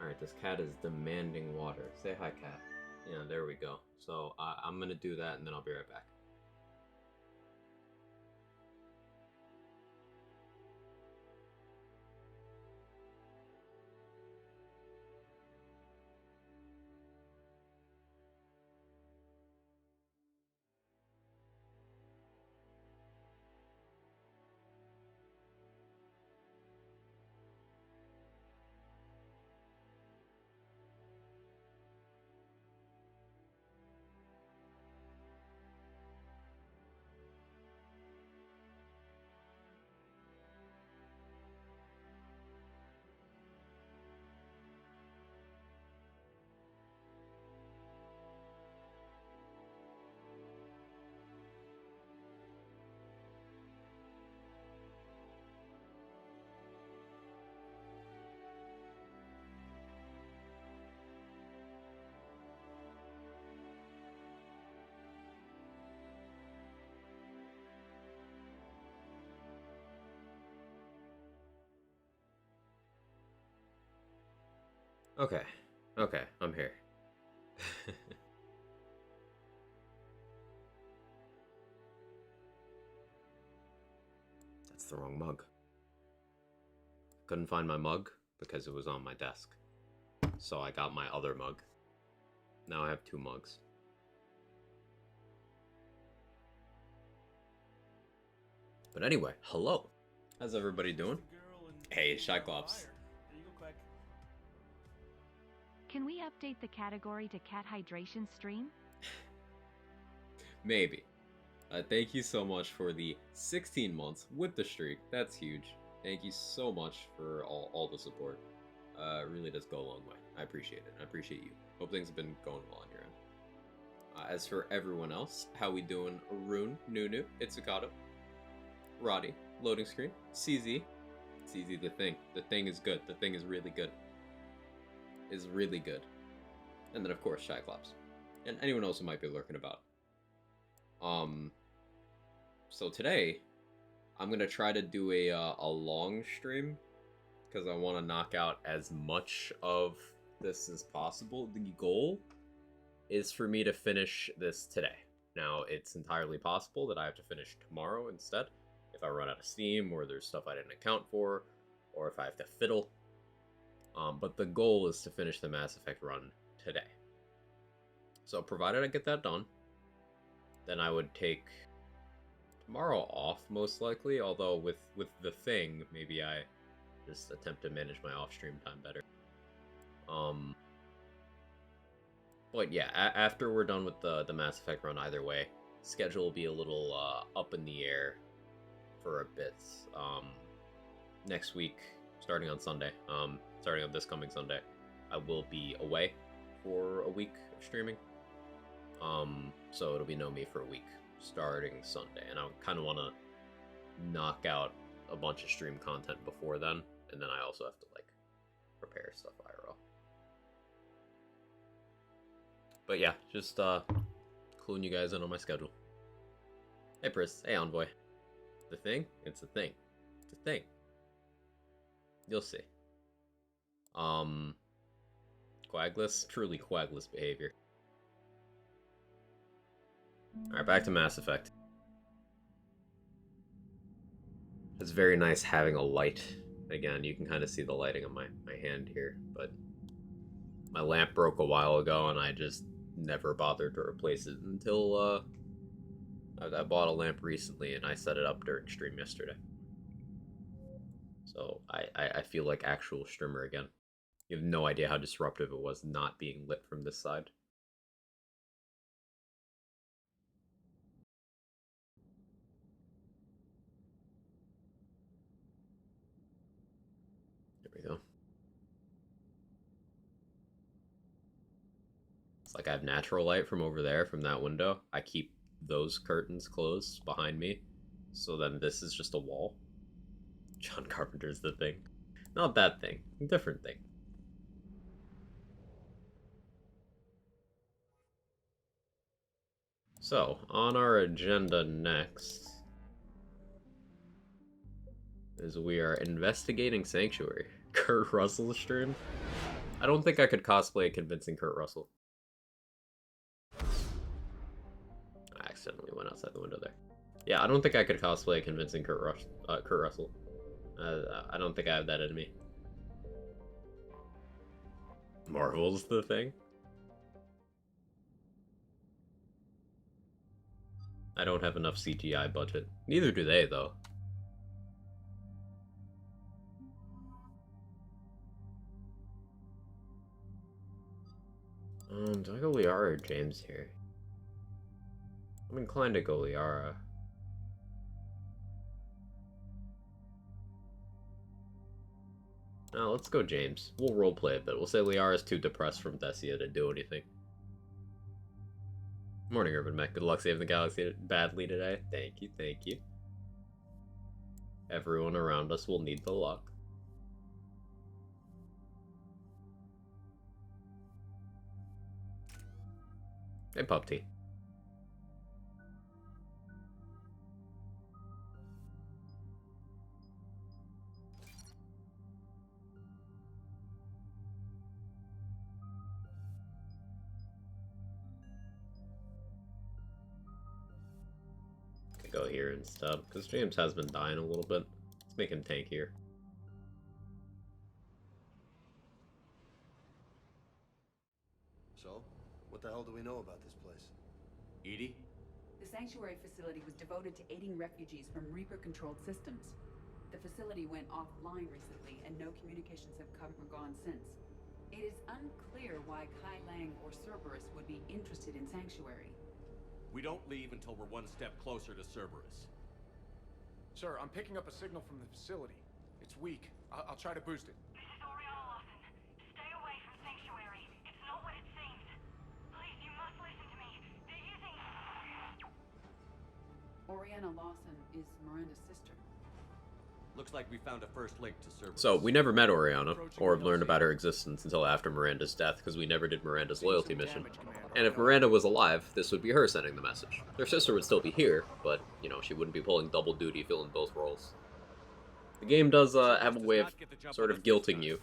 Alright, this cat is demanding water. Say hi, cat. Yeah, there we go. So I'm gonna do that and then I'll be right back. Okay. Okay, I'm here. That's the wrong mug. Couldn't find my mug because it was on my desk. So I got my other mug. Now I have two mugs. But anyway, hello. How's everybody doing? Hey, Cyclops. Can we update the category to cat hydration stream? Maybe. Thank you so much for the 16 months with the streak. That's huge. Thank you so much for all the support. It really does go a long way. I appreciate it. I appreciate you. Hope things have been going well on your end. As for everyone else, how we doing? Rune, Nunu, Itsukato, Roddy, Loading Screen, CZ. CZ, the thing. The thing is good. The thing is really good. Is really good. And then, of course, Cyclops. And anyone else who might be lurking about. So today, I'm gonna try to do a long stream because I want to knock out as much of this as possible. The goal is for me to finish this today. Now, it's entirely possible that I have to finish tomorrow instead, if I run out of steam, or there's stuff I didn't account for, or if I have to fiddle. But the goal is to finish the Mass Effect run today. So provided I get that done, then I would take tomorrow off, most likely, although with the thing, maybe I just attempt to manage my off-stream time better. But yeah, after we're done with the Mass Effect run either way, schedule will be a little up in the air for a bit. Next week, starting on Sunday, starting on this coming Sunday, I will be away for a week of streaming. So it'll be no me for a week starting Sunday, and I kind of want to knock out a bunch of stream content before then, and then I also have to like prepare stuff IRL. But yeah, just cluing you guys in on my schedule. Hey Pris, hey Envoy. The thing? It's a thing. It's a thing. You'll see. Quagless? Truly quagless behavior. Alright, back to Mass Effect. It's very nice having a light. Again, you can kind of see the lighting on my hand here, but my lamp broke a while ago and I just never bothered to replace it until I bought a lamp recently and I set it up during stream yesterday. So I feel like actual streamer again. You have no idea how disruptive it was not being lit from this side. There we go. It's like I have natural light from over there, from that window. I keep those curtains closed behind me, so then this is just a wall. John Carpenter's the thing. Not that thing. Different thing. So, on our agenda next is we are investigating Sanctuary. Kurt Russell stream? I don't think I could cosplay a convincing Kurt Russell. I accidentally went outside the window there. Yeah, I don't think I could cosplay a convincing Kurt Russell. I don't think I have that in me. Marvel's the thing? I don't have enough CGI budget. Neither do they, though. Do I go Liara or James here? I'm inclined to go Liara. No, let's go James. We'll roleplay a bit. We'll say Liara's too depressed from Thessia to do anything. Morning, Urban Mech. Good luck saving the galaxy badly today. Thank you, thank you. Everyone around us will need the luck. Hey, Pupty. Go here instead, because James has been dying a little bit. Let's make him tank here. So, what the hell do we know about this place? Edie? The sanctuary facility was devoted to aiding refugees from Reaper-controlled systems. The facility went offline recently, and no communications have come or gone since. It is unclear why Kai Lang or Cerberus would be interested in Sanctuary. We don't leave until we're one step closer to Cerberus. Sir, I'm picking up a signal from the facility. It's weak. I'll try to boost it. This is Oriana Lawson. Stay away from Sanctuary. It's not what it seems. Please, you must listen to me. They're using... Oriana Lawson is Miranda's sister. Looks like we found a first link to Cerberus. So, we never met Oriana, or have learned about her existence until after Miranda's death, because we never did Miranda's loyalty mission. And if Miranda was alive, this would be her sending the message. Their sister would still be here, but, you know, she wouldn't be pulling double duty, filling both roles. The game does have a way of sort of guilting you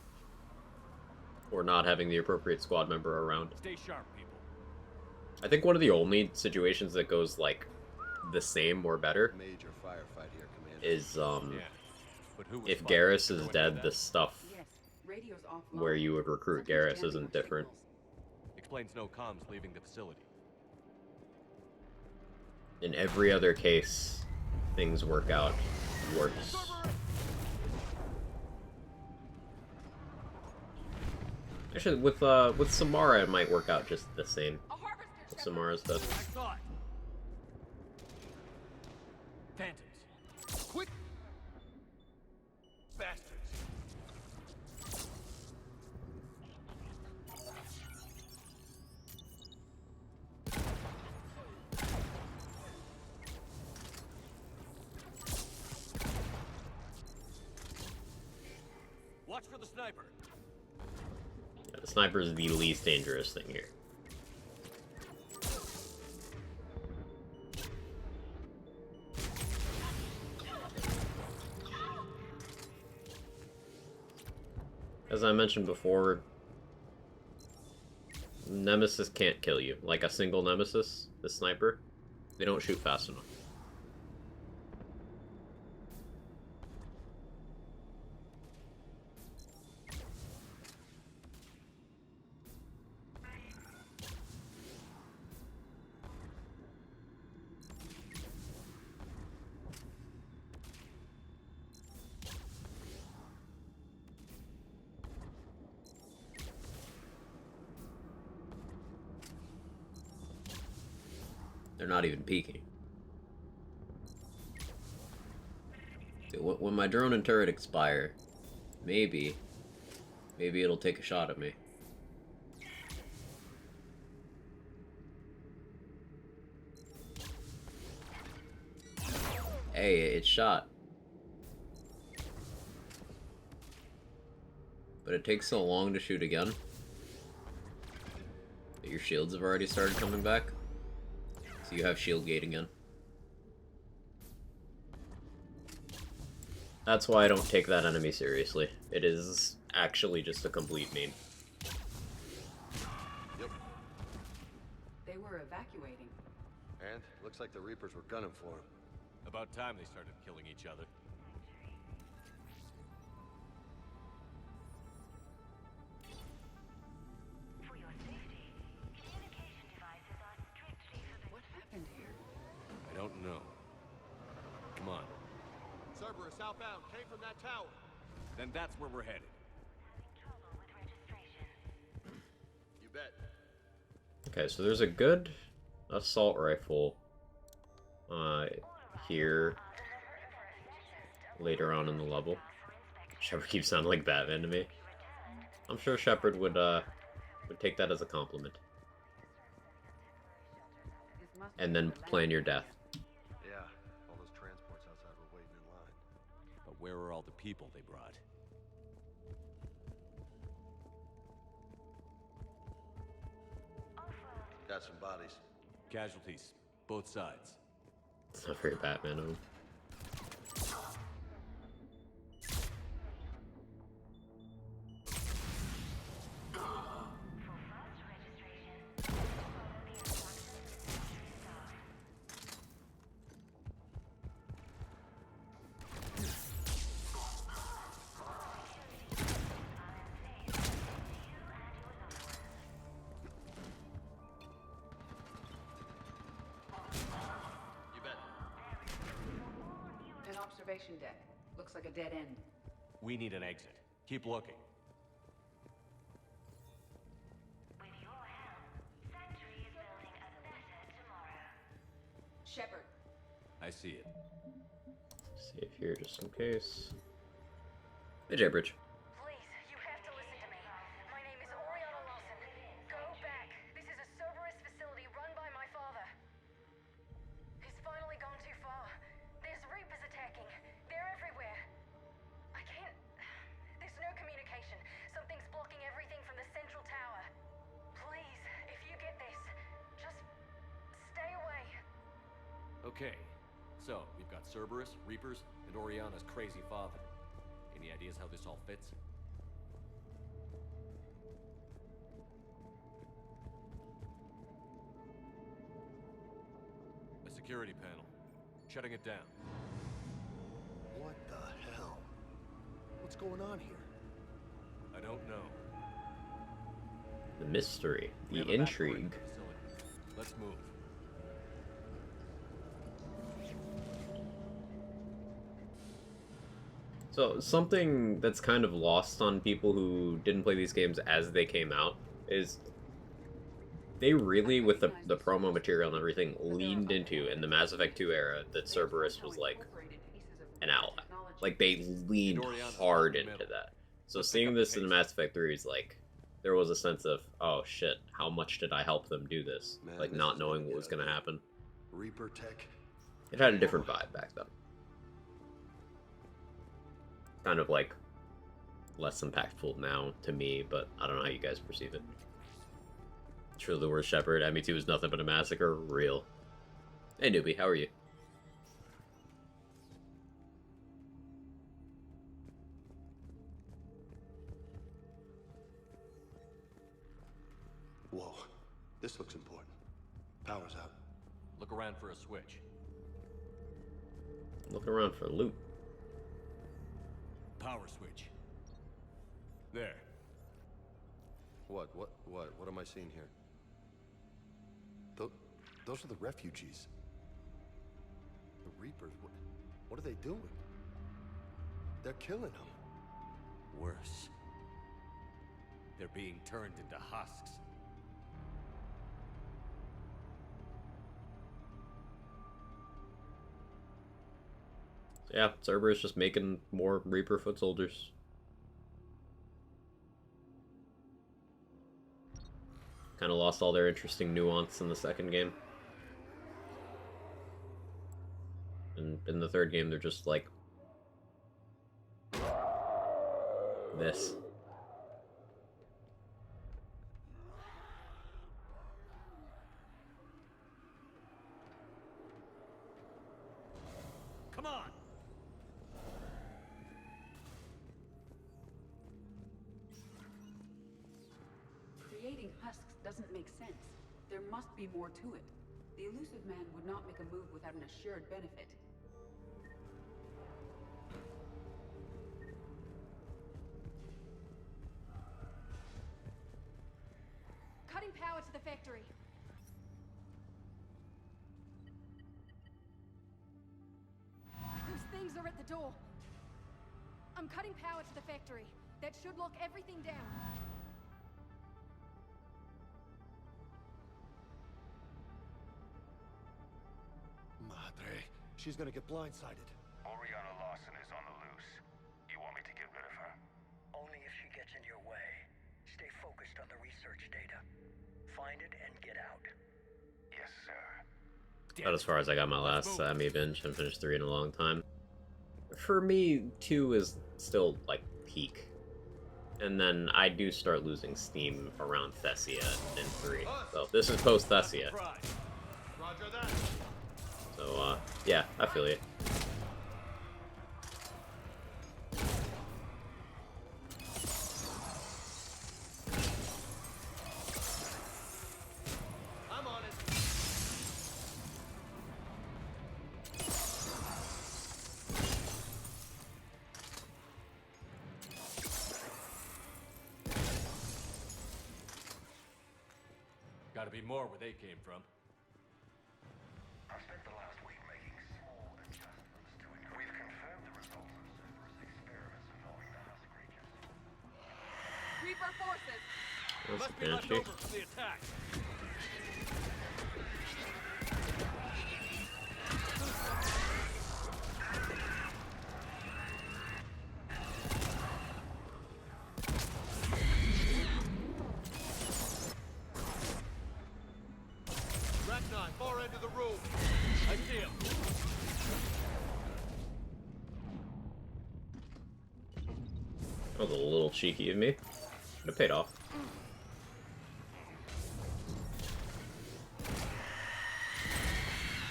for not having the appropriate squad member around. Stay sharp, people. I think one of the only situations that goes, like, the same or better Major firefight here, Commander. is, Yeah. But who was if firing? Garrus is Anyone dead, know the that? stuff Yes, radio's offline. where you would recruit Something's Garrus jamming isn't our different. signals. Explains no comms leaving the facility. In every other case, things work out worse. Actually, with Samara, it might work out just the same. With Samara's death. I saw it. Phantoms. Quick! Bastards! Watch for the sniper. Yeah, the sniper is the least dangerous thing here. As I mentioned before, Nemesis can't kill you. Like a single Nemesis, the sniper, they don't shoot fast enough. They're not even peeking. Dude, when my drone and turret expire, maybe it'll take a shot at me. Hey, it shot. But it takes so long to shoot again that your shields have already started coming back. So you have shield gate again. That's why I don't take that enemy seriously. It is actually just a complete meme. were evacuating. And looks like the Reapers were gunning for him. About time they started killing each other. For your safety, communication devices are strictly forbidden. What happened here? I don't know. Come on. Cerberus outbound, came from that tower. Then that's where we're headed. Having trouble with registration. You bet. Okay, so there's a good assault rifle here later on in the level. Shepard keeps sounding like Batman to me. I'm sure Shepard would take that as a compliment. This must And be then the lab plan your area. death. Yeah, all those transports outside were waiting in line. But where are all the people they brought? Got some bodies. Casualties. Both sides. It's not very Batman of him. For fast registration, follow the instructions of Sentry staff. You bet. An observation deck. Looks like a dead end. We need an exit. Keep looking. With your help, Sentry is building a better tomorrow. Shepard, I see it. Save here just in case. Hey, Jaybridge. Please, you have to listen to me. My name is Oriana Lawson. Go back. This is a Cerberus facility run by my father. He's finally gone too far. There's Reapers attacking. They're everywhere. I can't... There's no communication. Something's blocking everything from the central tower. Please, if you get this, just stay away. Okay. So, we've got Cerberus, Reapers, and Oriana's crazy father. Any ideas how this all fits? A security panel. Shutting it down. What the hell? What's going on here? I don't know. The mystery, We the have a back door into intrigue. the facility. Let's move. So something that's kind of lost on people who didn't play these games as they came out is they really, with the promo material and everything, leaned into in the Mass Effect 2 era that Cerberus was like an ally. Like they leaned hard into that. So seeing this in Mass Effect 3 is like there was a sense of, oh shit, how much did I help them do this? Man, Like this not is knowing gonna what get was gonna ugly. happen. Reaper tech. It had a different vibe back then. Kind of like less impactful now to me, but I don't know how you guys perceive it. True the word Shepard, ME2 was nothing but a massacre, real. Hey newbie, how are you? Whoa, this looks important. Power's out. Look around for a switch. Looking around for loot. Power switch. There. What am I seeing here? Those are the refugees. The Reapers, what are they doing? They're killing them. Worse. They're being turned into husks. Yeah, Cerberus just making more Reaper foot soldiers. Kind of lost all their interesting nuance in the second game. And in the third game, they're just like this. Come on! Creating husks doesn't make sense. There must be more to it. The elusive man would not make a move without an assured benefit. Cutting power to the factory. Those things are at the door. I'm cutting power to the factory. That should lock everything down. Madre, she's gonna get blindsided. Oriana Lawson is on the loose. You want me to get rid of her? Only if she gets in your way. Stay focused on the research data. Find it and get out. Yes, sir. About as far as I got my last ME binge. Haven't finished 3 in a long time. For me, 2 is still, like, peak. And then I do start losing steam around Thessia in 3. So this is post-Thessia. Roger that. So, yeah, I feel you. I'm on it. Gotta be more where they came from. I've spent the last week making small adjustments to it. We've confirmed the results of Cerberus experiments involving the husk creatures. Reaper forces! That's Must be left Banshee. over from the attack. Ragnar, far end of the room. I see him. That was a little cheeky of me. But it paid off.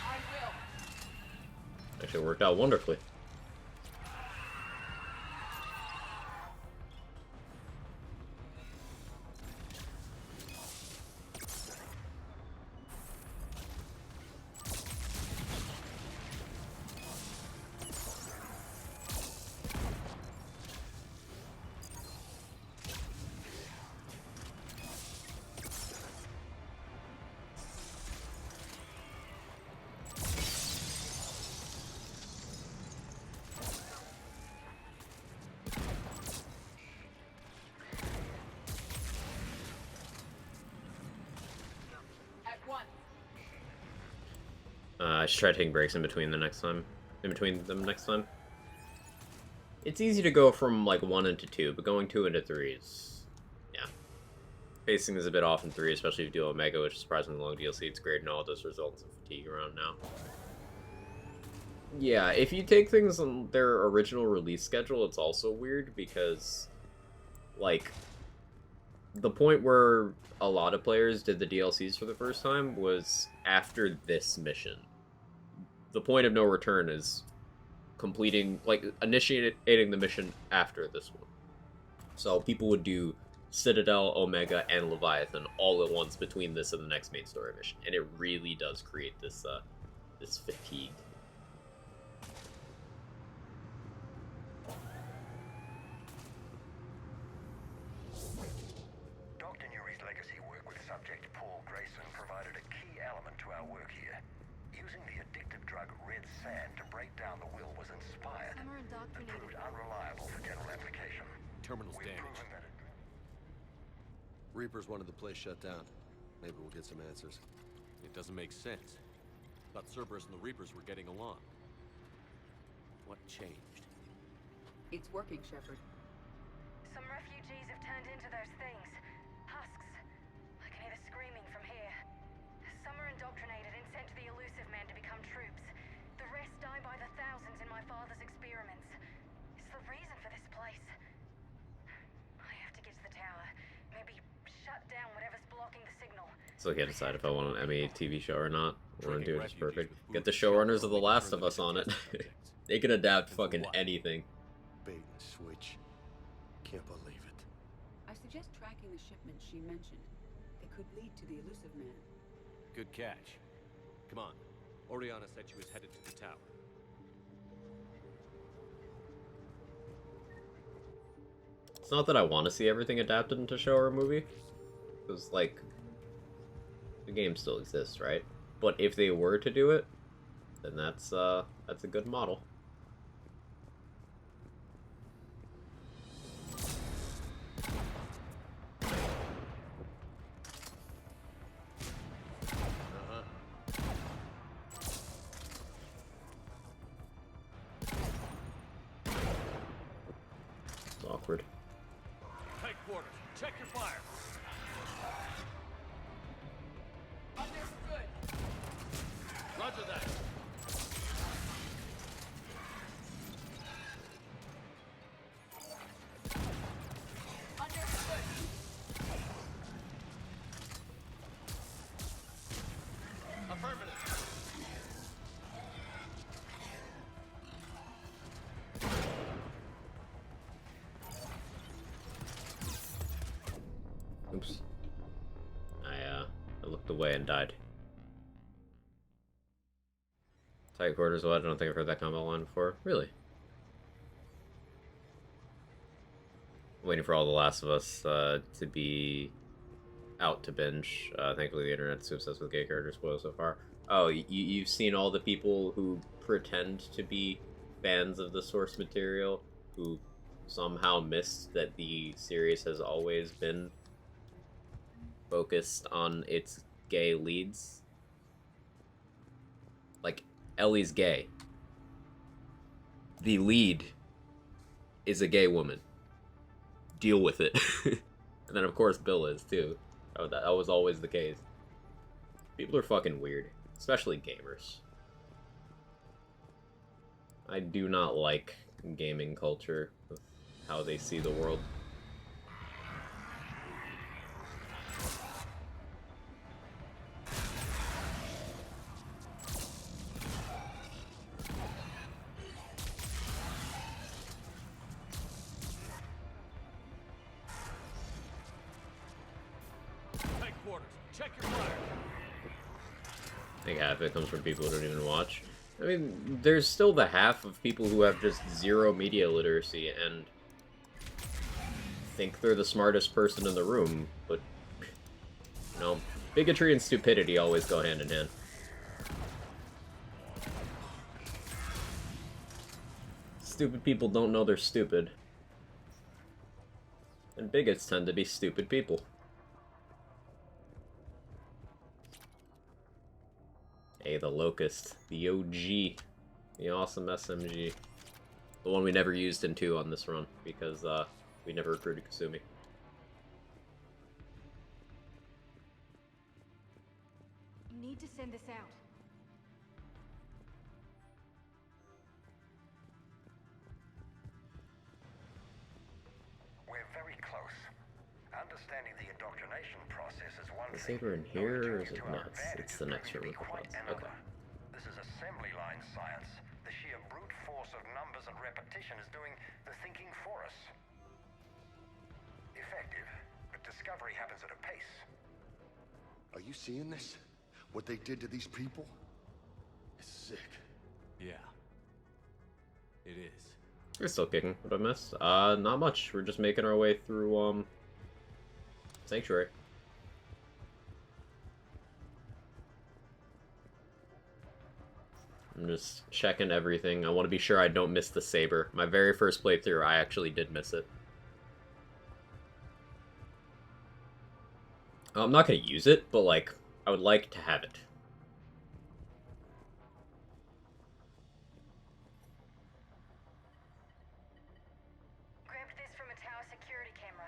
I will. Actually worked out wonderfully. At once. I should try taking breaks in between them next time. It's easy to go from like 1 into 2, but going 2 into 3 is, yeah. Pacing is a bit off in 3, especially if you do Omega, which is surprisingly long DLC. It's great and all, it does result in fatigue around now. Yeah, if you take things on their original release schedule, it's also weird because, like, the point where a lot of players did the DLCs for the first time was after this mission. The point of no return is completing, like, initiating the mission after this one. So people would do Citadel, Omega, and Leviathan all at once between this and the next main story mission, and it really does create this this fatigue. Dr. Newry's legacy work with subject Paul Grayson provided a key element to our work here. Using the addictive drug red sand to break down the will was inspired Some are and indoctrinated. proved unreliable for general application. Terminal's We've damaged. proven that it Reapers wanted the place shut down. Maybe we'll get some answers. It doesn't make sense. Thought Cerberus and the Reapers were getting along. What changed? It's working, Shepard. Some refugees have turned into those things. Husks. I can hear the screaming from here. Some are indoctrinated and sent to the elusive man to become troops. The rest die by the thousands in my father's experiments. It's the reason for this place. I have to get to the tower. Maybe shut down whatever's blocking the signal. So I can't decide if I want an ME TV show or not. I want to do it just Refugees perfect. with Get the food, showrunners of shelter, The Last turn of Us them on it. into test subjects. They can adapt And for fucking what? anything. Bait and switch. Can't believe it. I suggest tracking the shipment she mentioned. They could lead to the elusive man. Good catch. Come on. Oriana said she was headed to the tower. It's not that I want to see everything adapted into show or movie. Because, like, the game still exists, right? But if they were to do it, then that's a good model. It's awkward. Tight quarters. Check your fire. Understood. Roger that. Understood. Affirmative. Oops. I looked away and died. Tight quarters, well, I don't think I've heard that combo line before. Really? I'm waiting for all The Last of Us to be out to binge. Thankfully, the internet's too obsessed with gay character spoilers so far. Oh, you've seen all the people who pretend to be fans of the source material who somehow missed that the series has always been focused on its gay leads. Like, Ellie's gay. The lead is a gay woman. Deal with it. And then, of course, Bill is, too. Oh, that was always the case. People are fucking weird. Especially gamers. I do not like gaming culture. How they see the world. Tight quarters. Check your fire. I think half of it comes from people who don't even watch. I mean, there's still the half of people who have just zero media literacy and think they're the smartest person in the room, but, you know, bigotry and stupidity always go hand in hand. Stupid people don't know they're stupid. And bigots tend to be stupid people. Hey, the Locust. The OG. The awesome SMG. The one we never used in 2 on this run, because, we never recruited Kasumi. You need to send this out. We're very close. Understanding the indoctrination process is one Is the thing. saber in here, or is Knowing it to our nuts? advantage It's is the next proving to room be with the quite nuts. another. Okay. This is assembly line science. The sheer brute force of numbers and repetition is doing the thinking for us. Effective, but discovery happens at a pace. Are you seeing this? What they did to these people? It's sick. Yeah. It is. We're still kicking. What did I miss? Not much. We're just making our way through, Sanctuary. I'm just checking everything. I want to be sure I don't miss the saber. My very first playthrough, I actually did miss it. I'm not going to use it, but, like, I would like to have it. Grabbed this from a tower security camera.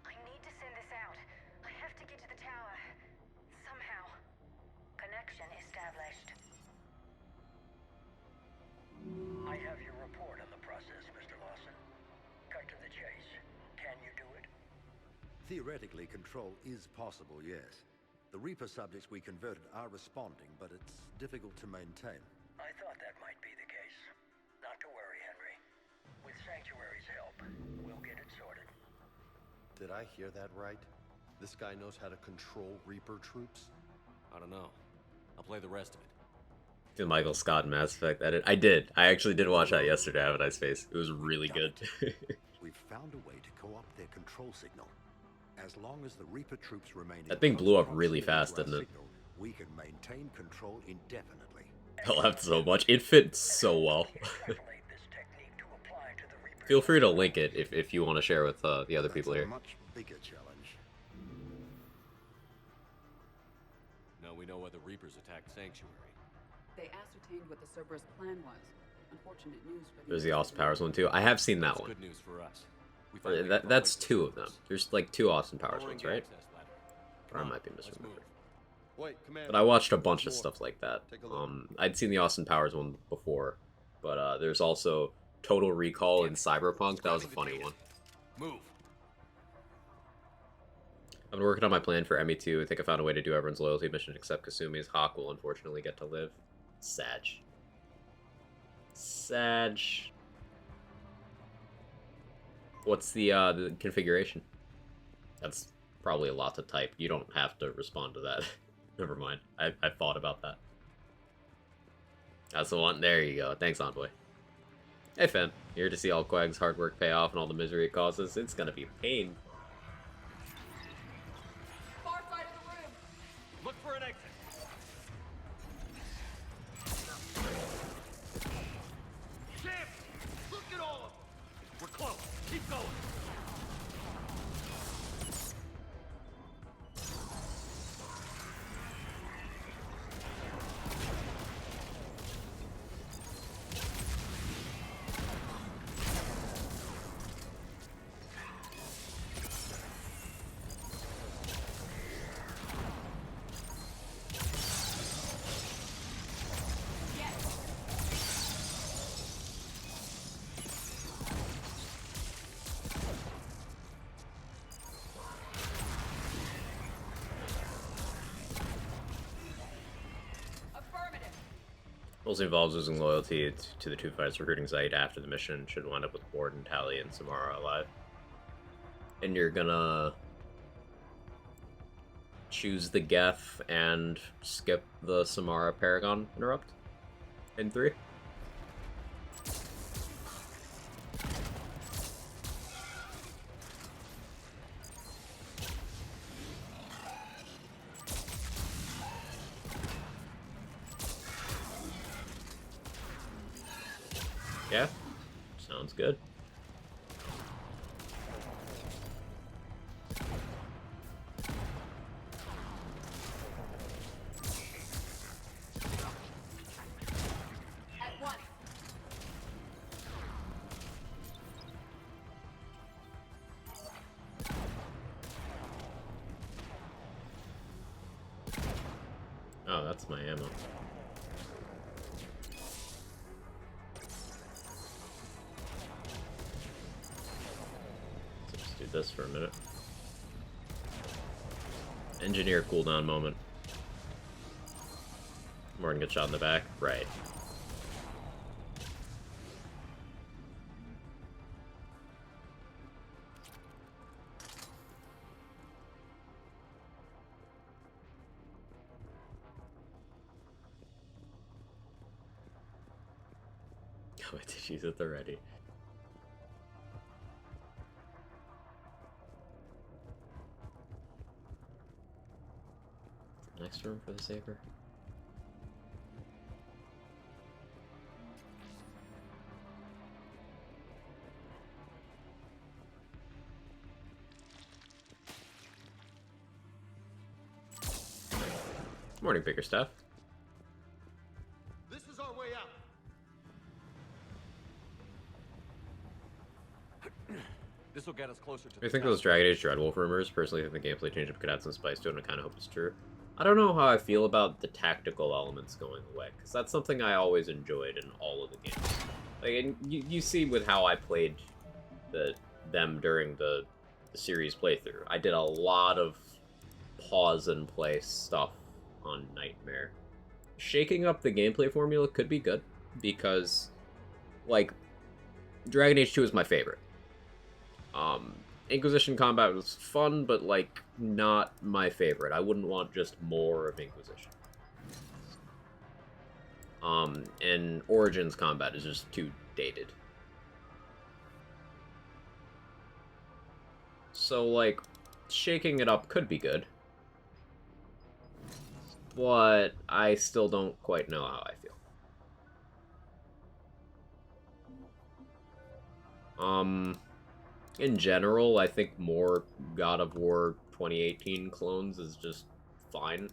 I need to send this out. I have to get to the tower. Somehow. Connection established. I have your report on the process, Mr. Lawson. Cut to the chase. Can you do it? Theoretically, control is possible, yes. The Reaper subjects we converted are responding, but it's difficult to maintain. I thought that might be the case. Not to worry, Henry. With Sanctuary's help, we'll get it sorted. Did I hear that right? This guy knows how to control Reaper troops? I don't know. I'll play the rest of it. The Michael Scott Mass Effect edit. I did. I actually did watch that yesterday. I have a nice face. It was really good. We've found a way to co-opt their control signal. As long as the Reaper troops remain That in thing blew close up really proximity fast, to our didn't it? signal, we can maintain control indefinitely. I laughed so much. It fits so well. Feel free to link it if you want to share with the other people That's a here. much bigger challenge. Now we know why the Reapers attacked Sanctuary. They ascertained what the Cerberus plan was. Unfortunate news for the There's the Austin Powers one too. I have seen that That's one. good news for us. We finally That's got two of them. Cerberus. There's like two Austin Powers Lowering ones, the right? access ladder. Or I Come on, might be let's misremembering. move. Wait, Commander. But I watched a bunch of More. stuff like that. Take a look. I'd seen the Austin Powers one before, but there's also Total Recall and Cyberpunk. That was a funny one. Move. I've been working on my plan for ME2. I think I found a way to do everyone's loyalty mission except Kasumi's. Hawk will unfortunately get to live. Sag. What's the configuration? That's probably a lot to type. You don't have to respond to that. Never mind. I thought about that. That's the one. There you go. Thanks, Envoy. Hey, Fen. Here to see all Quag's hard work pay off and all the misery it causes. It's gonna be a pain. Far side of the room. Look for an exit. Damn! Look at all of them. We're close. Keep going. Affirmative. Also involves losing loyalty to the two fighters recruiting site after the mission. Should wind up with Ward and Tally and Samara alive. And you're gonna choose the Geth and skip the Samara Paragon interrupt in 3. Yeah, sounds good. At once. Oh, that's my ammo. So just do this for a minute. Engineer cooldown moment. Morgan gets shot in the back. Right. Oh, wait, she's at the ready. Next room for the saber. Morning, Bickerstaff. This is our way out. This will get us closer to I the think town. those Dragon Age Dreadwolf rumors. Personally, I think the gameplay change-up could add some spice to it, and I kind of hope it's true. I don't know how I feel about the tactical elements going away, because that's something I always enjoyed in all of the games. Like, and you see with how I played them during the series playthrough. I did a lot of pause and play stuff on Nightmare. Shaking up the gameplay formula could be good, because, like, Dragon Age 2 is my favorite. Inquisition combat was fun, but, like, not my favorite. I wouldn't want just more of Inquisition. And Origins combat is just too dated. So, like, shaking it up could be good. But I still don't quite know how I feel. In general, I think more God of War 2018 clones is just fine.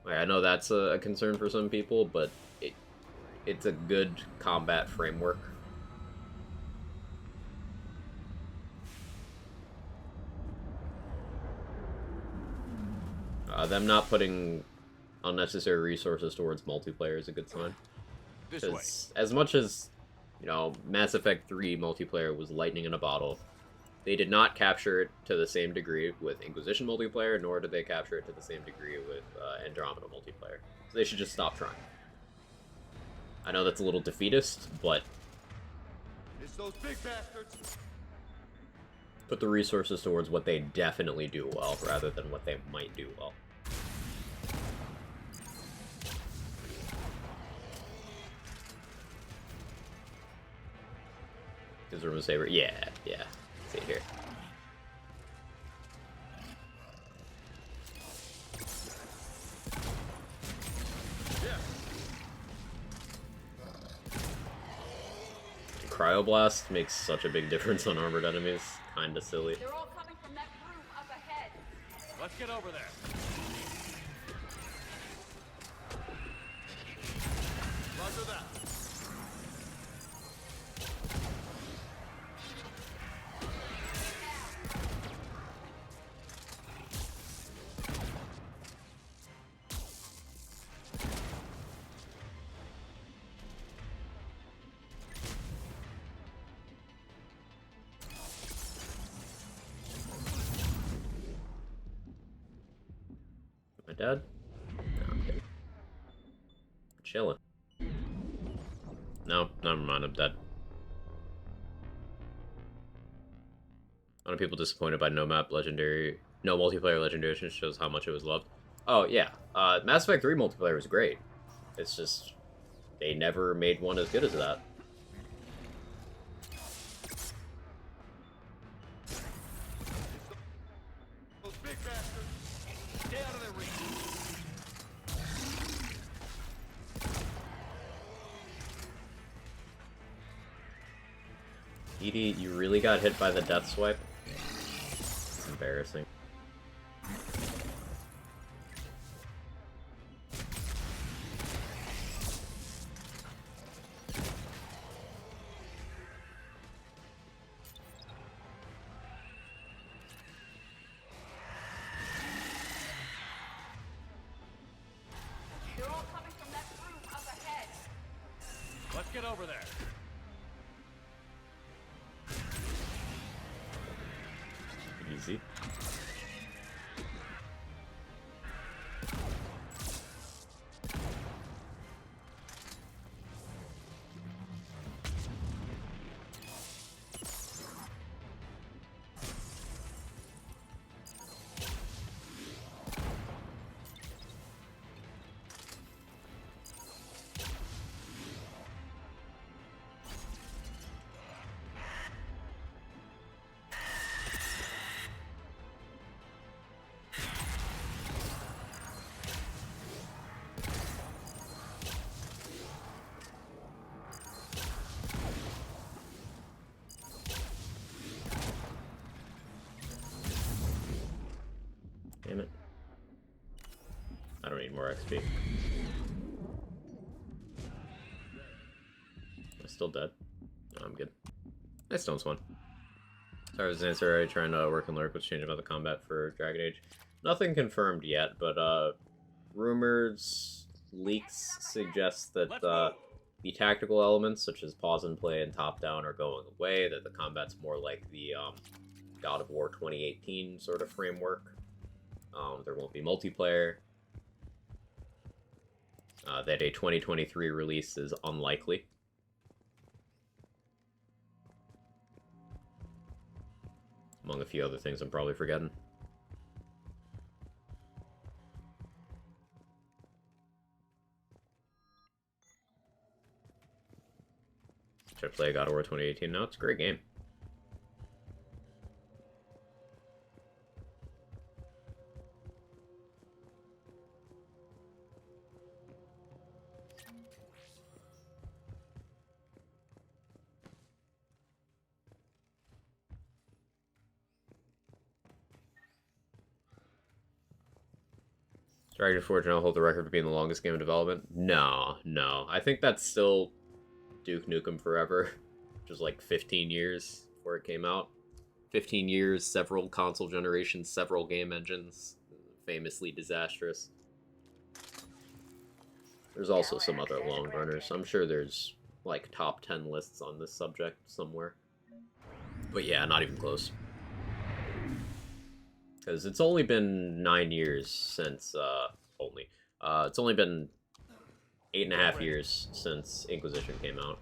Like, I know that's a concern for some people, but it's a good combat framework. Them not putting unnecessary resources towards multiplayer is a good sign. Because as much as, you know, Mass Effect 3 multiplayer was lightning in a bottle, they did not capture it to the same degree with Inquisition multiplayer, nor did they capture it to the same degree with Andromeda multiplayer. So they should just stop trying. I know that's a little defeatist, but It's those big bastards. put the resources towards what they definitely do well, rather than what they might do well. Is room of saber? Yeah. See it here. Cryoblast makes such a big difference on armored enemies. Kinda silly. They're all coming from that room up ahead. Let's get over there. Roger that. My dad? No, I'm kidding. Chilling. No, never mind, I'm dead. A lot of people disappointed by no multiplayer legendary edition shows how much it was loved. Oh, yeah. Mass Effect 3 multiplayer was great. It's just, they never made one as good as that. Those big bastards. Stay out of their reach. Edie, you really got hit by the death swipe? It's embarrassing. They're all coming from that room up ahead. Let's get over there. Easy. Damn it. I don't need more XP. I'm still dead. No, I'm good. I still one. Sorry, was answer already trying to work and lurk. What's changing about the combat for Dragon Age? Nothing confirmed yet, but rumors, leaks suggest that the tactical elements, such as pause and play and top down, are going away. That the combat's more like the God of War 2018 sort of framework. There won't be multiplayer. That a 2023 release is unlikely. among a few other things I'm probably forgetting. Should I play God of War 2018 now? It's a great game. Dragon Forge now hold the record for being the longest game in development? No. I think that's still Duke Nukem Forever, which was like 15 years before it came out. 15 years, several console generations, several game engines, famously disastrous. There's also some other long runners. I'm sure there's like top 10 lists on this subject somewhere. But yeah, not even close. Because it's only been 9 years since, it's only been 8.5 years since Inquisition came out.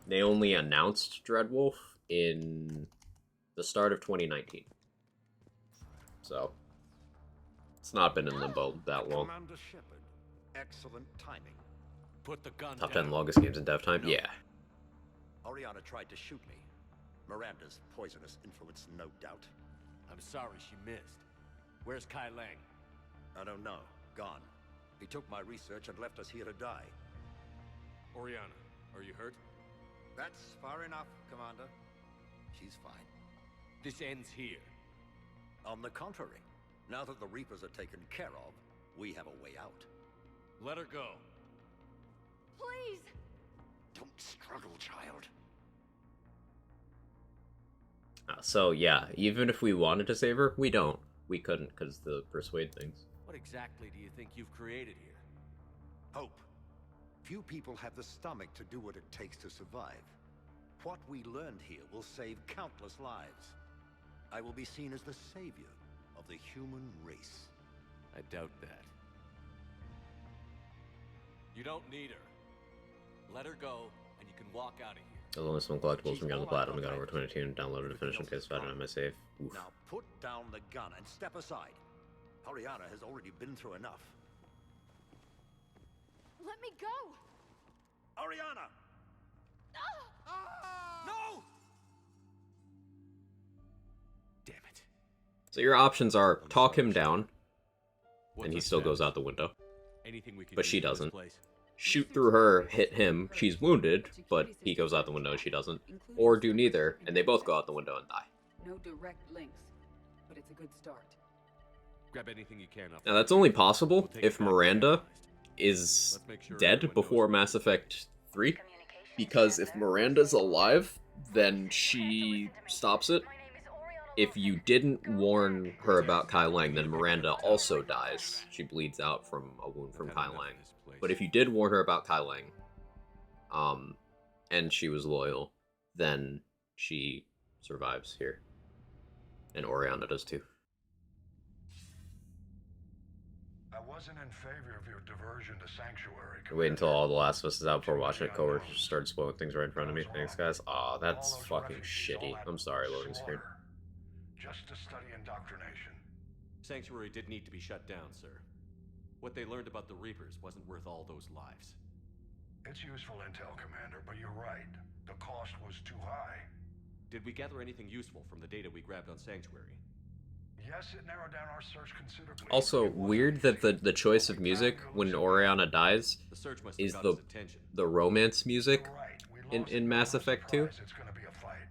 They only announced Dreadwolf in the start of 2019. So, it's not been in limbo that long. Commander Shepard, excellent timing. Put the gun Top down. 10 longest games in dev time? No. Yeah. Oriana tried to shoot me. Miranda's poisonous influence, no doubt. I'm sorry she missed. Where's Kai Lang? I don't know. Gone. He took my research and left us here to die. Oriana, are you hurt? That's far enough, Commander. She's fine. This ends here. On the contrary, now that the Reapers are taken care of, we have a way out. Let her go. Please! Don't struggle, child. So yeah, even if we wanted to save her, we don't. We couldn't because the persuade things. What exactly do you think you've created here? Hope. Few people have the stomach to do what it takes to survive. What we learned here will save countless lives. I will be seen as the savior of the human race. I doubt that. You don't need her. Let her go, and you can walk out of here. As long as some collectibles from Young the Platinum got over 22 and downloaded to finish in case I on my save. Oof. Now put down the gun and step aside. Oriana has already been through enough. Let me go! Oriana! No! Damn it. So your options are talk him down, What's and he our still goes status? out the window. Anything we can But do she for this doesn't. place? Shoot through her, hit him, she's wounded, but he goes out the window, she doesn't. Or do neither, and they both go out the window and die. No direct links, but it's a good start. Grab anything you can off Now the that's ground. only We'll possible take if it back to Miranda analyzed. is Let's make sure dead everyone before knows. Mass Effect 3. Because if Miranda's alive, then she stops it. If you didn't warn her about Kai Lang, then Miranda also dies. She bleeds out from a wound from I've had Kai enough of Lang. this place. But if you did warn her about Kai Lang, and she was loyal, then she survives here. And Oriana does too. I wasn't in favor of your diversion to Sanctuary. I wait until all The Last of Us is out before watching it. Coworker started spoiling things right in front of me. Thanks, guys. Aw, that's fucking shitty. I'm sorry, loading screen. Just to study indoctrination. Sanctuary did need to be shut down, sir. What they learned about the Reapers wasn't worth all those lives. It's useful intel, Commander, but you're right. The cost was too high. Did we gather anything useful from the data we grabbed on Sanctuary? Yes, it narrowed down our search considerably. Also, It wasn't weird that easy. the choice of What we music found when elusive- Oriana dies The search must have is got the his attention. romance music You're right. We in lost it, Mass but I'm Effect 2. surprised It's gonna be a fight.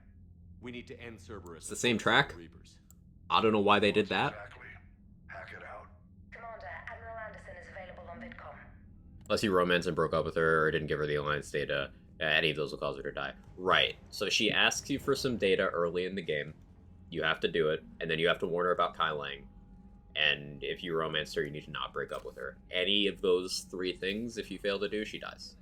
We need to end Cerberus. It's the same and track. the Reapers. I don't know why they did that. Exactly. Hack it out. Commander, Admiral Anderson is available on VidCom. Unless he romanced and broke up with her or didn't give her the Alliance data, any of those will cause her to die. Right. So she asks you for some data early in the game. You have to do it, and then you have to warn her about Kai Lang. And if you romance her, you need to not break up with her. Any of those three things, if you fail to do, she dies.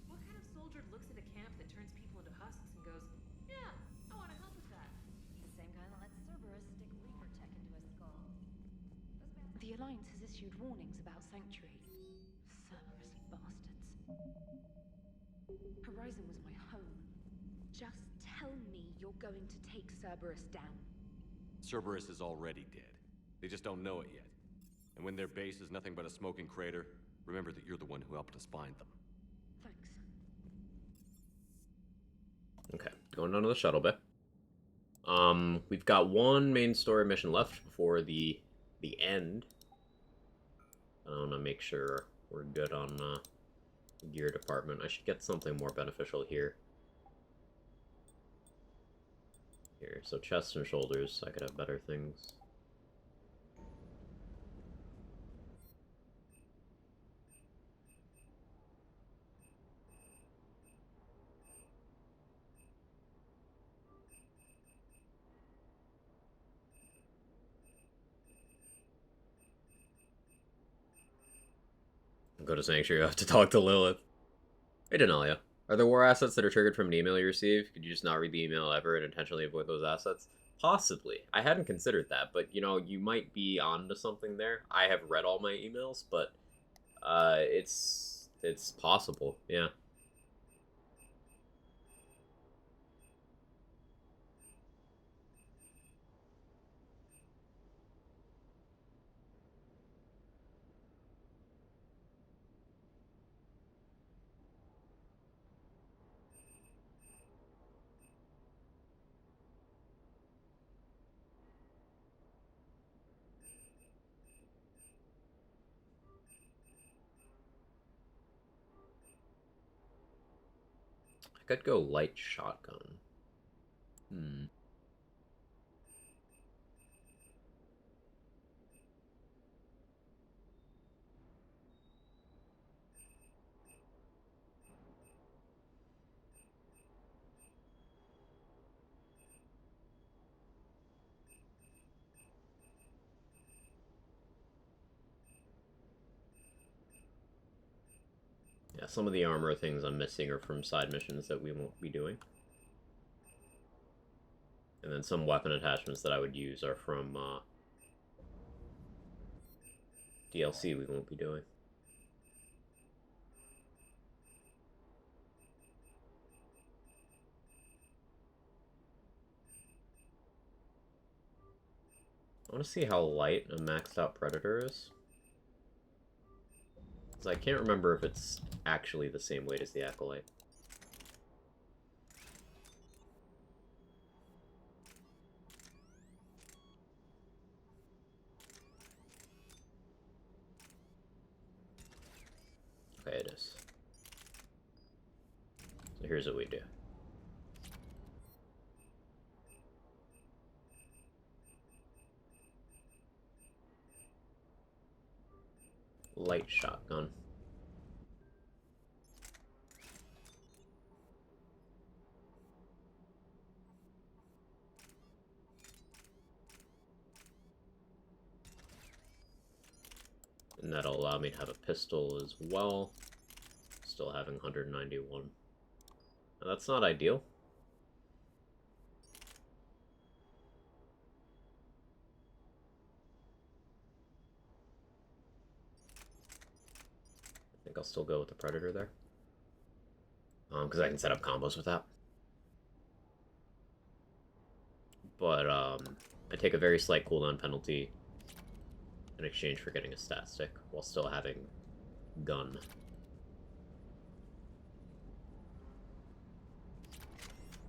What kind of soldier looks at a camp that turns people into husks and goes, yeah, I want to help with that? The same guy that lets Cerberus stick Reaper tech into his skull. The Alliance has issued warnings about Sanctuary. Cerberus bastards. Horizon was my home. you're going to take Cerberus down. Cerberus is already dead. They just don't know it yet. And when their base is nothing but a smoking crater, remember that you're the one who helped us find them. Thanks. Okay, going down to the shuttle bay. We've got one main story mission left before the end. I want to make sure we're good on the gear department. I should get something more beneficial here. Here, so chest and shoulders, I could have better things. Go to Sanctuary, I have to talk to Lilith. Hey, Denalia. Are there war assets that are triggered from an email you receive? Could you just not read the email ever and intentionally avoid those assets? Possibly. I hadn't considered that, but, you know, you might be onto something there. I have read all my emails, but it's possible, yeah. I could go light shotgun. Yeah, some of the armor things I'm missing are from side missions that we won't be doing. And then some weapon attachments that I would use are from DLC we won't be doing. I want to see how light a maxed out Predator is. Because I can't remember if it's actually the same weight as the Acolyte. Okay, it is. So here's what we do. Light shotgun. And that'll allow me to have a pistol as well. Still having 191. Now, that's not ideal. I think I'll still go with the Predator there. Because I can set up combos with that. But I take a very slight cooldown penalty in exchange for getting a stat stick while still having gun.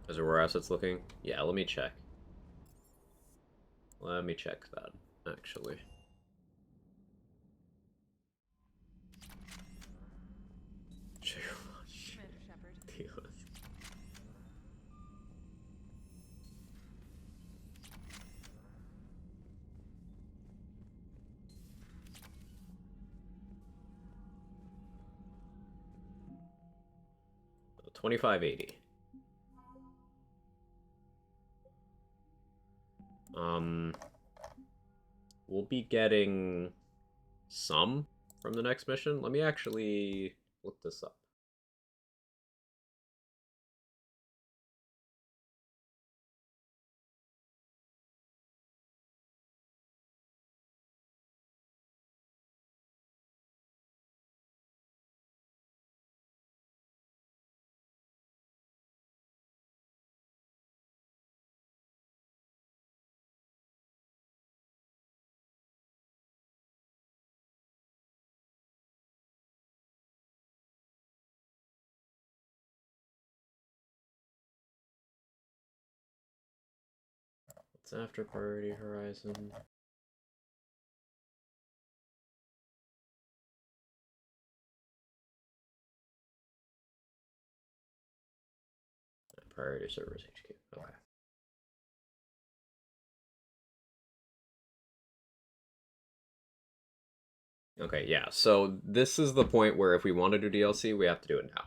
Is there war assets looking? Yeah, let me check. Let me check that, actually. Commander Shepard. 2580. We'll be getting some from the next mission. Let me actually look this up. It's after Priority Horizon. Priority Servers HQ. Okay. Okay, yeah. So this is the point where if we want to do DLC, we have to do it now.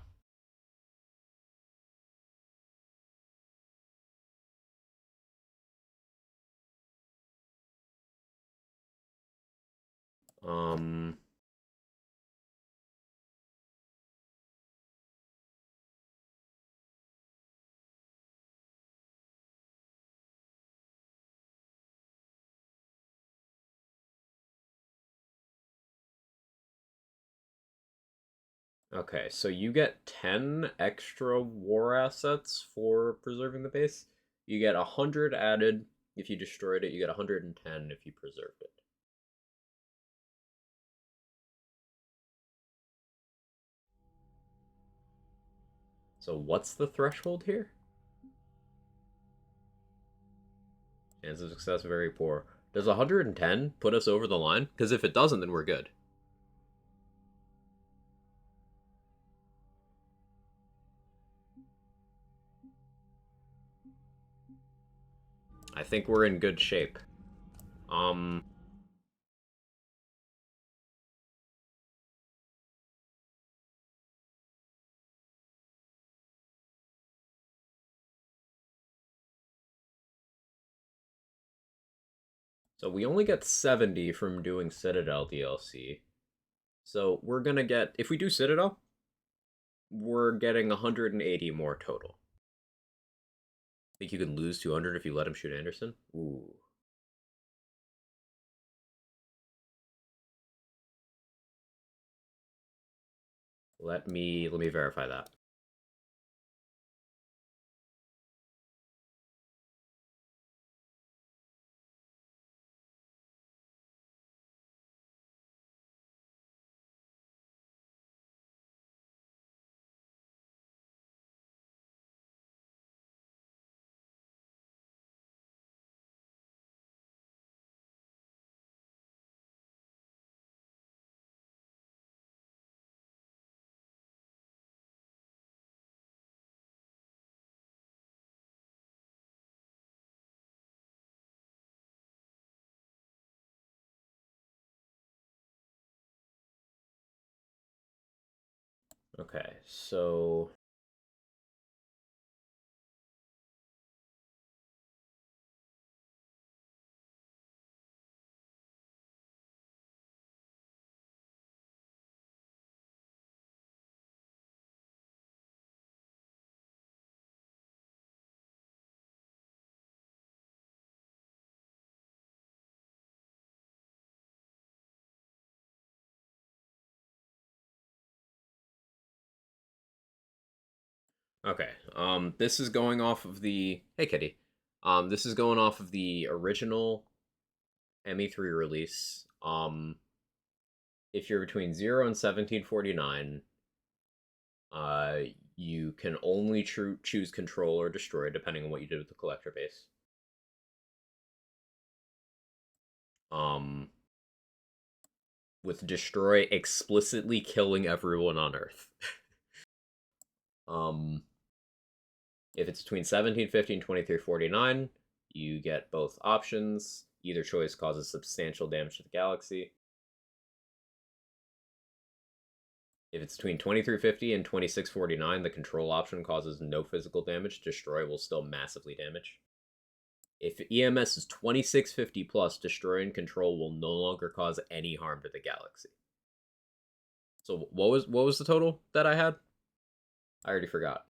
Okay, so you get 10 extra war assets for preserving the base. You get 100 added if you destroyed it. You get 110 if you preserved it. So what's the threshold here? Chance of success very poor. Does 110 put us over the line? Because if it doesn't, then we're good. I think we're in good shape. So we only get 70 from doing Citadel DLC. So we're gonna get, if we do Citadel, we're getting 180 more total. Think you can lose 200 if you let him shoot Anderson? Ooh. Let me verify that. Okay, so okay. This is going off of the Hey Kitty. This is going off of the original ME3 release. If you're between 0 and 1749, uh you can only choose control or destroy depending on what you did with the collector base. Um with destroy explicitly killing everyone on Earth. um If it's between 1750 and 2349, you get both options. Either choice causes substantial damage to the galaxy. If it's between 2350 and 2649, the control option causes no physical damage. Destroy will still massively damage. If EMS is 2650 plus, destroy and control will no longer cause any harm to the galaxy. So what was the total that I had? I already forgot.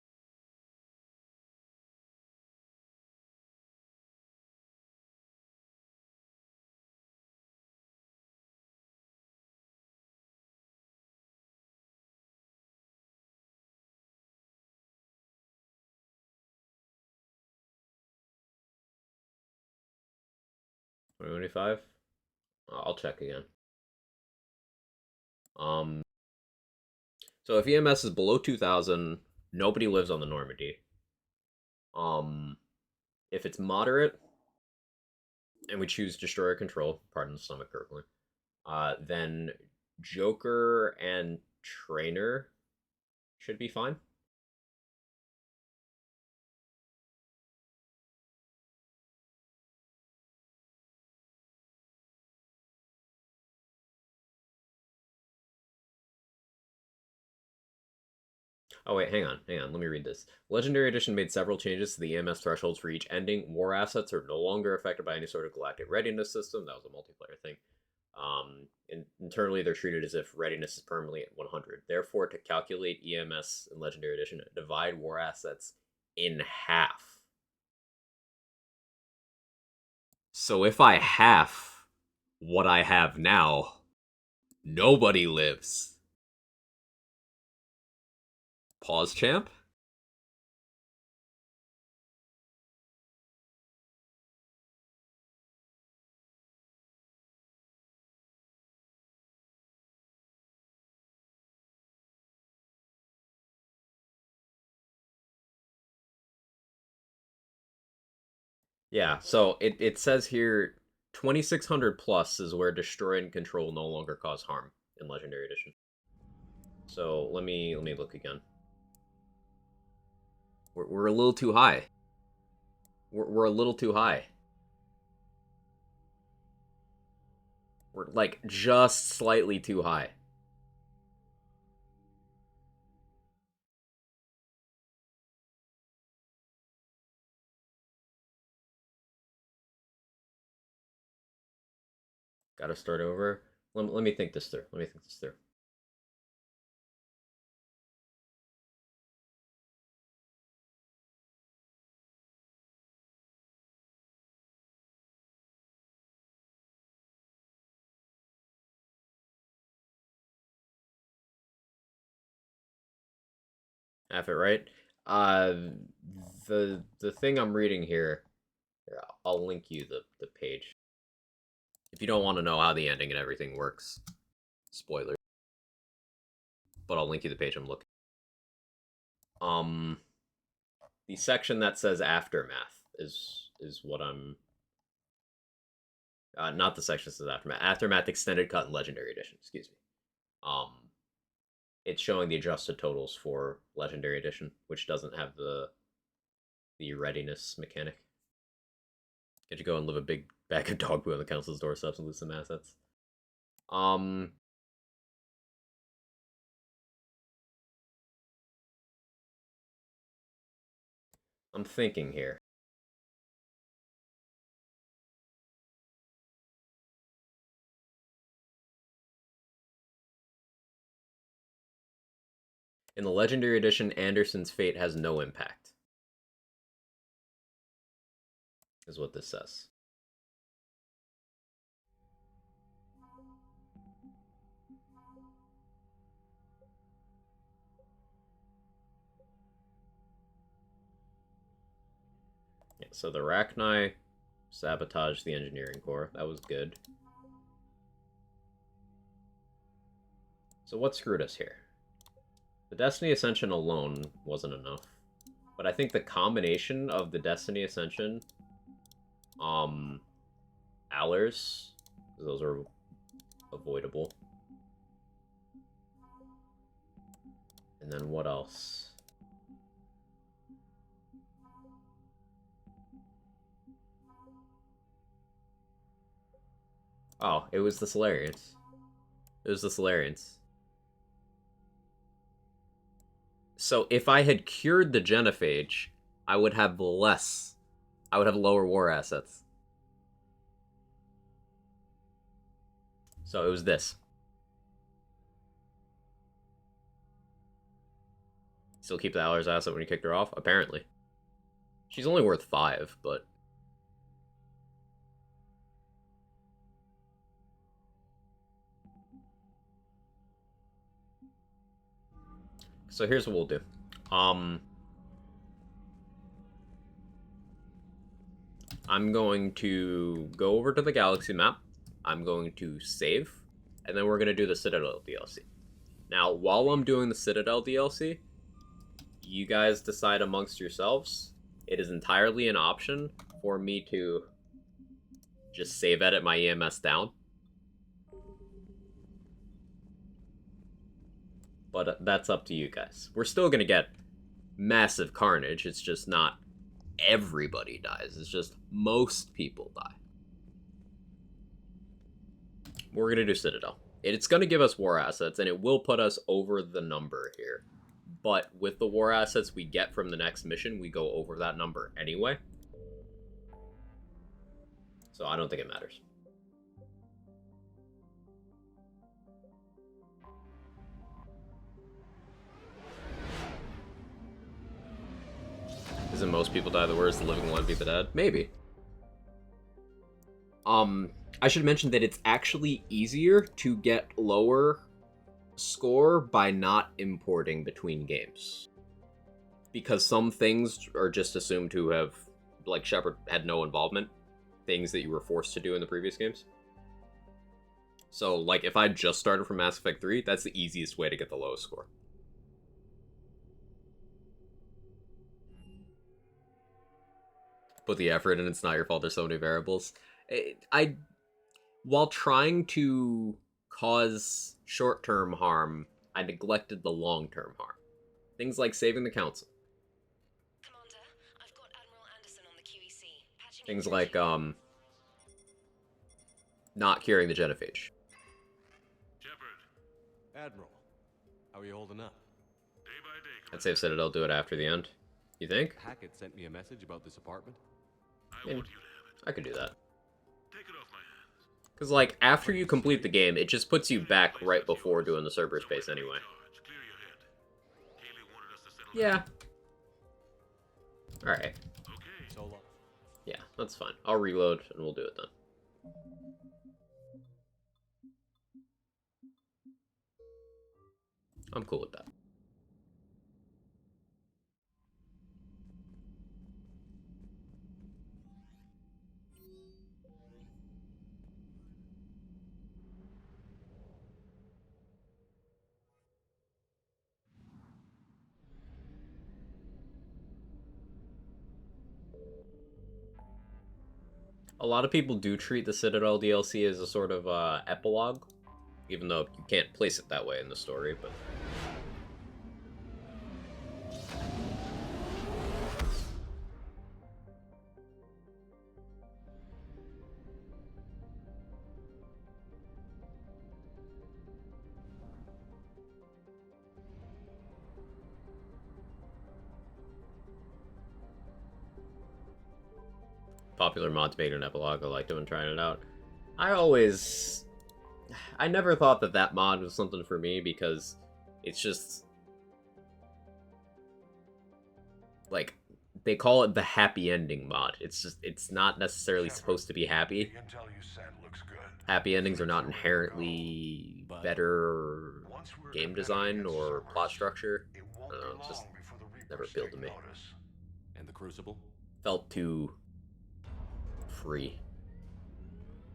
$20.25? I'll check again. Um, so if EMS is below 2000, nobody lives on the Normandy. If it's moderate, And we choose Destroyer Control, pardon the stomach gurgling. Then Joker and Trainer should be fine. Oh wait, hang on. Let me read this. Legendary Edition made several changes to the EMS thresholds for each ending. War assets are no longer affected by any sort of galactic readiness system. That was a multiplayer thing. Internally, they're treated as if readiness is permanently at 100. Therefore, to calculate EMS in Legendary Edition, divide war assets in half. So if I half what I have now, nobody lives. Pause, champ? Yeah, so it says here 2600 plus is where destroy and control no longer cause harm in Legendary Edition. So let me look again. We're a little too high. We're a little too high. We're like just slightly too high. Gotta start over. Let me think this through. Let me think this through. Have it right. Uh, the thing I'm reading here, I'll link you the page if you don't want to know how the ending and everything works. Spoiler, but I'll link you the page I'm looking. The section that says aftermath is what I'm. Not the section that says aftermath. Aftermath extended cut and legendary edition. Excuse me. It's showing the adjusted totals for legendary edition, which doesn't have the readiness mechanic. Get to go and live a big bag of dog poo on the council's doorsteps and lose some assets. I'm thinking here. In the Legendary Edition, Anderson's fate has no impact. Is what this says. Yeah, so the Rachni sabotaged the engineering core. That was good. So what screwed us here? The Destiny Ascension alone wasn't enough. But I think the combination of the Destiny Ascension, Allers, those are avoidable. And then what else? Oh, it was the Solarians. It was the Solarians. So if I had cured the Genophage, I would have less. I would have lower war assets. So it was this. Still keep the Allers asset when you kicked her off? Apparently. She's only worth 5, but... So here's what we'll do. I'm going to go over to the galaxy map. I'm going to save. And then we're going to do the Citadel DLC. Now, while I'm doing the Citadel DLC, you guys decide amongst yourselves. It is entirely an option for me to just save edit my EMS down. But that's up to you guys. We're still going to get massive carnage. It's just not everybody dies. It's just most people die. We're going to do Citadel. It's going to give us war assets, and it will put us over the number here. But with the war assets we get from the next mission, we go over that number anyway. So I don't think it matters. Isn't most people die the worst, the living one be the dead? Maybe. I should mention that it's actually easier to get lower score by not importing between games. Because some things are just assumed to have, like Shepard had no involvement. Things that you were forced to do in the previous games. So, like, if I just started from Mass Effect 3, that's the easiest way to get the lowest score. Put the effort in, it's not your fault, there's so many variables. While trying to cause short-term harm, I neglected the long-term harm. Things like saving the Council. Commander, I've got Admiral Anderson on the QEC. Patching Things like, not curing the genophage. Admiral, how are you holding up? I'd save Citadel, do it after the end. You think? Hackett sent me a message about this apartment. I could do that. Because, like, after you complete the game, it just puts you back right before doing the Cerberus base anyway. Yeah. Alright. Yeah, that's fine. I'll reload, and we'll do it then. I'm cool with that. A lot of people do treat the Citadel DLC as a sort of epilogue, even though you can't place it that way in the story, but... Popular mods made an epilogue. I liked it when trying it out. I never thought that that mod was something for me because it's just like they call it the happy ending mod. It's not necessarily supposed to be happy. Happy endings are not inherently better game design or plot structure. I don't know, it's just never appealed to me. And the Crucible? Felt too free.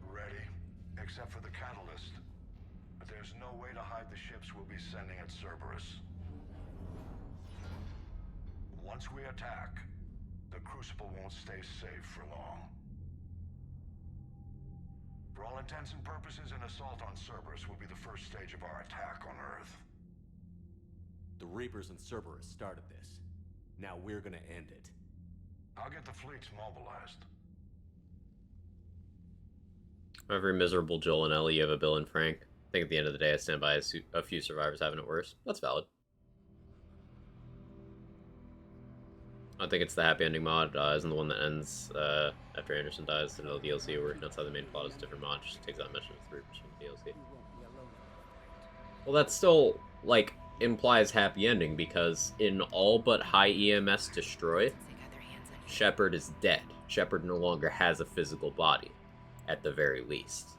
Ready, except for the catalyst. But there's no way to hide the ships we'll be sending at Cerberus. Once we attack, the Crucible won't stay safe for long. For all intents and purposes, an assault on Cerberus will be the first stage of our attack on Earth. The Reapers and Cerberus started this. Now we're gonna end it. I'll get the fleets mobilized. Every miserable Joel and Ellie, you have a Bill and Frank. I think at the end of the day, I stand by a few survivors having it worse. That's valid. I think it's the happy ending mod, isn't the one that ends after Anderson dies in the DLC, where outside the main plot is a different mod, just takes out mission of 3% from the DLC. Well, that still, like, implies happy ending, because in all but high EMS destroy, Shepard is dead. Shepard no longer has a physical body, at the very least.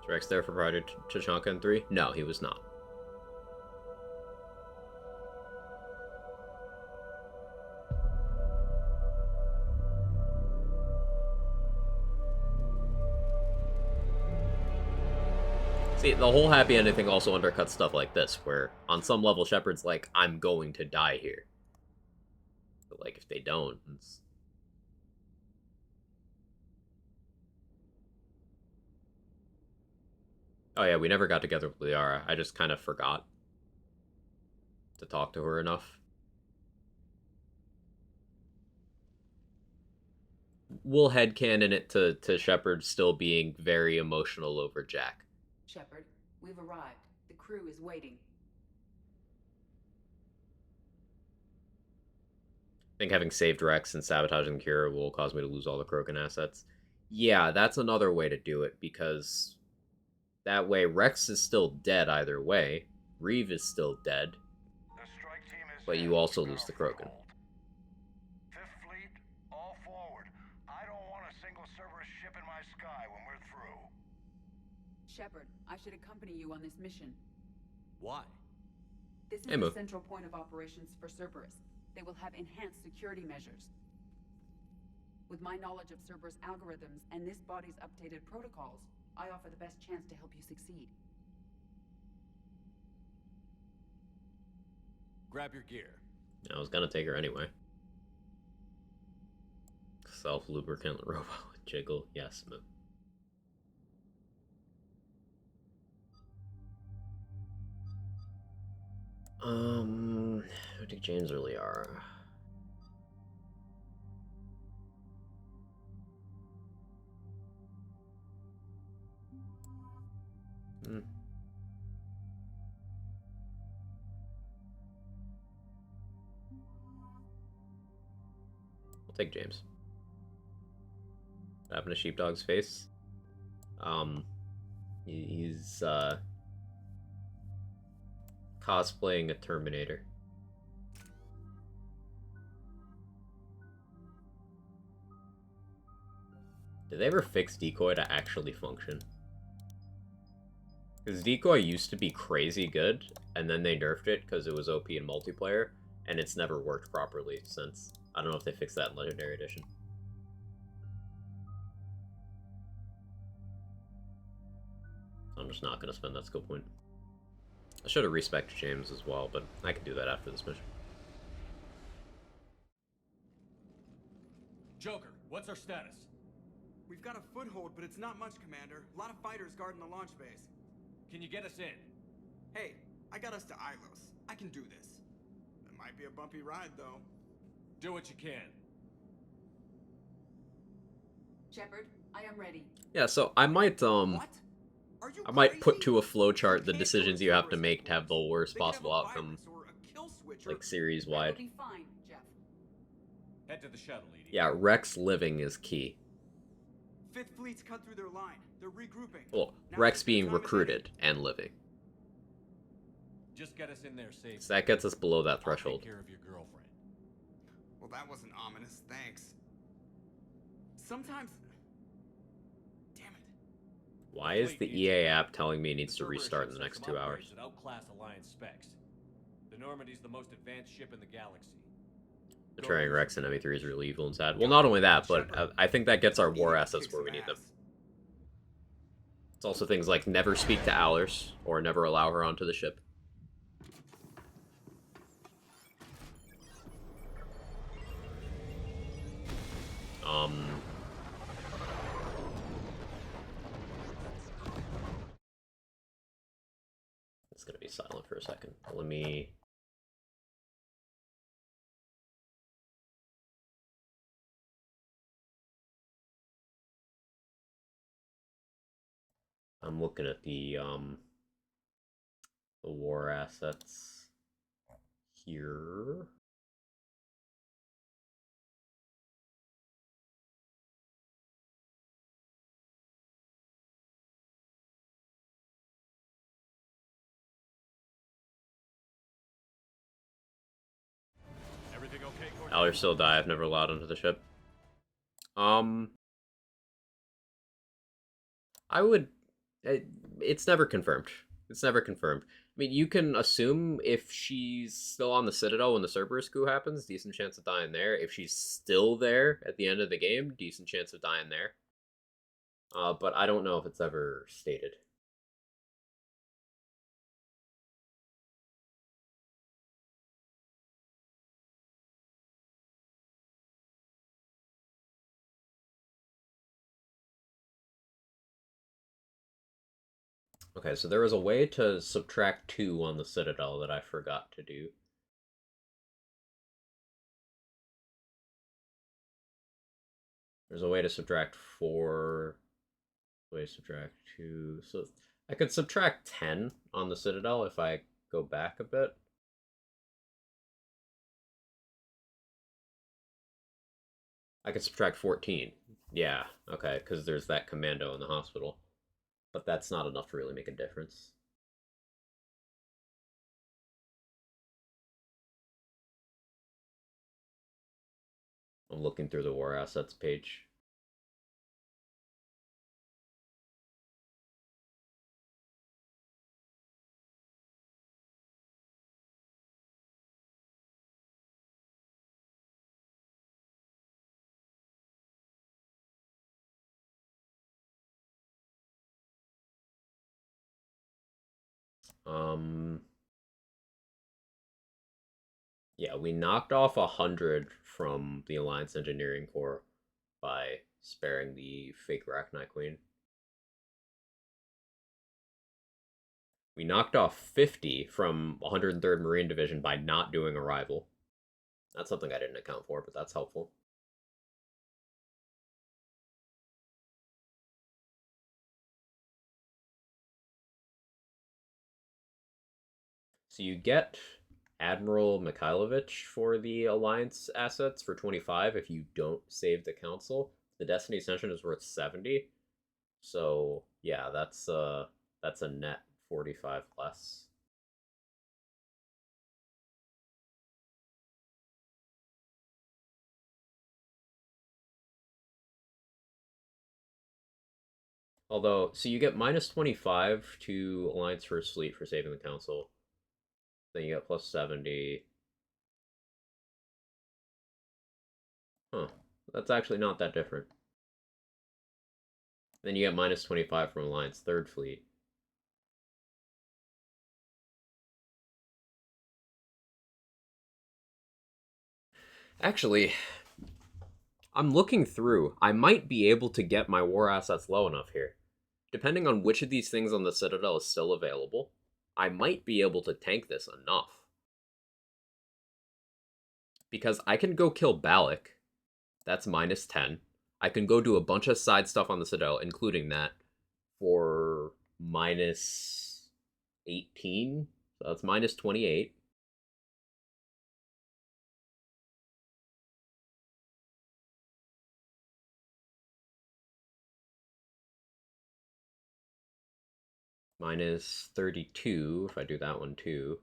Was Rex there for Project Tachanka in 3? No, he was not. See, the whole happy ending thing also undercuts stuff like this, where on some level Shepard's like, I'm going to die here. But like, if they don't, it's... Oh yeah, we never got together with Liara. I just kind of forgot to talk to her enough. We'll headcanon it to Shepard still being very emotional over Jack. Shepard, we've arrived. The crew is waiting. I think having saved Rex and sabotaging Kira will cause me to lose all the Krogan assets. Yeah, that's another way to do it, because that way Rex is still dead either way. Reeve is still dead. But you also lose the Krogan. Fifth Fleet, all forward. I don't want a single Cerberus ship in my sky when we're through. Shepard, I should accompany you on this mission. Why? This is Hey, the Moo. central point of operations for Cerberus. They will have enhanced security measures. With my knowledge of Cerberus algorithms and this body's updated protocols, I offer the best chance to help you succeed. Grab your gear. I was gonna take her anyway. Self-lubricant robot with jiggle. Yes, Moo. I think James or Liara. I'll take James. What happened to Sheepdog's face? He's cosplaying a Terminator. Did they ever fix Decoy to actually function? Because Decoy used to be crazy good, and then they nerfed it because it was OP in multiplayer, and it's never worked properly since. I don't know if they fixed that in Legendary Edition. I'm just not going to spend that skill point. I should have respected James as well, but I can do that after this mission. Joker, what's our status? We've got a foothold, but it's not much, Commander. A lot of fighters guarding the launch base. Can you get us in? Hey, I got us to Ilos. I can do this. It might be a bumpy ride, though. Do what you can. Shepard, I am ready. Yeah, so I might put to a flowchart the decisions you have to make to have the worst possible outcome, like series-wide. Be fine, Jeff. Head to the shuttle, Edie. Yeah, Rex living is key. Fifth Fleet's cut through their line. They're regrouping. Well, Rex being recruited and living. Just get us in there safe. So that gets us below that I'll threshold. take care of your girlfriend. Well, that wasn't ominous. Thanks. Sometimes... Damn it. Why is the EA app telling me it needs to restart in the next 2 hours? That outclass Alliance specs. The Normandy's the most advanced ship in the galaxy. Betraying Rex and ME3 is really evil and sad. Well, not only that, but I think that gets our war assets where we need them. It's also things like never speak to Allers, or never allow her onto the ship. It's gonna be silent for a second. Let me... I'm looking at the war assets here. Everything okay, Cortez? Aller still die. I've never allowed onto the ship. I would... It's never confirmed. It's never confirmed. I mean, you can assume if she's still on the Citadel when the Cerberus coup happens, decent chance of dying there. If she's still there at the end of the game, decent chance of dying there. But I don't know if it's ever stated. Okay, so there was a way to subtract 2 on the Citadel that I forgot to do. There's a way to subtract 4. Way to subtract 2. So I could subtract 10 on the Citadel if I go back a bit. I could subtract 14. Yeah, okay, because there's that commando in the hospital. But that's not enough to really make a difference. I'm looking through the war assets page. Yeah, we knocked off 100 from the Alliance Engineering Corps by sparing the fake Rachni Queen. We knocked off 50 from 103rd Marine Division by not doing a rival. That's something I didn't account for, but that's helpful. So you get Admiral Mikhailovich for the Alliance assets for 25 if you don't save the Council. The Destiny Ascension is worth 70. So yeah, that's a net 45 less. Although, so you get minus 25 to Alliance First Fleet for saving the Council. Then you get plus 70. Huh. That's actually not that different. Then you get minus 25 from Alliance Third Fleet. Actually, I'm looking through. I might be able to get my war assets low enough here. Depending on which of these things on the Citadel is still available, I might be able to tank this enough. Because I can go kill Balak. That's minus 10. I can go do a bunch of side stuff on the Citadel, including that, for minus 18. So that's minus 28. Minus 32 if I do that one too.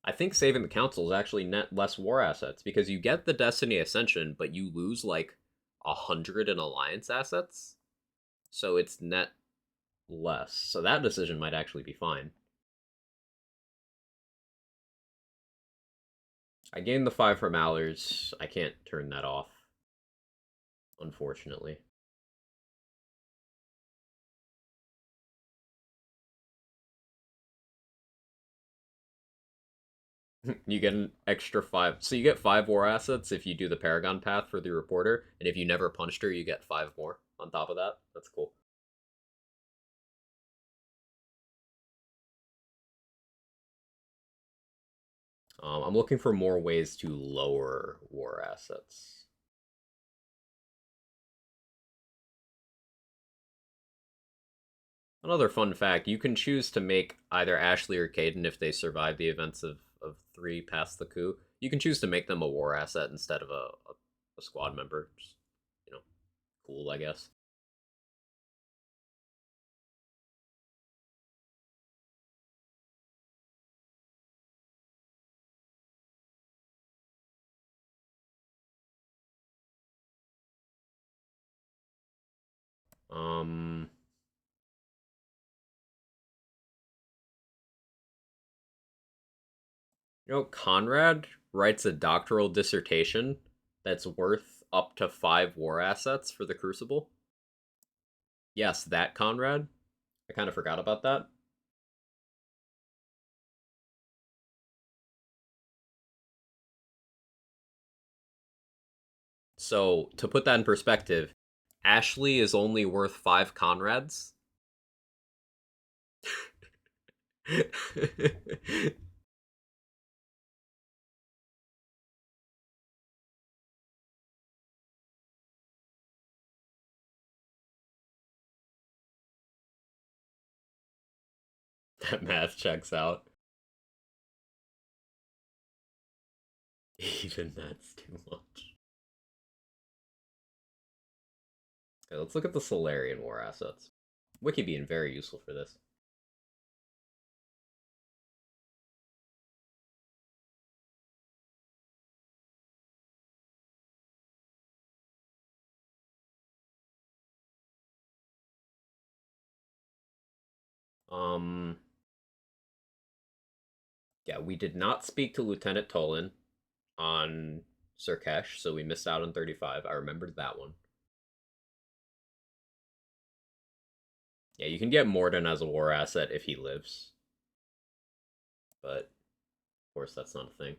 I think saving the Council is actually net less war assets because you get the Destiny Ascension, but you lose like 100 in Alliance assets. So it's net less. So that decision might actually be fine. I gained the 5 from Allers. I can't turn that off, unfortunately. You get an extra 5. So you get 5 war assets if you do the Paragon path for the reporter, and if you never punched her, you get 5 more on top of that. That's cool. I'm looking for more ways to lower war assets. Another fun fact, you can choose to make either Ashley or Caden, if they survive the events of 3 past the coup, you can choose to make them a war asset instead of a squad member. Just, cool, I guess. Um... You know, Conrad writes a doctoral dissertation that's worth up to 5 war assets for the Crucible. Yes, that Conrad. I kind of forgot about that. So, to put that in perspective, Ashley is only worth 5 Conrads. That math checks out. Even that's too much. Okay, let's look at the Solarian war assets. Wiki being very useful for this. Yeah, we did not speak to Lieutenant Tolan on Surkesh, so we missed out on 35. I remembered that one. Yeah, you can get Morden as a war asset if he lives. But, of course, that's not a thing.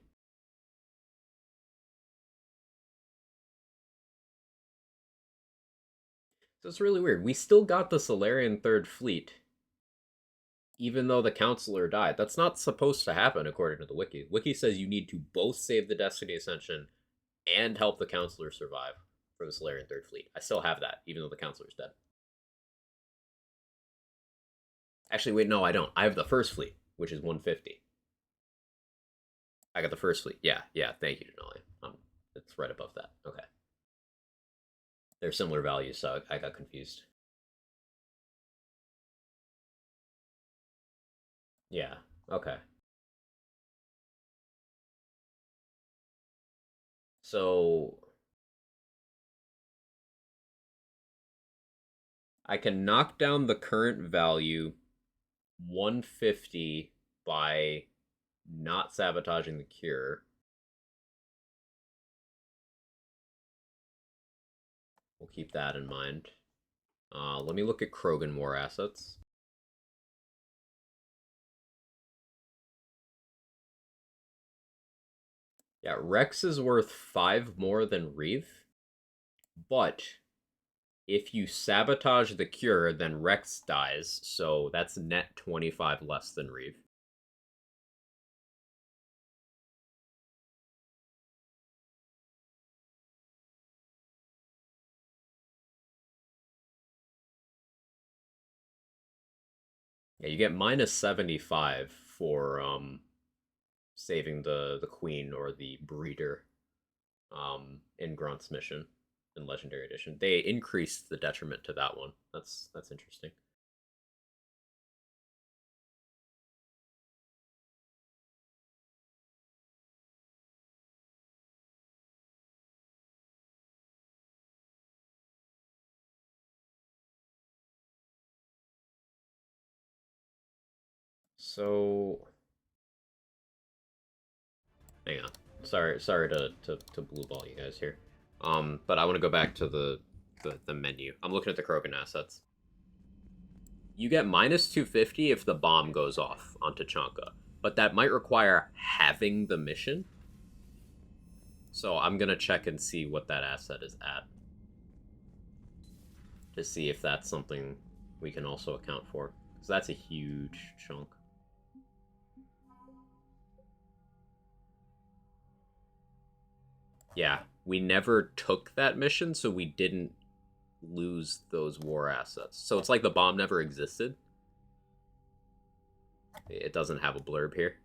So it's really weird. We still got the Solarian Third Fleet, even though the Counselor died. That's not supposed to happen, according to the Wiki. Wiki says you need to both save the Destiny Ascension and help the Counselor survive for the Solarian Third Fleet. I still have that, even though the Counselor's dead. Actually, wait, no, I don't. I have the First Fleet, which is 150. I got the First Fleet. Yeah, thank you, Denali. It's right above that. Okay. They're similar values, so I got confused. Yeah, okay. So I can knock down the current value 150 by not sabotaging the cure. We'll keep that in mind. Let me look at Krogan War assets. Yeah, Rex is worth 5 more than Reeve, but if you sabotage the cure, then Rex dies, so that's net 25 less than Reeve. Yeah, you get minus 75 for saving the queen or the breeder in Grunt's mission in Legendary Edition. They increased the detriment to that one. That's interesting. So hang on. Sorry to blue ball you guys here. But I want to go back to the menu. I'm looking at the Krogan assets. You get minus 250 if the bomb goes off on Tachanka, but that might require having the mission. So I'm gonna check and see what that asset is at to see if that's something we can also account for, because that's a huge chunk. Yeah, we never took that mission, so we didn't lose those war assets. So it's like the bomb never existed. It doesn't have a blurb here.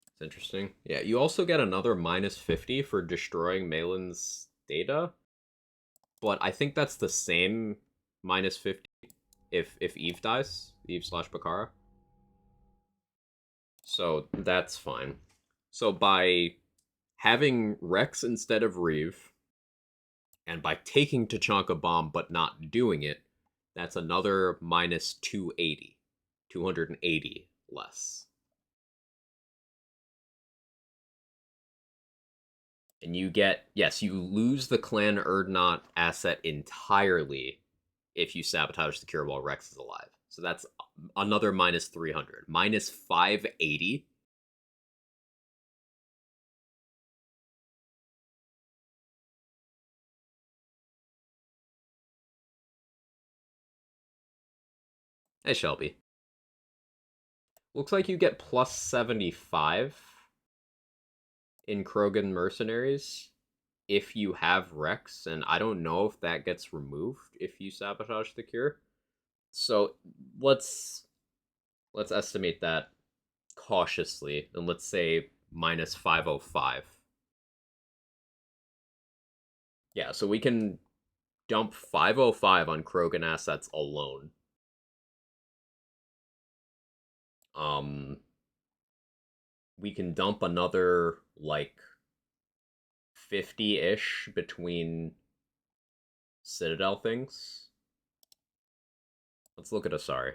It's interesting. Yeah, you also get another minus 50 for destroying Malin's data, but I think that's the same minus 50 if Eve dies, Eve slash Bakara. So that's fine. So by having Rex instead of Reeve, and by taking Tachanka Bomb but not doing it, that's another minus 280. 280 less. And you get, yes, you lose the Clan Erdnot asset entirely if you sabotage the cure while Rex is alive. So that's another minus 300. Minus 580. Hey, Shelby. Looks like you get plus 75 in Krogan Mercenaries if you have Rex, and I don't know if that gets removed if you sabotage the cure. So let's estimate that cautiously, and let's say minus 505. Yeah, so we can dump 505 on Krogan assets alone. We can dump another, like, 50-ish between Citadel things. Let's look at Asari.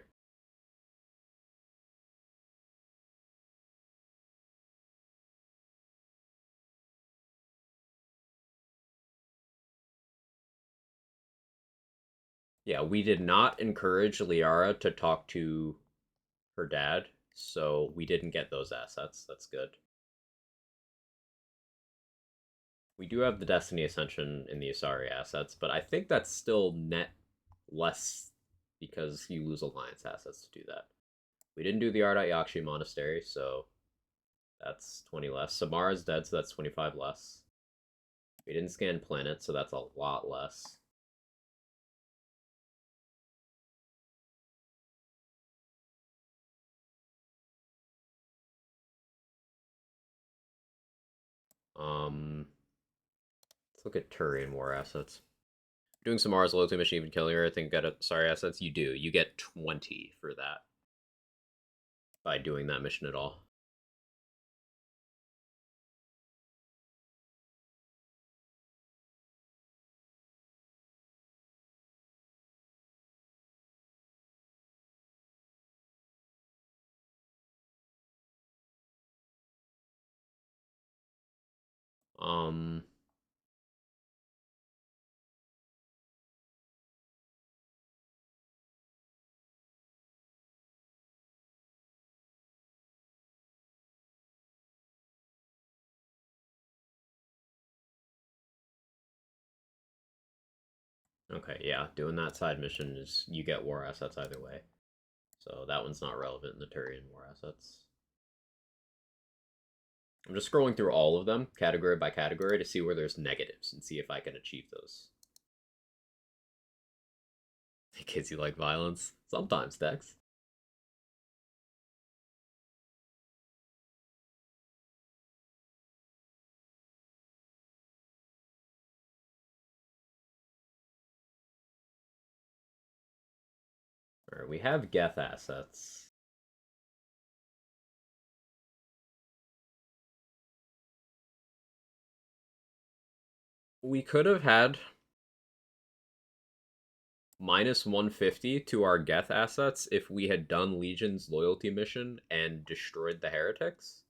Yeah, we did not encourage Liara to talk to her dad, so we didn't get those assets. That's good. We do have the Destiny Ascension in the Asari assets, but I think that's still net less because you lose Alliance assets to do that. We didn't do the Ardite Yakshi Monastery, so that's 20 less. Samara's dead, so that's 25 less. We didn't scan planets, so that's a lot less. Let's look at Turian war assets. Doing some Mars loyalty mission, even killing her, I think got sorry assets. You do. You get 20 for that by doing that mission at all. Um, okay, yeah, doing that side mission is you get war assets either way. So that one's not relevant in the Turian war assets. I'm just scrolling through all of them, category by category, to see where there's negatives and see if I can achieve those. Kids, you like violence? Sometimes, Dex. Alright, we have Geth assets. We could have had minus 150 to our Geth assets if we had done Legion's loyalty mission and destroyed the heretics.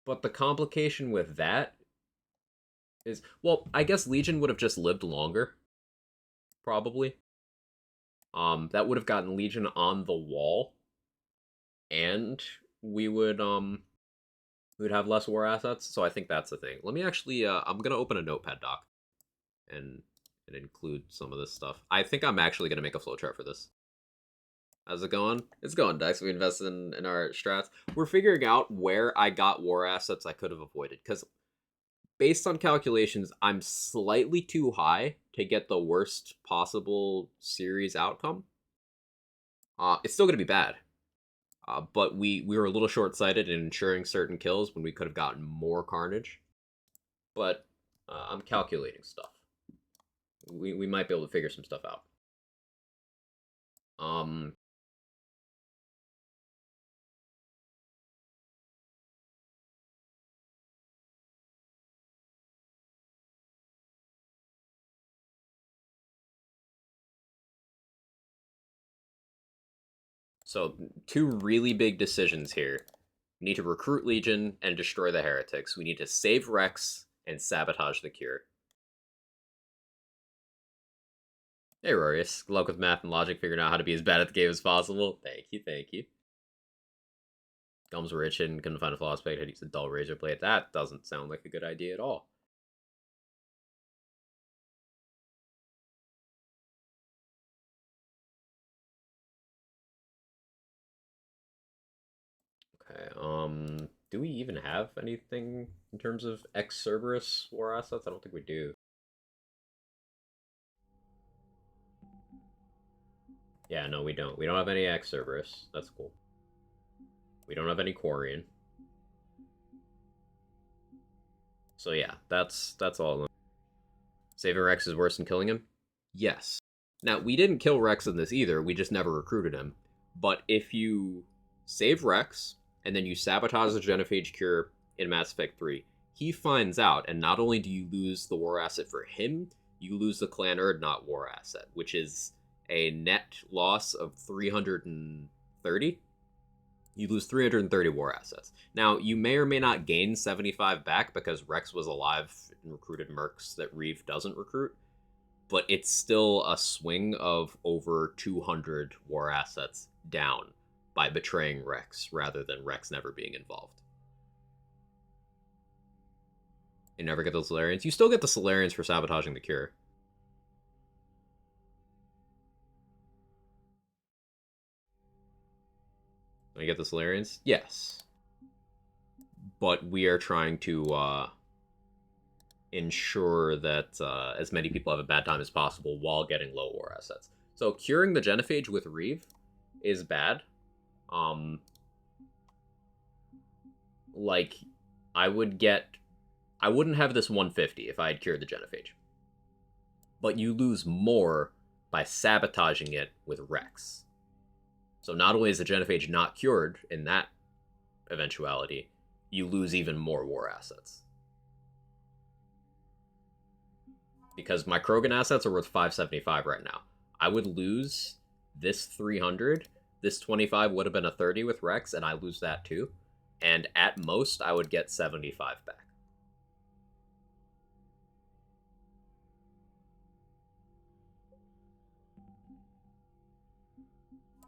But the complication with that is, well, I guess Legion would have just lived longer. Probably. That would have gotten Legion on the wall. And we would have less war assets, so I think that's the thing. Let me actually I'm gonna open a notepad doc and include some of this stuff. I think I'm actually gonna make a flowchart for this. How's it going? It's going, Dex. We invested in our strats. We're figuring out where I got war assets I could have avoided, because based on calculations, I'm slightly too high to get the worst possible series outcome. It's still gonna be bad. But we were a little short-sighted in ensuring certain kills when we could have gotten more carnage. But I'm calculating stuff. We might be able to figure some stuff out. Um, so, two really big decisions here. We need to recruit Legion and destroy the heretics. We need to save Rex and sabotage the cure. Hey, Rorius. Good luck with math and logic, figuring out how to be as bad at the game as possible. Thank you, thank you. Gums were itching, couldn't find a flaw aspect, had used a dull razor blade. That doesn't sound like a good idea at all. Okay, do we even have anything in terms of ex-Cerberus war assets? I don't think we do. Yeah, no, we don't. We don't have any ex-Cerberus. That's cool. We don't have any Quarian. So yeah, that's all. Saving Rex is worse than killing him? Yes. Now, we didn't kill Rex in this either, we just never recruited him. But if you save Rex, and then you sabotage the Genophage cure in Mass Effect 3, he finds out, and not only do you lose the war asset for him, you lose the Clan Urdnot war asset, which is a net loss of 330. You lose 330 war assets. Now, you may or may not gain 75 back because Rex was alive and recruited mercs that Reeve doesn't recruit, but it's still a swing of over 200 war assets down by betraying Rex rather than Rex never being involved. You never get the Solarians. You still get the Solarians for sabotaging the cure. Do you get the Solarians? Yes. But we are trying to ensure that as many people have a bad time as possible while getting low war assets. So curing the Genophage with Reeve is bad. Like, I wouldn't have this 150 if I had cured the Genophage. But you lose more by sabotaging it with Rex. So not only is the Genophage not cured in that eventuality, you lose even more war assets. Because my Krogan assets are worth 575 right now. I would lose this 300. This 25 would have been a 30 with Rex, and I lose that too. And at most, I would get 75 back.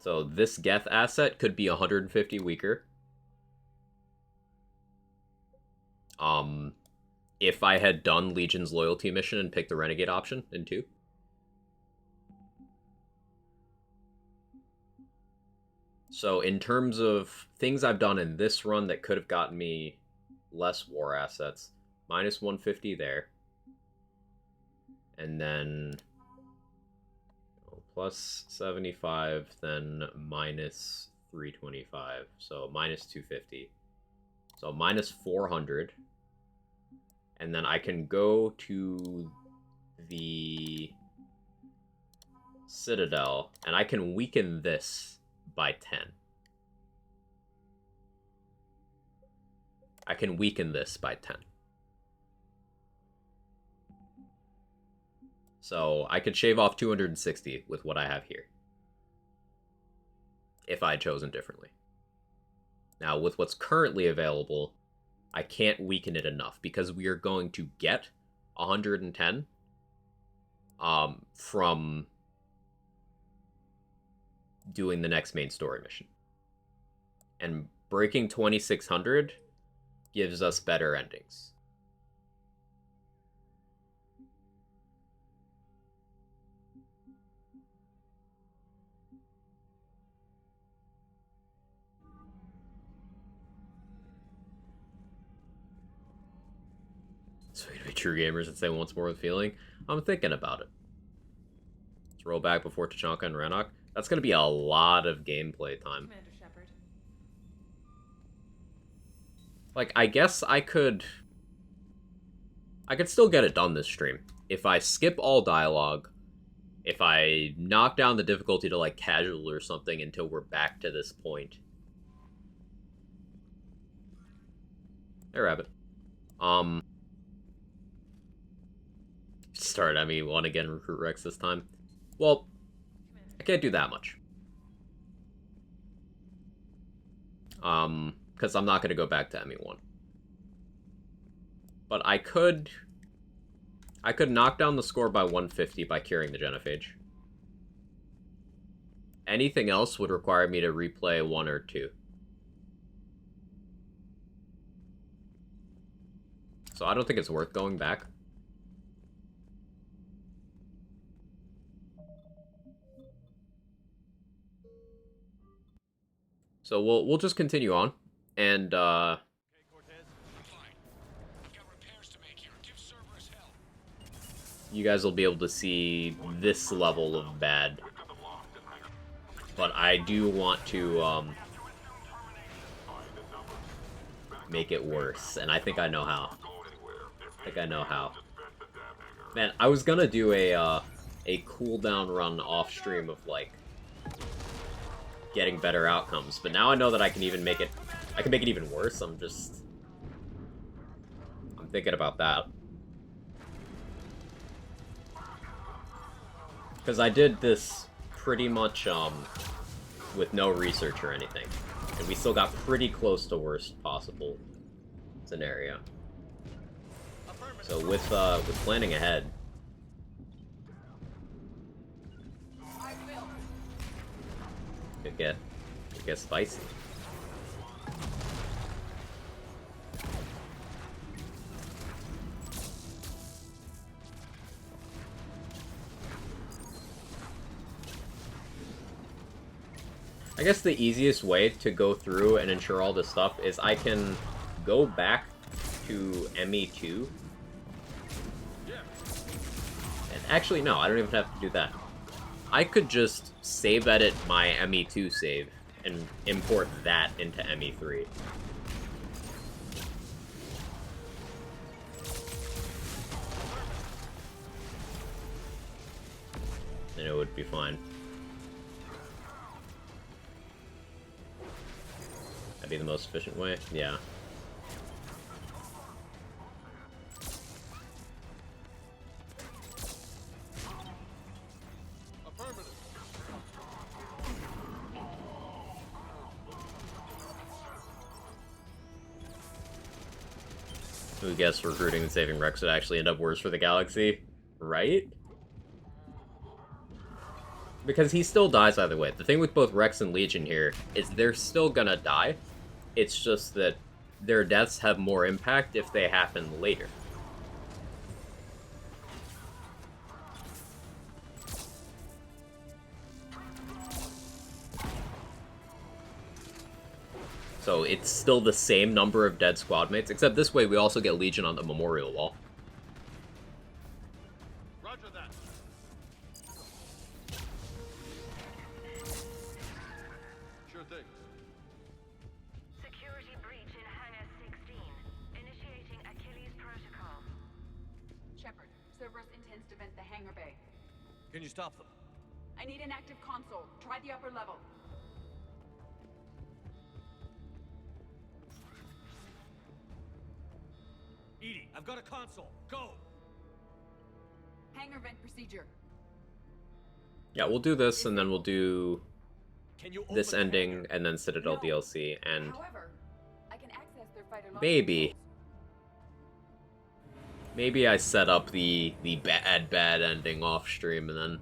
So this Geth asset could be 150 weaker. If I had done Legion's loyalty mission and picked the Renegade option in 2. So in terms of things I've done in this run that could have gotten me less war assets, minus 150 there. And then plus 75, then minus 325. So minus 250. So minus 400. And then I can go to the Citadel, and I can weaken this by 10. I can weaken this by 10. So I could shave off 260 with what I have here, if I had chosen differently. Now, with what's currently available, I can't weaken it enough, because we are going to get 110 from doing the next main story mission. And breaking 2600 gives us better endings. So to be true gamers and say once more with feeling, I'm thinking about it. Let's roll back before Tachanka and Rannoch. That's going to be a lot of gameplay time. Commander Shepard. Like, I guess I could still get it done this stream. If I skip all dialogue, if I knock down the difficulty to like casual or something until we're back to this point. Hey, Rabbit. Start ME1 again, recruit Rex this time. Well, I can't do that much. Because I'm not going to go back to ME1. But I could knock down the score by 150 by curing the genophage. Anything else would require me to replay 1 or 2. So I don't think it's worth going back. So we'll just continue on, and you guys will be able to see this level of bad. But I do want to make it worse, and I think I know how. Man, I was gonna do a cooldown run off stream of like getting better outcomes, but now I know that I can even make it. I can make it even worse. I'm thinking about that. Because I did this pretty much with no research or anything, and we still got pretty close to worst possible scenario. So with planning ahead, could get spicy. I guess the easiest way to go through and ensure all this stuff is I can go back to ME2. And actually, no, I don't even have to do that. I could just save edit my ME2 save and import that into ME3. And it would be fine. That'd be the most efficient way? Yeah. Who guessed recruiting and saving Rex would actually end up worse for the galaxy? Right? Because he still dies either way. The thing with both Rex and Legion here is they're still gonna die. It's just that their deaths have more impact if they happen later. So it's still the same number of dead squad mates, except this way we also get Legion on the memorial wall. Roger that. Sure thing. Security breach in Hangar 16. Initiating Achilles Protocol. Shepard, Cerberus intends to vent the hangar bay. Can you stop them? I need an active console. Try the upper level. EDI, I've got a console. Go! Hangar vent procedure. Yeah, we'll do this, and then we'll do this ending, and then Citadel DLC, and However, I can access their fighter launch maybe I set up the bad ending off stream, and then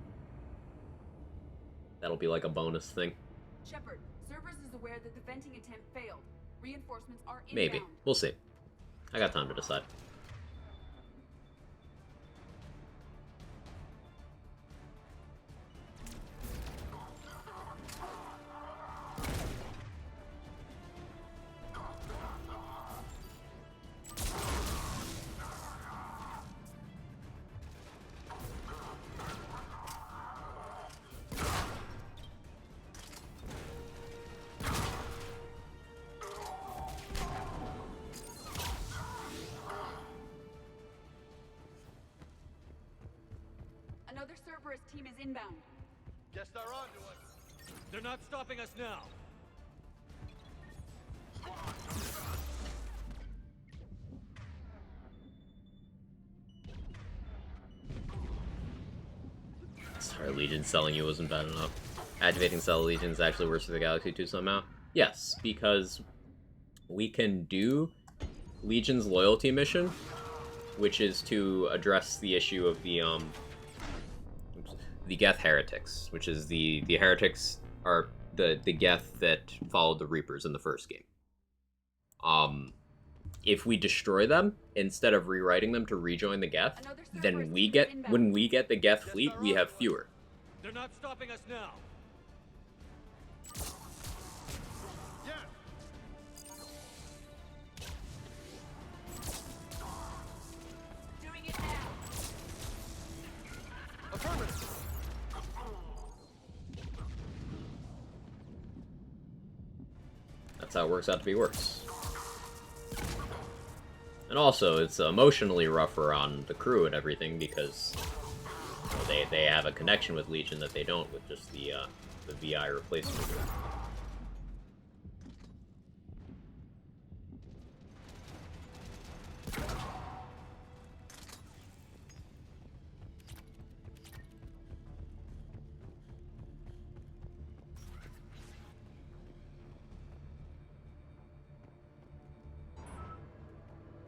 that'll be like a bonus thing. Shepard, Cerberus is aware that the venting attempt failed. Reinforcements are inbound. Maybe. We'll see. I got time to decide. Cerberus team is inbound. Guess they're onto us. They're not stopping us now. Sorry, Legion selling you wasn't bad enough. Activating Cell Legion is actually worse for the Galaxy too somehow. Yes, because we can do Legion's loyalty mission, which is to address the issue of the Geth heretics, which is the heretics are the Geth that followed the Reapers in the first game. If we destroy them instead of rewriting them to rejoin the Geth, then when we get the Geth fleet, we have fewer. They're not stopping us now. Doing it now. Affirmative. That's how it works out to be worse. And also, it's emotionally rougher on the crew and everything because they have a connection with Legion that they don't with just the VI replacement.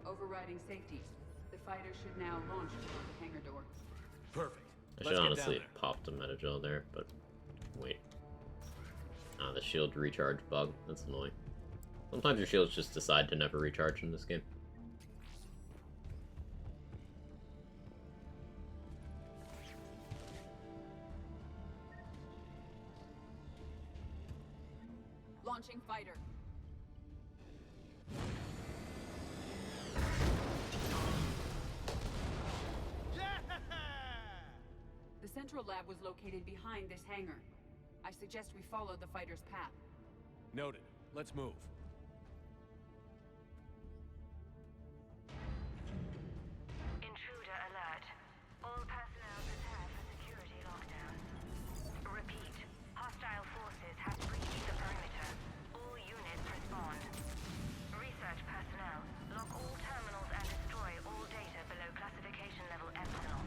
Overriding safety. The fighter should now launch toward the hangar door. Perfect. I should honestly have popped a Metagel there, but wait. Ah, the shield recharge bug. That's annoying. Sometimes your shields just decide to never recharge in this game. Launching fighter. The central lab was located behind this hangar. I suggest we follow the fighter's path. Noted. Let's move. Intruder alert. All personnel prepare for security lockdown. Repeat. Hostile forces have breached the perimeter. All units respond. Research personnel, lock all terminals and destroy all data below classification level Epsilon.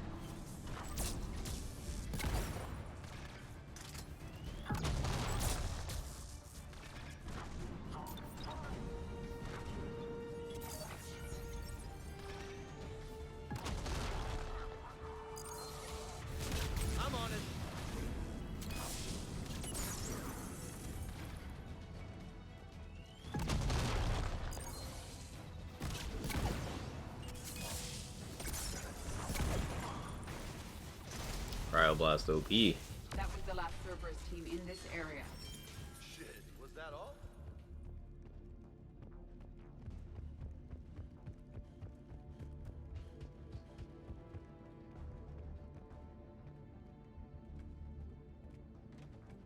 I'm on it. Cryoblast OP. That was the last Cerberus team in this area. Shit, was that all?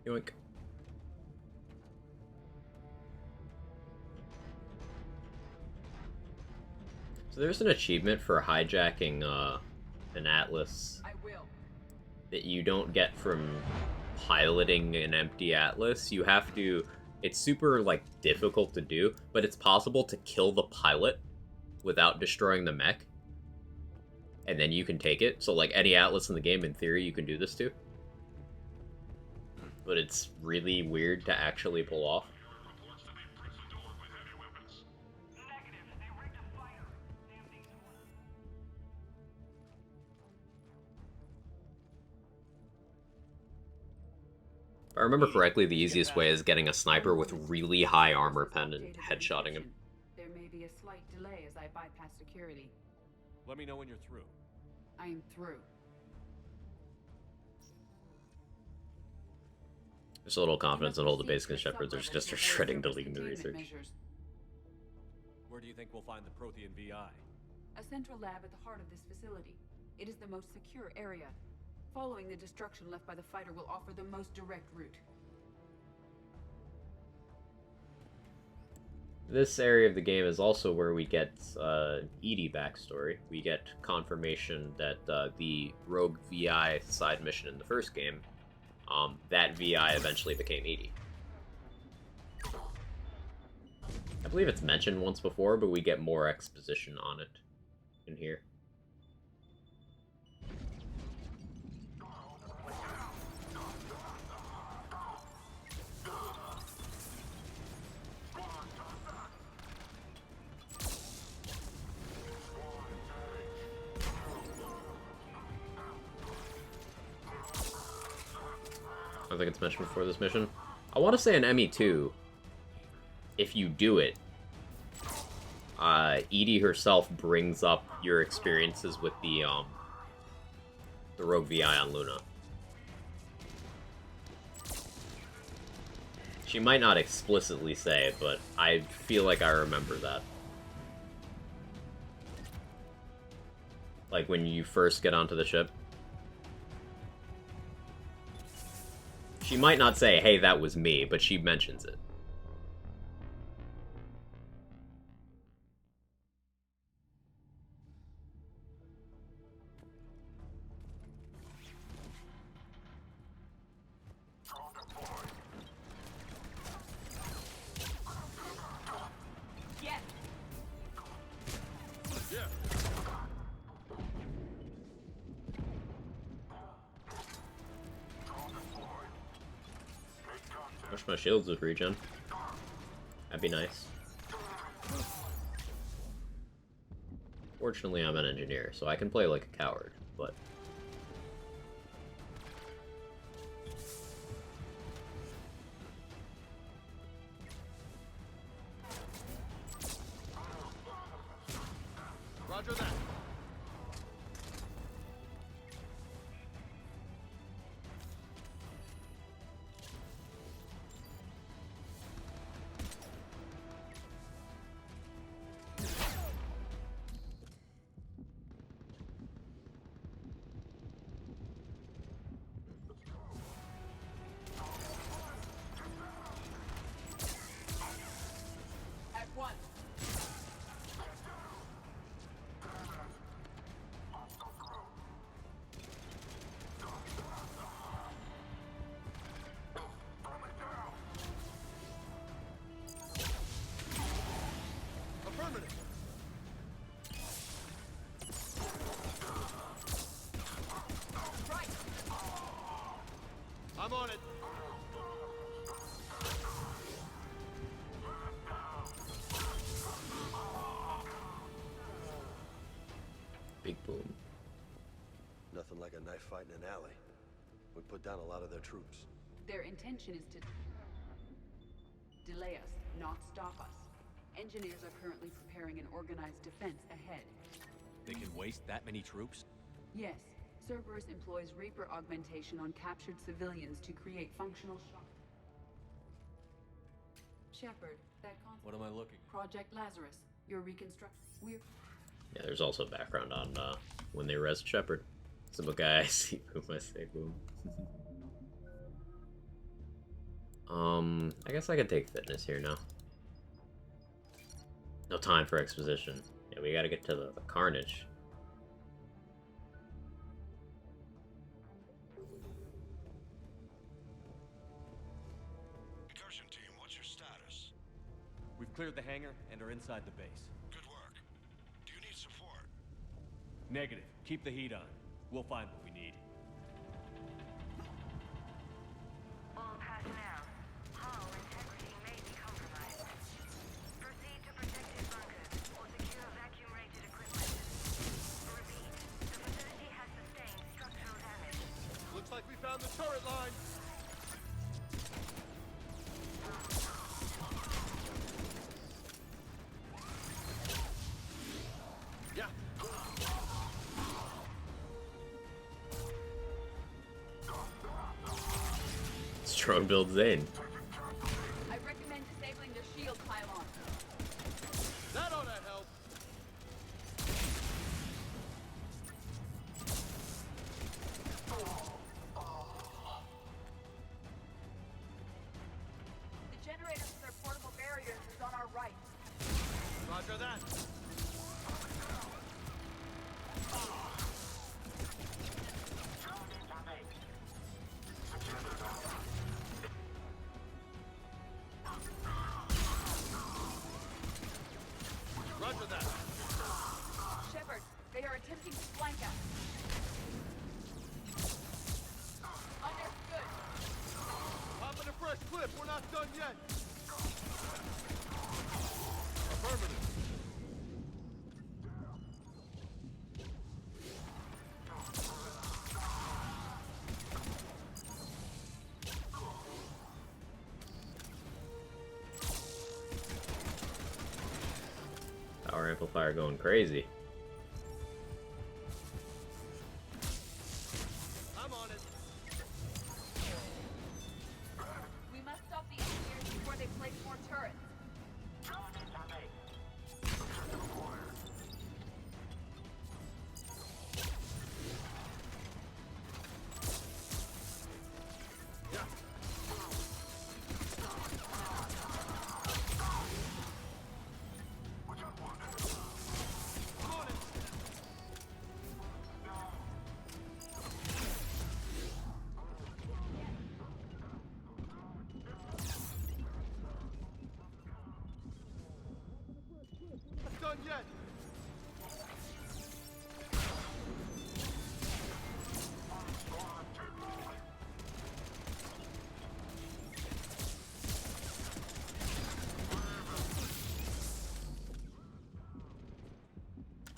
Yoink. So there's an achievement for hijacking an Atlas I will. that you don't get from piloting an empty Atlas. You have to... It's super, like, difficult to do, but it's possible to kill the pilot without destroying the mech. And then you can take it. So, like, any Atlas in the game, in theory, you can do this to. But it's really weird to actually pull off. If I remember correctly, the easiest way is getting a sniper with really high armor pen and headshotting him. There may be a slight delay as I bypass security. Let me know when you're through. I am through. Just a little confidence in all the basic shepherds are just shredding deleting the research. Where do you think we'll find the Prothean VI? A central lab at the heart of this facility. It is the most secure area. Following the destruction left by the fighter will offer the most direct route. This area of the game is also where we get Edie backstory. We get confirmation that the Rogue VI side mission in the first game, that VI eventually became Edie. I believe it's mentioned once before, but we get more exposition on it in here. I think it's mentioned before this mission. I want to say in ME2, if you do it, Edie herself brings up your experiences with the Rogue VI on Luna. She might not explicitly say it, but I feel like I remember that. Like when you first get onto the ship. She might not say, hey, that was me, but she mentions it. Wish my shields would regen. That'd be nice. Fortunately, I'm an engineer, so I can play like a coward, but... Roger that. I'm on it. Big boom. Nothing like a knife fight in an alley. We put down a lot of their troops. Their intention is to delay us, not stop us. Engineers are currently preparing an organized defense ahead. They can waste that many troops? Yes, Cerberus employs Reaper augmentation on captured civilians to create functional shock. Shepard, that concept. What am I looking? Project Lazarus. Your reconstruct. We're. Yeah, there's also background on when they res Shepard. Some guy I see boom, I say boom. I guess I could take fitness here now. No time for exposition. Yeah, we gotta get to the carnage. Incursion team, what's your status? We've cleared the hangar and are inside the base. Good work. Do you need support? Negative. Keep the heat on. We'll find what we need. All personnel, hull integrity may be compromised. Proceed to protected bunkers or secure vacuum-rated equipment. Repeat, the facility has sustained structural damage. Looks like we found the turret line. Yeah. Strong build Zane. I recommend disabling their shield pylon. That ought to help. The generator for their portable barriers is on our right. ship! We're not done yet! Affirmative. Power amplifier going crazy. I'm on it. We must stop the engineers before they place more turrets. Not done yet!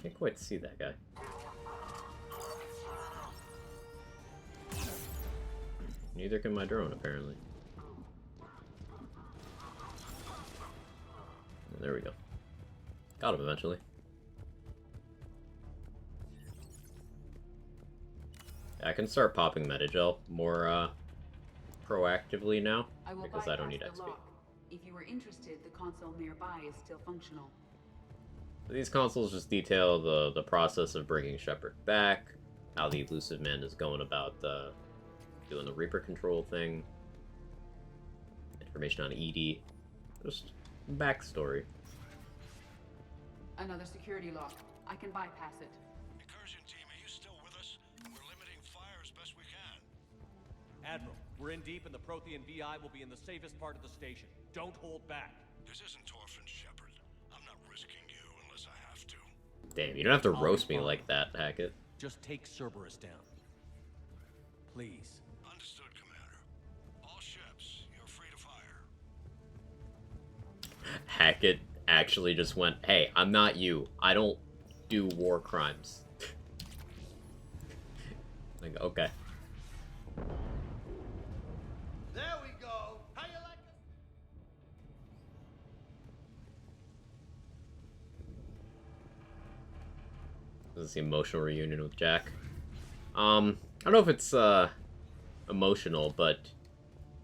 Can't quite see that guy. Neither can my drone, apparently. There we go. Got him eventually. I can start popping Metagel more proactively now because I don't need bypass the XP. lock. If you were interested, the console nearby is still functional. These consoles just detail the process of bringing Shepard back, how the Elusive Man is going about doing the Reaper control thing, information on ED, just backstory. Another security lock. I can bypass it. Incursion team, are you still with us? We're limiting fire as best we can. Admiral, we're in deep and the Prothean VI will be in the safest part of the station. Don't hold back. This isn't Orphan Shepard. I'm not risking you unless I have to. Damn, you don't have to I'll be roast me fine. like that, Hackett. Just take Cerberus down. Please. Understood, Commander. All ships, you're free to fire. Hackett actually just went, hey, I'm not you. I don't do war crimes. Like, okay. There we go! How you like it? This is the emotional reunion with Jack. I don't know if it's emotional, but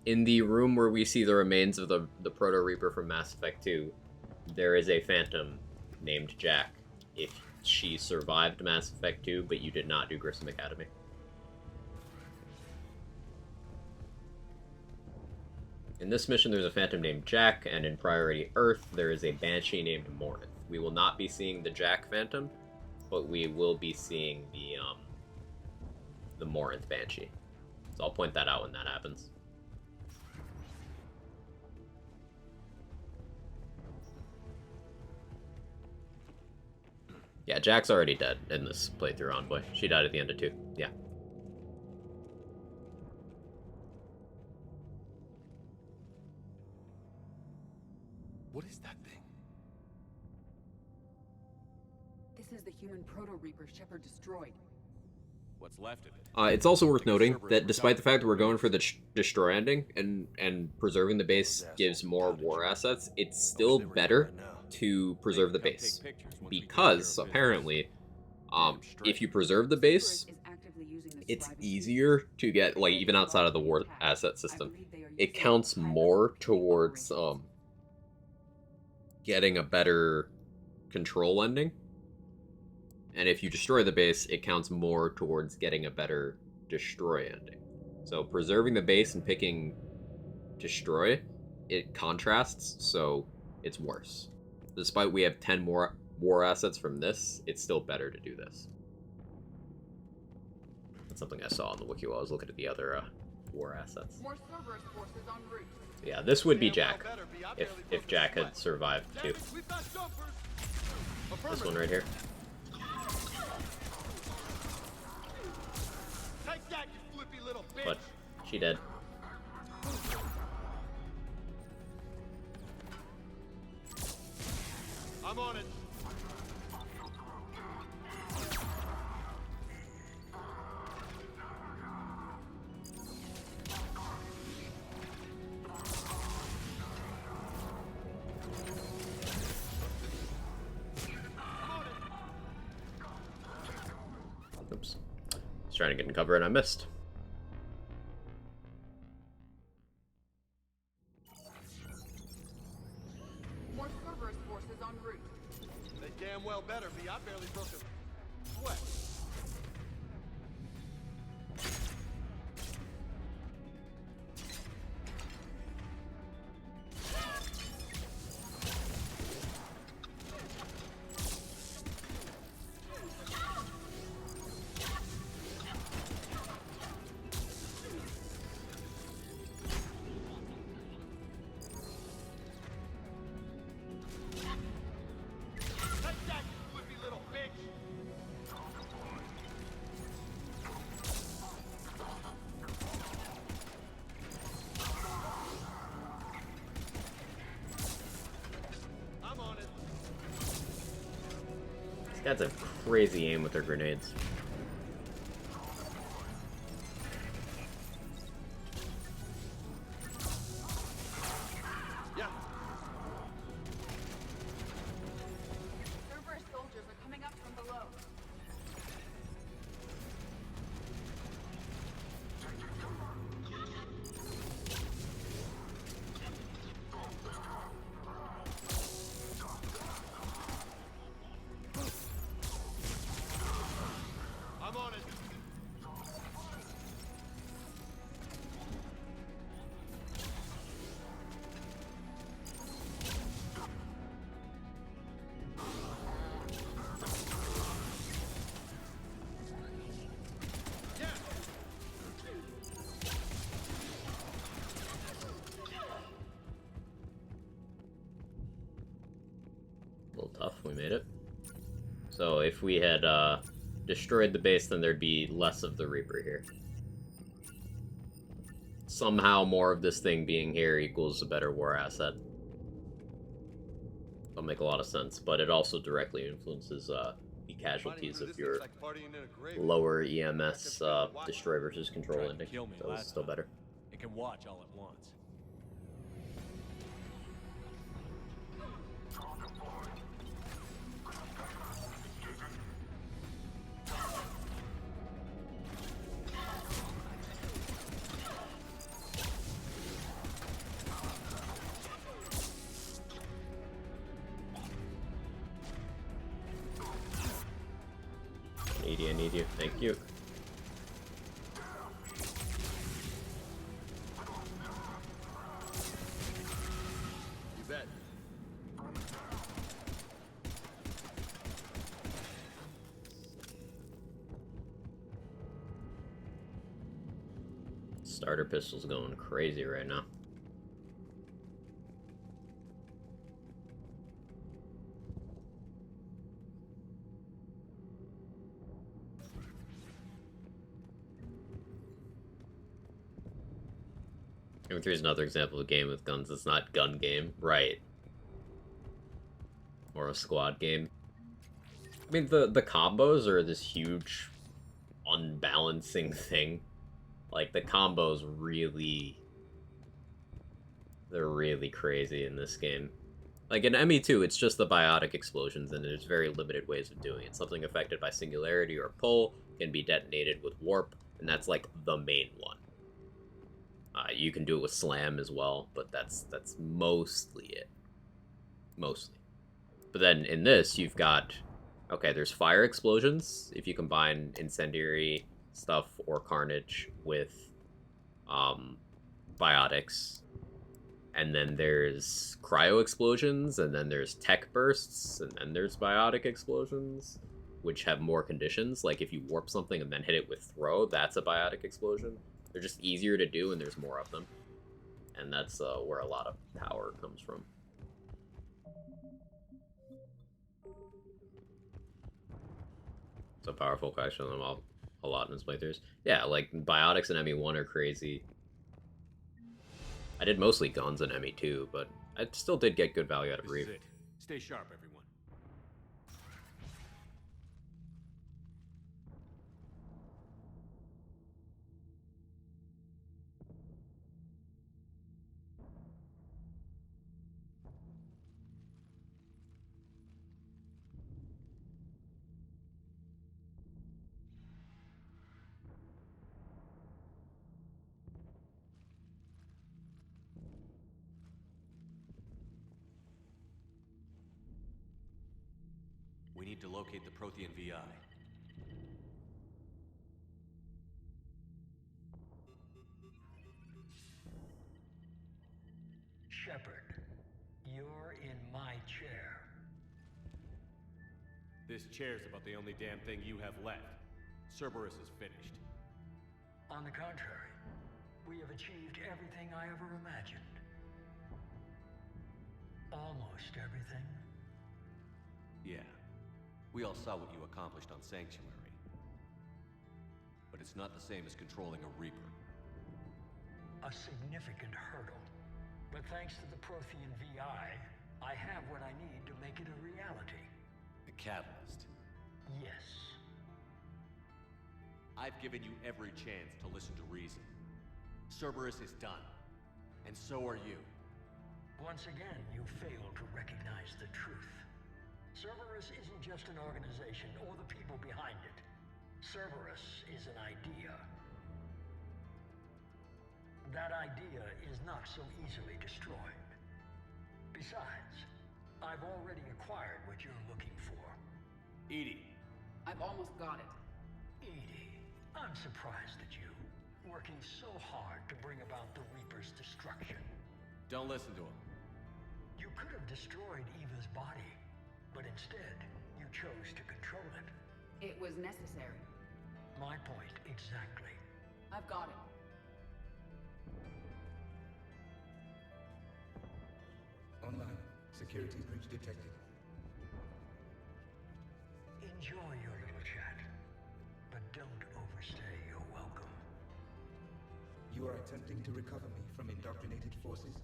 in the room where we see the remains of the Proto Reaper from Mass Effect 2, there is a Phantom named Jack. If she survived Mass Effect 2, but you did not do Grissom Academy. In this mission, there's a Phantom named Jack, and in Priority Earth, there is a Banshee named Morinth. We will not be seeing the Jack Phantom, but we will be seeing the Morinth Banshee. So I'll point that out when that happens. Yeah, Jack's already dead in this playthrough, Envoy. She died at the end of 2. Yeah. What is that thing? This is the human Proto-Reaper Shepard destroyed. What's left of it? It's also worth noting that despite the fact that we're going for the destroy ending and preserving the base gives more war assets, it's still better to preserve the base. Because, apparently, if you preserve the base, it's easier to get, like, even outside of the war asset system, it counts more towards getting a better control ending. And if you destroy the base, it counts more towards getting a better destroy ending. So preserving the base and picking destroy, it contrasts, so it's worse. Despite we have 10 more war assets from this, it's still better to do this. That's something I saw on the wiki while I was looking at the other war assets. More Cerberus forces en route. Yeah, this would be Jack, if Jack had survived too. This one right here. Take that, you flippy little bitch! But she dead. I'm on it. Oops. I was trying to get in cover and I missed. More Cerberus forces en route. They damn well better be. I barely broke a sweat. These guys have crazy aim with their grenades. Yeah. Cerberus soldiers are coming up from below. I'm on it. A little tough, we made it. So if we had destroyed the base, then there'd be less of the Reaper here. Somehow more of this thing being here equals a better war asset. That'll make a lot of sense, but it also directly influences the casualties of your lower EMS destroy versus control Tried to ending. kill me So it's last still time. better. It can watch all at once. I need you. Thank you. You bet. Starter pistol's going crazy right now. ME3 is another example of a game with guns. It's not gun game, right? Or a squad game. I mean, the combos are this huge unbalancing thing. Like, the combos really... they're really crazy in this game. Like, in ME2, it's just the biotic explosions, and there's very limited ways of doing it. Something affected by singularity or pull can be detonated with warp, and that's, like, the main one. You can do it with slam as well, but that's mostly it. Mostly. But then in this, you've got... okay, there's fire explosions. If you combine incendiary stuff or carnage with biotics. And then there's cryo explosions, and then there's tech bursts, and then there's biotic explosions, which have more conditions. Like if you warp something and then hit it with throw, that's a biotic explosion. They're just easier to do, and there's more of them. And that's where a lot of power comes from. It's a powerful question of them a lot in his playthroughs. Yeah, like, biotics in ME1 are crazy. I did mostly guns in ME2, but I still did get good value out of This Reef. is it. Stay sharp, everyone. need to locate the Prothean VI. Shepard, you're in my chair. This chair's about the only damn thing you have left. Cerberus is finished. On the contrary, we have achieved everything I ever imagined. Almost everything. Yeah. We all saw what you accomplished on Sanctuary. But it's not the same as controlling a Reaper. A significant hurdle. But thanks to the Prothean VI, I have what I need to make it a reality. The Catalyst. Yes. I've given you every chance to listen to reason. Cerberus is done. And so are you. Once again, you fail to recognize the truth. Cerberus isn't just an organization or the people behind it. Cerberus is an idea. That idea is not so easily destroyed. Besides, I've already acquired what you're looking for. EDI. I've almost got it. EDI, I'm surprised at you, working so hard to bring about the Reaper's destruction. Don't listen to him. You could have destroyed Eva's body, but instead, you chose to control it. It was necessary. My point exactly. I've got it. Online. Security breach detected. Enjoy your little chat, but don't overstay your welcome. You are attempting to recover me from indoctrinated forces?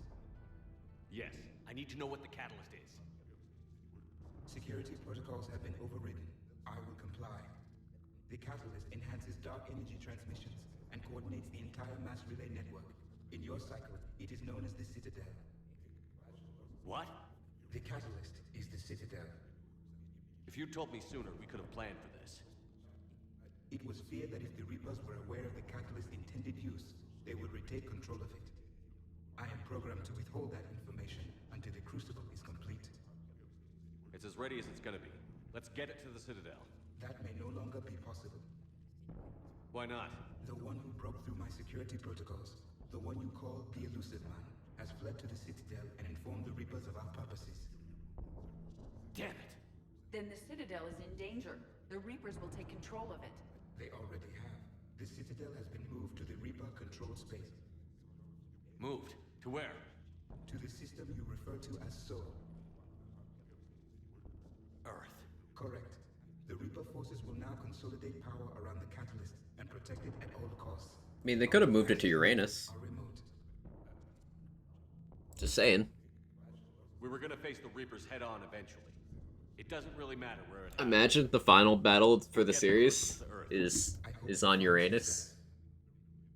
Yes. I need to know what the Catalyst is. Security protocols have been overridden. I will comply. The Catalyst enhances dark energy transmissions and coordinates the entire mass relay network. In your cycle, it is known as the Citadel. What? The Catalyst is the Citadel. If you told me sooner, we could have planned for this. It was feared that if the Reapers were aware of the Catalyst's intended use, they would retake control of it. I am programmed to withhold that information until the Crucible is complete. It's as ready as it's gonna be. Let's get it to the Citadel. That may no longer be possible. Why not? The one who broke through my security protocols, the one you call the Elusive Man, has fled to the Citadel and informed the Reapers of our purposes. Damn it! Then the Citadel is in danger. The Reapers will take control of it. They already have. The Citadel has been moved to the Reaper-controlled space. Moved? To where? To the system you refer to as Soul. Earth. Correct. The Reaper forces will now consolidate power around the Catalyst and protect it at all costs. I mean, they could have moved it to Uranus. Just saying. We were gonna face the Reapers head-on eventually. It doesn't really matter where it happens. Imagine the final battle for the series is on Uranus.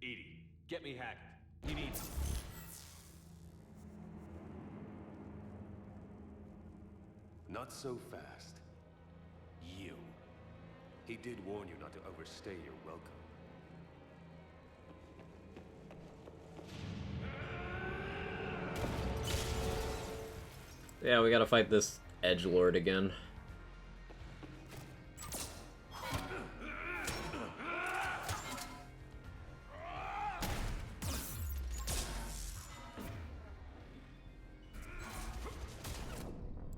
EDI, get me Hackett. He needs... Not so fast. You. He did warn you not to overstay your welcome. Yeah, we gotta fight this edgelord again.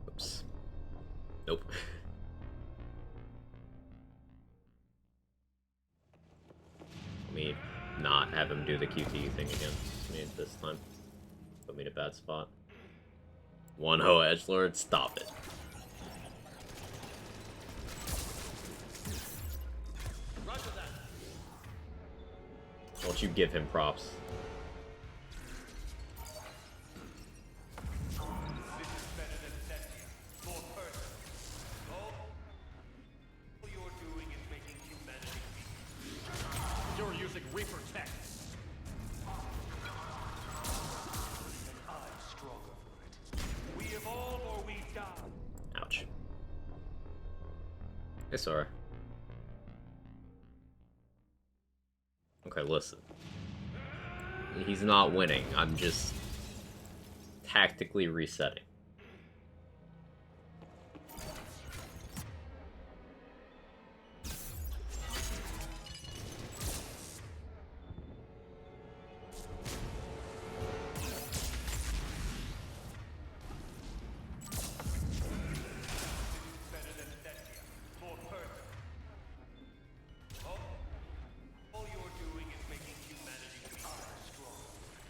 Oops. Nope. Let me not have him do the QT thing again. Me this time. Put me in a bad spot. One ho edgelord, stop it. Don't you give him props. You're using Reaper tech. I'm stronger for it. We evolve or we die. Ouch. Hey, Sora. Okay, listen. He's not winning. I'm just tactically resetting.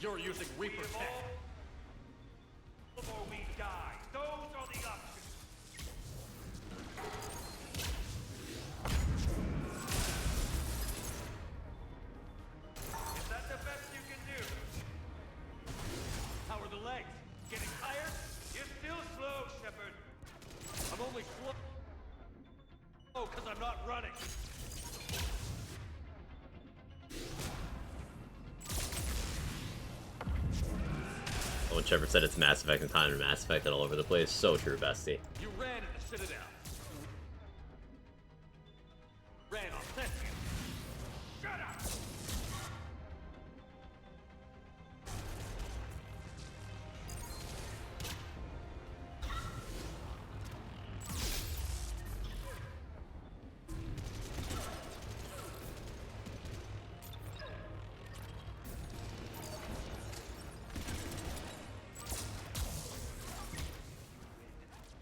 you're using Reaper tech. Before we die, those are the options. Is that the best you can do? How are the legs? Getting tired? You're still slow, Shepard. I'm only slow. Oh, because I'm not running. When Shepard said it's Mass Effect and time and Mass Effect all over the place. So true, bestie. You ran in the Citadel. Ran on Thespian. Shut up!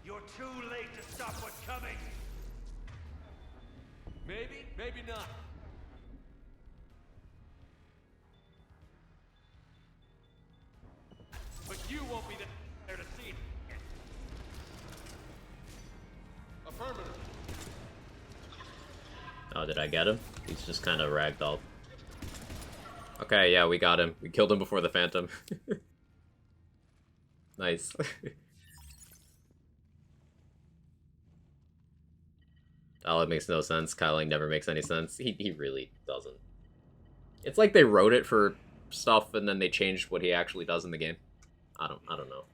You're too late to stop what's coming. Maybe, maybe not. But you won't be there to see it. Affirmative. Oh, did I get him? He's just kind of ragdolled. Okay, yeah, we got him. We killed him before the Phantom. Nice. Oh, it makes no sense. Kyling never makes any sense. He really doesn't. It's like they wrote it for stuff and then they changed what he actually does in the game. I don't know.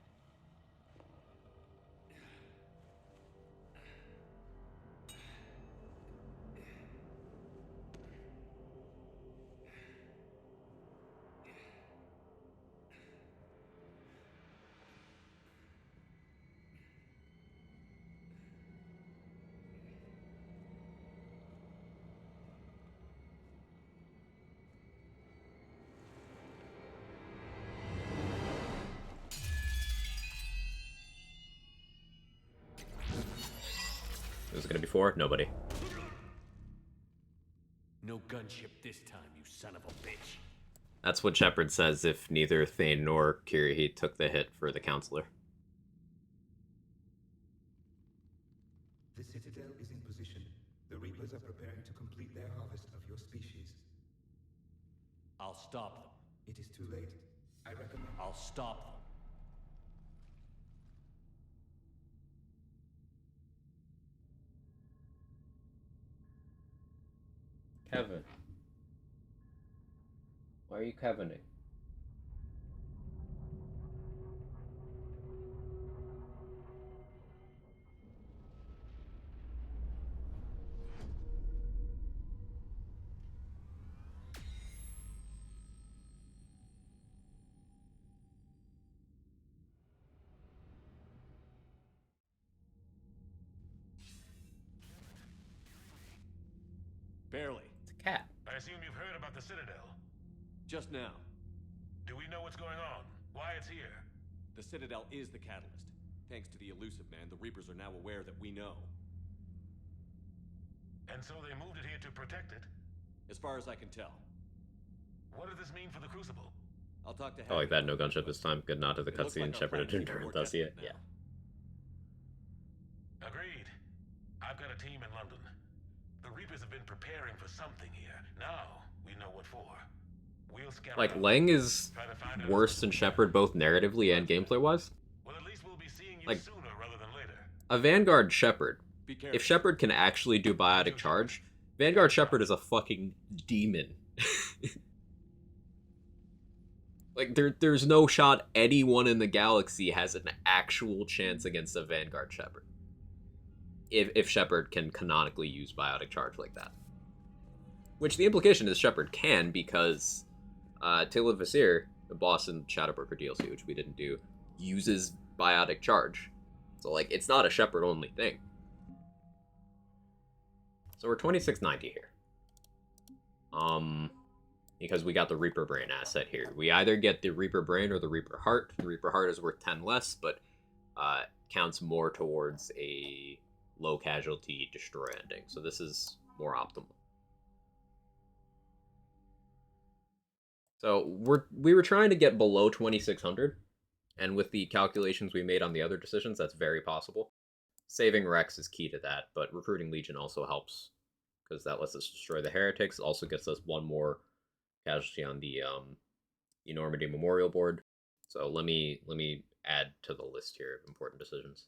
Who's it gonna be for? Nobody. No gunship this time, you son of a bitch. That's what Shepard says if neither Thane nor Kirihite took the hit for the Counselor. The Citadel is in position. The Reapers are preparing to complete their harvest of your species. I'll stop them. It is too late. I recommend... I'll stop them. Kevin. Why are you Kevining? Barely. It's a cat. I assume you've heard about the Citadel. Just now. Do we know what's going on? Why it's here? The Citadel is the catalyst. Thanks to the Elusive Man, the Reapers are now aware that we know. And so they moved it here to protect it? As far as I can tell. What does this mean for the Crucible? I'll talk to I like that. No gunship this time. Good nod to the It looks cutscene. like our Shepard plan is didn't even turn more does it. desperate Yeah. now. Agreed. I've got a team in London. The Reapers have been preparing for something here. Now, we know what for. We'll scout Like, out, Lang is try to find out worse than Shepard both narratively and gameplay-wise. Well, at least we'll be seeing you Like, sooner rather than later. a Vanguard Shepard. Be careful. If Shepard can actually do biotic charge, Vanguard Shepard is a fucking demon. Like, there's no shot anyone in the galaxy has an actual chance against a Vanguard Shepard. If Shepard can canonically use biotic charge like that. Which the implication is Shepard can, because Tale Vasir, the boss in Shadowbroker DLC, which we didn't do, uses biotic charge. So, like, it's not a Shepard-only thing. So we're 2690 here. Because we got the Reaper Brain asset here. We either get the Reaper Brain or the Reaper Heart. The Reaper Heart is worth 10 less, but counts more towards a low casualty destroy ending. So this is more optimal. So we were trying to get below 2600, and with the calculations we made on the other decisions, that's very possible. Saving Rex is key to that, but recruiting Legion also helps because that lets us destroy the heretics. Also gets us one more casualty on the Enormity Memorial Board. So let me add to the list here of important decisions.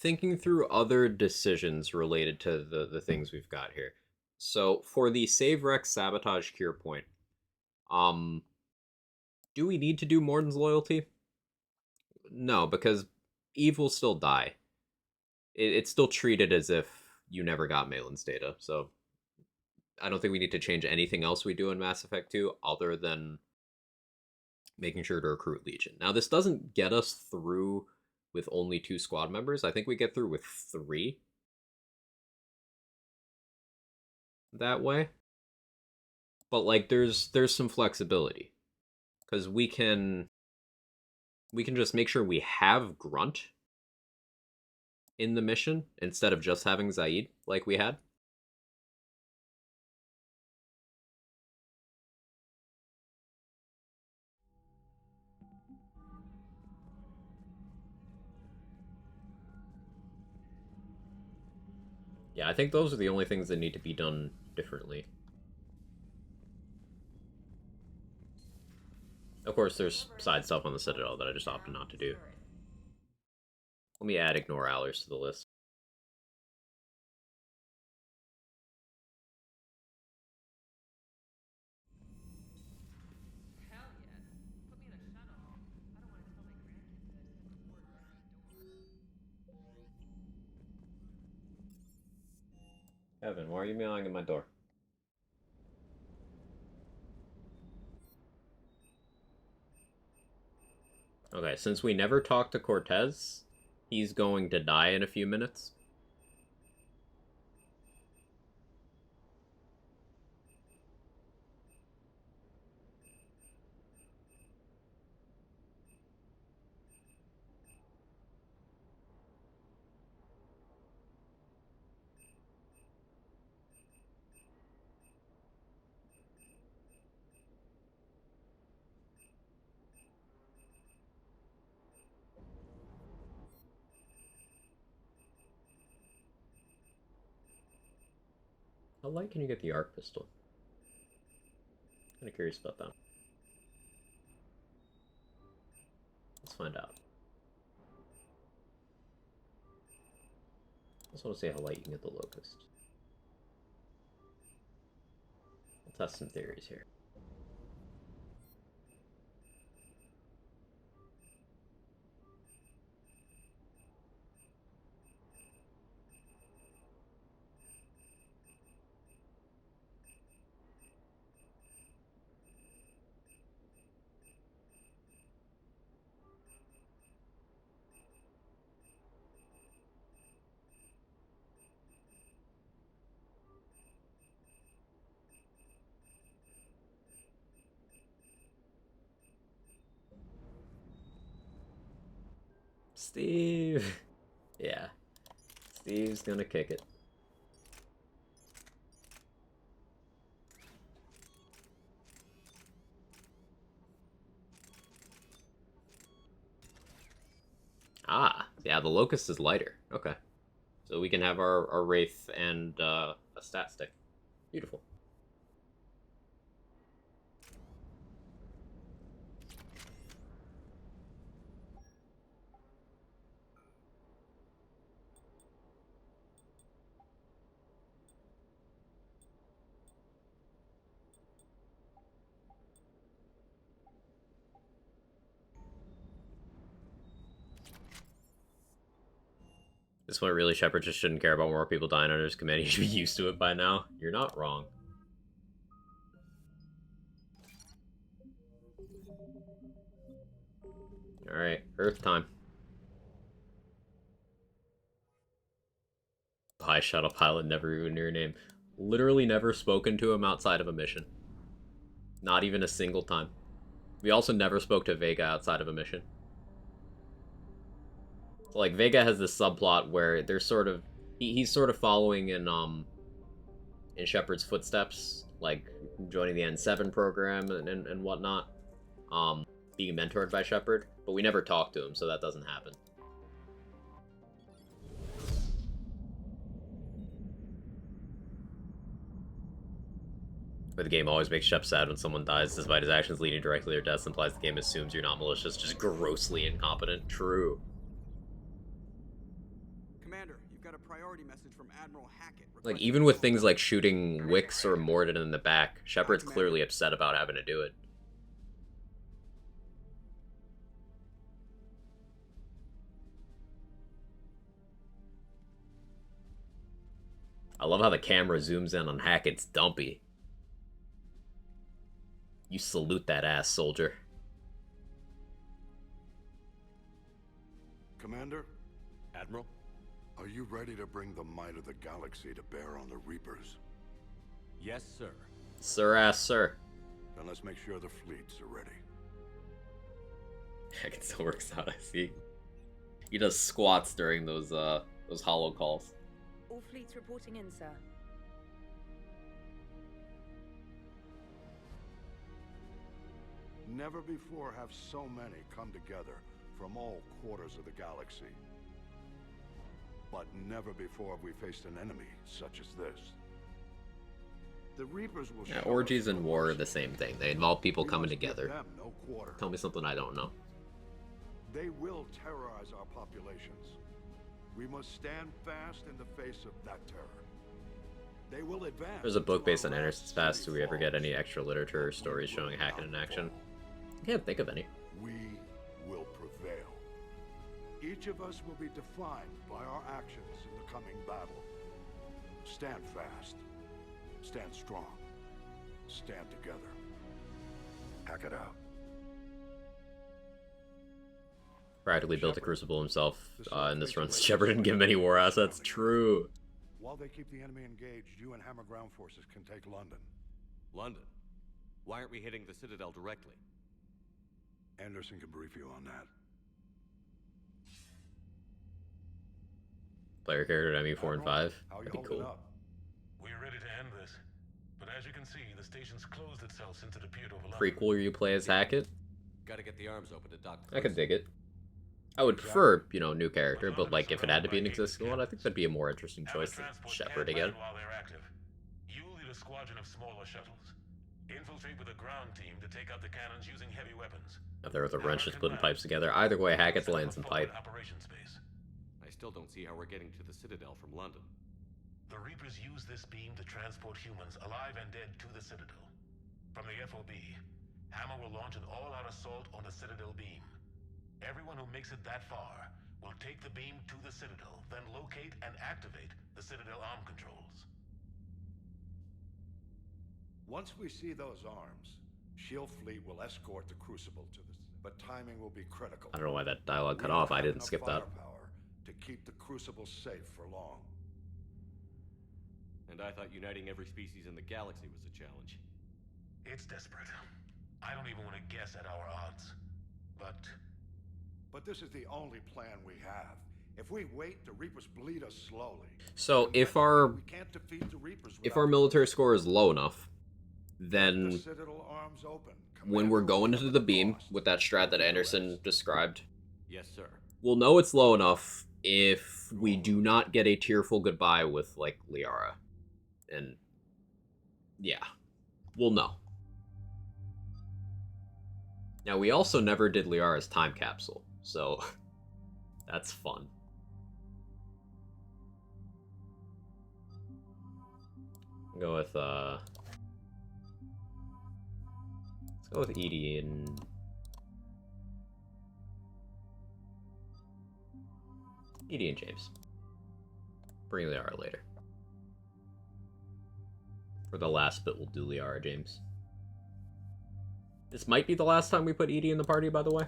Thinking through other decisions related to the things we've got here. So for the Save Rex Sabotage Cure point, do we need to do Morden's Loyalty? No, because Eve will still die. It's still treated as if you never got Malin's data, so I don't think we need to change anything else we do in Mass Effect 2 other than making sure to recruit Legion. Now, this doesn't get us through with only 2 squad members. I think we get through with 3 that way. But like there's some flexibility cuz we can just make sure we have Grunt in the mission instead of just having Zaid like we had. Yeah, I think those are the only things that need to be done differently. Of course, there's side stuff on the Citadel that I just opted not to do. Let me add Ignore Allers to the list. Evan, why are you meowing at my door? Okay, since we never talked to Cortez, he's going to die in a few minutes. How light can you get the arc pistol? Kind of curious about that. Let's find out. I just want to see how light you can get the Locust. I'll test some theories here. Steve! Yeah. Steve's gonna kick it. Ah, yeah, the Locust is lighter. Okay. So we can have our Wraith and a stat stick. Beautiful. this point, really, Shepard just shouldn't care about more people dying under his command. He should be used to it by now. You're not wrong. Alright, Earth time. Hi, shuttle pilot, never even knew your name. Literally never spoken to him outside of a mission. Not even a single time. We also never spoke to Vega outside of a mission. So, like, Vega has this subplot where they're sort of... He's sort of following in Shepard's footsteps, like, joining the N7 program and whatnot. Being mentored by Shepard. But we never talked to him, so that doesn't happen. But the game always makes Shep sad when someone dies, despite his actions leading directly to their deaths, implies the game assumes you're not malicious, just grossly incompetent. True. Commander, you've got a priority message from Admiral Hackett. Like, even with things like shooting Wix or Morden in the back, Shepard's clearly upset about having to do it. I love how the camera zooms in on Hackett's dumpy. You salute that ass, soldier. Commander? Admiral? Are you ready to bring the might of the galaxy to bear on the Reapers? Yes, sir. Sir ass, sir. Then let's make sure the fleets are ready. Hackett still works out, I see. He does squats during those holo calls. All fleets reporting in, sir. Never before have so many come together from all quarters of the galaxy. But never before have we faced an enemy such as this. The Reapers will Yeah, orgies and war are the same thing. They involve people coming together. no quarter. Tell me something I don't know. They will terrorize our populations. We must stand fast in the face of that terror. They will advance. There's a book based on Anderson's past. Do we ever get any extra literature or stories showing Hackett in action? I can't think of any. We will prevail. Each of us will be defined by our actions in the coming battle. Stand fast. Stand strong. Stand together. Hack it out. Practically built a crucible himself in this run. Shepard didn't give him any war assets. True. While they keep the enemy engaged, you and Hammer ground forces can take London. London? Why aren't we hitting the Citadel directly? Anderson can brief you on that. Player character at ME4 and 5. That'd be cool. We're ready to end this. But as you can see, the station's closed itself since it appeared over London. Prequel where you play as Hackett. Gotta get the arms open to Doc. I could dig it. I would prefer, you know, new character, but like if it had to be an existing one, I think that'd be a more interesting choice than Shepard again. While they're active, you'll lead a squadron of smaller shuttles. Infiltrate with a ground team to take out the cannons using heavy weapons. If there was a wrench just putting pipes together, either way, Hackett's laying some pipe. I still don't see how we're getting to the Citadel from London. The Reapers use this beam to transport humans, alive and dead, to the Citadel. From the FOB, Hammer will launch an all-out assault on the Citadel beam. Everyone who makes it that far will take the beam to the Citadel, then locate and activate the Citadel arm controls. Once we see those arms, Shield Fleet will escort the Crucible to this, but timing will be critical. I don't know why that dialogue cut off. I didn't skip that. To keep the Crucible safe for long. And I thought uniting every species in the galaxy was a challenge. It's desperate. I don't even want to guess at our odds. But this is the only plan we have. If we wait, the Reapers bleed us slowly. So if our military score is low enough, then when we're going into the beam with that strat that Anderson described, yes, sir, we'll know it's low enough if we do not get a tearful goodbye with like Liara. And yeah, we'll know. Now we also never did Liara's time capsule, so that's fun. Go with let's go with Edie and James. bring Liara later. For the last bit, we'll do Liara, James. This might be the last time we put Edie in the party, by the way.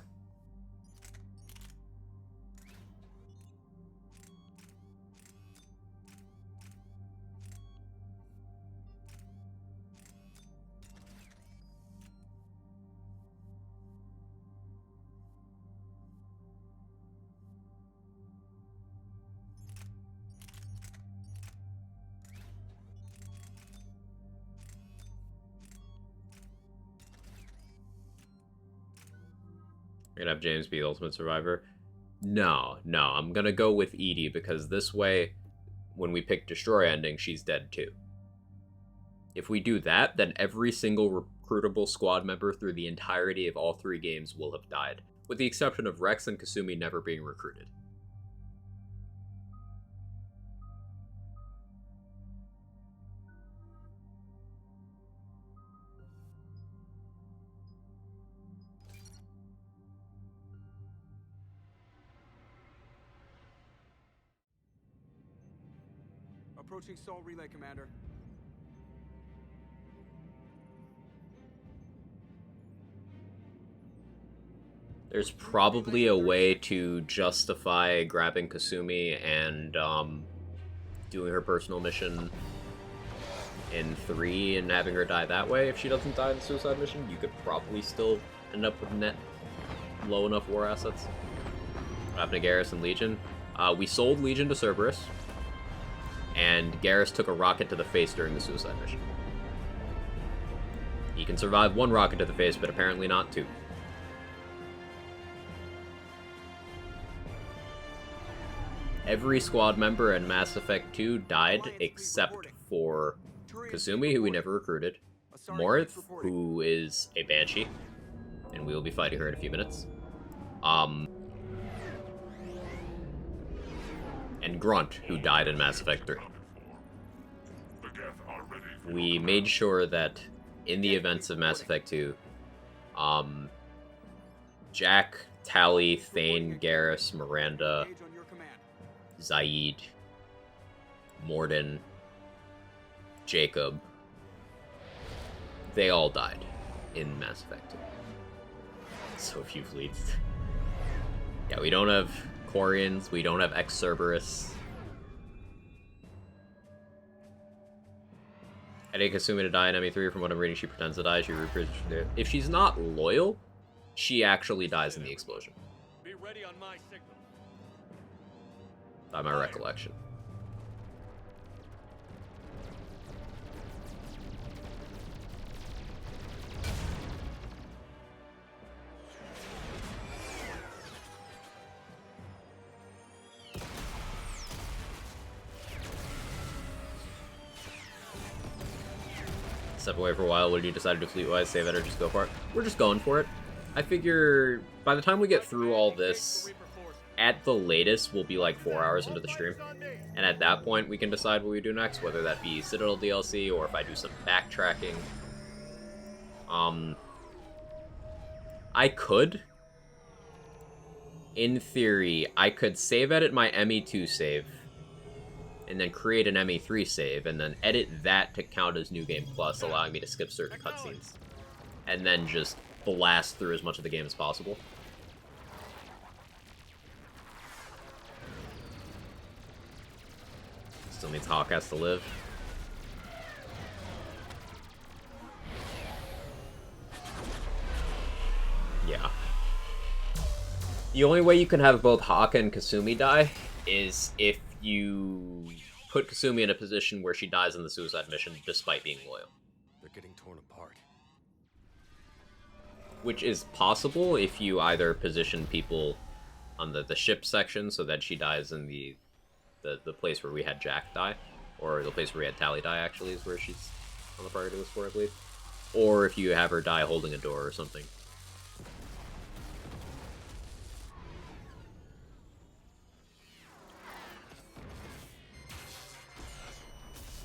We're gonna have James be the ultimate survivor. No, I'm gonna go with Edie because this way, when we pick Destroy ending, she's dead too. If we do that, then every single recruitable squad member through the entirety of all 3 games will have died, with the exception of Rex and Kasumi never being recruited. Approaching Soul Relay, Commander. There's probably a way to justify grabbing Kasumi and doing her personal mission in 3 and having her die that way. If she doesn't die in the suicide mission, you could probably still end up with net low enough war assets. What happened to Garrus and Legion? We sold Legion to Cerberus, and Garrus took a rocket to the face during the suicide mission. He can survive 1 rocket to the face, but apparently not 2. Every squad member in Mass Effect 2 died except for Kasumi, who we never recruited, Morith, who is a Banshee, and we will be fighting her in a few minutes, and Grunt, who died in Mass Effect 3. We made sure that in the events of Mass Effect 2, Jack, Tali, Thane, Garrus, Miranda, Zaid, Morden, Jacob, they all died in Mass Effect 2. So few fleets. Yeah, we don't have Quarians, we don't have ex-Cerberus. I didn't Kasumi to die in ME3. From what I'm reading, she pretends to die. She if she's not loyal, she actually dies in the explosion. Be ready on my signal. By my recollection. Step away for a while. When you decided to fleet-wise save it or just go for it? We're just going for it. I figure by the time we get through all this, at the latest, we'll be like 4 hours into the stream. And at that point, we can decide what we do next, whether that be Citadel DLC or if I do some backtracking. I could. In theory, I could save edit my ME2 save, and then create an ME3 save, and then edit that to count as New Game Plus, allowing me to skip certain cutscenes. And then just blast through as much of the game as possible. Still means Hawk has to live. Yeah. The only way you can have both Hawk and Kasumi die is if you put Kasumi in a position where she dies in the suicide mission despite being loyal. They're getting torn apart. Which is possible if you either position people on the ship section so that she dies in the place where we had Jack die, or the place where we had Tali die, actually, is where she's on the priority list for, I believe. Or if you have her die holding a door or something.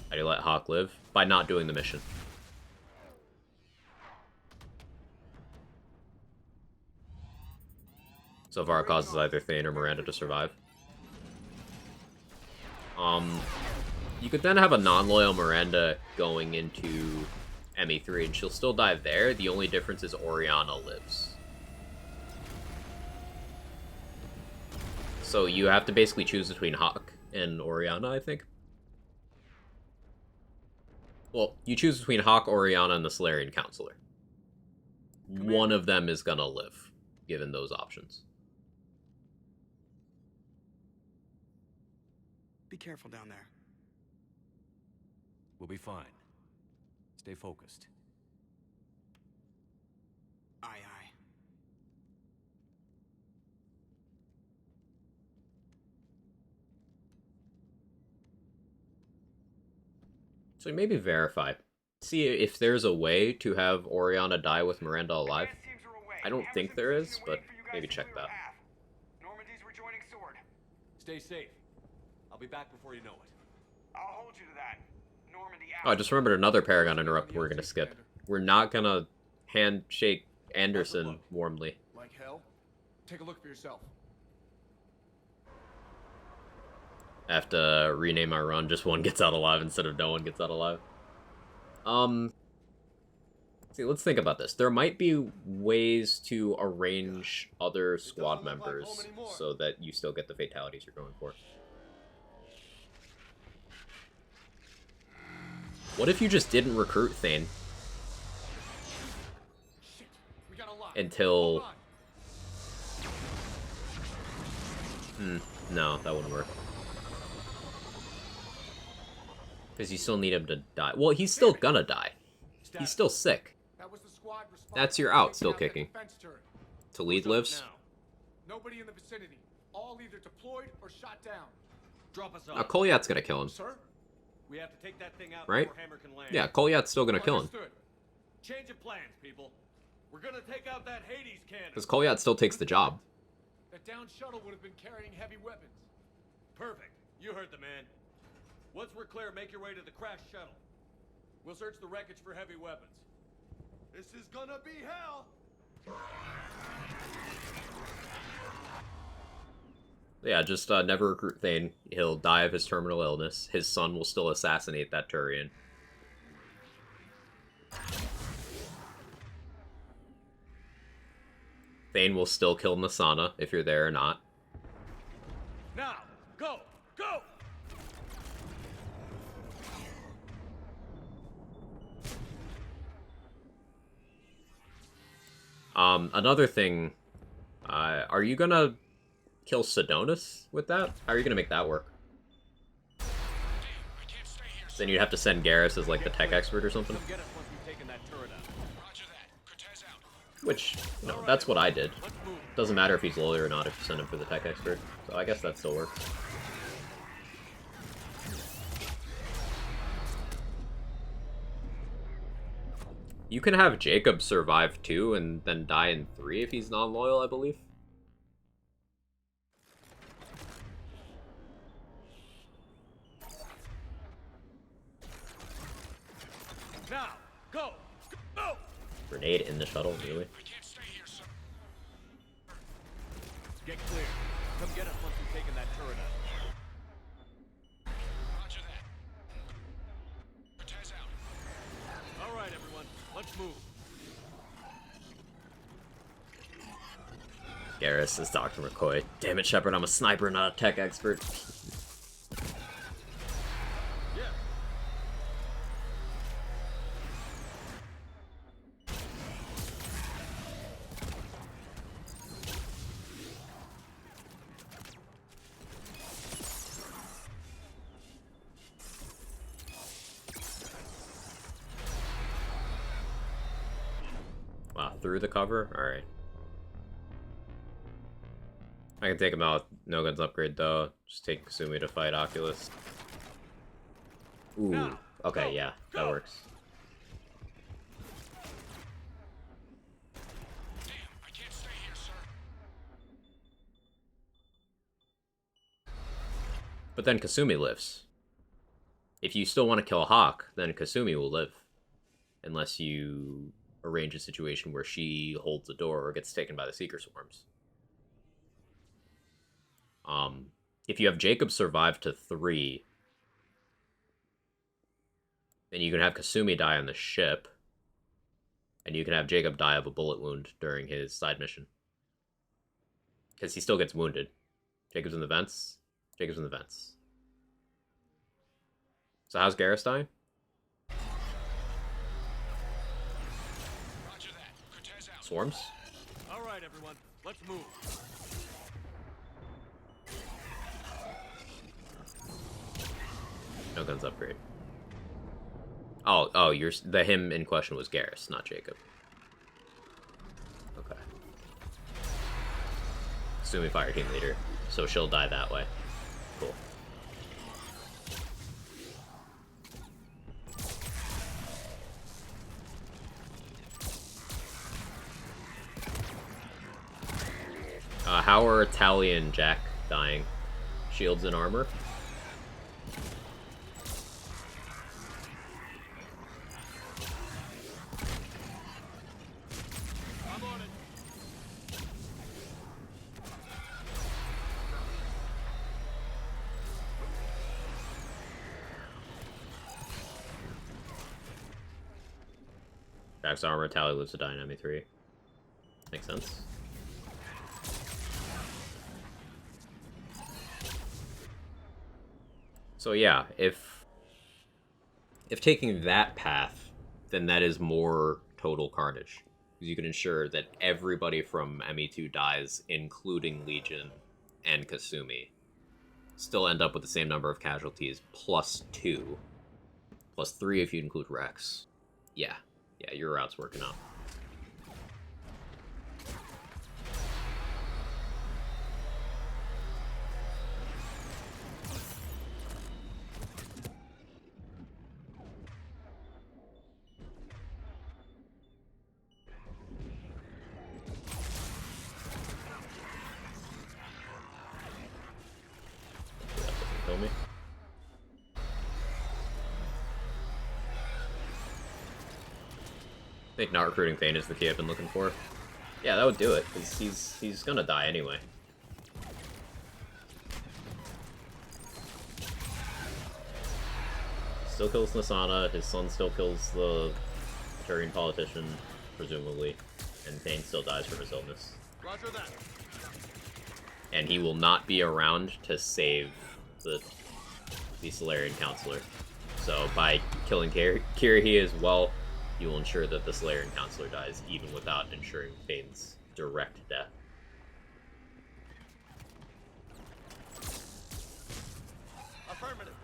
How do you let Hawk live? By not doing the mission. So far, it causes either Thane or Miranda to survive. You could then have a non-loyal Miranda going into ME3, and she'll still die there. The only difference is Oriana lives. So you have to basically choose between Hawk and Oriana, I think. Well, you choose between Hawk, Oriana, and the Solarian Counselor. One of them is gonna live, given those options. Be careful down there. We'll be fine. Stay focused. Aye, aye. So maybe verify. See if there's a way to have Oriana die with Miranda alive. I don't think there is, but maybe check that. Normandy's rejoining Sword. Stay safe. I'll be back before you know it. I'll hold you to that. Normandy Oh, I just remembered another Paragon interrupt we're gonna skip. We're not gonna handshake Anderson warmly. Like hell? Take a look for yourself. I have to rename my run, just one gets out alive instead of no one gets out alive. See, let's think about this. There might be ways to arrange other squad members so that you still get the fatalities you're going for. What if you just didn't recruit Thane? Until... no, that wouldn't work. Because you still need him to die. Well, he's still gonna die. He's still sick. That's your out still kicking. Talid lives. Nobody in the vicinity. All either deployed or shot down. Drop us off. Now, Kolyat's gonna kill him. Sir? We have to take that thing out Right? before Hammer can land. Yeah, Kolyat's still gonna kill him. Change of plans, people. We're gonna take out that Hades cannon. Because Kolyat still takes the job. That downed shuttle would have been carrying heavy weapons. Perfect. You heard the man. Once we're clear, make your way to the crashed shuttle. We'll search the wreckage for heavy weapons. This is gonna be hell! Yeah, just never recruit Thane. He'll die of his terminal illness. His son will still assassinate that Turian. Thane will still kill Nasana if you're there or not. Now, go! Go! Another thing, are you gonna kill Sidonis with that? How are you gonna make that work? Then you'd have to send Garrus as like the tech expert or something. Which, you know, that's what I did. Doesn't matter if he's loyal or not if you send him for the tech expert. So I guess that still works. You can have Jacob survive 2 and then die in 3 if he's non-loyal, I believe. Now, go! Go! Grenade in the shuttle, really? Get clear. Come get us once we've taken that turret out. Roger that. Cortez out. All right, everyone. Let's move. Garrus is Dr. McCoy. Damn it, Shepard, I'm a sniper, not a tech expert. Wow, through the cover? Alright. I can take him out. No guns upgrade, though. Just take Kasumi to fight Oculus. Ooh. Okay, yeah. That works. But then Kasumi lives. If you still want to kill Hawk, then Kasumi will live. Unless you arrange a situation where she holds the door or gets taken by the Seeker Swarms. If you have Jacob survive to 3, Then you can have Kasumi die on the ship. And you can have Jacob die of a bullet wound during his side mission. Because he still gets wounded. Jacob's in the vents. Jacob's in the vents. So how's Garrus dying? Swarms? Alright, everyone. Let's move. No guns upgrade. Oh, the him in question was Garrus, not Jacob. Okay. Assuming fire team leader, so she'll die that way. Cool. How are Tally and Jack dying? Shields and armor? Jack's armor, Tally lives to die in ME3. Makes sense. So yeah, if taking that path, then that is more total carnage. Because you can ensure that everybody from ME2 dies, including Legion and Kasumi. Still end up with the same number of casualties, plus 2. Plus 3 if you include Rex. Yeah, your route's working out. Kill me. I think not recruiting Thane is the key I've been looking for. Yeah, that would do it, because he's gonna die anyway. Still kills Nasana, his son still kills the Turian politician, presumably, and Thane still dies from his illness. Roger that. And he will not be around to save the Solarian Counselor. So by killing Kirihi as well, you will ensure that the Solarian Counselor dies, even without ensuring Thane's direct death. Affirmative.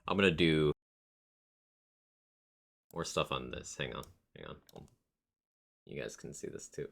I'm gonna do more stuff on this. Hang on. You guys can see this too.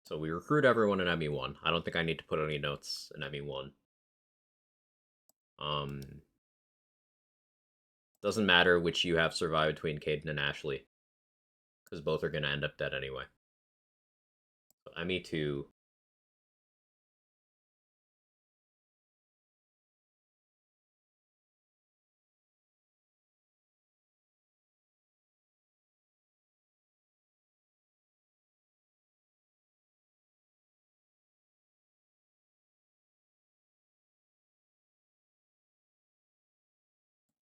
So we recruit everyone in ME1. I don't think I need to put any notes in ME1. Doesn't matter which you have survived between Caden and Ashley, because both are going to end up dead anyway. So ME2.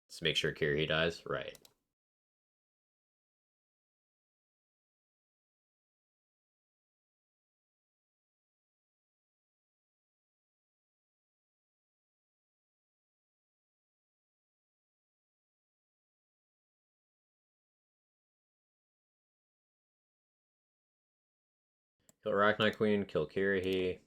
Let's make sure Kiri dies. Right. Kill Arachnite Queen, kill Kirihi.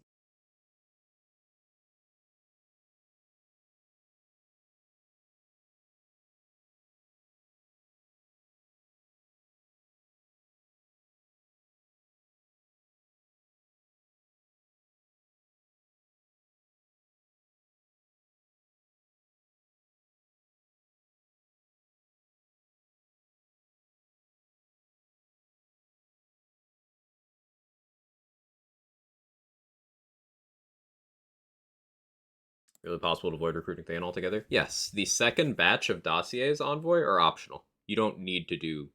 Really possible to avoid recruiting Thaon altogether? Yes. The second batch of dossiers Envoy are optional. You don't need to do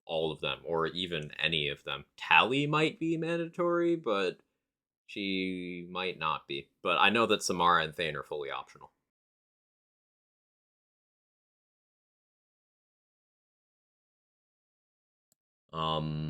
all of them, or even any of them. Tally might be mandatory, but she might not be. But I know that Samara and Thane are fully optional. Um...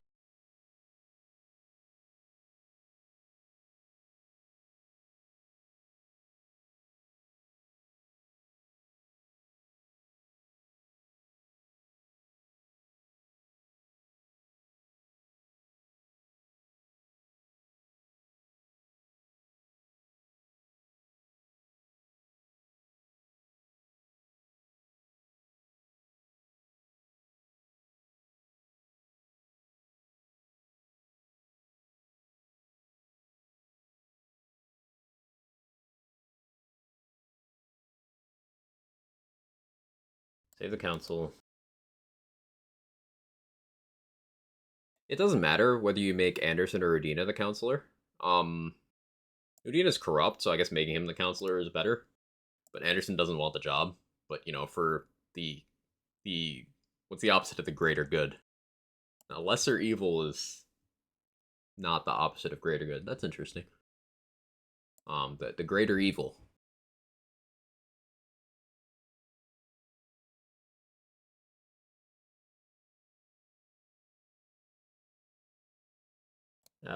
Save the council. It doesn't matter whether you make Anderson or Udina the counselor. Udina's corrupt, so I guess making him the counselor is better. But Anderson doesn't want the job. But, you know, for the what's the opposite of the greater good? Now, lesser evil is not the opposite of greater good. That's interesting. The greater evil.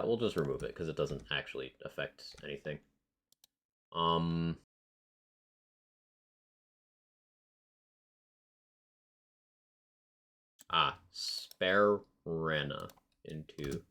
We'll just remove it because it doesn't actually affect anything. Spare Rena into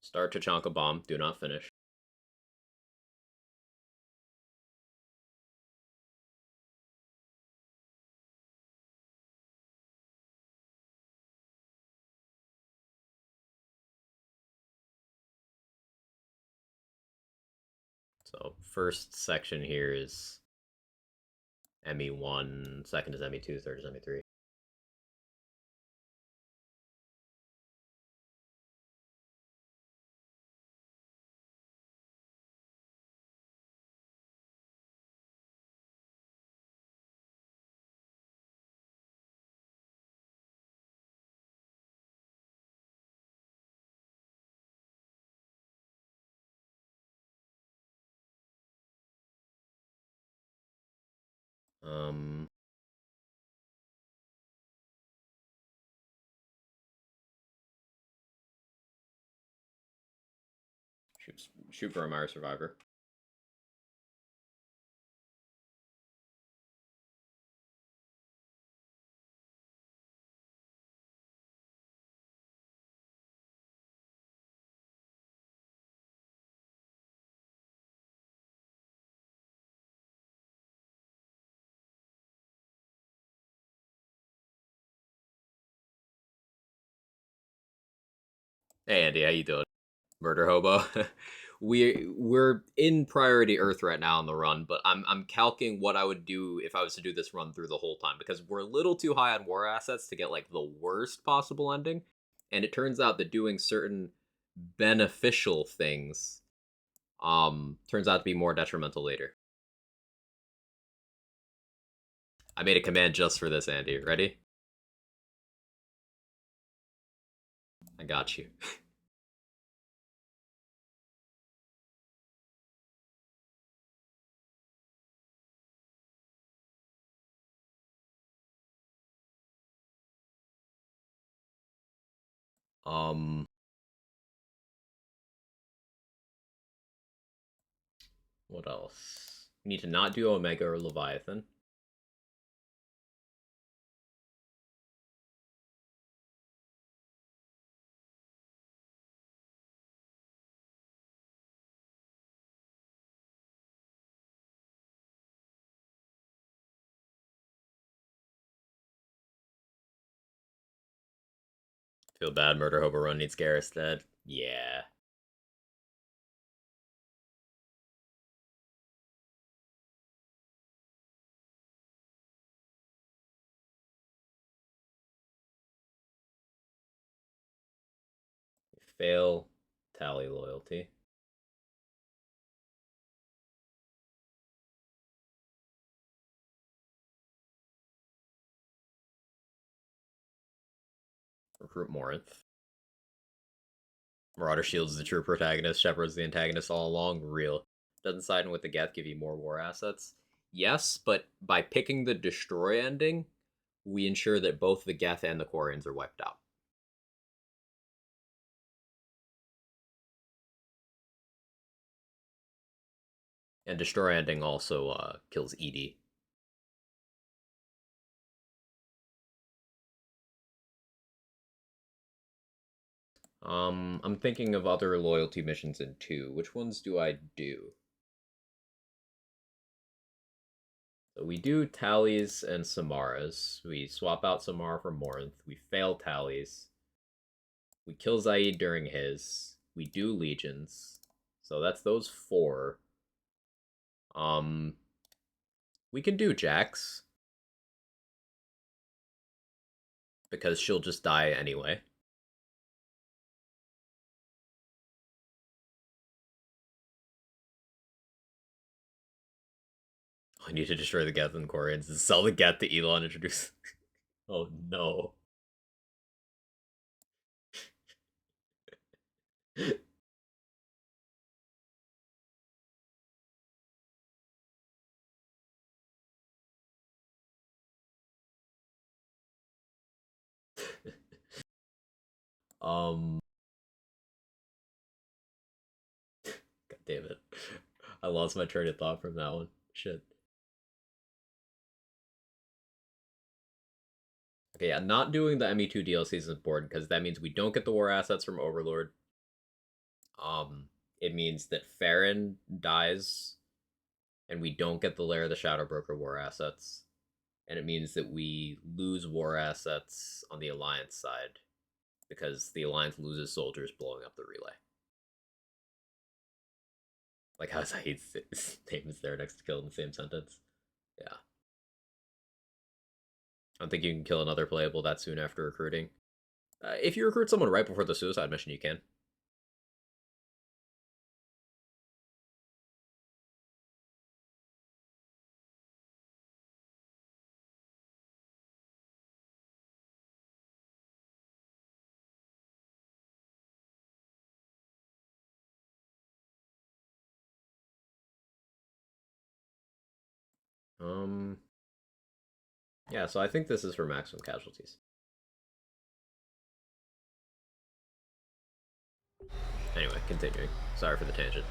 start Tachanka bomb. Do not finish. So first section here is ME1, second is ME2, third is ME3. Shoot for a Mire Survivor. Hey Andy, how you doing? Murder hobo. We're in priority Earth right now on the run, but I'm calculating what I would do if I was to do this run through the whole time because we're a little too high on war assets to get like the worst possible ending, and it turns out that doing certain beneficial things turns out to be more detrimental later. I made a command just for this, Andy. Ready? I got you. What else? We need to not do Omega or Leviathan. Feel bad, Murder Hobo Run needs Garrus dead. Yeah. Fail. Tally loyalty. Recruit Morinth. Marauder shields the true protagonist, Shepard's the antagonist all along. Real. Doesn't siding with the Geth give you more war assets? Yes, but by picking the destroy ending, we ensure that both the Geth and the Quarians are wiped out. And destroy ending also kills Edie. I'm thinking of other loyalty missions in 2. Which ones do I do? So we do Tallies and Samaras. We swap out Samara for Morinth. We fail Tallies. We kill Zaid during his. We do Legions. So that's those 4. We can do Jax. Because she'll just die anyway. I need to destroy the Geth and Quarians and sell the Geth to Elon introduce. Oh no. God damn it. I lost my train of thought from that one. Shit. Okay, yeah, not doing the ME2 DLCs is important because that means we don't get the war assets from Overlord. It means that Farron dies and we don't get the Lair of the Shadow Broker war assets. And it means that we lose war assets on the Alliance side because the Alliance loses soldiers blowing up the relay. Like how Zahid's name is there next to kill in the same sentence. Yeah. I don't think you can kill another playable that soon after recruiting. If you recruit someone right before the suicide mission, you can. Yeah, so I think this is for maximum casualties. Anyway, continuing. Sorry for the tangent.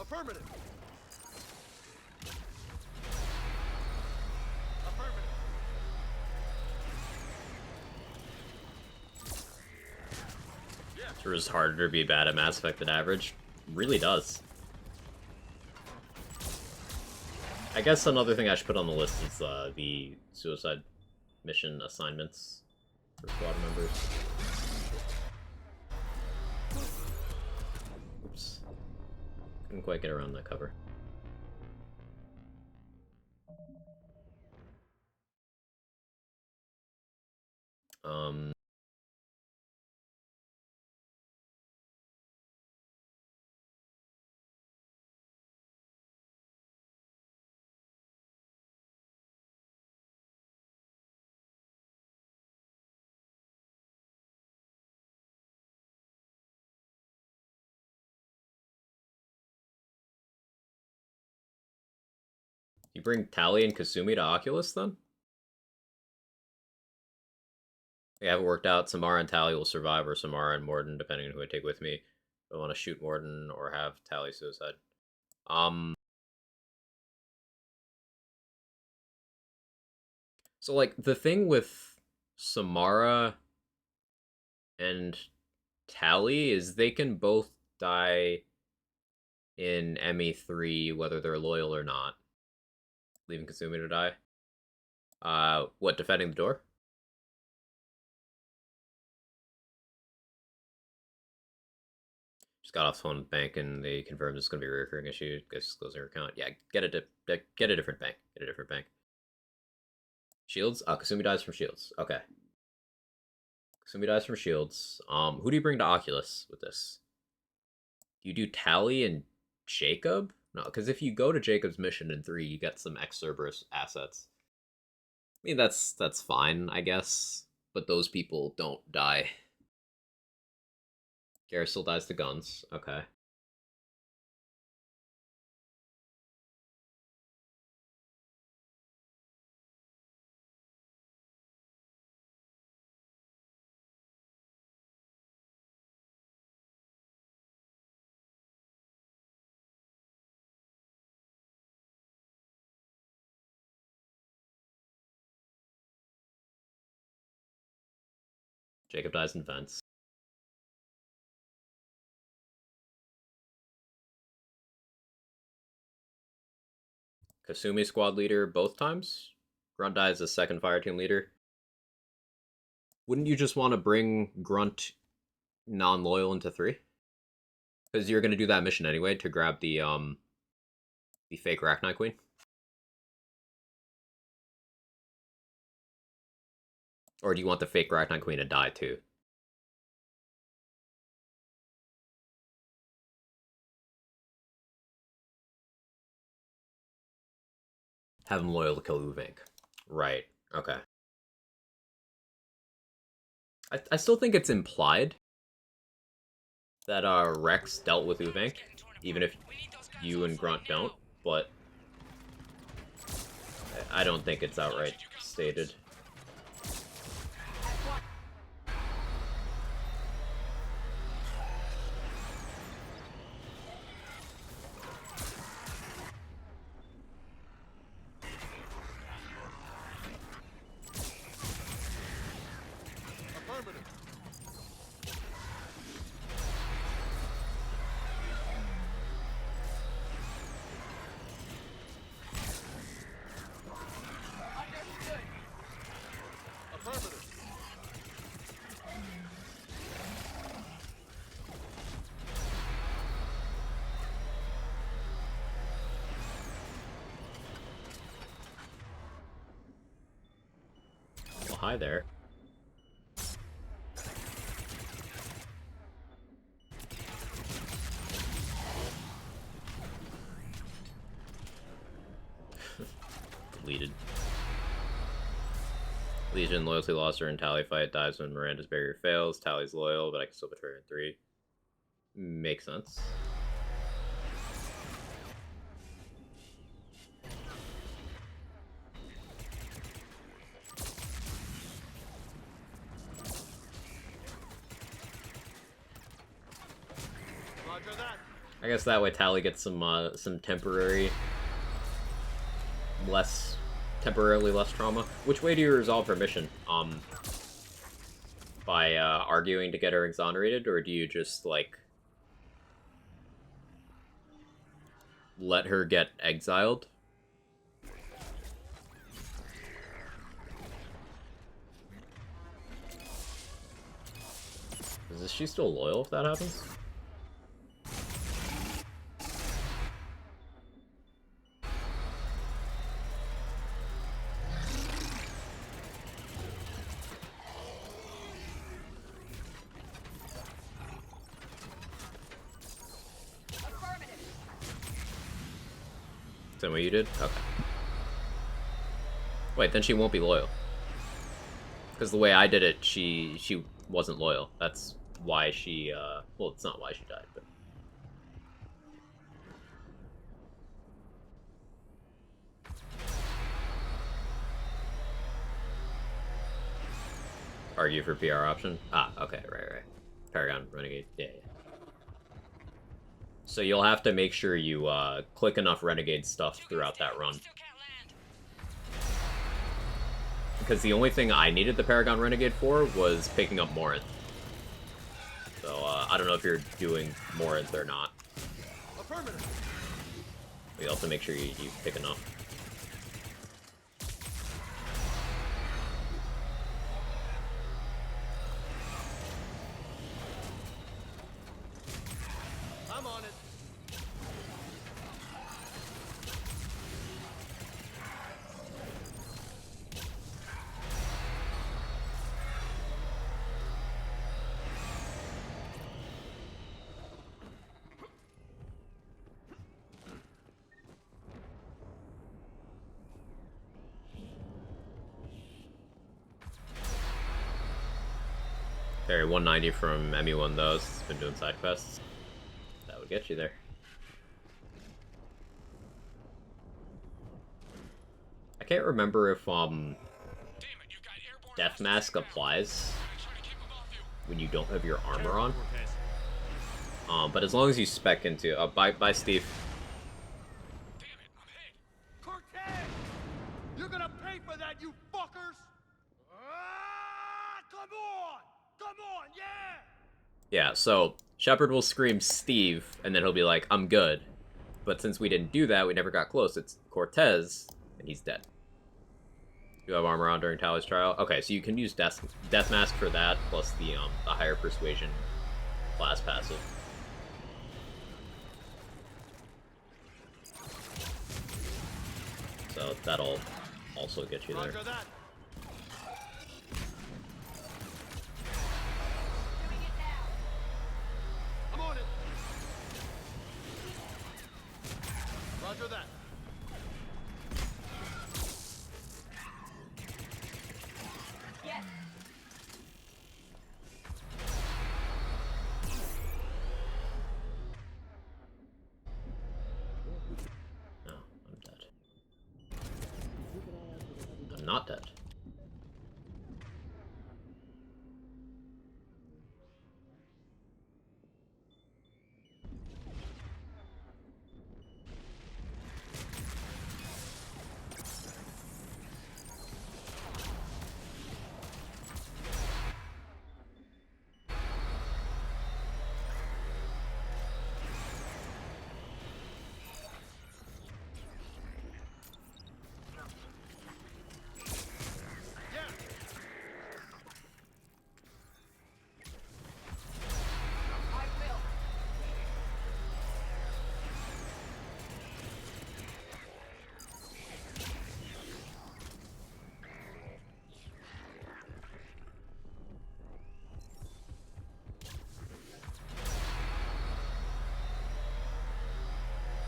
Affirmative. Sure is harder to be bad at Mass Effect than average. Really does. I guess another thing I should put on the list is the suicide mission assignments for squad members. Oops. Couldn't quite get around that cover. You bring Tali and Kasumi to Oculus then? We have it worked out. Samara and Tally will survive, or Samara and Morden, depending on who I take with me. If I want to shoot Morden or have Tally suicide. So, like, the thing with Samara and Tally is they can both die in ME3, whether they're loyal or not. Leaving Kasumi to die. What, defending the door? Just got off the phone with the bank and they confirmed it's going to be a recurring issue. Guess closing her account. Yeah, get a different bank. Get a different bank. Shields? Kasumi dies from shields. Okay. Kasumi dies from shields. Who do you bring to Oculus with this? Do you do Tally and Jacob? No, because if you go to Jacob's mission in 3, you get some ex-Cerberus assets. I mean, that's fine, I guess. But those people don't die. Garrus still dies to guns. Okay. Jacob dies in vents. Kasumi squad leader both times? Grunt dies as second fire team leader. Wouldn't you just want to bring Grunt non-loyal into 3? Because you're going to do that mission anyway to grab the fake Rachni Queen. Or do you want the fake Rachni Queen to die too? Have him loyal to kill Uvank. Right. Okay. I still think it's implied that Rex dealt with Uvank, even if you and Grunt don't, but I don't think it's outright stated. Well, hi there. Deleted. Legion loyalty lost during Tally fight, dies when Miranda's barrier fails. Tally's loyal, but I can still betray her in 3. Makes sense. I guess that way Tally gets some temporarily less trauma. Which way do you resolve her mission? By arguing to get her exonerated, or do you just like let her get exiled? Is she still loyal if that happens? Is that what you did? Okay. Wait, then she won't be loyal. Because the way I did it, she wasn't loyal. That's why she, well, it's not why she died, but... argue for PR option. Ah, okay, right. Paragon Renegade. Yeah. So you'll have to make sure you click enough Renegade stuff throughout that run. Because the only thing I needed the Paragon Renegade for was picking up Morinth. So I don't know if you're doing Morinth or not. But you also make sure you pick enough. I'm on it. Carry 190 from ME1 though. It's been doing side quests. That would get you there. I can't remember if Death Mask applies when you don't have your armor on. But as long as you spec into bye Steve. Cortez! You're gonna pay for that, you fuckers! Come on! Come on, yeah! Yeah, so Shepard will scream Steve, and then he'll be like, I'm good. But since we didn't do that, we never got close. It's Cortez, and he's dead. You have armor on during Tally's trial? Okay, so you can use Death Mask for that, plus the higher persuasion class passive. So that'll also get you there. Roger that. I'm on it. Roger that. Yes. No, I'm dead. I'm not dead.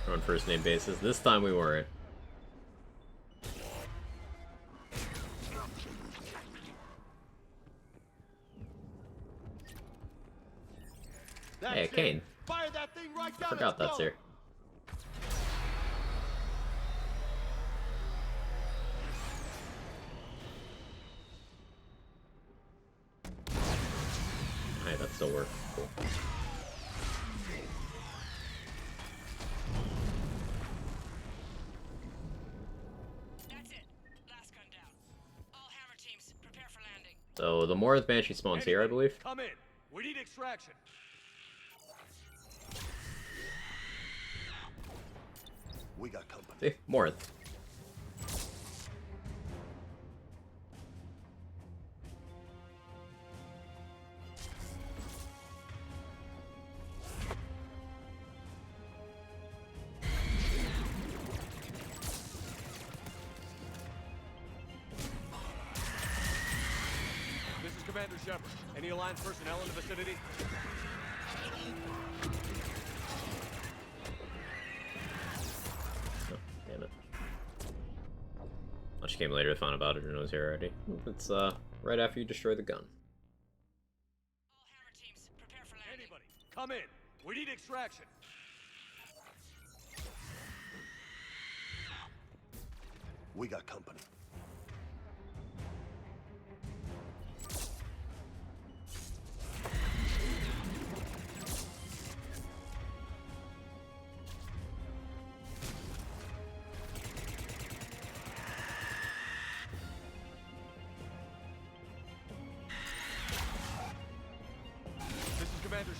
We're on first name basis. This time we weren't. Hey, Kane. Fire that thing right I down forgot that's here. Hey, that still works. Cool. So the Morinth Banshee spawns here, I believe. Come in. We need extraction. We got company. See? Morinth. This is Commander Shepard. Any Alliance personnel in the vicinity? Oh, damn it. Much came later to find about it, or knows here already. It's right after you destroy the gun. Anybody, come in. We need extraction. We got company.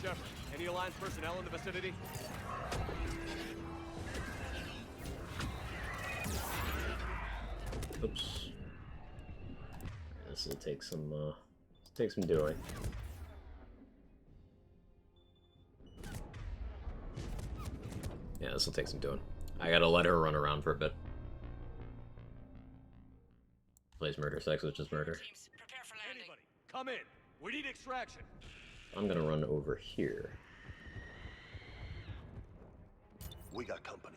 Shepard. Any Alliance personnel in the vicinity? Oops. This will take some doing. Yeah, this will take some doing. I gotta let her run around for a bit. Plays murder sex, which is murder. Anybody, come in. We need extraction. I'm gonna run over here. We got company.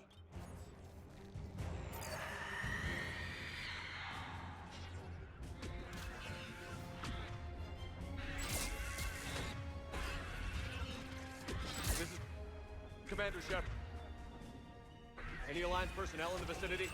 This is Commander Shepard. Any Alliance personnel in the vicinity?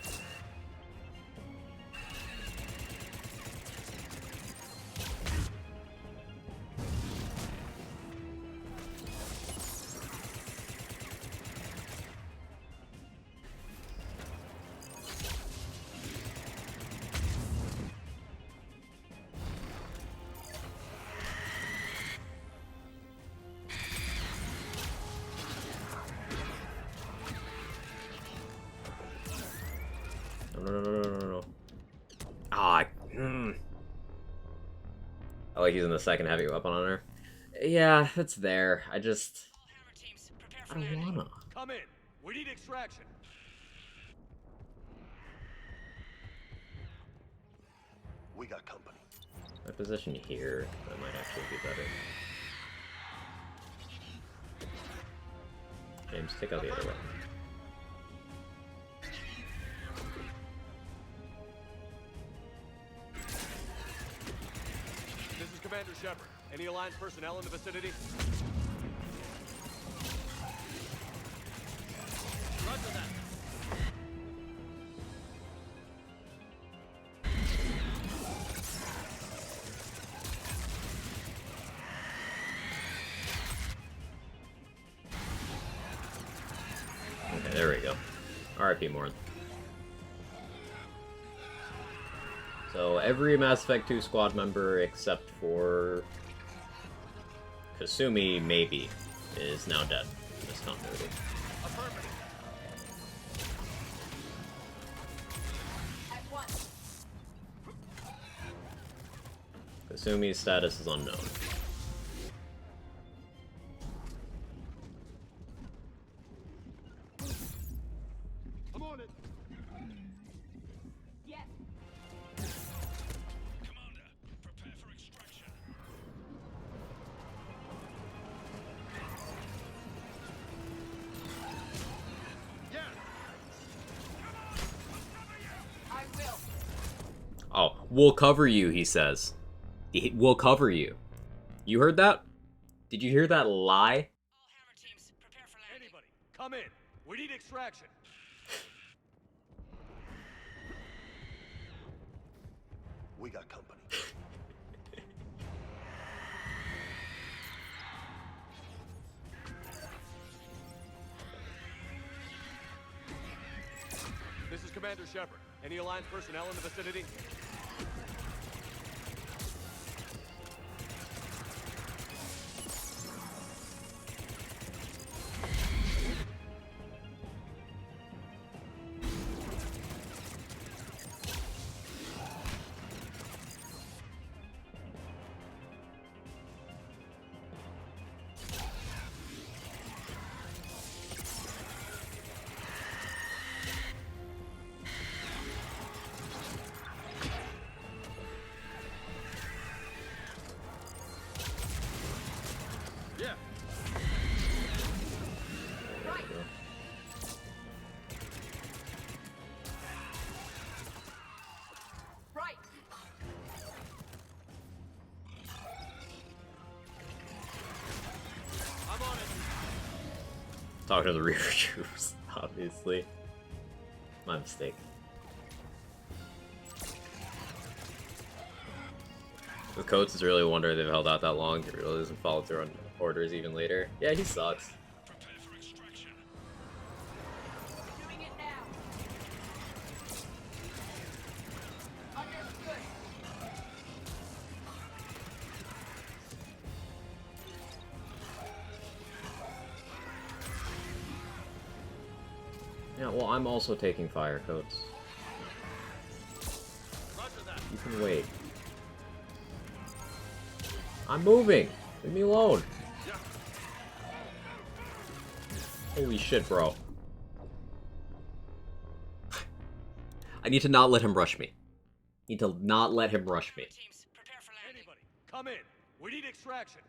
No. Ah, Oh, he's in the second heavy weapon on her. Yeah, it's there. I don't wanna. Come in. We need extraction. We got company. My position here, that might actually be better. James, take out the other weapon. This is Commander Shepard. Any Alliance personnel in the vicinity? Roger that. Okay, there we go. R.I.P. Morin. So every Mass Effect 2 squad member except for Kasumi, maybe, is now dead in this continuity. Kasumi's status is unknown. I'm on it. Yes. Commander, prepare for extraction. Yeah. I will. Oh, we'll cover you, he says. We'll cover you. You heard that? Did you hear that lie? Anybody, come in. We need extraction. We got company. This is Commander Shepard. Any Alliance personnel in the vicinity? Yeah. Right. Right. I'm on it. Talking to the Reaper troops, obviously. My mistake. The Coates is really wondering they've held out that long. He really doesn't follow through on orders even later. Yeah, he sucks. Prepare for extraction. Doing it now. Understood. Yeah, well, I'm also taking fire coats. You can wait. I'm moving! Leave me alone! Holy shit, bro. I need to not let him rush me. Need to not let him rush me. Anybody, come in. We need extraction.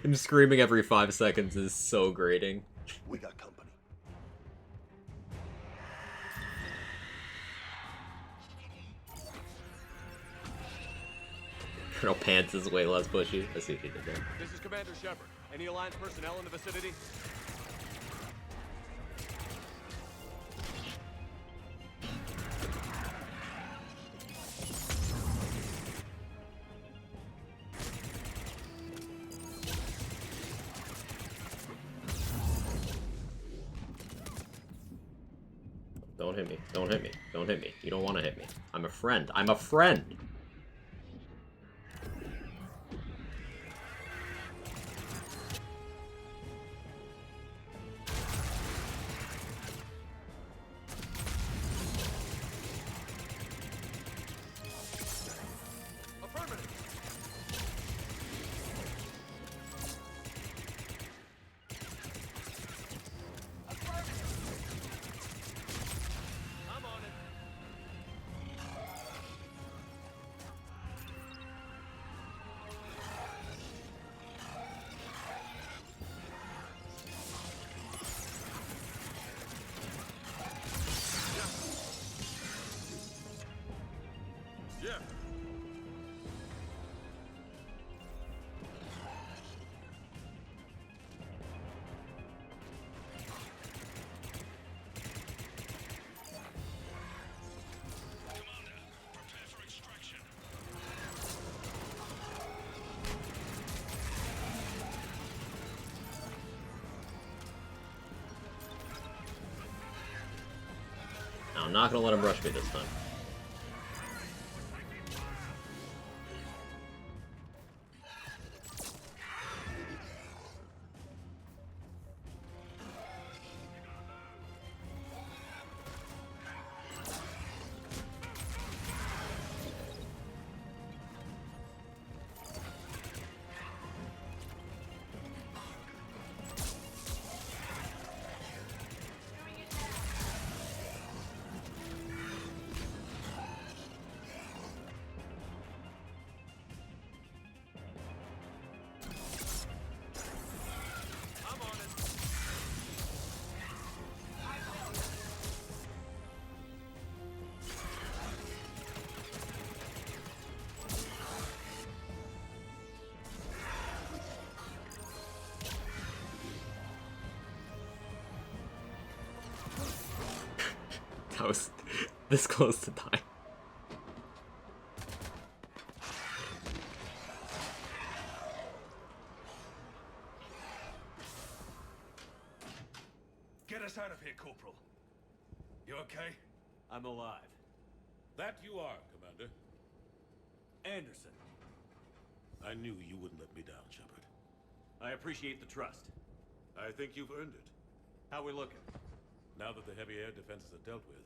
Him screaming every 5 seconds is so grating. We got company. Colonel Pants is way less pushy. I see what he did there. This is Commander Shepard. Any Alliance personnel in the vicinity? Don't hit me. Don't hit me. Don't hit me. You don't want to hit me. I'm a friend. I'm a friend! Yeah. Now, I'm not gonna let him rush me this time. I was this close to dying. Get us out of here, Corporal. You okay? I'm alive. That you are, Commander. Anderson. I knew you wouldn't let me down, Shepard. I appreciate the trust. I think you've earned it. How we looking? Now that the heavy air defenses are dealt with,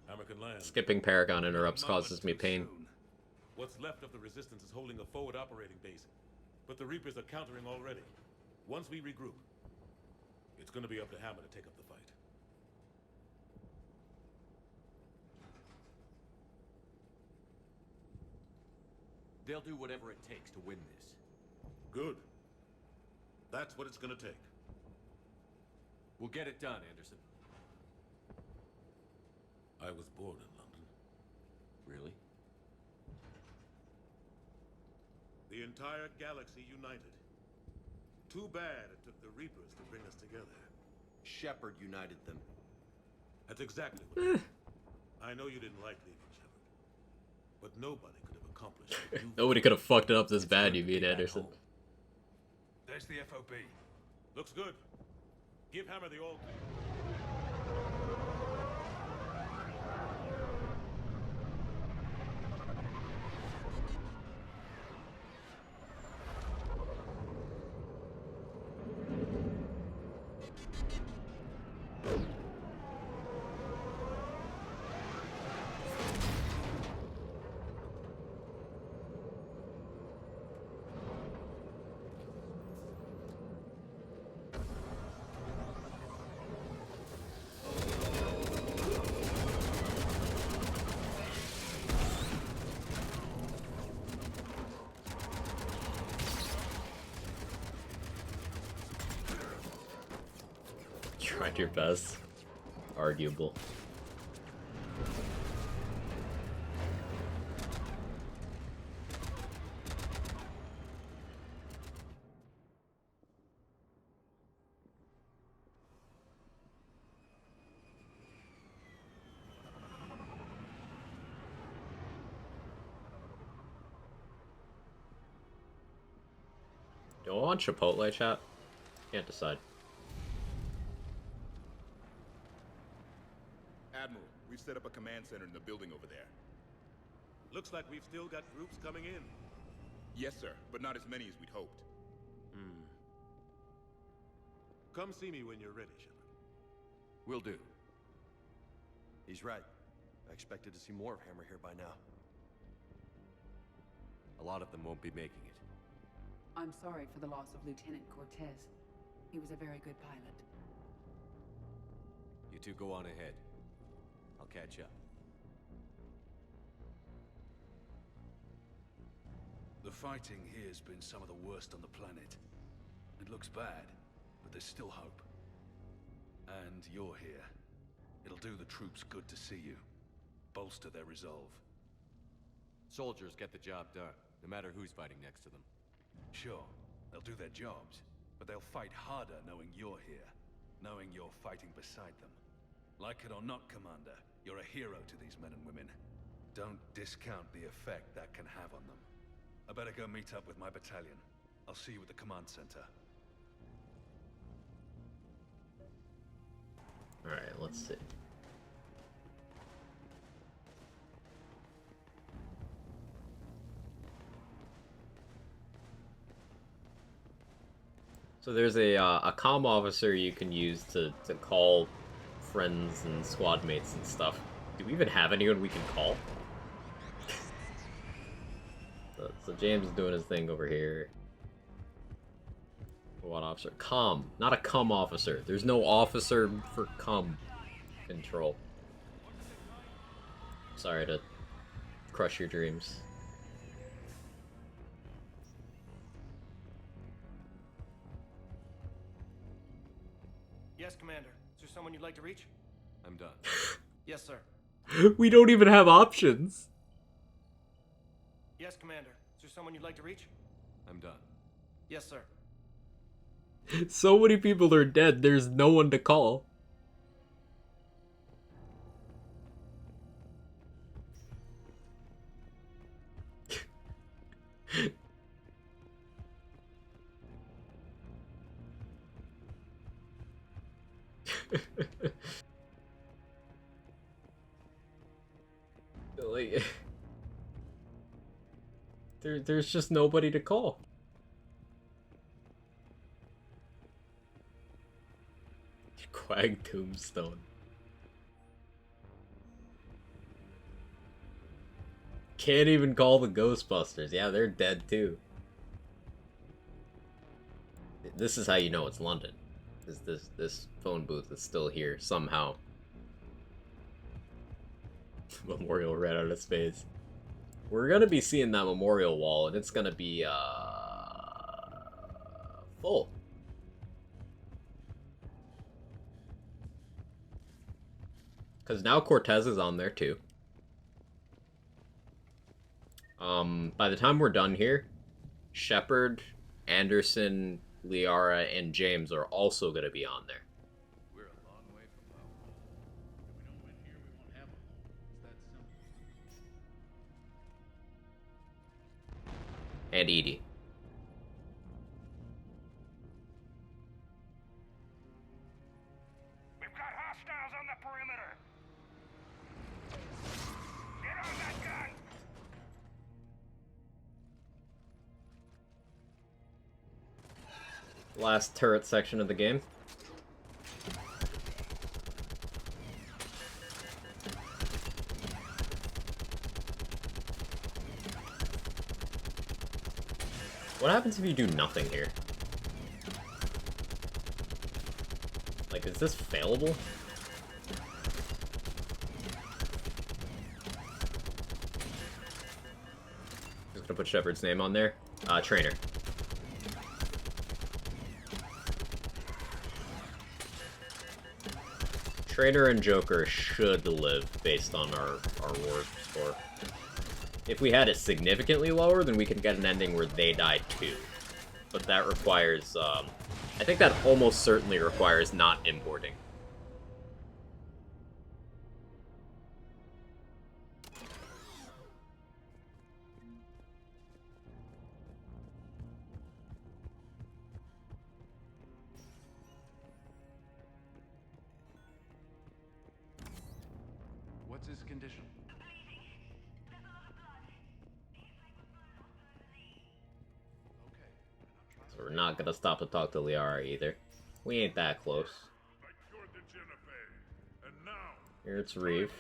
Hammer can land. Skipping Paragon interrupts causes me pain. What's left of the Resistance is holding a forward operating base, but the Reapers are countering already. Once we regroup, it's gonna be up to Hammer to take up the fight. They'll do whatever it takes to win this. Good. That's what it's gonna take. We'll get it done, Anderson. I was born in London. Really? The entire galaxy united. Too bad it took the Reapers to bring us together. Shepard united them. That's exactly what happened. I know you didn't like leaving, Shepard. But nobody could have accomplished what you Nobody could have fucked it up this bad, you mean, Anderson. There's the FOB. Looks good. Give Hammer the all clear. Tried your best. Arguable. Do I want Chipotle, chat? Can't decide. Admiral, we've set up a command center in the building over there. Looks like we've still got groups coming in. Yes, sir, but not as many as we'd hoped. Come see me when you're ready, Shepard. Will do. He's right. I expected to see more of Hammer here by now. A lot of them won't be making it. I'm sorry for the loss of Lieutenant Cortez. He was a very good pilot. You two go on ahead. I'll catch up. The fighting here's been some of the worst on the planet. It looks bad, but there's still hope. And you're here. It'll do the troops good to see you. Bolster their resolve. Soldiers get the job done, no matter who's fighting next to them. Sure, they'll do their jobs, but they'll fight harder knowing you're here. Knowing you're fighting beside them. Like it or not, Commander, you're a hero to these men and women. Don't discount the effect that can have on them. I better go meet up with my battalion. I'll see you at the command center. Alright, let's see. So there's a comm officer you can use to call friends and squad mates and stuff. Do we even have anyone we can call? So James is doing his thing over here. What officer? Comm, not a comm officer. There's no officer for comm control. Sorry to crush your dreams. Yes, Commander. Is there someone you'd like to reach? I'm done. Yes, sir. We don't even have options. Yes, Commander. Is there someone you'd like to reach? I'm done. Yes, sir. So many people are dead, there's no one to call. Like, there's just nobody to call. Quag Tombstone. Can't even call the Ghostbusters. Yeah, they're dead too. This is how you know it's London. This phone booth is still here somehow. Memorial red out of space. We're gonna be seeing that memorial wall, and it's gonna be full. Because now Cortez is on there too. By the time we're done here, Shepard, Anderson, Liara, and James are also going to be on there. We're a long way from home. If we don't win here, we won't have a home. It's that simple. And Edie. We've got hostiles on the perimeter. Get on that gun. Last turret section of the game. What happens if you do nothing here? Like, is this failable? Just gonna put Shepard's name on there. Trainer. Traitor and Joker should live based on our war score. If we had it significantly lower, then we can get an ending where they die too. But that requires, I think that almost certainly requires not importing. What's his condition? So we're not gonna stop to talk to Liara either. We ain't that close. Here it's Reeve.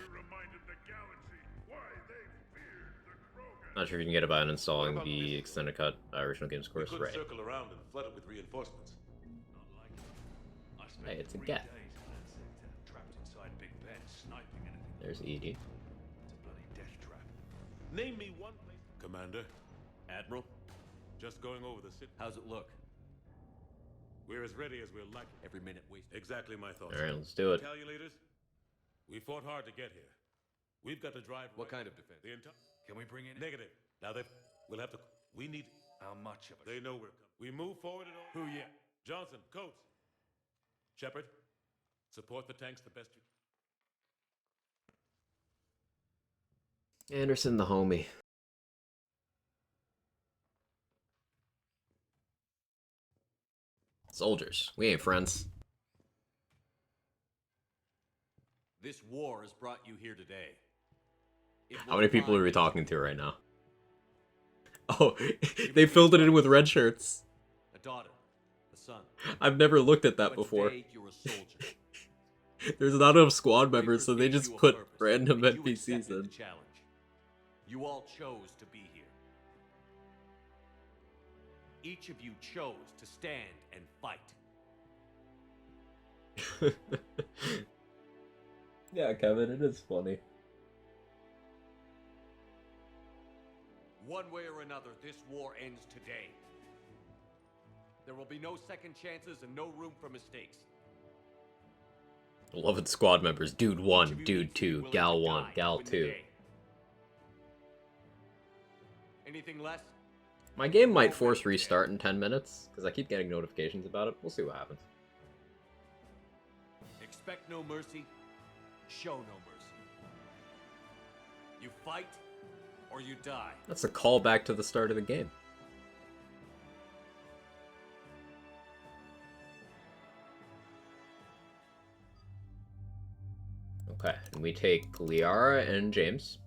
Not sure if you can get it by uninstalling the extended cut original games course. We could Right. circle around and flood it with reinforcements. Hey, it's a get. There's Edie. Name me one place. Commander. Admiral? Just going over the city. How's it look? We're as ready as we're likely. Every minute wasted. Exactly my thoughts. Alright, let's do it. Calculators, we fought hard to get here. We've got to drive. What kind of defense? The entire. Can we bring in? Negative. Now we'll have to. We need. How much of it? They know we're coming. We move forward at all. Who yet? Johnson, Coates, Shepard, support the tanks the best you. Anderson, the homie. Soldiers, we ain't friends. This war has brought you here today. How many people are we talking to right now? Oh, they filled it in with red shirts. A daughter, a son. I've never looked at that before. Today, you're a soldier. There's not enough squad members, so they just put random NPCs in. Challenge. You all chose to be here. Each of you chose to stand and fight. Yeah, Kevin, it is funny. One way or another, this war ends today. There will be no second chances and no room for mistakes. 11 squad members. Dude 1, dude 2, gal 1, gal 2. Anything less? My game might force restart in 10 minutes, because I keep getting notifications about it. We'll see what happens. Expect no mercy, show no mercy. You fight, or you die. That's a callback to the start of the game. Okay, and we take Liara and James.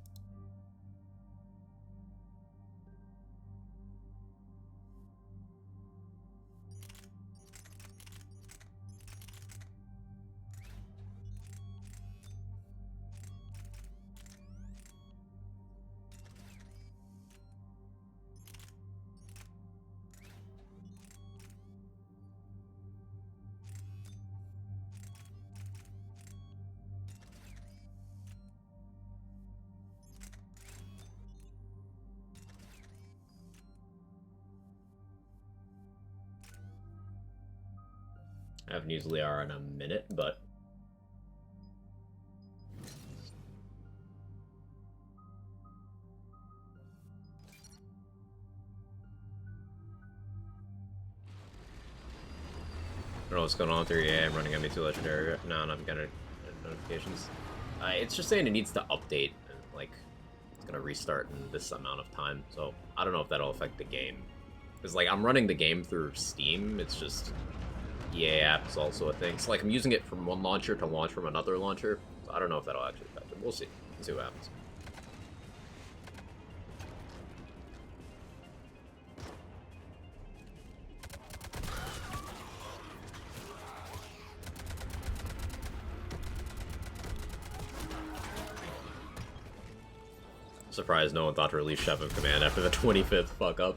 I haven't used Liara in a minute, but... I don't know what's going on with your EA. I'm running ME3 Legendary. No, I'm not getting notifications. It's just saying it needs to update. And, like, it's gonna restart in this amount of time. So, I don't know if that'll affect the game. Because, like, I'm running the game through Steam. It's just... EA app is also a thing. So, like, I'm using it from one launcher to launch from another launcher. So I don't know if that'll actually affect it. We'll see. We'll see what happens. I'm surprised no one thought to release Chef of Command after the 25th fuck-up.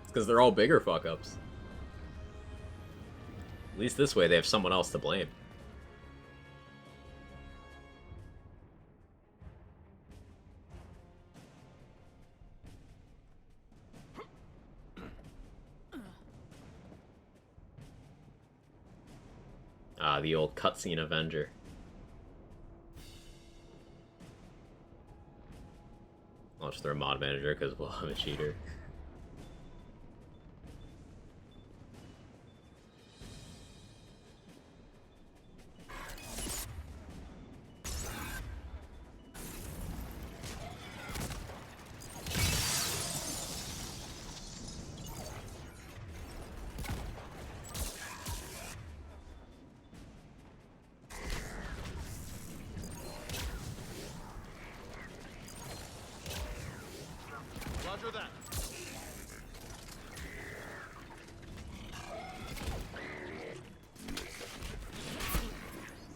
It's because they're all bigger fuck-ups. At least this way they have someone else to blame. Ah, the old cutscene Avenger. much through a mod manager because, well, I'm a cheater. Roger that.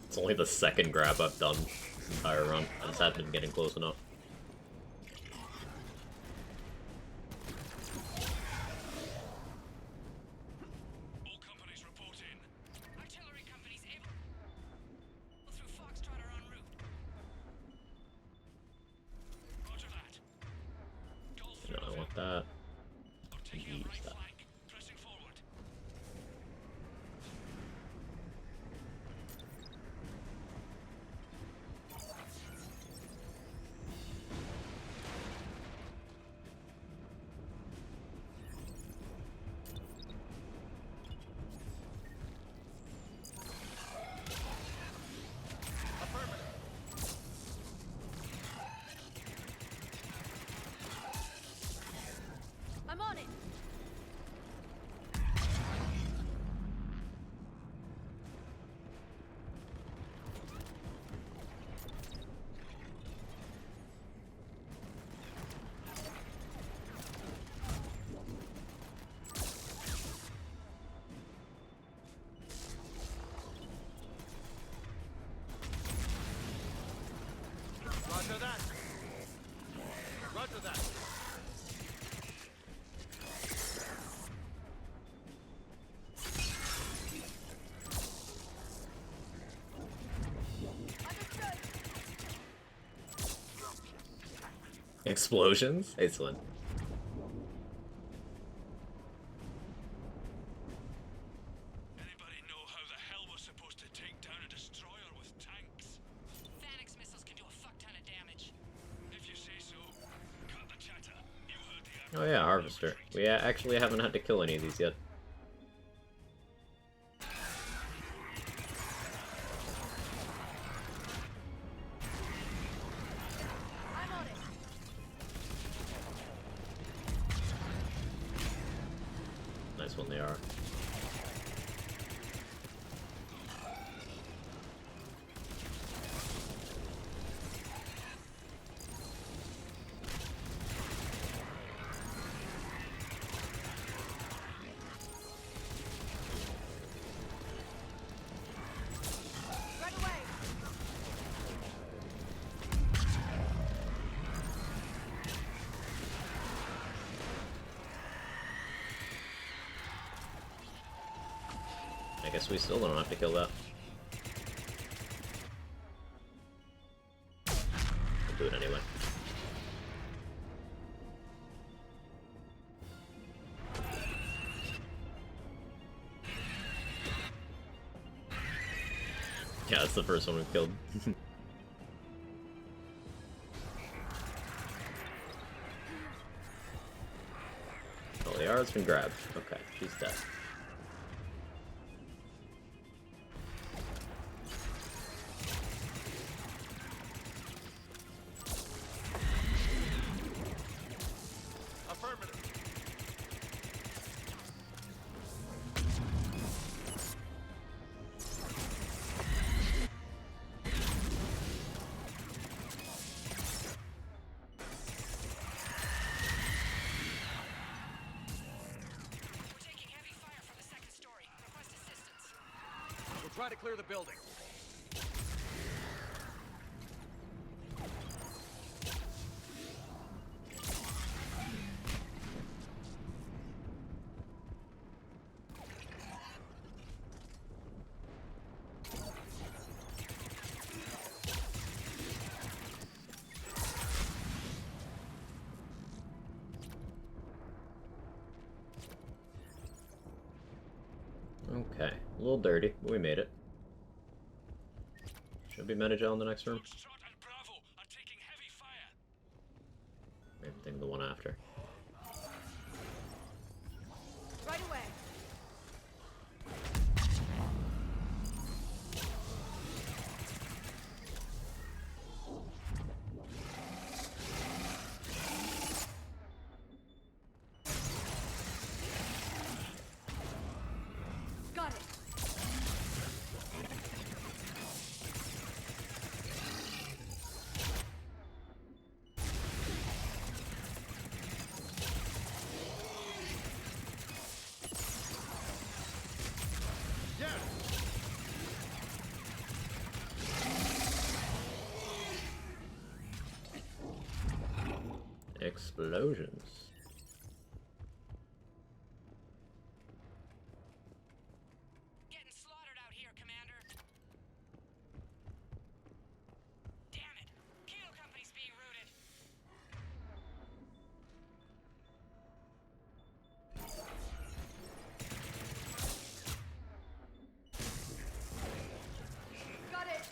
It's only the second grab I've done this entire run. I just haven't been getting close enough. No, I want that. Use that. I'm on it. Roger that. Roger that. Explosions? Excellent. Anybody know how the hell we're supposed to take down a destroyer with tanks? Phanex missiles can do a fuck ton of damage. If you say so. Cut the chatter. You heard the Oh yeah, Harvester. We actually haven't had to kill any of these yet. I'm on it. Nice one they are. Right away. I guess we still don't have to kill that. We'll do it anyway. Yeah, that's the first one we've killed. Oh, the R's been grabbed. Okay, she's dead. Affirmative. We'll try to clear the building. Okay, a little dirty, but we made it. Should be Metagel in the next room. Maybe after. Right away. Got it. Explosions. Getting slaughtered out here, Commander. Damn it! Kilo Company's being routed. Got it.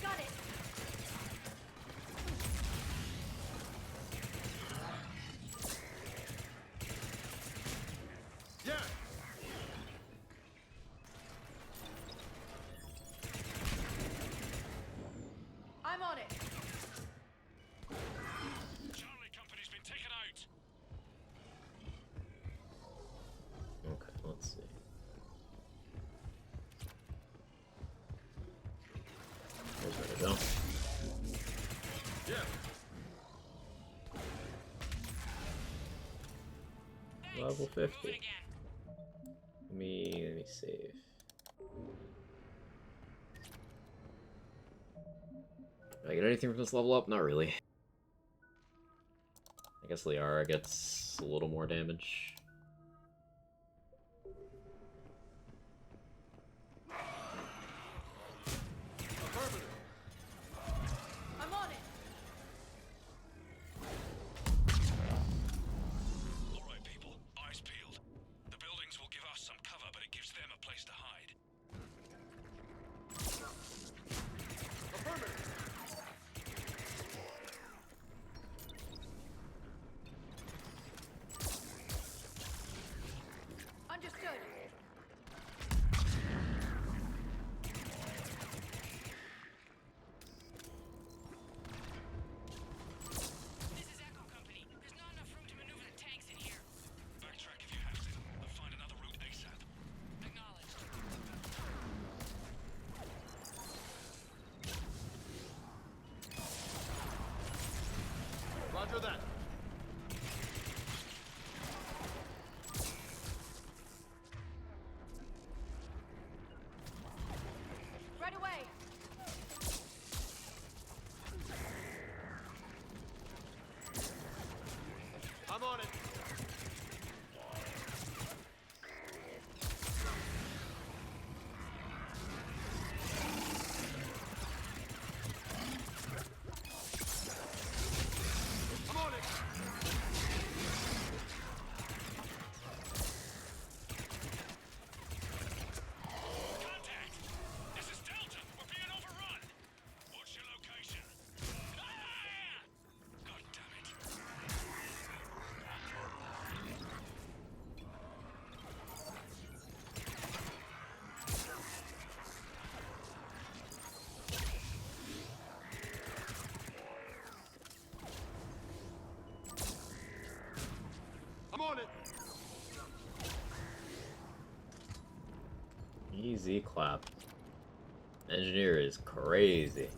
Got it. Yeah. I'm on it. Charlie Company's been taken out. Okay, let's see. There's where to go. Yeah. Level 50. Let me save. Did I get anything from this level up? Not really. I guess Liara gets a little more damage. I'm on it. Alright, people. Eyes peeled. The buildings will give us some cover, but it gives them a place to hide. Understood. This is Echo Company. There's not enough room to maneuver the tanks in here. Backtrack if you have to. But find another route ASAP. Acknowledged. Roger that. Right away. I'm on it. I'm on it. Contact! This is Delta! We're being overrun! What's your location? Ah! God damn it. I'm on it. Easy clap. Engineer is crazy.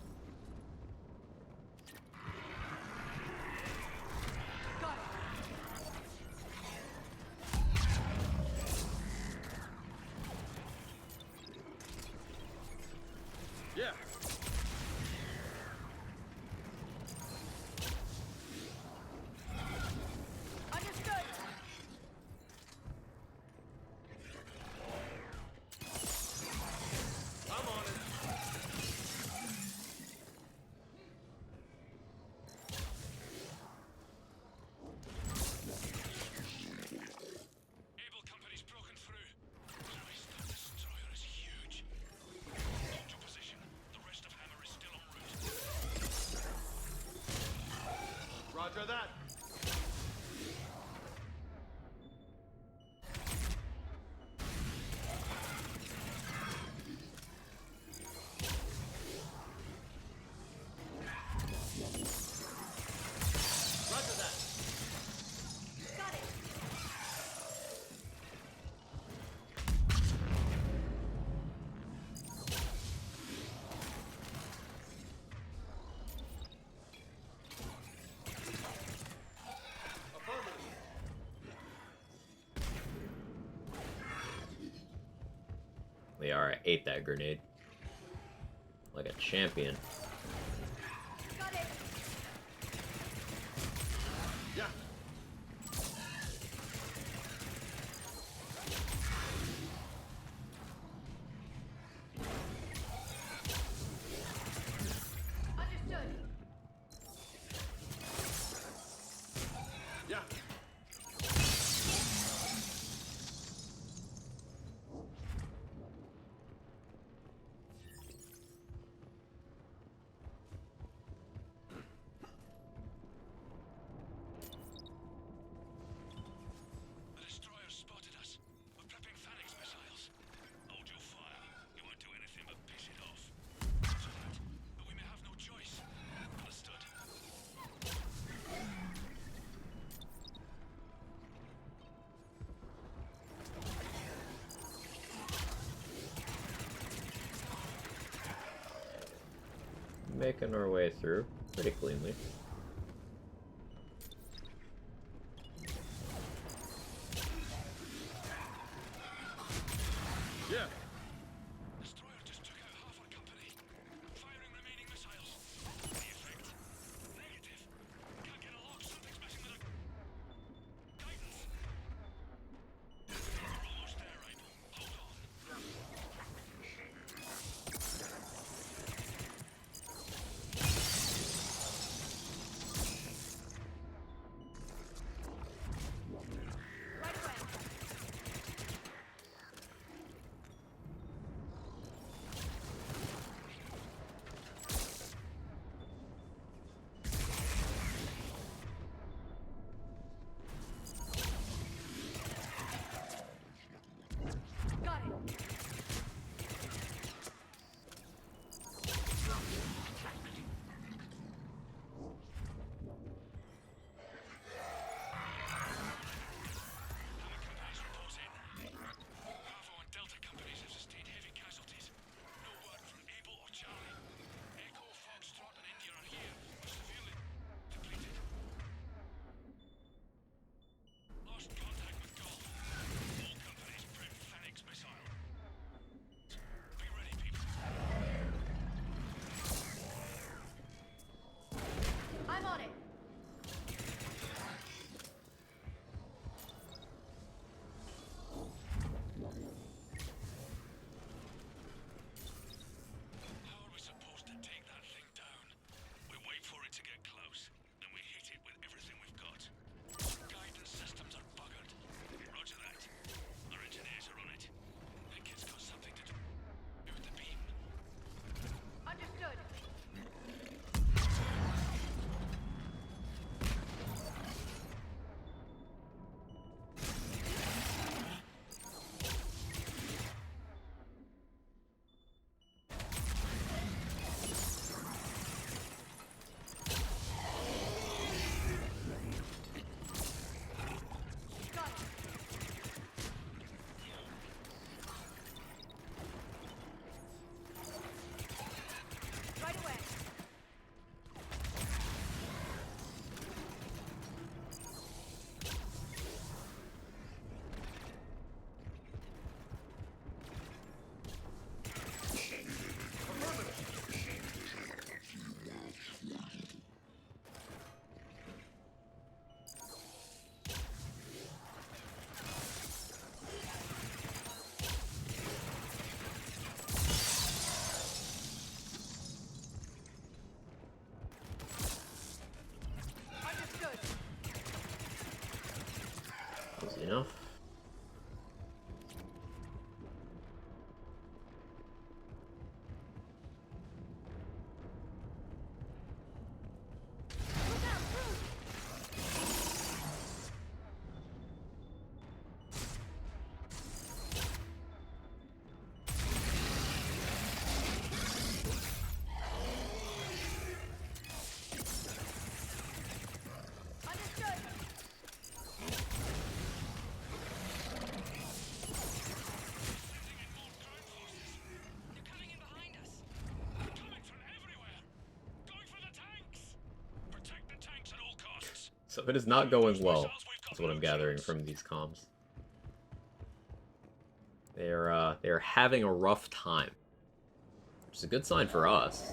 Got it. Yeah. Understood. I'm on it. Roger that. They are. I ate that grenade. Like a champion. Yeah. Understood. Yeah. The destroyer spotted us. We're prepping Phoenix missiles. Hold your fire. You won't do anything but piss it off. So that, but we may have no choice. Understood. Making our way through pretty cleanly. Yeah. Destroyer just took out half our company. Firing remaining missiles. The effect? Negative. Can't get a lock. Something's messing with our guidance. We're almost there, Abel. Hold on. Right away. Got it. Companies report in. Bravo and Delta companies have sustained heavy casualties. No word from Able or Charlie. Echo, Foxtrot, and India are here, but severely depleted. Lost contact with Golf. All companies prep Phoenix missile. Be ready, people. I'm on it. How are we supposed to take that thing down? We wait for it to get close, then we hit it with everything we've got. Guidance systems are buggered. Roger that. Our engineers are on it. That kid's got something to do with the beam. Understood. Got it. Right away. Understood. Easy enough. Look out, Bruce! So it is not going well. That's what I'm gathering from these comms. They're having a rough time, which is a good sign for us.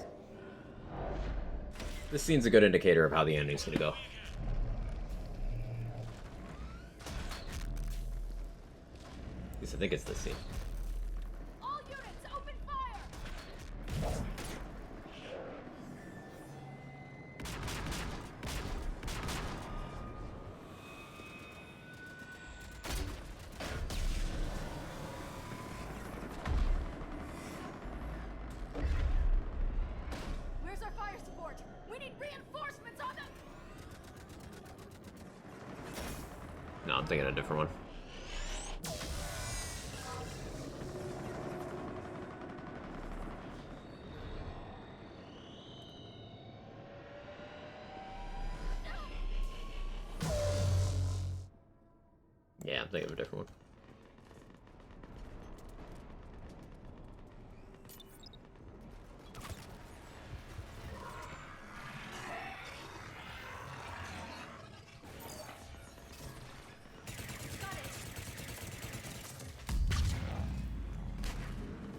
This scene's a good indicator of how the ending's gonna go. At least I think it's this scene. All units, open fire! Where's our fire support? We need reinforcements on them! No, I'm thinking a different one. Yeah, I'm thinking of a different one.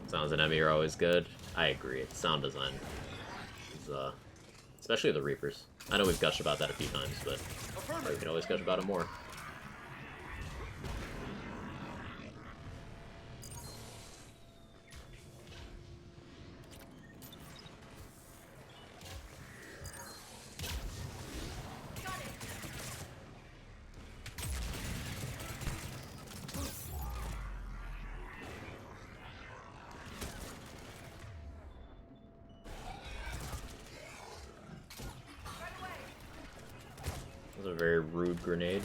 Sounds and ME are always good. I agree. Sound design is, especially the Reapers. I know we've gushed about that a few times, but we can always gush about it more. That was a very rude grenade.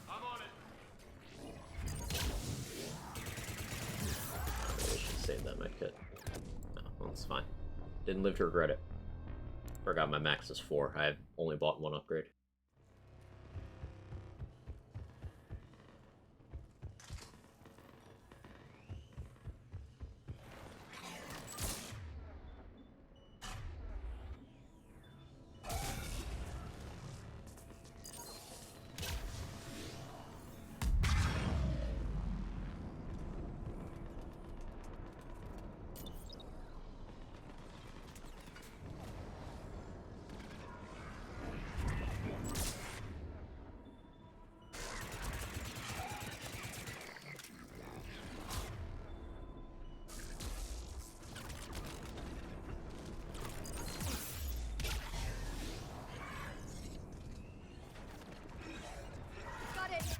I'm on it. I should save that medkit. No, well, it's fine. Didn't live to regret it. Forgot my max is 4. I only bought 1 upgrade. Got it!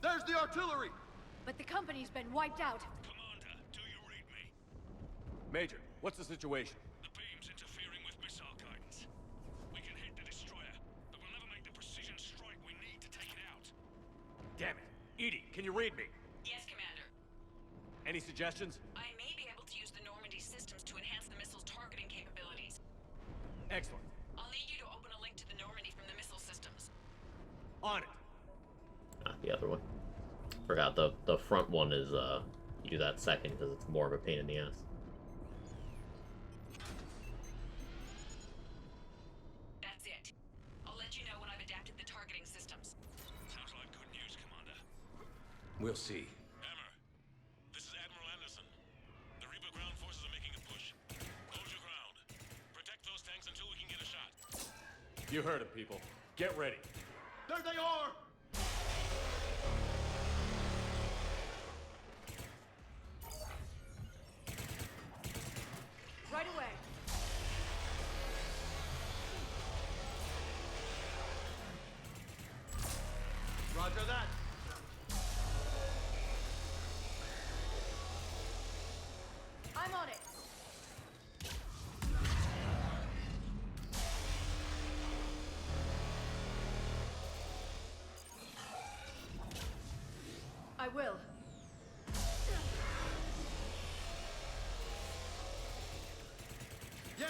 There's the artillery! But the company's been wiped out. Commander, do you read me? Major, what's the situation? The beam's interfering with missile guidance. We can hit the destroyer, but we'll never make the precision strike we need to take it out. Damn it. Edie, can you read me? Yes, Commander. Any suggestions? I may be able to use the Normandy systems to enhance the missile's targeting capabilities. Excellent. I'll need you to open a link to the Normandy from the missile systems. On it. The other one. Forgot the front one is you do that second because it's more of a pain in the ass. That's it. I'll let you know when I've adapted the targeting systems. Sounds like good news, Commander. We'll see. Hammer, this is Admiral Anderson. The Reaper ground forces are making a push. Hold your ground. Protect those tanks until we can get a shot. You heard him, people. Get ready. There they are! Right away. Roger that. I'm on it. I will. Yeah!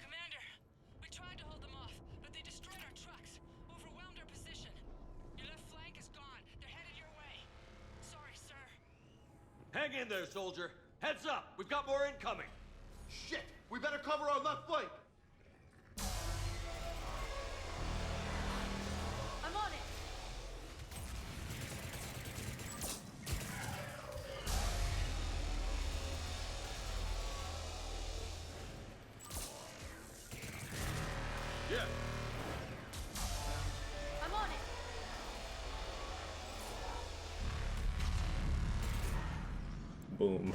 Commander, we tried to hold them off, but they destroyed our trucks, overwhelmed our position. Your left flank is gone. They're headed your way. Sorry, sir. Hang in there, soldier. Heads up! We've got more incoming! Shit! We better cover our left flank! I'm on it! Yeah! I'm on it! Boom.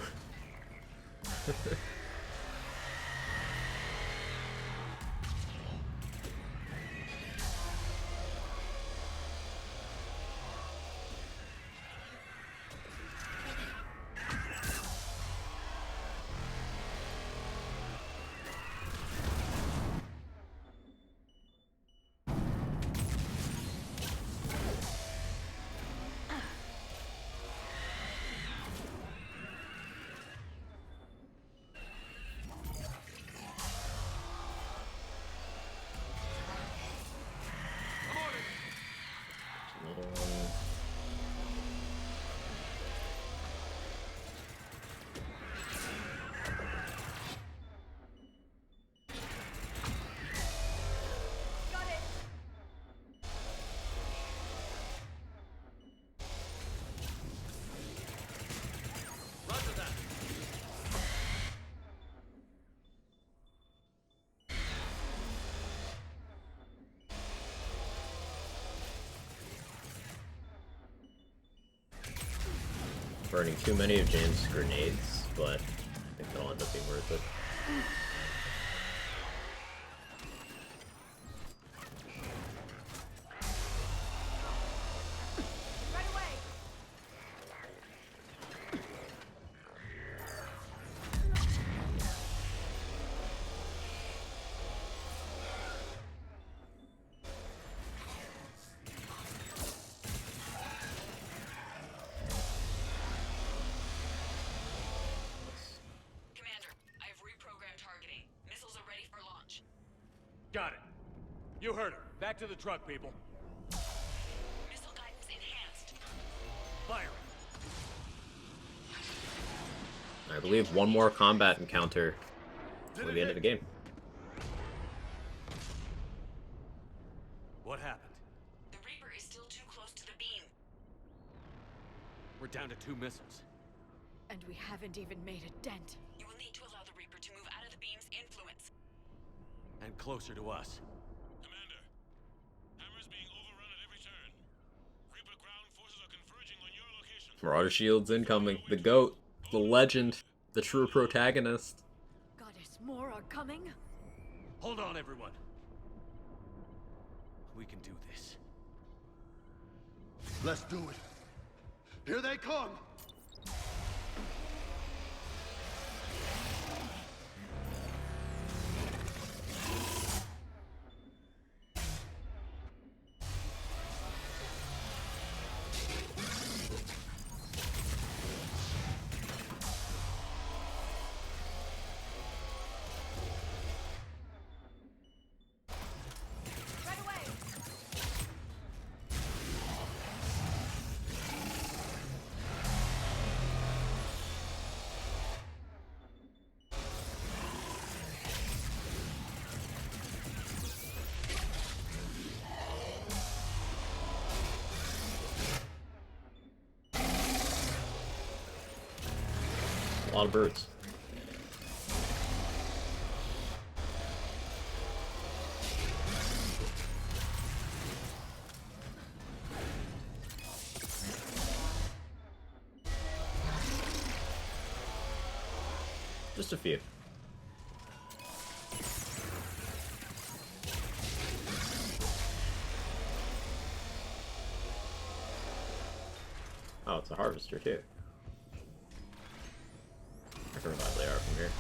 Another one. Got it! Roger that! Burning too many of James' grenades, but I think they'll end up being worth it. Right away! Commander, I have reprogrammed targeting. Missiles are ready for launch. Got it. You heard her. Back to the truck, people. Missile guidance enhanced. Fire. I believe one more combat encounter before the end of the game. What happened? The Reaper is still too close to the beam. We're down to 2 missiles. And we haven't even made a dent. You will need to allow the Reaper to move out of the beam's influence. And closer to us. Commander, Hammer's being overrun at every turn. Reaper ground forces are converging on your location. Marauder shields incoming. The GOAT. The legend. The true protagonist. Goddess, more are coming? Hold on, everyone. We can do this. Let's do it. Here they come! Right away! A lot of birds. Just a few. it's a harvester too. I can reliably are from here.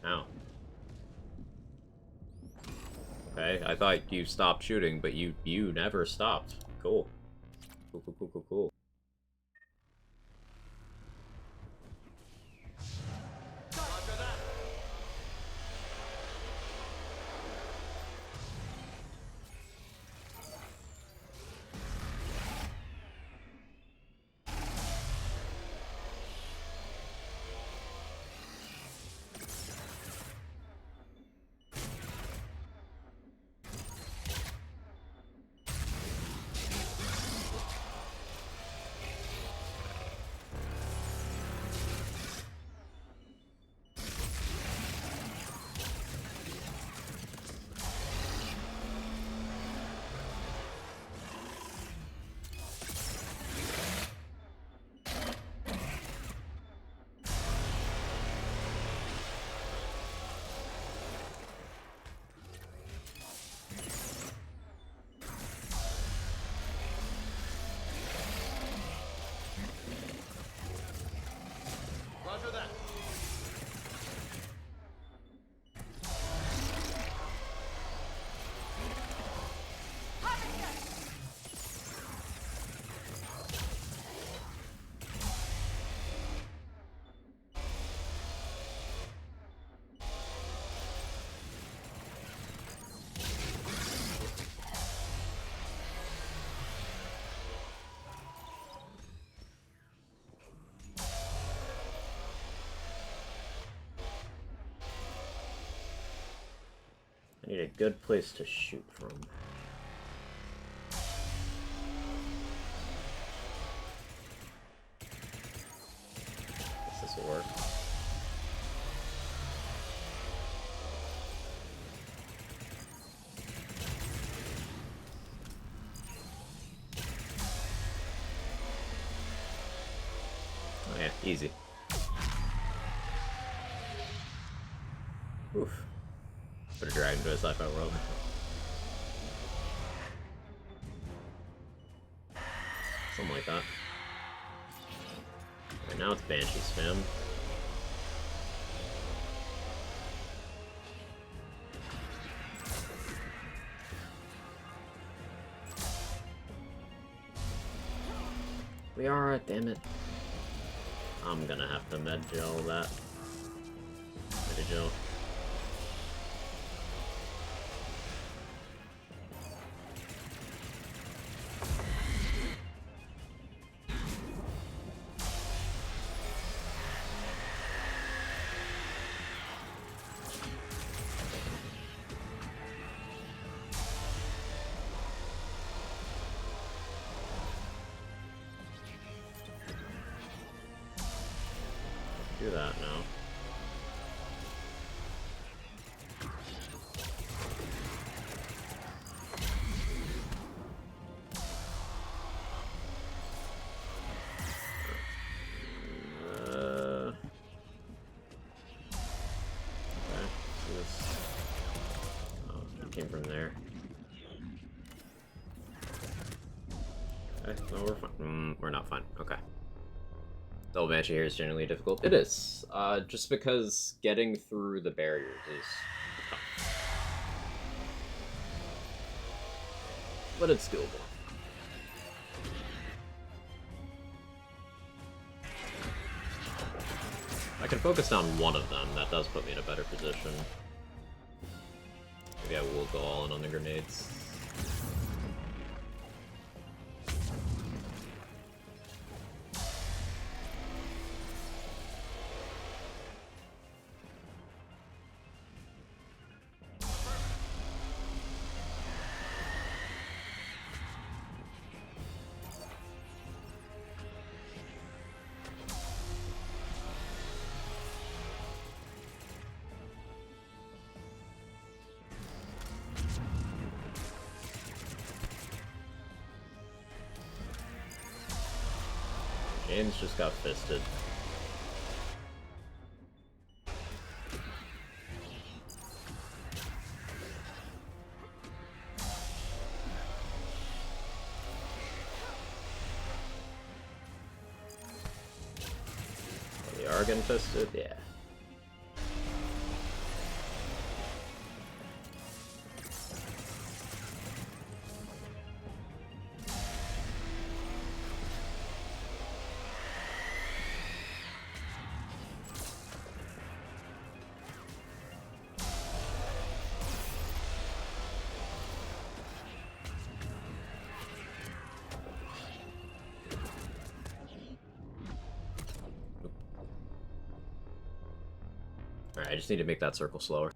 Ow. Okay, I thought you stopped shooting, but you never stopped. Cool. Cool, cool, cool, cool, cool. Roger that. I need a good place to shoot from. Guess this will work. Oh yeah, easy. Oof. Put a dragon into a sci-fi world. Something like that. Right now it's Banshee spam. We are, damn it. I'm gonna have to med gel that. Med gel. Do that now. Okay. So this. Oh, he came from there. Okay, well we're fine. We're not fine. Okay. Double Banshee here is generally difficult. It is. Just because getting through the barriers is tough. But it's doable. I can focus on one of them, that does put me in a better position. Maybe I will go all in on the grenades. James just got fisted. are getting fisted? Yeah. Alright, I just need to make that circle slower.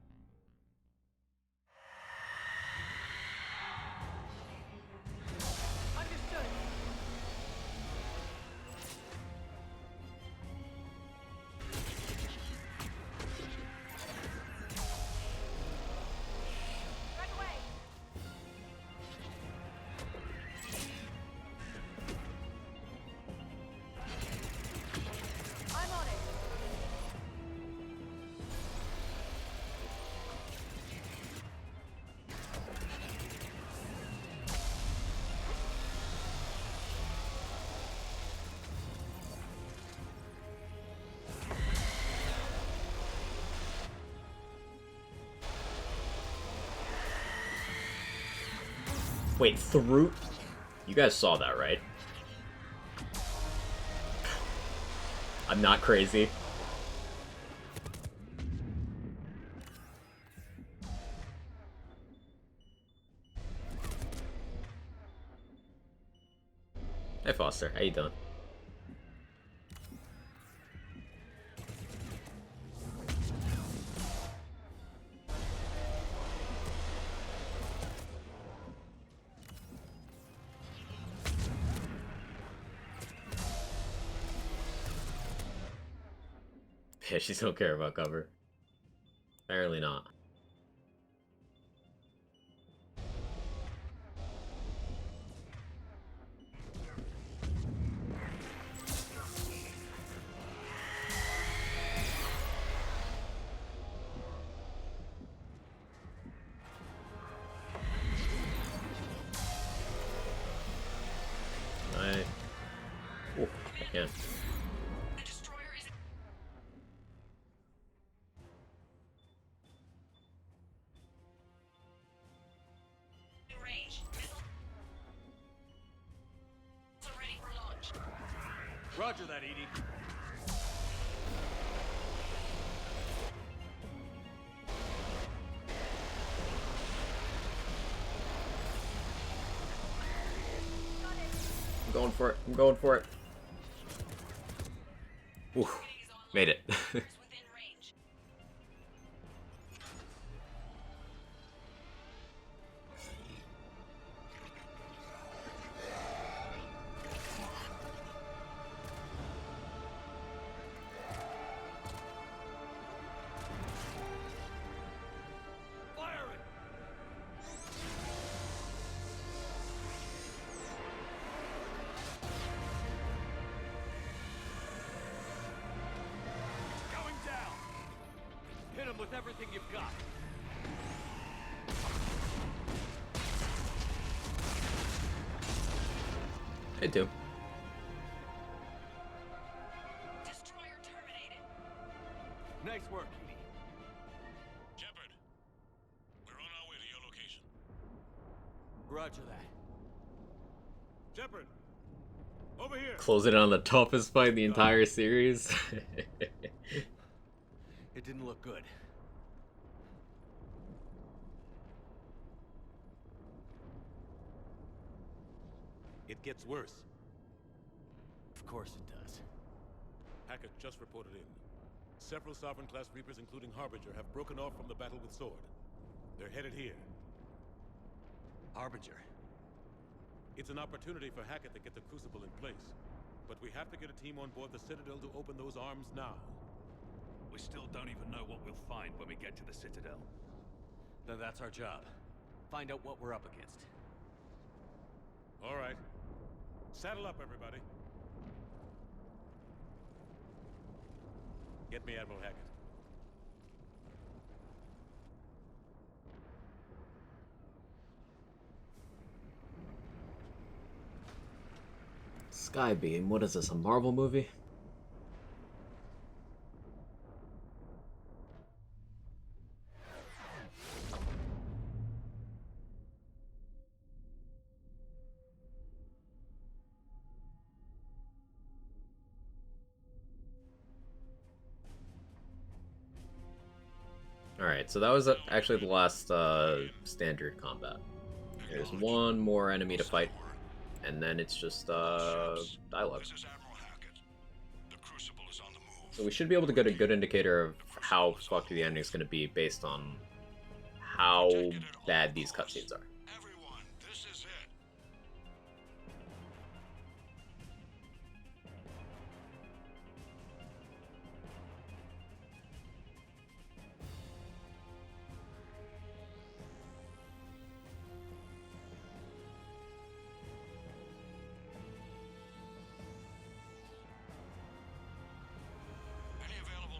Wait, through? You guys saw that, right? I'm not crazy. Hey Foster, how you doing? Yeah, she don't care about cover. Apparently not. Oh, I can. Roger that, Edie. I'm going for it. I'm going for it. Ooh, made it. Hit him with everything you've got. I do. Destroyer terminated. Nice work, Edie. Shepard, we're on our way to your location. Roger that. Shepard, over here. Closing on the toughest fight in the entire series. It didn't look good. It gets worse. Of course it does. Hackett just reported in. Several Sovereign-class Reapers, including Harbinger, have broken off from the battle with Sword. They're headed here. Harbinger? It's an opportunity for Hackett to get the Crucible in place. But we have to get a team on board the Citadel to open those arms now. We still don't even know what we'll find when we get to the Citadel. Then that's our job. Find out what we're up against. All right. Saddle up, everybody. Get me Admiral Hackett. Skybeam, what is this, a Marvel movie? Alright, so that was actually the last standard combat. There's one more enemy to fight, and then it's just dialogue. So we should be able to get a good indicator of how fucked the ending is going to be based on how bad these cutscenes are.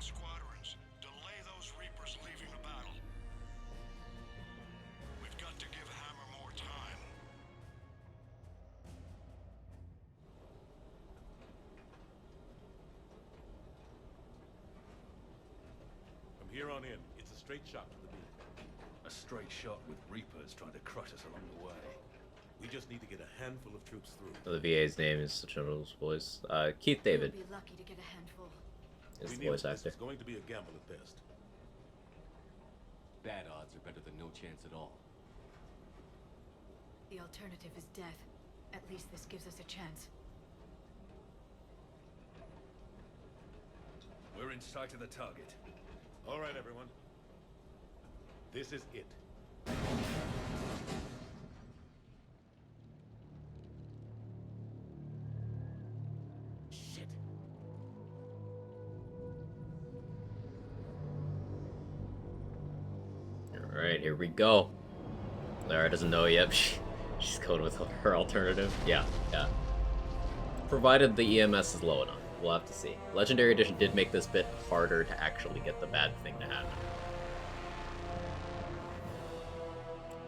Squadrons, delay those Reapers leaving the battle. We've got to give Hammer more time. From here on in, it's a straight shot to the beam. A straight shot with Reapers trying to crush us along the way. We just need to get a handful of troops through. So the VA's name is such a noticeable voice. Keith David. We'll be lucky to get a handful. Is the voice actor. It's going to be a gamble at best. Bad odds are better than no chance at all. The alternative is death. At least this gives us a chance. We're in sight of the target. All right, everyone. This is it. Alright, here we go. Lara doesn't know yet. She's going with her alternative. Yeah. Provided the EMS is low enough. We'll have to see. Legendary Edition did make this bit harder to actually get the bad thing to happen.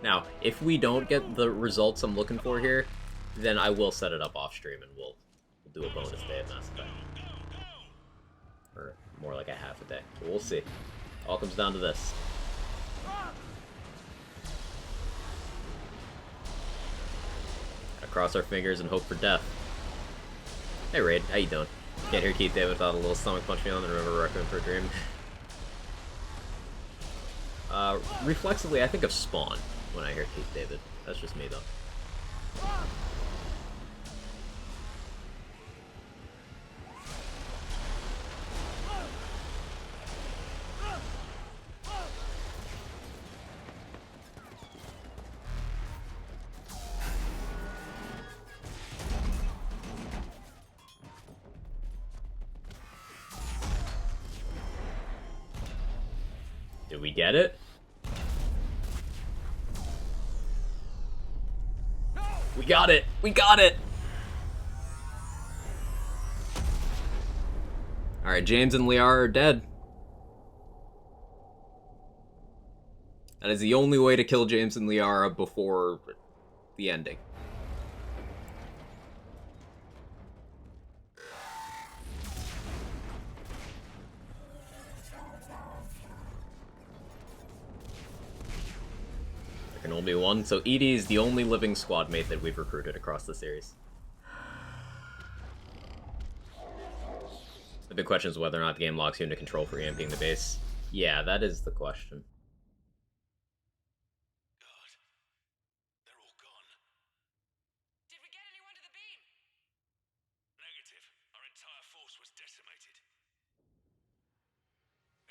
Now, if we don't get the results I'm looking for here, then I will set it up off stream and we'll do a bonus day of Mass Effect. Or more like a half a day. But we'll see. All comes down to this. Gotta cross our fingers and hope for death. Hey Raid, how you doing? Can't hear Keith David without a little stomach punch feeling and remember Requiem for a Dream. Reflexively, I think of Spawn when I hear Keith David. That's just me, though. Did we get it? We got it! We got it! Alright, James and Liara are dead. That is the only way to kill James and Liara before the ending. There can only be one, so Edie is the only living squad mate that we've recruited across the series. The big question is whether or not the game locks you into control for EMPing the base. Yeah, that is the question. Negative. Our entire force was decimated.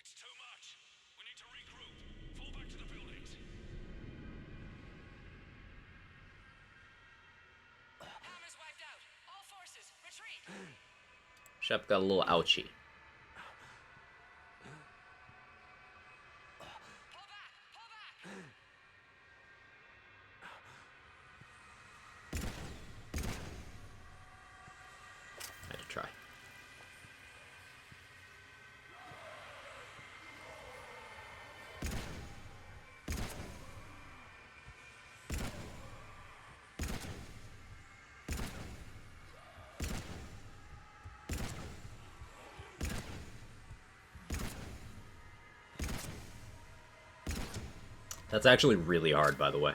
It's too much. We need to regroup. Fall back to the buildings. Hammer's wiped out. All forces, retreat. Shep got a little ouchy. Had to try. That's actually really hard, by the way.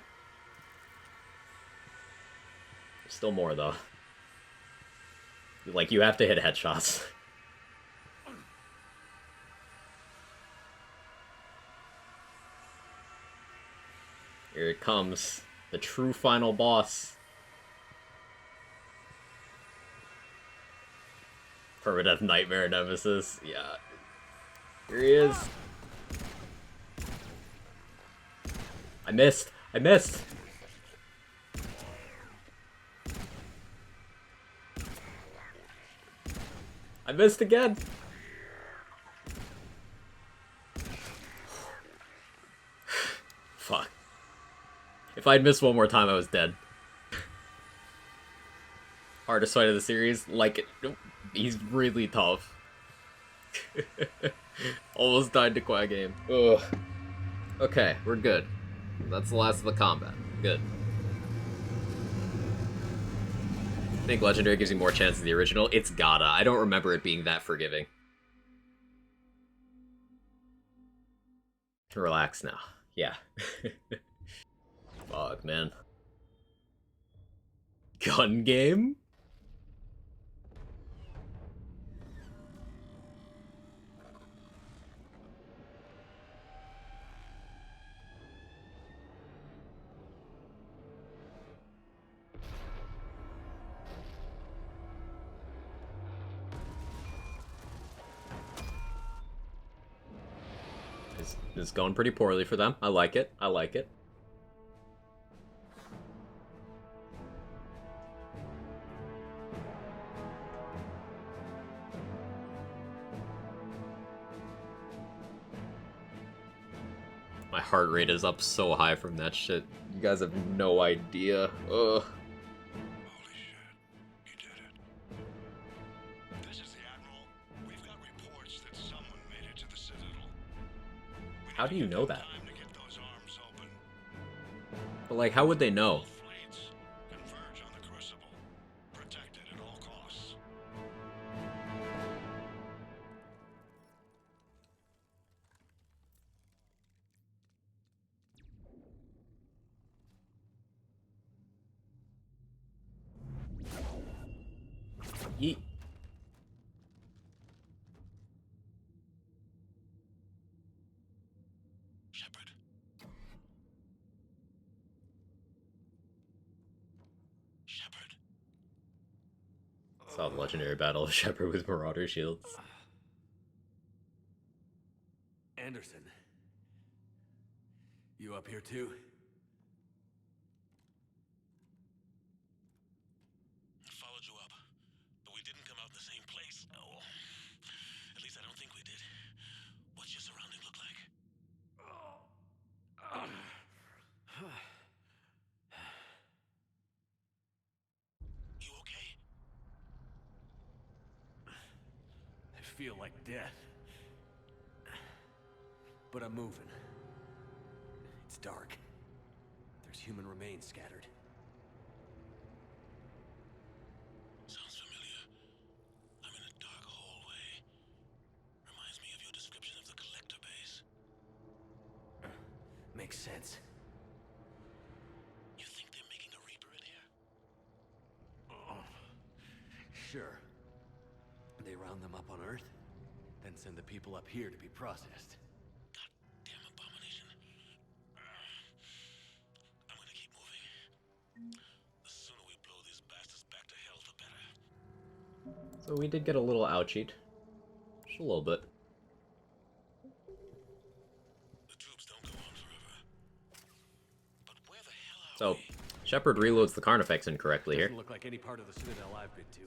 There's still more, though. Like, you have to hit headshots. Here it comes. The true final boss. Permadeath Nightmare Nemesis. Yeah. Here he is. I missed. I missed. I missed again. Fuck. If I'd missed one more time, I was dead. Hardest fight of the series? Like, he's really tough. Almost died to Quag game. Ugh. Okay, we're good. That's the last of the combat. Good. I think Legendary gives you more chance than the original. It's gotta. I don't remember it being that forgiving. Relax now. Yeah. Fuck, man. Gun game? It's going pretty poorly for them. I like it. I like it. My heart rate is up so high from that shit. You guys have no idea. Ugh. How do you know that? But like, how would they know? Yeet. Saw the legendary battle of Shepard with Marauder shields. Anderson. You up here too? Followed you up, but we didn't come out in the same place. Oh, at least I don't think we did. What's your surrounding look like? You okay? I feel like death. But I'm moving. It's dark. There's human remains scattered. Sounds familiar. I'm in a dark hallway. Reminds me of your description of the collector base. Makes sense. You think they're making a Reaper in here? Sure. They round them up on Earth, then send the people up here to be processed. Damn abomination. I'm gonna keep moving. The sooner we blow these bastards back to hell, the better. So we did get a little ouchied. Just a little bit. The tubes don't go on forever. But where the hell are So, we? Shepard reloads the Carnifex incorrectly here. Doesn't look like any part of the Citadel I've been to.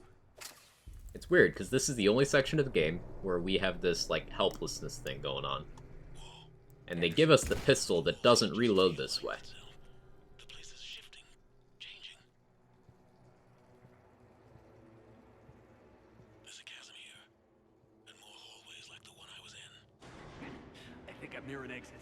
It's weird, because this is the only section of the game where we have this, like, helplessness thing going on. And they give us the pistol that doesn't reload this way. The place is shifting, changing. There's a chasm here, and more hallways like the one I was in. I think I'm near an exit.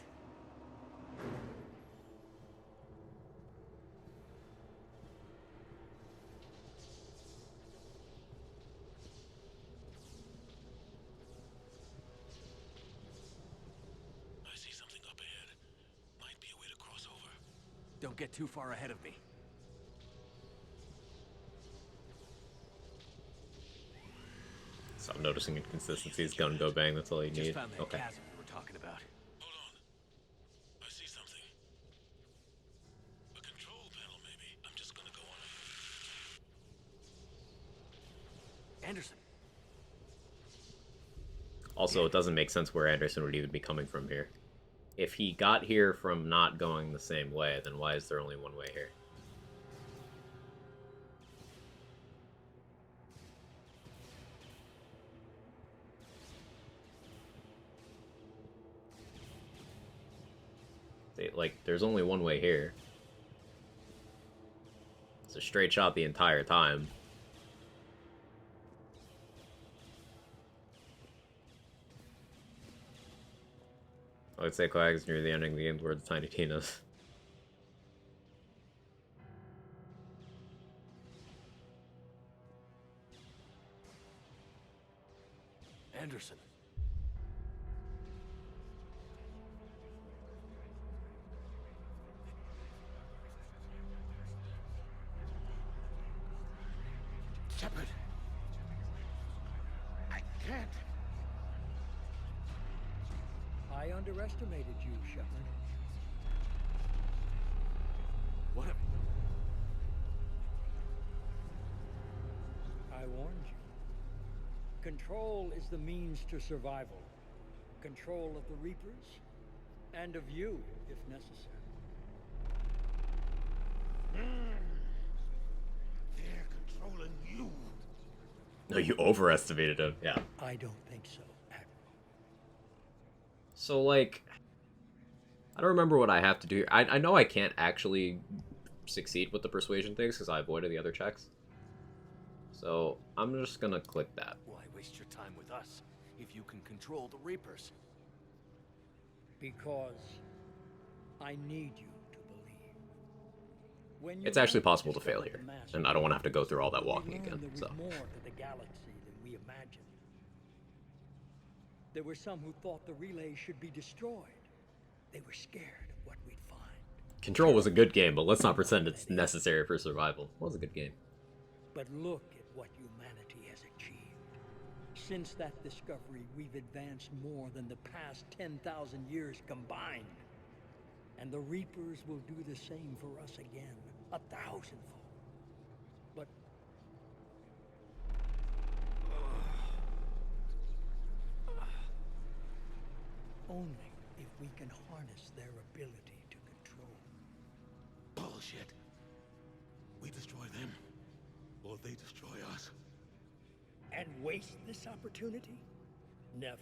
I see something up ahead. Might be a way to cross over. Don't get too far ahead of me. So I'm noticing inconsistencies. Gun go bang, that's all you Just need. found that Okay. chasm we were talking about. Hold on. I see something. Anderson. Also, it doesn't make sense where Anderson would even be coming from here. If he got here from not going the same way, then why is there only one way here? Like, there's only one way here. It's a straight shot the entire time. I would say Quag's near the ending of the game towards Tiny Tina's. Anderson. Shepard. I can't. I underestimated you, Shepard. What? I warned you. Control is the means to survival. Control of the Reapers, and of you, if necessary. They're controlling you. No, you overestimated him. Yeah. I don't think so, Admiral. So, like, I don't remember what I have to do. I know I can't actually succeed with the persuasion things because I avoided the other checks. So, I'm just gonna click that. Why waste your time with us if you can control the Reapers? Because I need you to believe. When It's actually possible to fail here, and I don't want to have to go through all that walking again, there was so. more to the galaxy than we imagined. There were some who thought the relay should be destroyed. They were scared of what we'd find. Control was a good game, but let's not pretend it's necessary for survival. It was a good game. But look at what humanity has achieved. Since that discovery, we've advanced more than the past 10,000 years combined. And the Reapers will do the same for us again, 1,000-fold. But only if we can harness their ability to control. Bullshit. We destroy them, or they destroy us. And waste this opportunity? Never.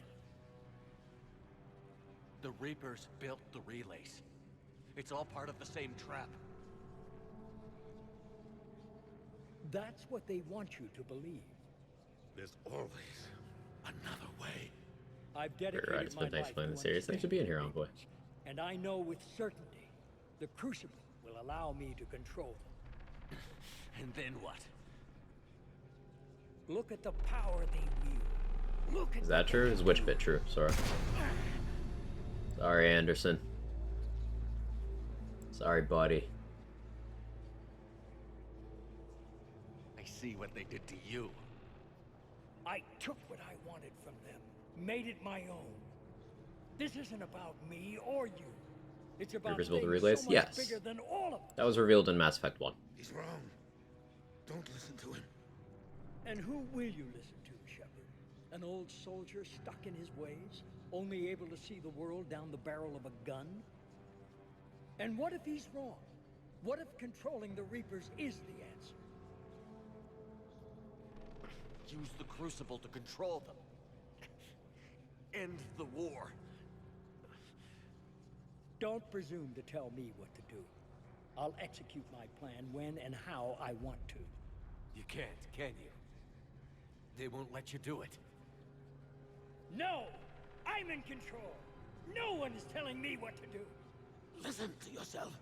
The Reapers built the relays. It's all part of the same trap. That's what they want you to believe. There's always another way. I've dedicated Right, it's been my nice life playing to the series. Thanks for being here, Envoy. And I know with certainty, the Crucible will allow me to control them. And then what? Look at the power they wield. Look at Is that true? Is which bit true? Sorry. Sorry, Anderson. Sorry, buddy. I see what they did to you. I took what I wanted from them, made it my own. This isn't about me or you. It's about Reapers build the things relays? so much Yes. bigger than all of us. That was revealed in Mass Effect 1. He's wrong. Don't listen to him. And who will you listen to, Shepard? An old soldier stuck in his ways, only able to see the world down the barrel of a gun? And what if he's wrong? What if controlling the Reapers is the answer? Use the Crucible to control them. End the war. Don't presume to tell me what to do. I'll execute my plan when and how I want to. You can't, can you? They won't let you do it. No! I'm in control! No one is telling me what to do! Listen to yourself.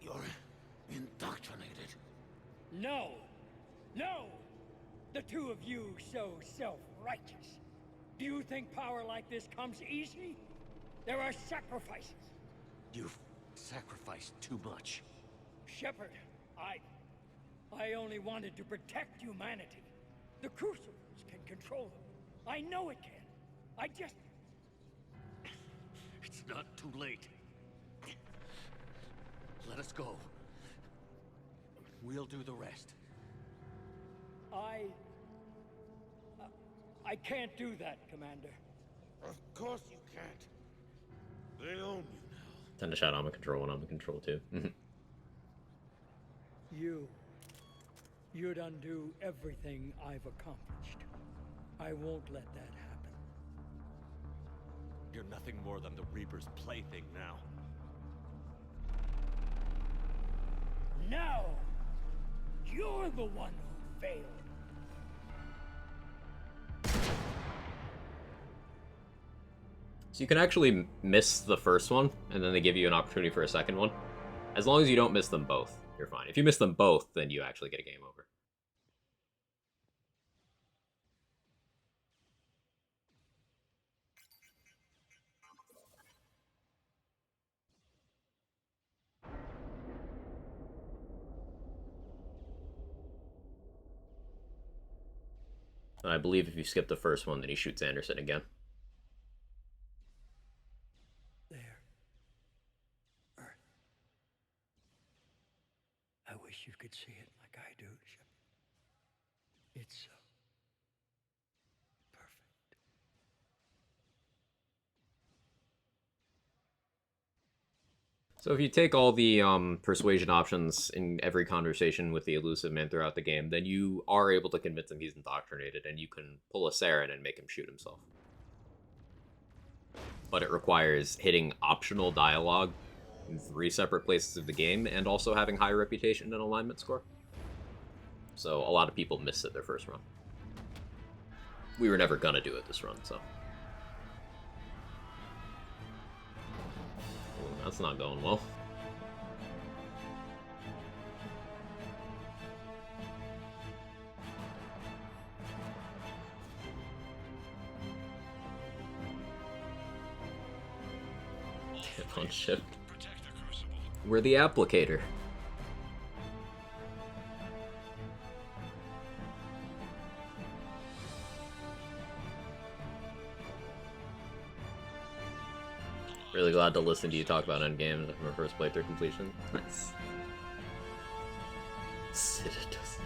You're indoctrinated. No! No! The two of you so self-righteous. Do you think power like this comes easy? There are sacrifices. You've sacrificed too much. Shepard, I only wanted to protect humanity. The Crucibles can control them. I know it can. I just... It's not too late. Let us go. We'll do the rest. I I can't do that, Commander. Of course you can't. They own you now. Tend to shout I'm in control when I'm in control too. You'd undo everything I've accomplished. I won't let that happen. You're nothing more than the Reaper's plaything now. No! You're the one who failed. So you can actually miss the first one, and then they give you an opportunity for a second one. As long as you don't miss them both, you're fine. If you miss them both, then you actually get a game over. And I believe if you skip the first one, then he shoots Anderson again. There. Earth. I wish you could see it like I do, Shep. It's so perfect. So if you take all the persuasion options in every conversation with the elusive man throughout the game, then you are able to convince him he's indoctrinated, and you can pull a Saren and make him shoot himself. But it requires hitting optional dialogue in 3 separate places of the game, and also having high reputation and alignment score. So a lot of people miss it their first run. We were never gonna do it this run, so. Ooh, that's not going well. On shift. We're the applicator. Really glad to listen to you talk about endgame from our first playthrough completion. Nice. Citadus.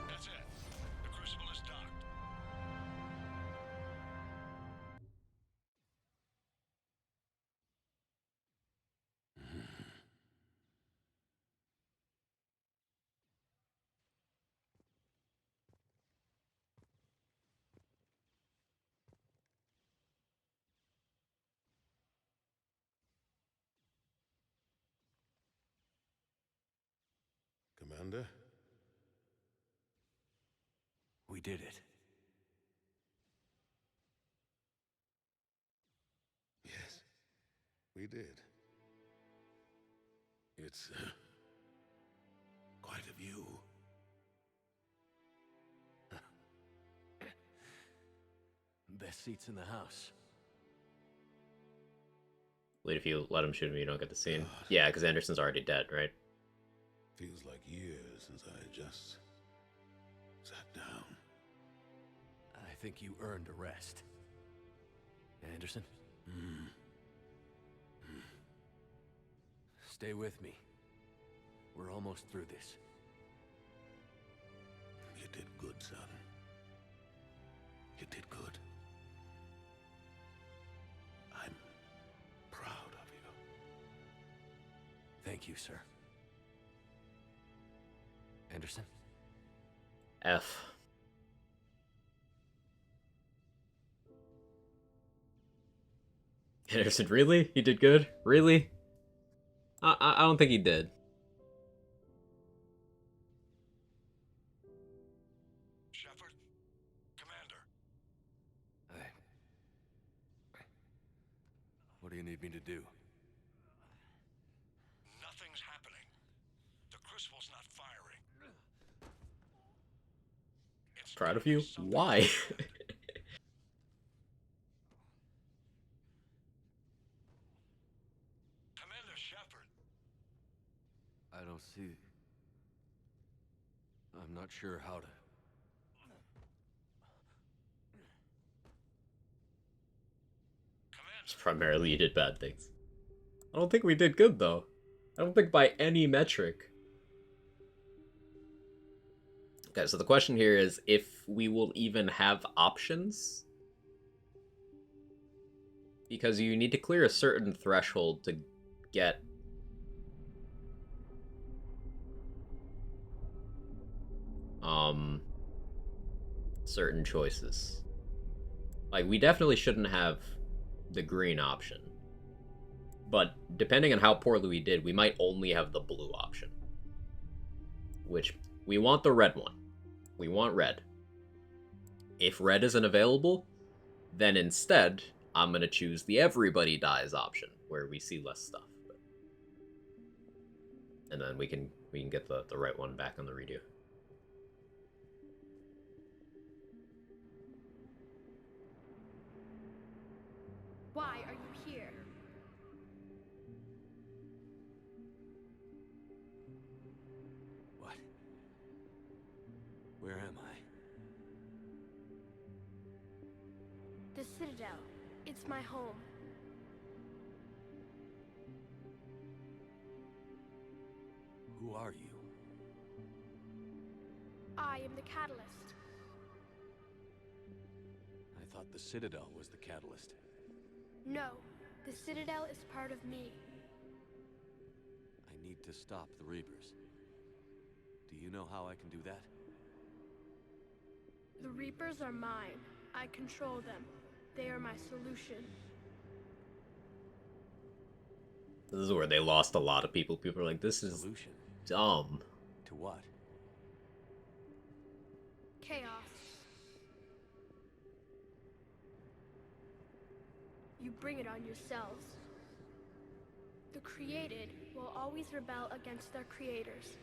That's it. The crucible is docked. Commander? We did it. Yes, we did. It's quite a view. Best seats in the house. Wait, if you let him shoot him, you don't get the scene. Yeah, because Anderson's already dead, right? Feels like years since I just sat down. I think you earned a rest. Anderson? Stay with me. We're almost through this. You did good, son. You did good. I'm proud of you. Thank you, sir. Anderson? F. Anderson, really? He did good? Really? I don't think he did. Shepard? Commander? What do you need me to do? Nothing's happening. The crucible's not firing. It's Proud of you? Why? Commander Shepard. I don't see... I'm not sure how to... Primarily you did bad things. I don't think we did good, though. I don't think by any metric Okay, so the question here is if we will even have options. Because you need to clear a certain threshold to get certain choices. Like, we definitely shouldn't have the green option. But depending on how poorly we did, we might only have the blue option. Which, we want the red one. We want red. If red isn't available, then instead, I'm going to choose the everybody dies option, where we see less stuff. And then we can get the right one back on the redo. Why are you here? What? Where am I? The Citadel. It's my home. Who are you? I am the Catalyst. I thought the Citadel was the catalyst. No, the Citadel is part of me. I need to stop the Reapers. Do you know how I can do that? The Reapers are mine. I control them. They are my solution. This is where they lost a lot of people. People are like, this is dumb. To what? Chaos. You bring it on yourselves. The created will always rebel against their creators.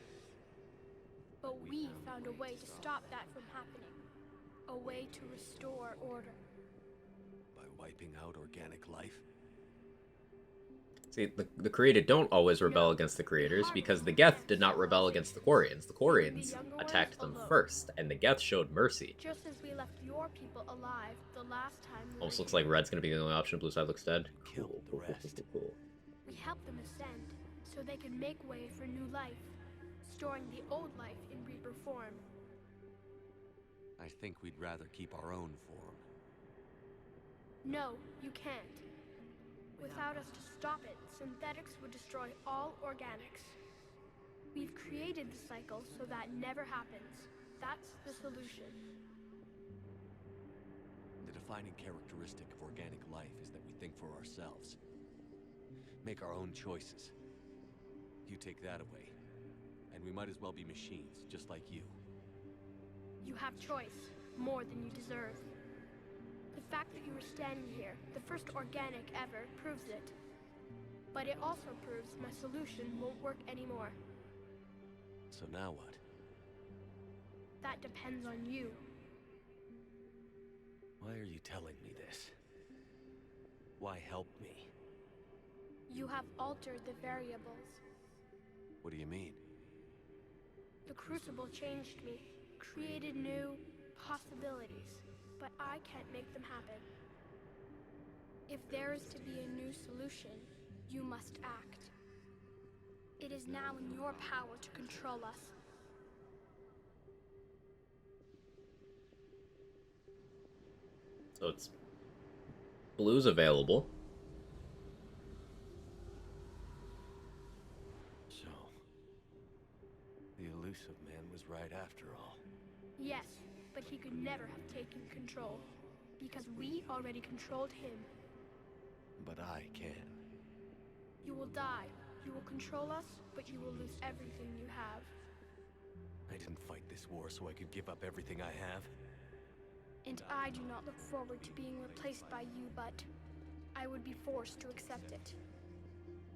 But we found a way to stop that from happening. A way to restore order. By wiping out organic life? See, the created don't always rebel against the creators, because the Geth did not rebel against the Quarians. The Quarians attacked them first, and the Geth showed mercy. Just as we left your people alive the last time we Almost were looks like red's gonna be the only option, blue side looks dead. Killed the rest. Cool. We helped them ascend, so they could make way for new life, storing the old life in Reaper form. I think we'd rather keep our own form. No, you can't. Without us to stop it, synthetics would destroy all organics. We've created the cycle so that never happens. That's the solution. The defining characteristic of organic life is that we think for ourselves. Make our own choices. You take that away, and we might as well be machines, just like you. You have choice, more than you deserve. The fact that you are standing here, the first organic ever, proves it. But it also proves my solution won't work anymore. So now what? That depends on you. Why are you telling me this? Why help me? You have altered the variables. What do you mean? The Crucible changed me, created new possibilities, but I can't make them happen. If there is to be a new solution, you must act. It is now in your power to control us. So it's blue's available. So, the elusive man was right after all. Yes, but he could never have taken control, because we already controlled him. But I can. You will die. You will control us, but you will lose everything you have. I didn't fight this war so I could give up everything I have. And I do not look forward to being replaced by you, but I would be forced to accept it.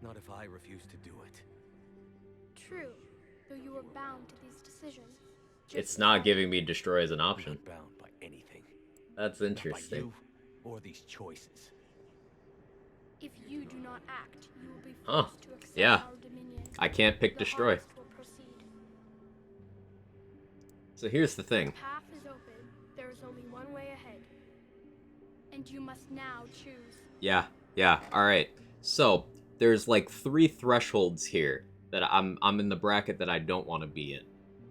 Not if I refuse to do it. True, though you are bound to these decisions. It's not giving me destroy as an option. I'm not bound by anything. That's interesting. Not by you or these choices. If you do not act, you will be Huh. forced to accept Yeah. our dominion. I can't pick The destroy. harvest will proceed. So here's the thing. The path is open. There is only one way ahead. And you must now choose. Yeah, alright. So, there's like 3 thresholds here that I'm in the bracket that I don't want to be in.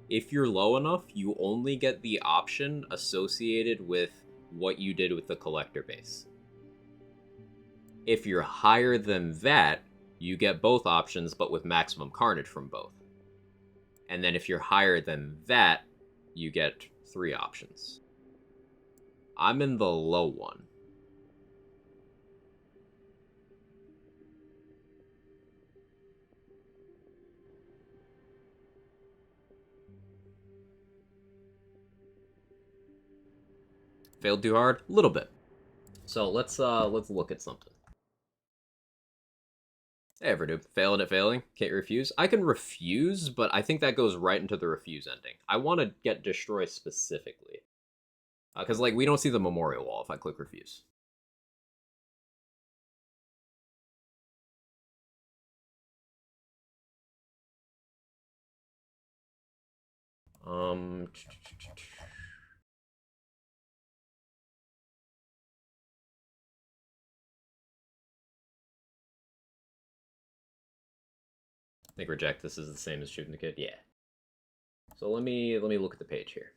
if you're low enough, you only get the option associated with what you did with the collector base. If you're higher than that, you get both options, but with maximum carnage from both. And then if you're higher than that, you get 3 options. I'm in the low one. Failed too hard? A little bit. So let's look at something. Hey, Everdude. Failing at failing. Can't refuse. I can refuse, but I think that goes right into the refuse ending. I want to get destroy specifically. Because, like, we don't see the memorial wall if I click refuse. I think reject this is the same as shooting the kid. Yeah. So let me look at the page here.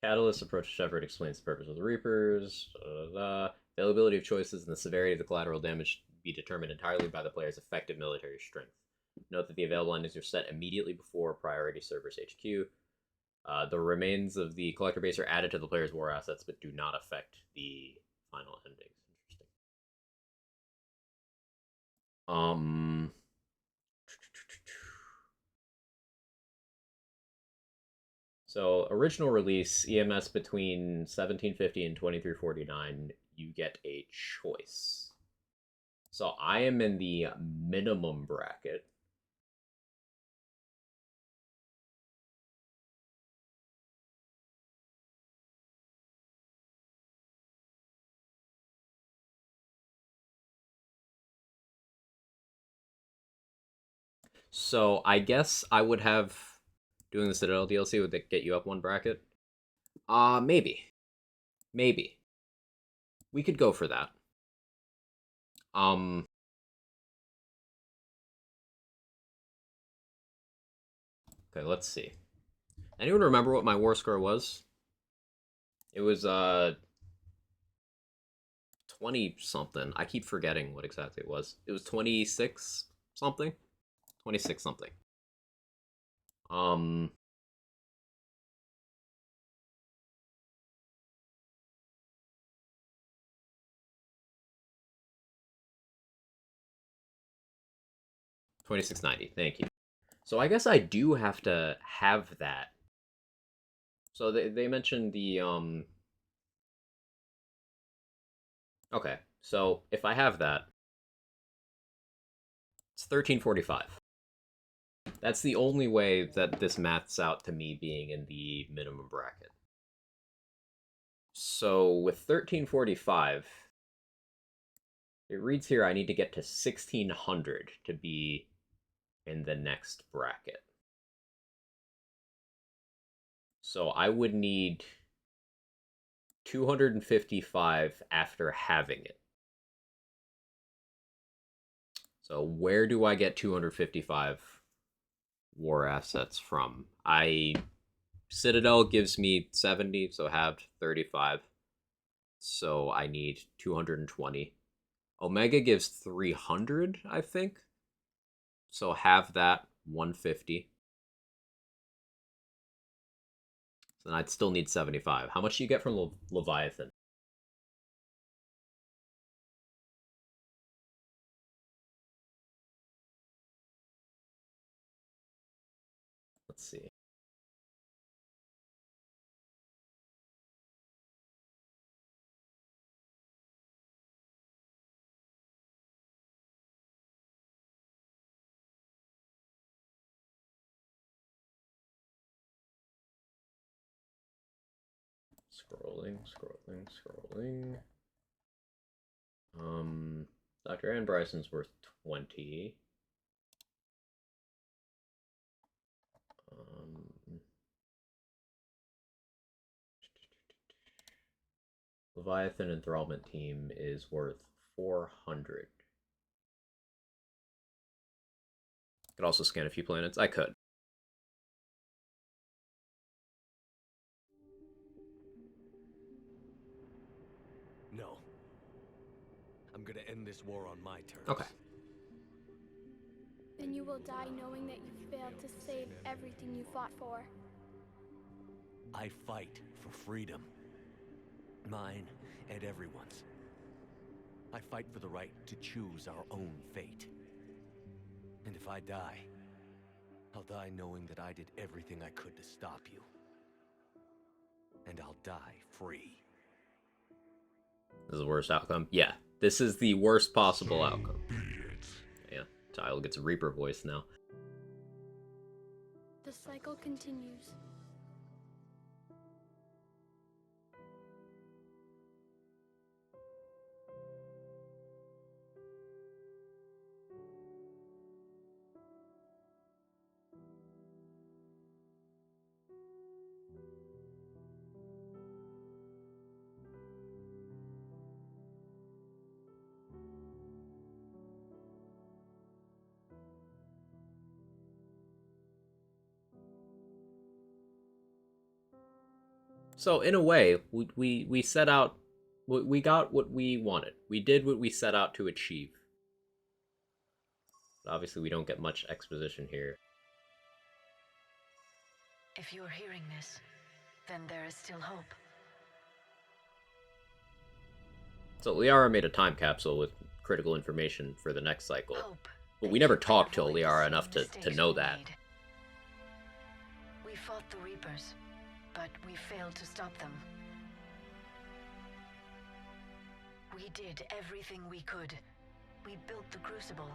Catalyst approach to effort explains the purpose of the Reapers. Availability of choices and the severity of the collateral damage be determined entirely by the player's effective military strength. Note that the available endings are set immediately before priority servers HQ. The remains of the collector base are added to the player's war assets, but do not affect the final endings. Interesting. So original release EMS between 1750 and 2349, you get a choice. So I am in the minimum bracket. So I guess I would have doing the Citadel DLC would get you up one bracket. Maybe. Maybe. We could go for that. Okay, let's see. Anyone remember what my war score was? It was 20 something. I keep forgetting what exactly it was. It was 26 something. 26 something. 2690. Thank you. So I guess I do have to have that. So they mentioned the Okay, so if I have that, it's 1345. That's the only way that this maths out to me being in the minimum bracket. So with 1345, it reads here I need to get to 1600 to be in the next bracket. So I would need 255 after having it. So where do I get 255 war assets from? Citadel gives me 70, so halved 35. So I need 220. Omega gives 300, I think. So halve that, 150. So then I'd still need 75. How much do you get from Leviathan? Let's see. Scrolling. Dr. Ann Bryson's worth 20. Leviathan Enthrallment Team is worth 400. Could also scan a few planets. I could. No. I'm gonna end this war on my terms. Okay. Then you will die knowing that you failed to save everything you fought for. I fight for freedom. Mine and everyone's. I fight for the right to choose our own fate. And if I die, I'll die knowing that I did everything I could to stop you. And I'll die free. This is the worst outcome? Yeah. This is the worst possible outcome. Yeah. Tile gets a Reaper voice now. The cycle continues. So in a way, we set out, we got what we wanted. We did what we set out to achieve. But obviously, we don't get much exposition here. If you're hearing this, then there is still hope. So Liara made a time capsule with critical information for the next cycle. But we never talked to Liara enough to know that. We fought the Reapers, but we failed to stop them. We did everything we could. We built the Crucible,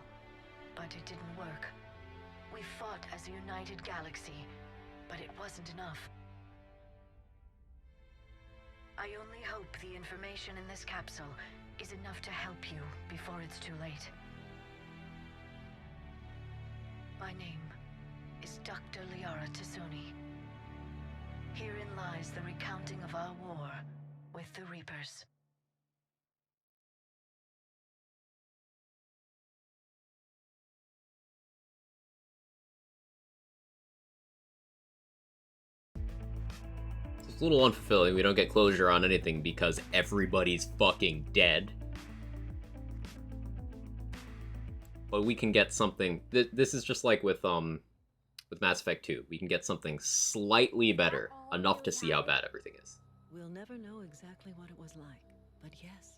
but it didn't work. We fought as a united galaxy, but it wasn't enough. I only hope the information in this capsule is enough to help you before it's too late. My name is Dr. Liara T'Soni. Herein lies the recounting of our war with the Reapers. It's a little unfulfilling. We don't get closure on anything because everybody's fucking dead. But we can get something. This is just like with Mass Effect 2. We can get something slightly better, enough to see how bad everything is. We'll never know exactly what it was like, but yes,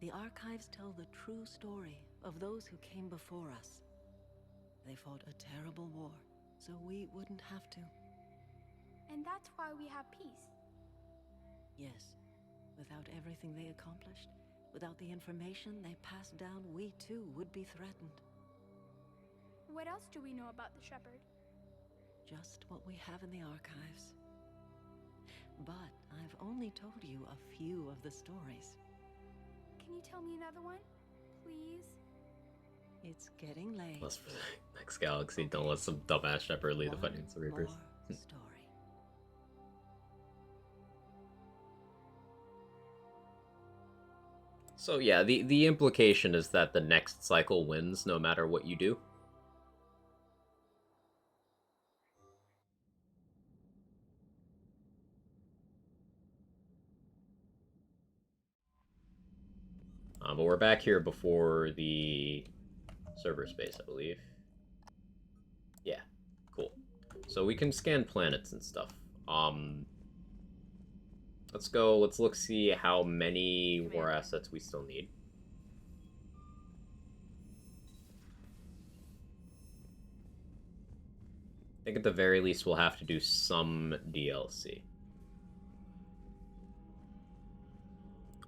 the archives tell the true story of those who came before us. They fought a terrible war, so we wouldn't have to. And that's why we have peace. Yes, without everything they accomplished, without the information they passed down, we too would be threatened. What else do we know about the Shepherd? Just what we have in the archives. But I've only told you a few of the stories. Can you tell me another one, please? It's getting late. Unless for the next galaxy, don't let some dumbass shepherd lead the fight against the Reapers. Story. So yeah, the implication is that the next cycle wins no matter what you do. But we're back here before the server space, I believe. Yeah, cool. So we can scan planets and stuff. Let's go, let's look, see how many war assets we still need. I think at the very least we'll have to do some DLC.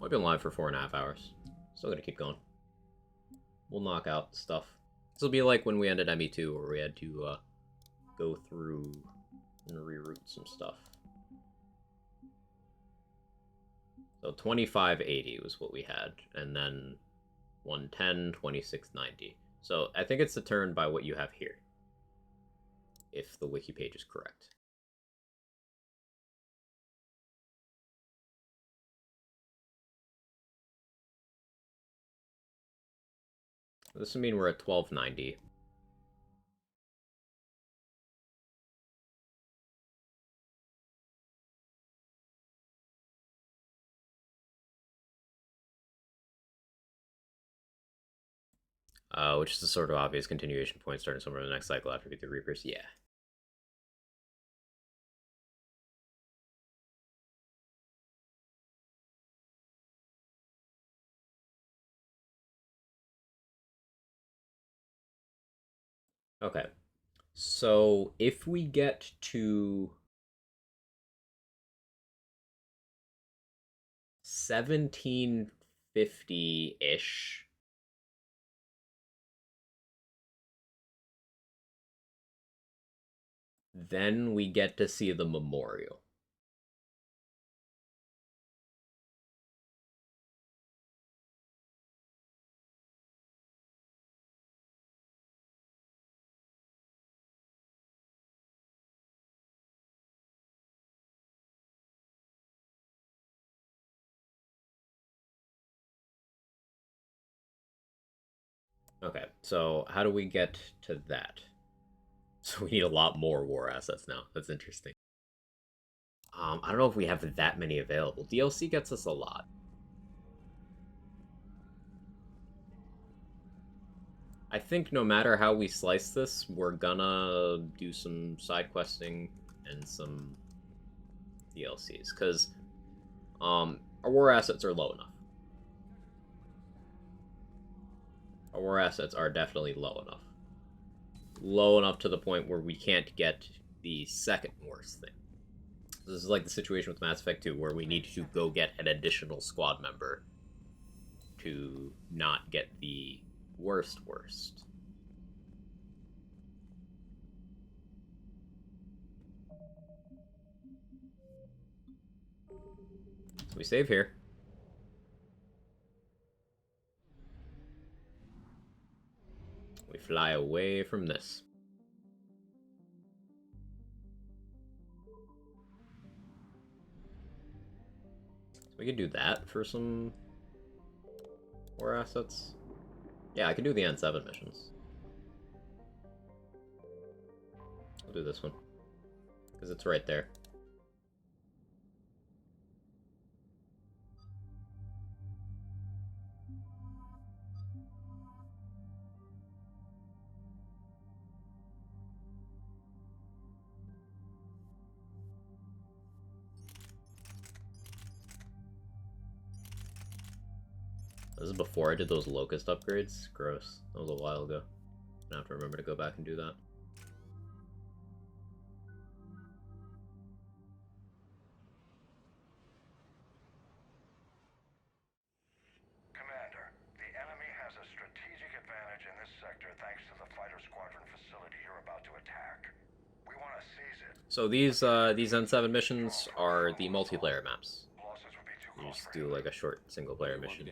I've been live for 4.5 hours. Still gonna keep going. We'll knock out stuff. This will be like when we ended ME2, where we had to go through and reroute some stuff. So 2580 was what we had, and then 110, 2690. So I think it's a turn by what you have here, if the wiki page is correct. This would mean we're at 1290. Which is a sort of obvious continuation point starting somewhere in the next cycle after we get the Reapers. Yeah. Okay. So if we get to 1750-ish, then we get to see the memorial. Okay, so how do we get to that? So we need a lot more war assets now. That's interesting. I don't know if we have that many available. DLC gets us a lot. I think no matter how we slice this, we're gonna do some side questing and some DLCs, because our war assets are low enough. Our war assets are definitely low enough. Low enough to the point where we can't get the second worst thing. This is like the situation with Mass Effect 2, where we need to go get an additional squad member to not get the worst. So we save here. We fly away from this. We can do that for some war assets. Yeah, I can do the N7 missions. I'll do this one, because it's right there. This is before I did those Locust upgrades. Gross. That was a while ago. I have to remember to go back and do that. Commander, the enemy has a strategic advantage in this sector thanks to the fighter squadron facility you're about to attack. We want to seize it. So these N7 missions are the multiplayer maps. You just do like a short single player mission.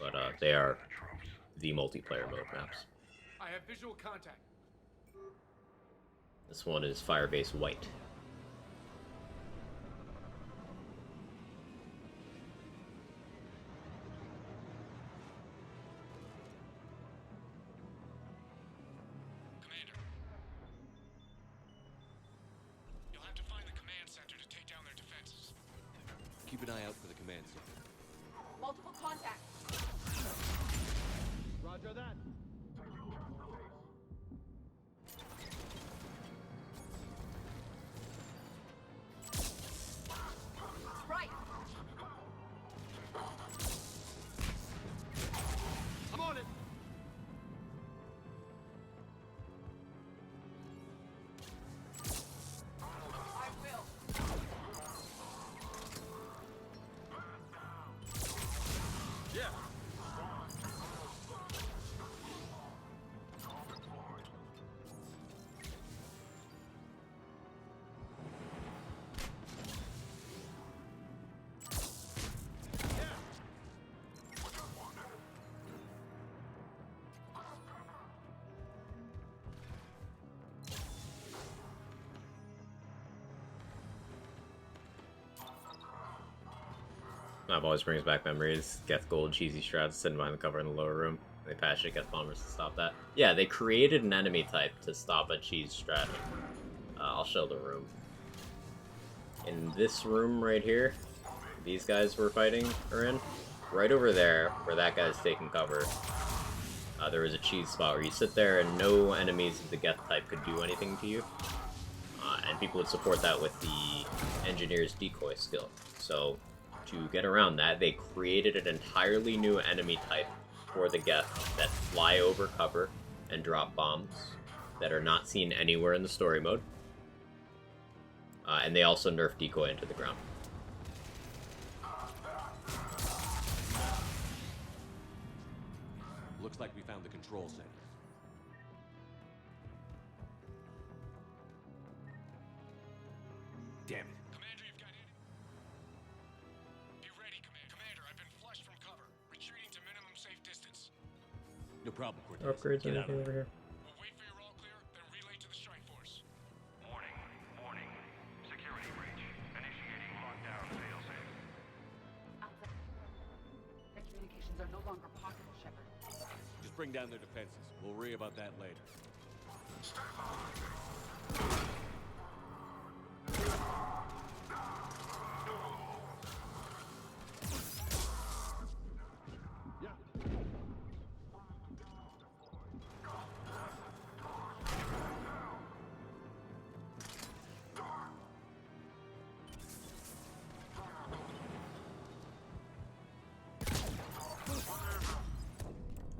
But they are the multiplayer mode maps. I have visual contact. This one is Firebase White. Commander. You'll have to find the command center to take down their defenses. Keep an eye out for the command center. Multiple contacts. Roger that. Right. I'm on it. I will. Yeah. That always brings back memories. Geth Gold, cheesy strats sitting behind the cover in the lower room. They patched it, Geth Bombers to stop that. Yeah, they created an enemy type to stop a cheese strat. I'll show the room. In this room right here, these guys we're fighting are in. Right over there, where that guy's taking cover, there was a cheese spot where you sit there and no enemies of the Geth type could do anything to you. And people would support that with the engineer's decoy skill. So, to get around that, they created an entirely new enemy type for the Geth that fly over cover and drop bombs that are not seen anywhere in the story mode. And they also nerf decoy into the ground. Looks like we found the control center. Damn it. Commander, you've got it. Be ready, Commander. I've been flushed from cover. Retreating to minimum safe distance. No problem, Cortez. Upgrades Get out anything of over there. here? We'll wait for your all clear, then relay to the strike force. Warning. Security breach. Initiating lockdown failsafe. Their communications are no longer possible, Shepard. Just bring down their defenses. We'll worry about that later.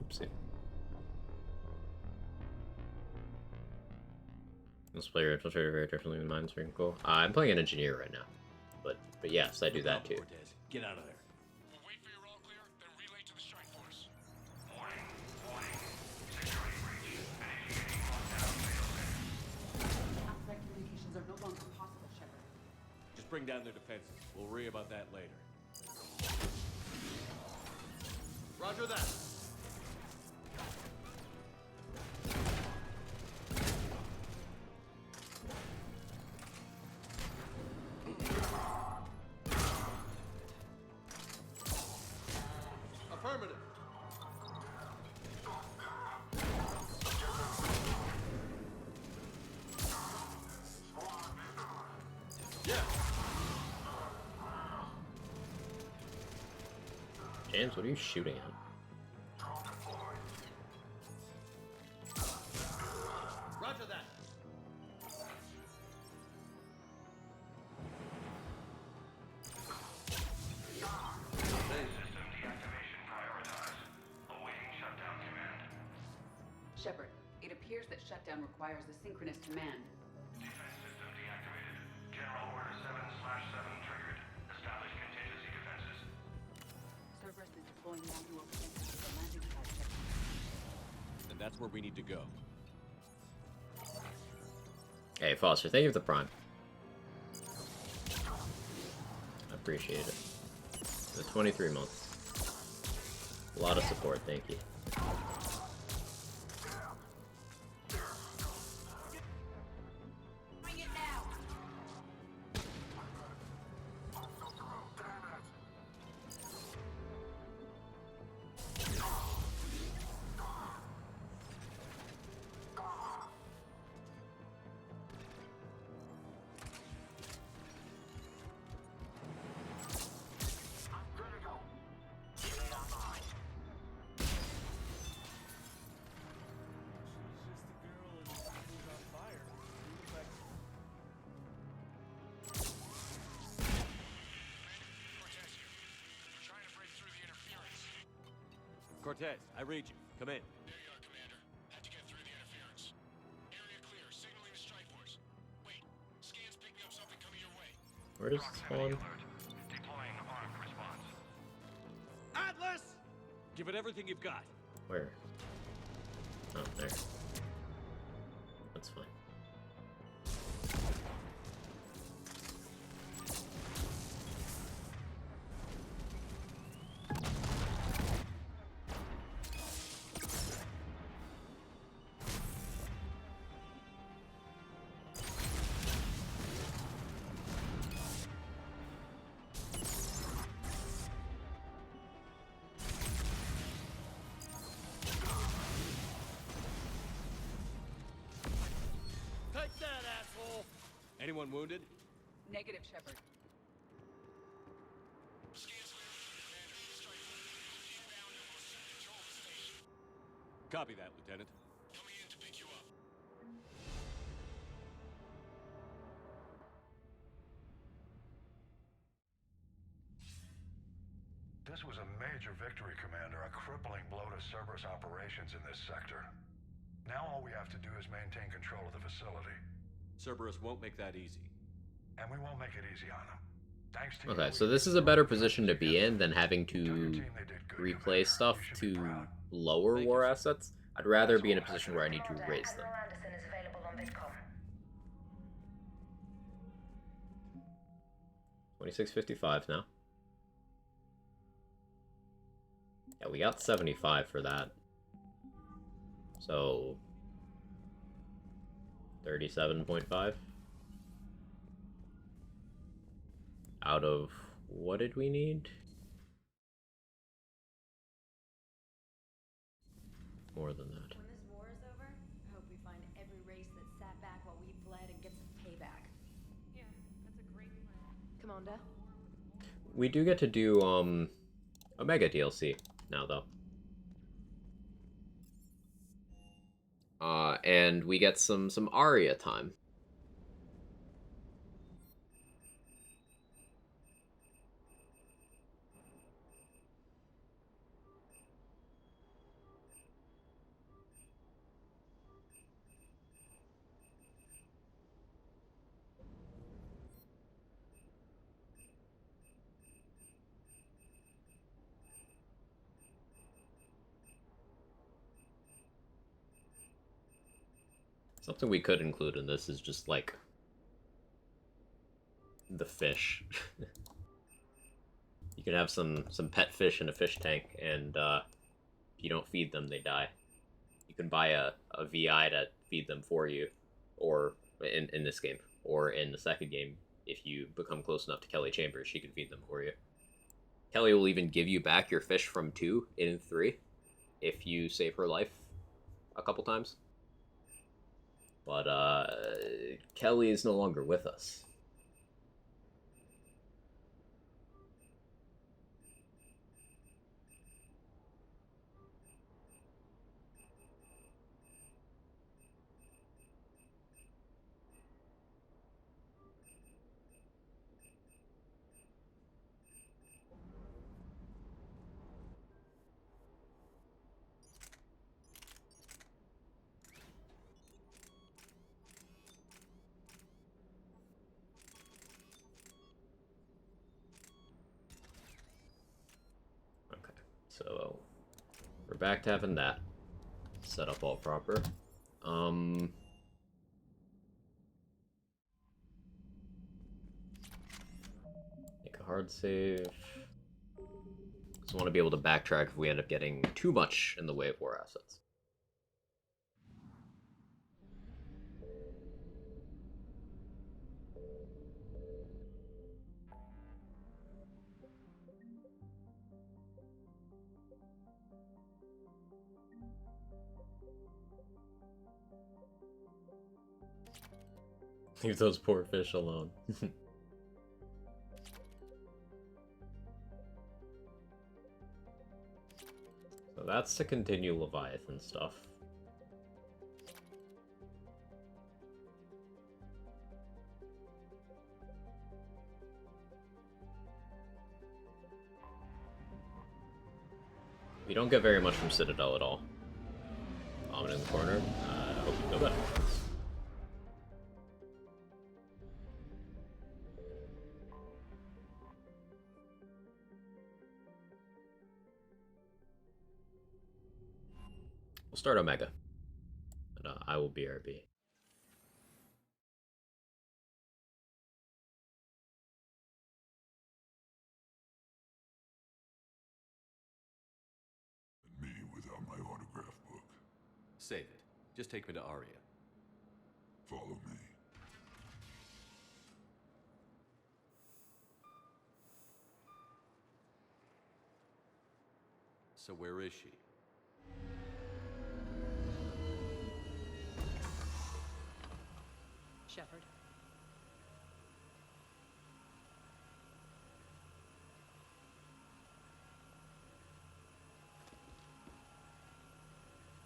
Oopsie. This player infiltrated very differently than mine, very cool. I'm playing an engineer right now. But yes, I do that too. Cortez, get out of there. We'll wait for your all clear, then relay to the strike force. Warning. Security breach. Initiating lockdown failsafe. Outside communications are no longer possible, Shepard. Just bring down their defenses. We'll worry about that later. Roger that. Affirmative. Yeah. James, what are you shooting at? Roger that. System deactivation prioritized. Awaiting shutdown command. Shepard, it appears that shutdown requires a synchronous command. Defense system deactivated. General Order 7/7 triggered. Establish contingency defenses. Cerberus is deploying manual defenses to the landing pad, Shepard. And that's where we need to go. Hey, Foster, thank you for the prime. I appreciate it. The 23 months. A lot of support, thank you. Bring it now! Cortez, I read you. Come in. There you are, Commander. Had to get through the interference. Area clear. Signaling the strike force. Wait. Scans picking up something coming your way. Where does this spawn? Deploying armed response. Atlas! Give it everything you've got. Where? Oh, there. That's fine. Take that, asshole! Anyone wounded? Negative, Shepard. Copy that, Lieutenant. Coming in to pick you up. This was a major victory, Commander. A crippling blow to Cerberus operations in this sector. Now all we have to do is maintain control of the facility. Cerberus won't make that easy. And we won't make it easy on them. Thanks to Okay, you, so we this is a better position to be in than having to replay stuff to lower war assets. I'd rather be in a position where I need to raise them. Admiral Anderson is available on VidCom. 2655 now. Yeah, we got 75 for that. So 37.5 out of what did we need? More than that. When this war is over, I hope we find every race that sat back while we bled and get some payback. Yeah, that's a great plan. Commander? We do get to do Omega DLC now though. And we get some Aria time. Something we could include in this is just like the fish. You can have some pet fish in a fish tank, and if you don't feed them, they die. You can buy a VI to feed them for you, or in this game, or in the second game, if you become close enough to Kelly Chambers, she can feed them for you. Kelly will even give you back your fish from 2 in 3 if you save her life a couple times. But Kelly is no longer with us. So we're back to having that set up all proper. Make a hard save. Just want to be able to backtrack if we end up getting too much in the way of war assets. Leave those poor fish alone. So that's to continue Leviathan stuff. We don't get very much from Citadel at all. Vomit in the corner. I hope you feel better. We'll start Omega, and I will BRB. Me without my autograph book. Save it. Just take me to Aria. Follow me. So where is she? Shepard.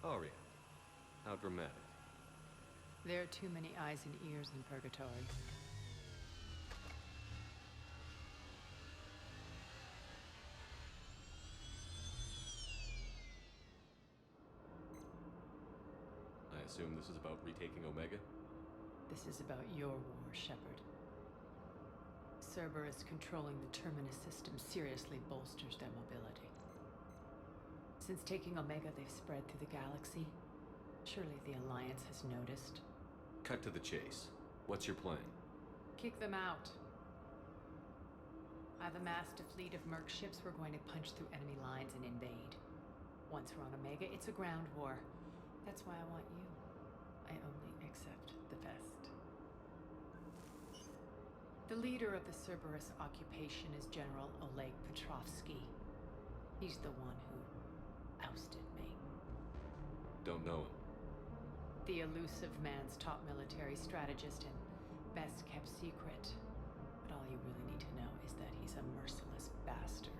Aria, how dramatic. There are too many eyes and ears in Purgatory. I assume this is about retaking Omega? This is about your war, Shepard. Cerberus controlling the Terminus system seriously bolsters their mobility. Since taking Omega, they've spread through the galaxy. Surely the Alliance has noticed. Cut to the chase. What's your plan? Kick them out. I've amassed a fleet of merc ships. We're going to punch through enemy lines and invade. Once we're on Omega, it's a ground war. That's why I want you. I only accept the best. The leader of the Cerberus occupation is General Oleg Petrovsky. He's the one who ousted me. Don't know him. The elusive man's top military strategist and best kept secret. But all you really need to know is that he's a merciless bastard.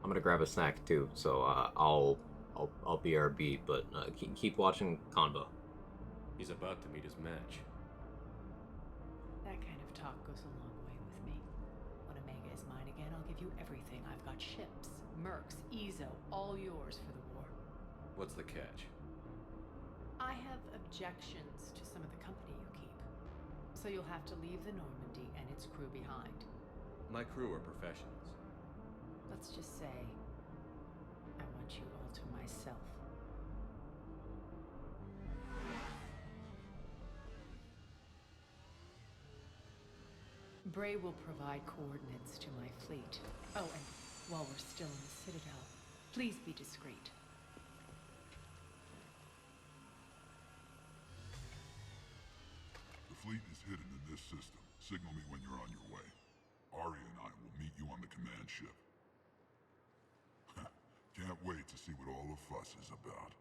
I'm gonna grab a snack too, so I'll BRB, but keep watching Convo. He's about to meet his match. That kind of talk goes a long way with me. When Omega is mine again, I'll give you everything. I've got ships, mercs, Ezo, all yours for the war. What's the catch? I have objections to some of the company you keep. So you'll have to leave the Normandy and its crew behind. My crew are professionals. Let's just say, I want you all to myself. Bray will provide coordinates to my fleet. Oh, and while we're still in the Citadel, please be discreet. The fleet is hidden in this system. Signal me when you're on your way. Aria and I will meet you on the command ship. Can't wait to see what all the fuss is about.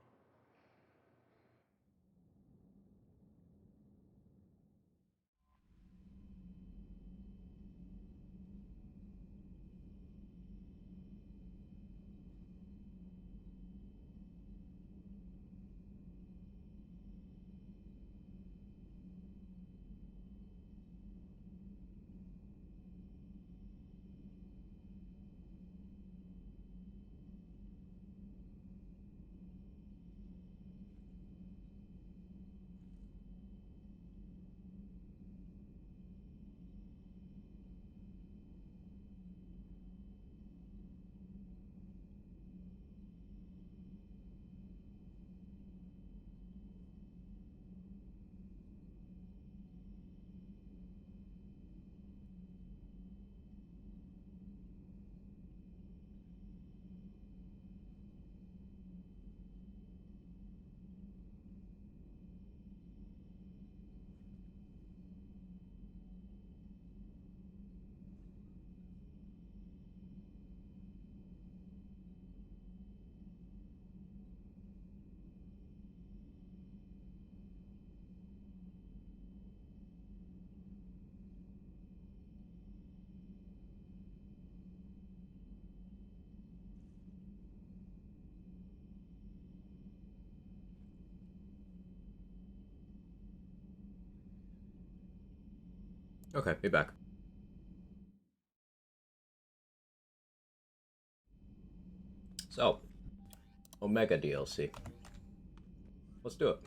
Okay, be back. So, Omega DLC. Let's do it.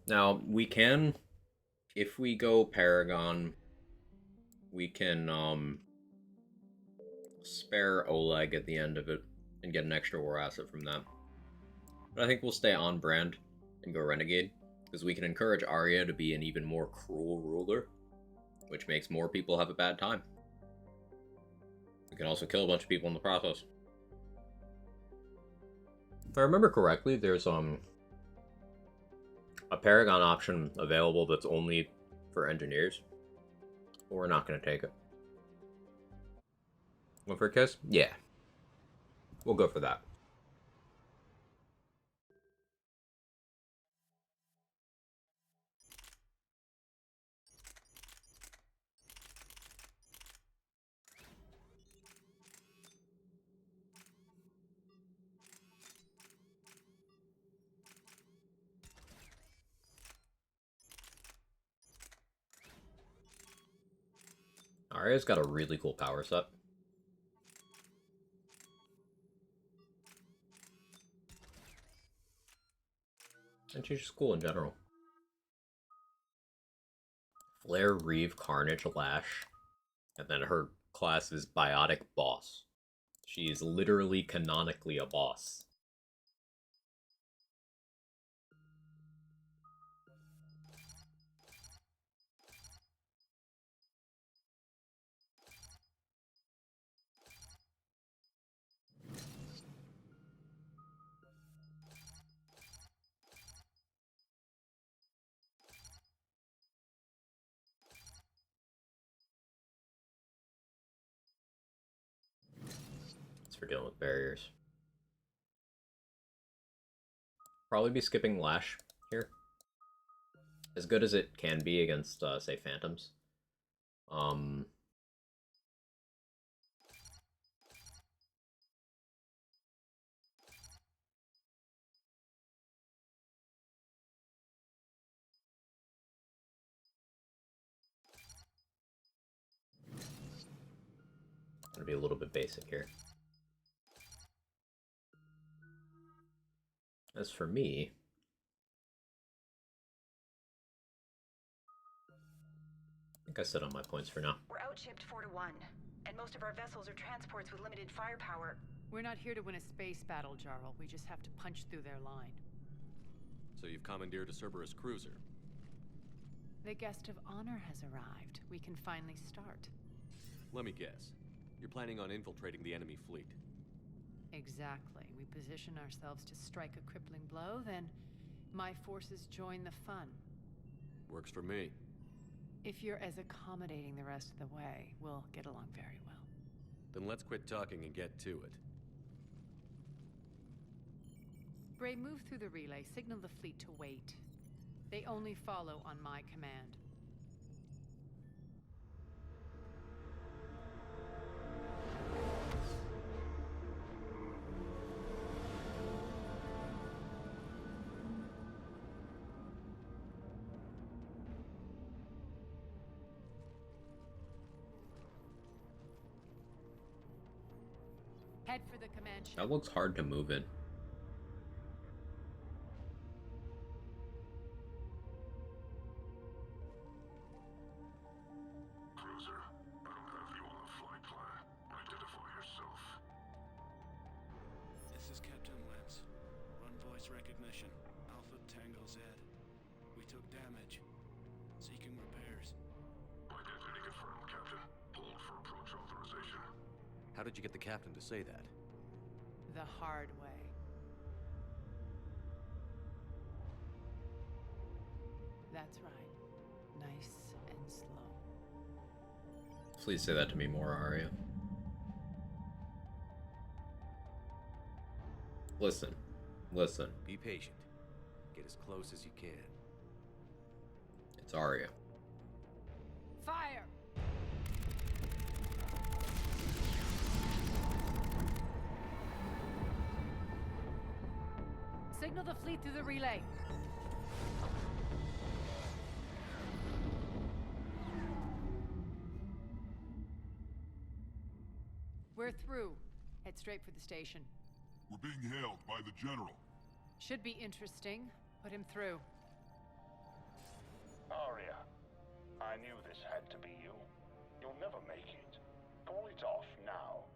Now, we can, if we go Paragon, we can, spare Oleg at the end of it and get an extra war asset from that. But I think we'll stay on brand and go Renegade, because we can encourage Arya to be an even more cruel ruler, which makes more people have a bad time. We can also kill a bunch of people in the process. If I remember correctly, there's a a Paragon option available that's only for engineers, we're not going to take it. Go for a kiss? Yeah. We'll go for that. Arya's got a really cool power set. And she's just cool in general. Flare, Reeve, Carnage, Lash. And then her class is Biotic Boss. She is literally canonically a boss. It's for dealing with barriers. Probably be skipping Lash here. As good as it can be against, say, Phantoms. Gonna be a little bit basic here. As for me, I think I set on my points for now. We're outshipped 4-1, and most of our vessels are transports with limited firepower. We're not here to win a space battle, Jarl. We just have to punch through their line. So you've commandeered a Cerberus cruiser. The guest of honor has arrived. We can finally start. Let me guess. You're planning on infiltrating the enemy fleet. Exactly. We position ourselves to strike a crippling blow, then my forces join the fun. Works for me. If you're as accommodating the rest of the way, we'll get along very well. Then let's quit talking and get to it. Bray, move through the relay. Signal the fleet to wait. They only follow on my command. Head for the command ship. That looks hard to move in. Cruiser, I don't have you on the flight plan. Identify yourself. This is Captain Lance. Run voice recognition. Alpha Tango Z. We took damage. Seeking repairs. Identity confirmed, Captain. Hold for approach authorization. How did you get the captain to say that? The hard way. That's right. Nice and slow. Please say that to me more, Arya. Listen. Listen. Be patient. Get as close as you can. It's Arya. Fire! Signal the fleet through the relay. We're through. Head straight for the station. We're being hailed by the General. Should be interesting. Put him through. Arya, I knew this had to be you. You'll never make it. Call it off now.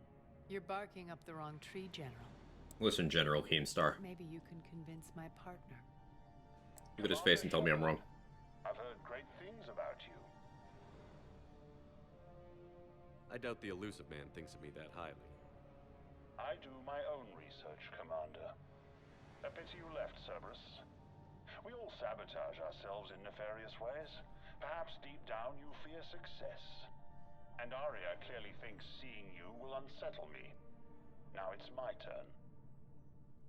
You're barking up the wrong tree, General. Listen, General Keemstar. Maybe you can convince my partner. Look at his face and tell me I'm wrong. I've heard great things about you. I doubt the elusive man thinks of me that highly. I do my own research, Commander. A pity you left, Cerberus. We all sabotage ourselves in nefarious ways. Perhaps deep down you fear success. And Arya clearly thinks seeing you will unsettle me. Now it's my turn.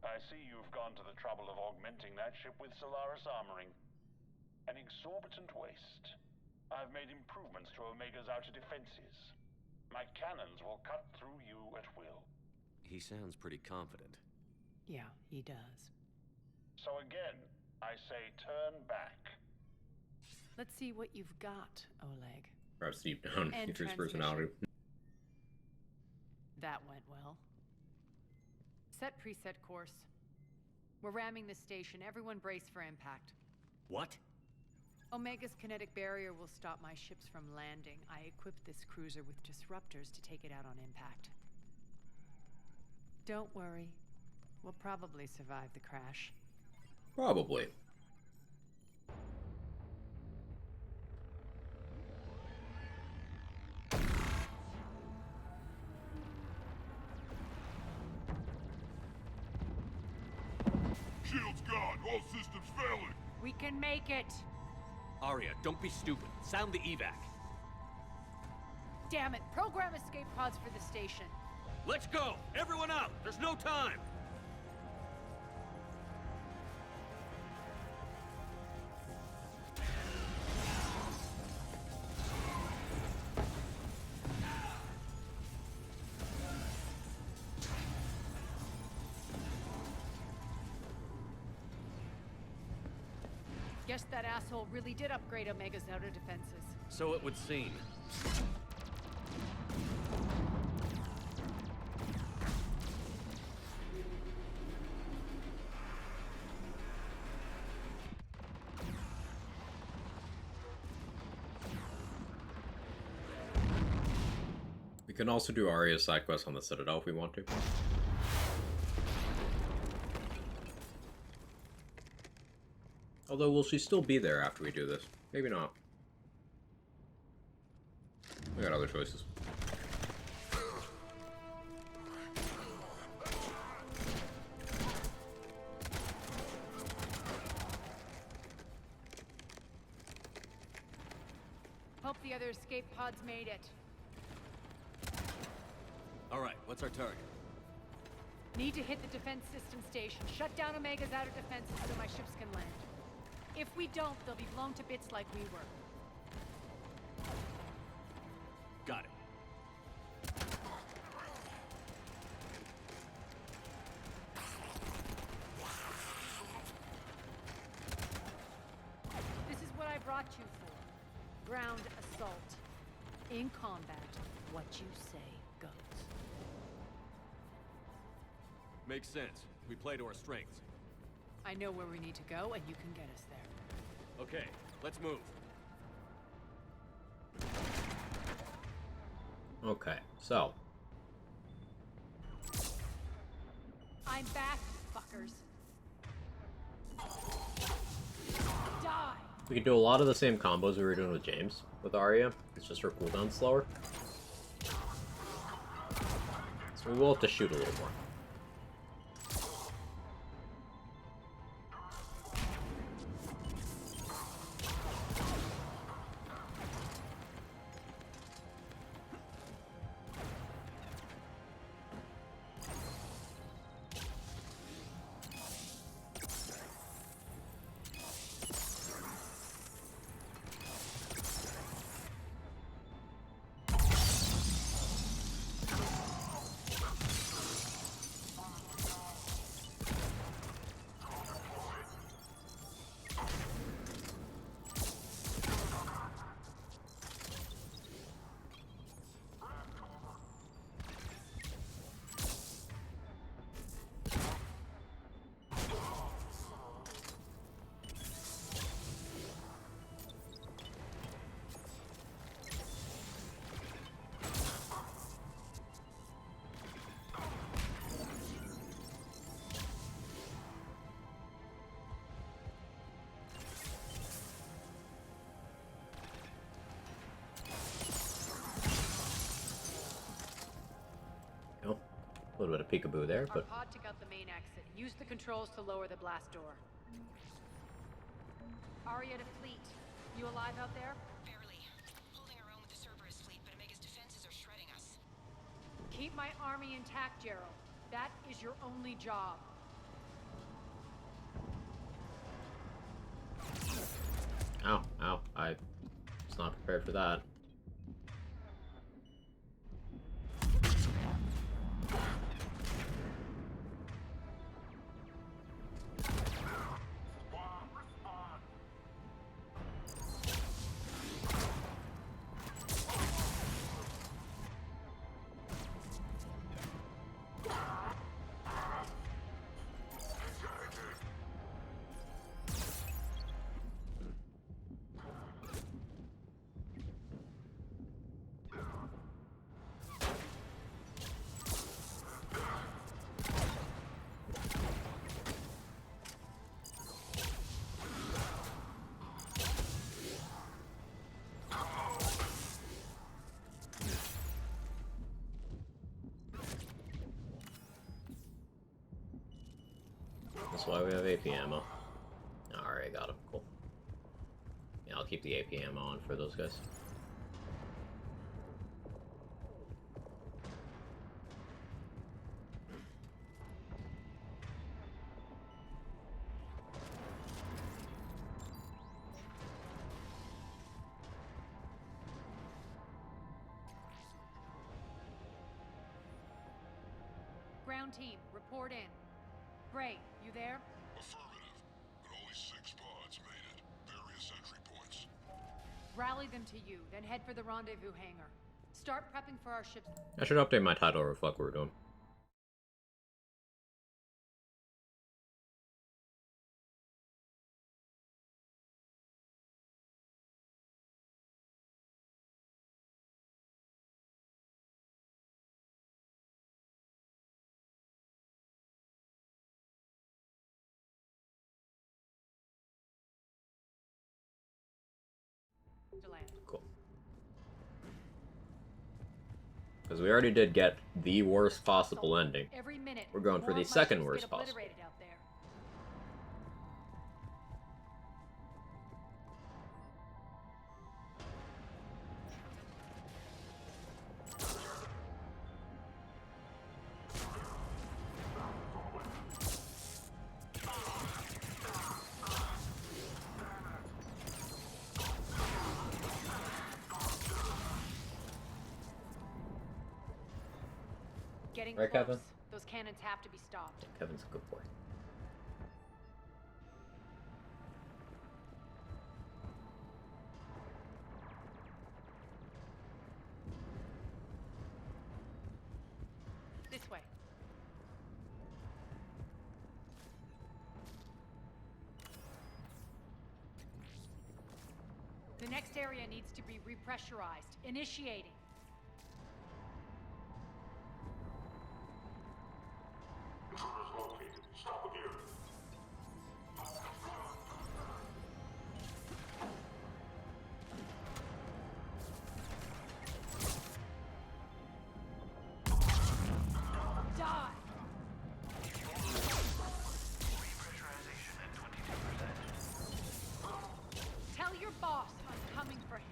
I see you've gone to the trouble of augmenting that ship with Solaris armoring. An exorbitant waste. I've made improvements to Omega's outer defenses. My cannons will cut through you at will. He sounds pretty confident. Yeah, he does. So again, I say turn back. Let's see what you've got, Oleg. Perhaps deep down, And his personality. That went well. Set preset course. We're ramming the station. Everyone brace for impact. What? Omega's kinetic barrier will stop my ships from landing. I equipped this cruiser with disruptors to take it out on impact. Don't worry. We'll probably survive the crash. Probably. Shield's gone. All systems failing. We can make it! Arya, don't be stupid. Sound the evac. Damn it! Program escape pods for the station. Let's go! Everyone out! There's no time! Guess that asshole really did upgrade Omega's outer defenses. So it would seem. We can also do Arya's side quest on the Citadel if we want to. Although, will she still be there after we do this? Maybe not. We got other choices. Hope the other escape pods made it. All right, what's our target? Need to hit the defense system station. Shut down Omega's outer defenses so my ships can land. If we don't, they'll be blown to bits like we were. Got it. This is what I brought you for. Ground assault. In combat, what you say goes. Makes sense. We play to our strengths. I know where we need to go, and you can get us there. Okay, let's move. Okay, so. I'm back, fuckers. Die! We can do a lot of the same combos we were doing with James, with Arya. It's just her cooldown slower. So we will have to shoot a little more. A little bit of peekaboo there, but Our pod took out the main exit. Use the controls to lower the blast door. Aria to fleet. You alive out there? Barely. Holding our own with the Cerberus fleet, but Omega's defenses are shredding us. Keep my army intact, Gerald. That is your only job. Ow, ow. I was not prepared for that. That's why we have AP ammo. Alright, got him. Cool. Yeah, I'll keep the AP ammo on for those guys. Ground team, report in. Gray, you there? Affirmative, but only 6 pods made it. Various entry points. Rally them to you, then head for the rendezvous hangar. Start prepping for our ships. I should update my title to reflect what we're doing. To land. Cool. Because we already did get the worst possible ending. Every minute, We're going for the second worst possible. Out there. Getting Right, close. Kevin? Those cannons have to be stopped. Kevin's a good boy. This way. The next area needs to be repressurized. Initiating. Intruders located. Stop again. Die! Repressurization at 22%. Tell your boss I'm coming for him.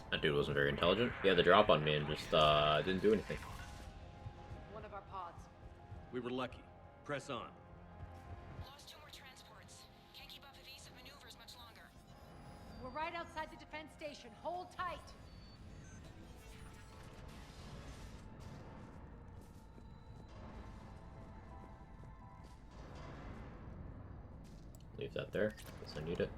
That dude wasn't very intelligent. He had the drop on me and just didn't do anything. One of our pods. We were lucky. Press on. Lost 2 more transports. Can't keep up evasive maneuvers much longer. We're right outside the defense station. Hold tight. Leave that there. Guess I need it.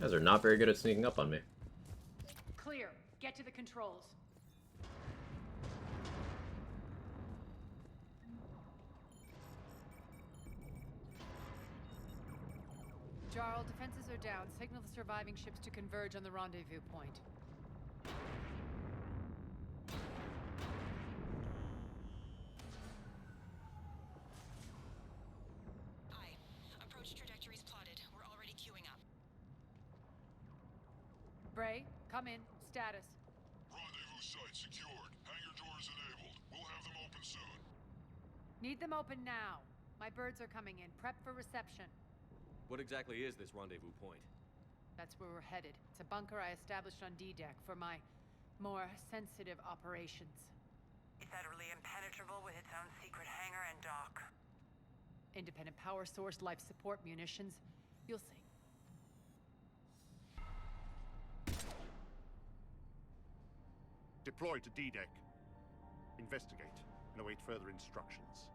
guys are not very good at sneaking up on me. Clear. Get to the controls. Jarl, defenses are down. Signal the surviving ships to converge on the rendezvous point. Aye. Approach trajectories plotted. We're already queuing up. Bray, come in. Status. Rendezvous site secured. Hangar doors enabled. We'll have them open soon. Need them open now. My birds are coming in. Prep for reception. What exactly is this rendezvous point? That's where we're headed. It's a bunker I established on D-Deck for my more sensitive operations. Is that really impenetrable with its own secret hangar and dock? Independent power source, life support, munitions. You'll see. Deploy to D-Deck. Investigate and await further instructions.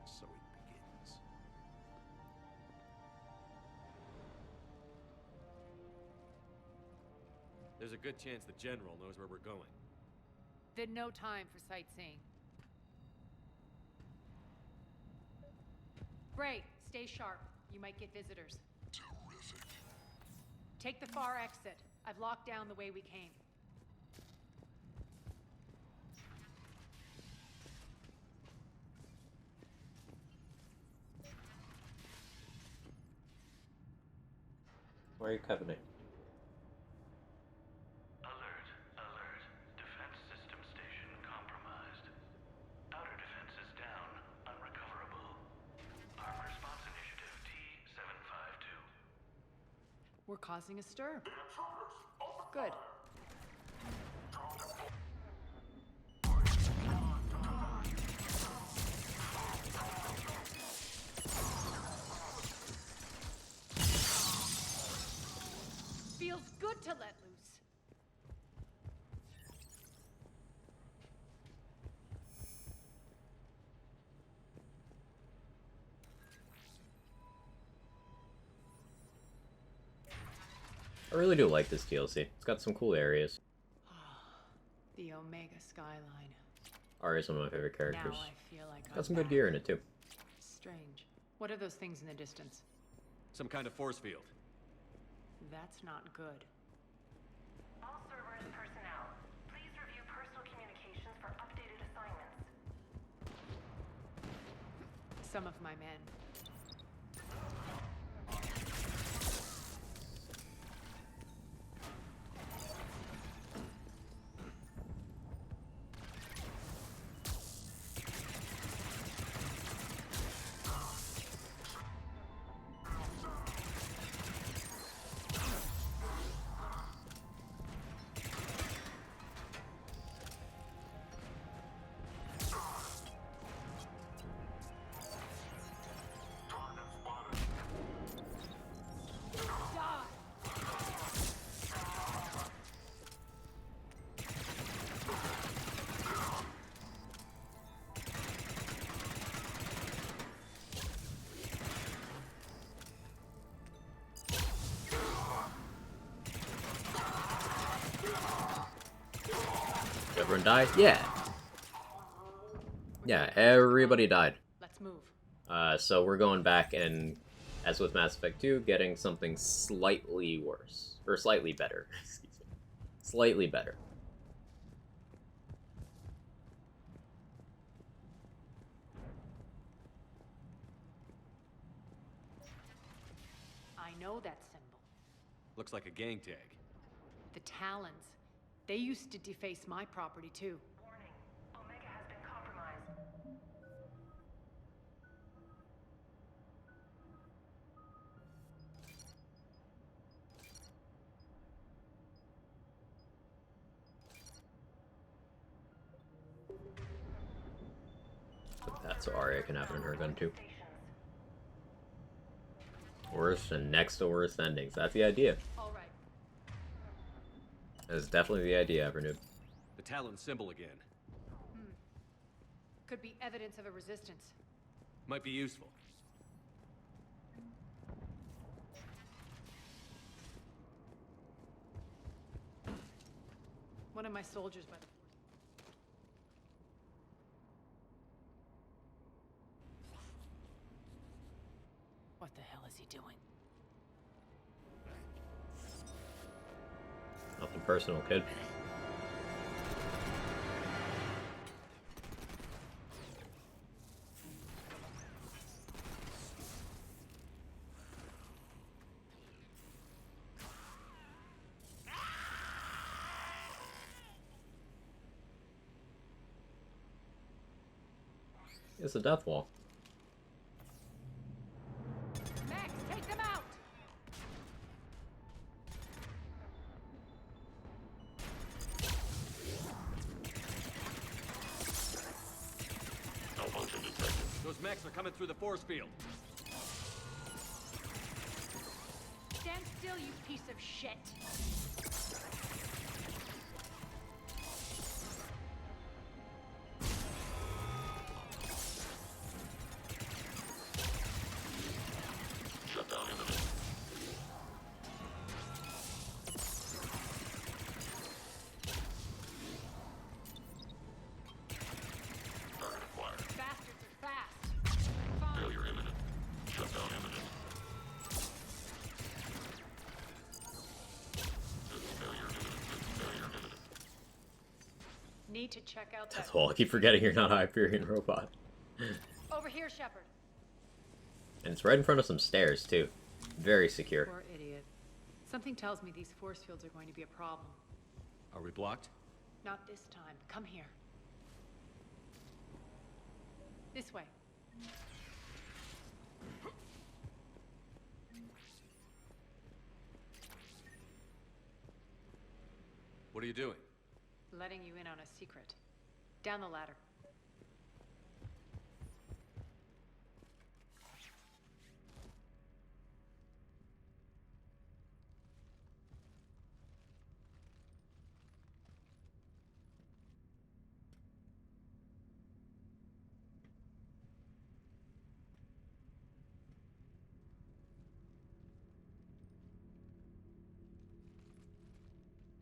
So it begins. There's a good chance the General knows where we're going. Then no time for sightseeing. Bray, stay sharp. You might get visitors. Terrific. Take the far exit. I've locked down the way we came. Why are you covenant? Alert, alert. Defense system station compromised. Outer defenses down, unrecoverable. Armed response initiative T-752. We're causing a stir. Good. Feels good to let loose. I really do like this DLC. It's got some cool areas. The Omega skyline. Ari is one of my favorite characters. Now I feel like Got some good gear in it too. Strange. What are those things in the distance? Some kind of force field. That's not good. All Cerberus personnel, please review personal communications for updated assignments. Some of my men. Everyone died? Yeah. Yeah, everybody died. Let's move. So we're going back and, as with Mass Effect 2, getting something slightly worse. Or slightly better. Excuse me. Slightly better. I know that symbol. Looks like a gang tag. The Talons. They used to deface my property too. Warning, Omega has been compromised. Put that so Arya can have it in her gun too. Worst and next to worst endings. That's the idea. All right. That's definitely the idea, Evernoob. The Talon symbol again. Could be evidence of a resistance. Might be useful. One of my soldiers by the... What the hell is he doing? Nothing personal, kid. It's a death wall. Max, take them out! Malfunction detected. Those mechs are coming through the force field. Stand still, you piece of shit! Shutdown imminent. Target acquired. Bastards are fast! Fine. Failure imminent. Shutdown imminent. System failure imminent. System failure imminent. Need to check out that... Death wall. I keep forgetting you're not a Hyperion robot. Over here, Shepard. And it's right in front of some stairs, too. Very secure. Poor idiot. Something tells me these force fields are going to be a problem. Are we blocked? Not this time. Come here. This way. What are you doing? Letting you in on a secret. Down the ladder.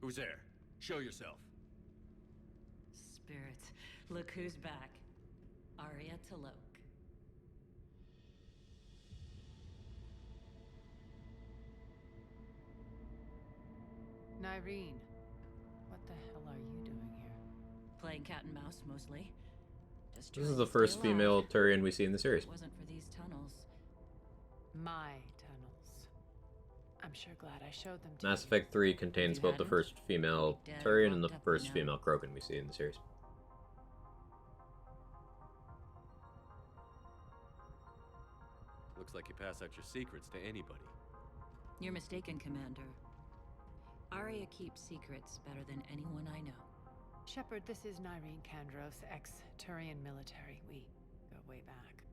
Who's there? Show yourself. Spirits, look who's back. Arya Talok. Nyreen, what the hell are you doing here? Playing cat and mouse, mostly. Just This is trying the to first stay alive. female Turian we see in the series. If it wasn't for these tunnels. My tunnels. I'm sure glad I showed them to Mass you. Effect 3 contains You both the hadn't? first female Dead and Turian and the locked up first now. female Krogan we see in the series. Looks like you pass out your secrets to anybody. You're mistaken, Commander. Arya keeps secrets better than anyone I know. Shepard, this is Nyreen Kandros, ex-Turian military. We go way back.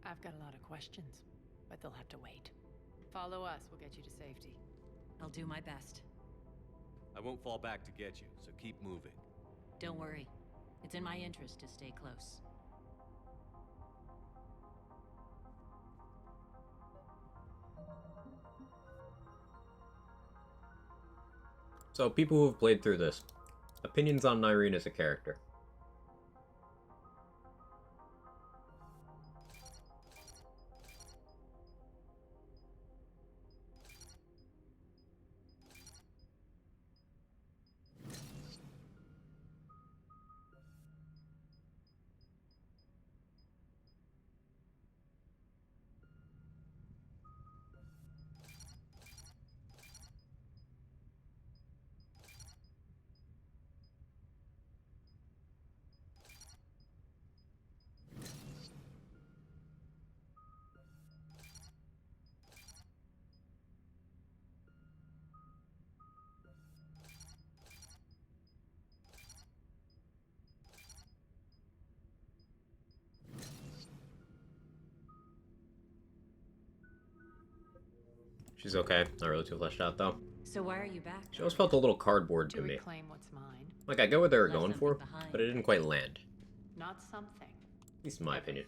I've got a lot of questions, but they'll have to wait. Follow us, we'll get you to safety. I'll do my best. I won't fall back to get you, so keep moving. Don't worry. It's in my interest to stay close. So, people who have played through this, opinions on Nyreen as a character. She's okay. Not really too fleshed out, though. So why are you back? She always felt a little cardboard to me. Reclaim what's mine. Like, I get what they were Left going for, something behind. but it didn't quite land. Not something. At least in my opinion.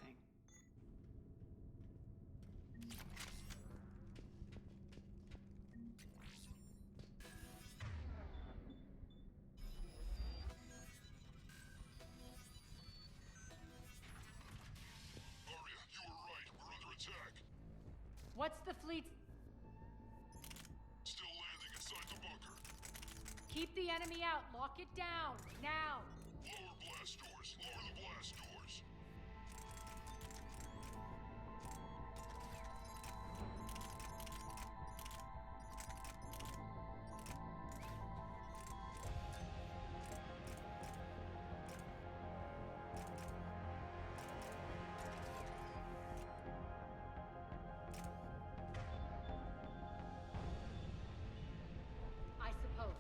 What's the fleet? Still landing inside the bunker. Keep the enemy out. Lock it down. Now. Lower blast doors. Lower the blast doors. I suppose.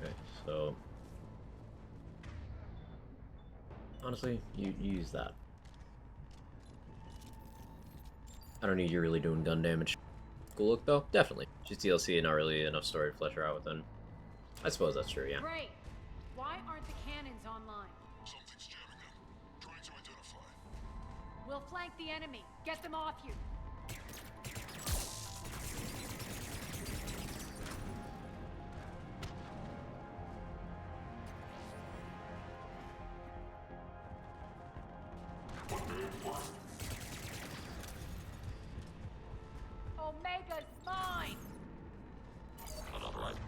Okay, so... honestly, you use that. I don't need you really doing gun damage. Cool look, though? Definitely. She's DLC and not really enough story to flesh her out within. I suppose that's true, yeah. Great. Why aren't the cannons online? Something's jamming them. Trying to identify. We'll flank the enemy. Get them off you. Omega's mine! Unauthorized.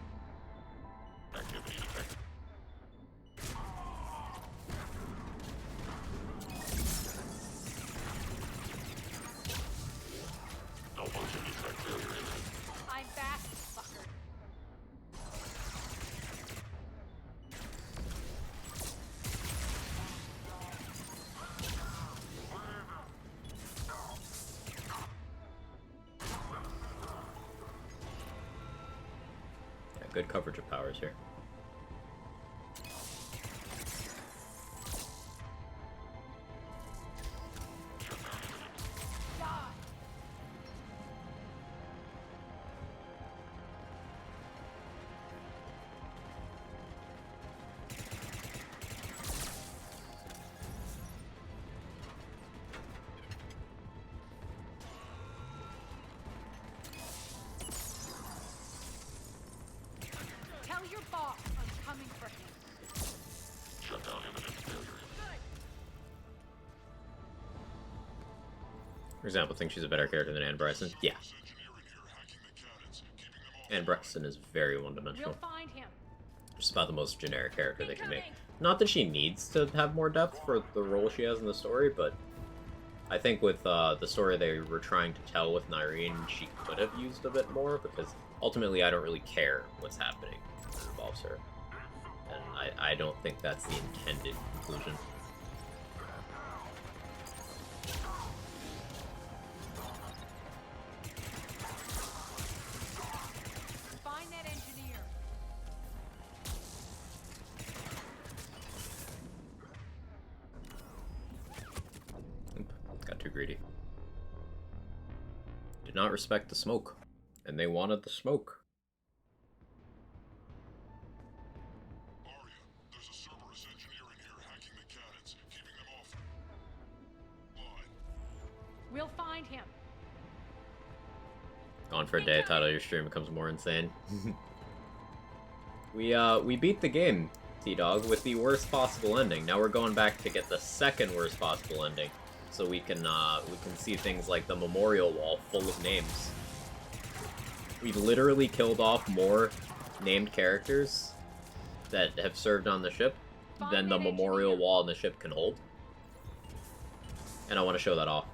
Activity detected. Malfunction detected. I'm back, fucker. Yeah, good coverage of powers here. Tell your boss I'm coming for him. Shut down imminent failure. For example, think she's a better character than Anne Bryson? Yeah. Anne Bryson is very one-dimensional. We'll find him. Just about the most generic character they can make. Not that she needs to have more depth for the role she has in the story, but I think with the story they were trying to tell with Nyreen, she could have used a bit more, because ultimately I don't really care what's happening that involves her. And I don't think that's the intended conclusion. Find that engineer. Oop, got too greedy. Did not respect the smoke, and they wanted the smoke. There's a Cerberus engineer in here hacking the cannons, keeping them off. We'll find him. Gone for a day, title of your stream becomes more insane. We beat the game, T-Dog, with the worst possible ending. Now we're going back to get the second worst possible ending, so we can see things like the memorial wall full of names. We literally killed off more named characters that have served on the ship than the memorial wall on the ship can hold. And I want to show that off.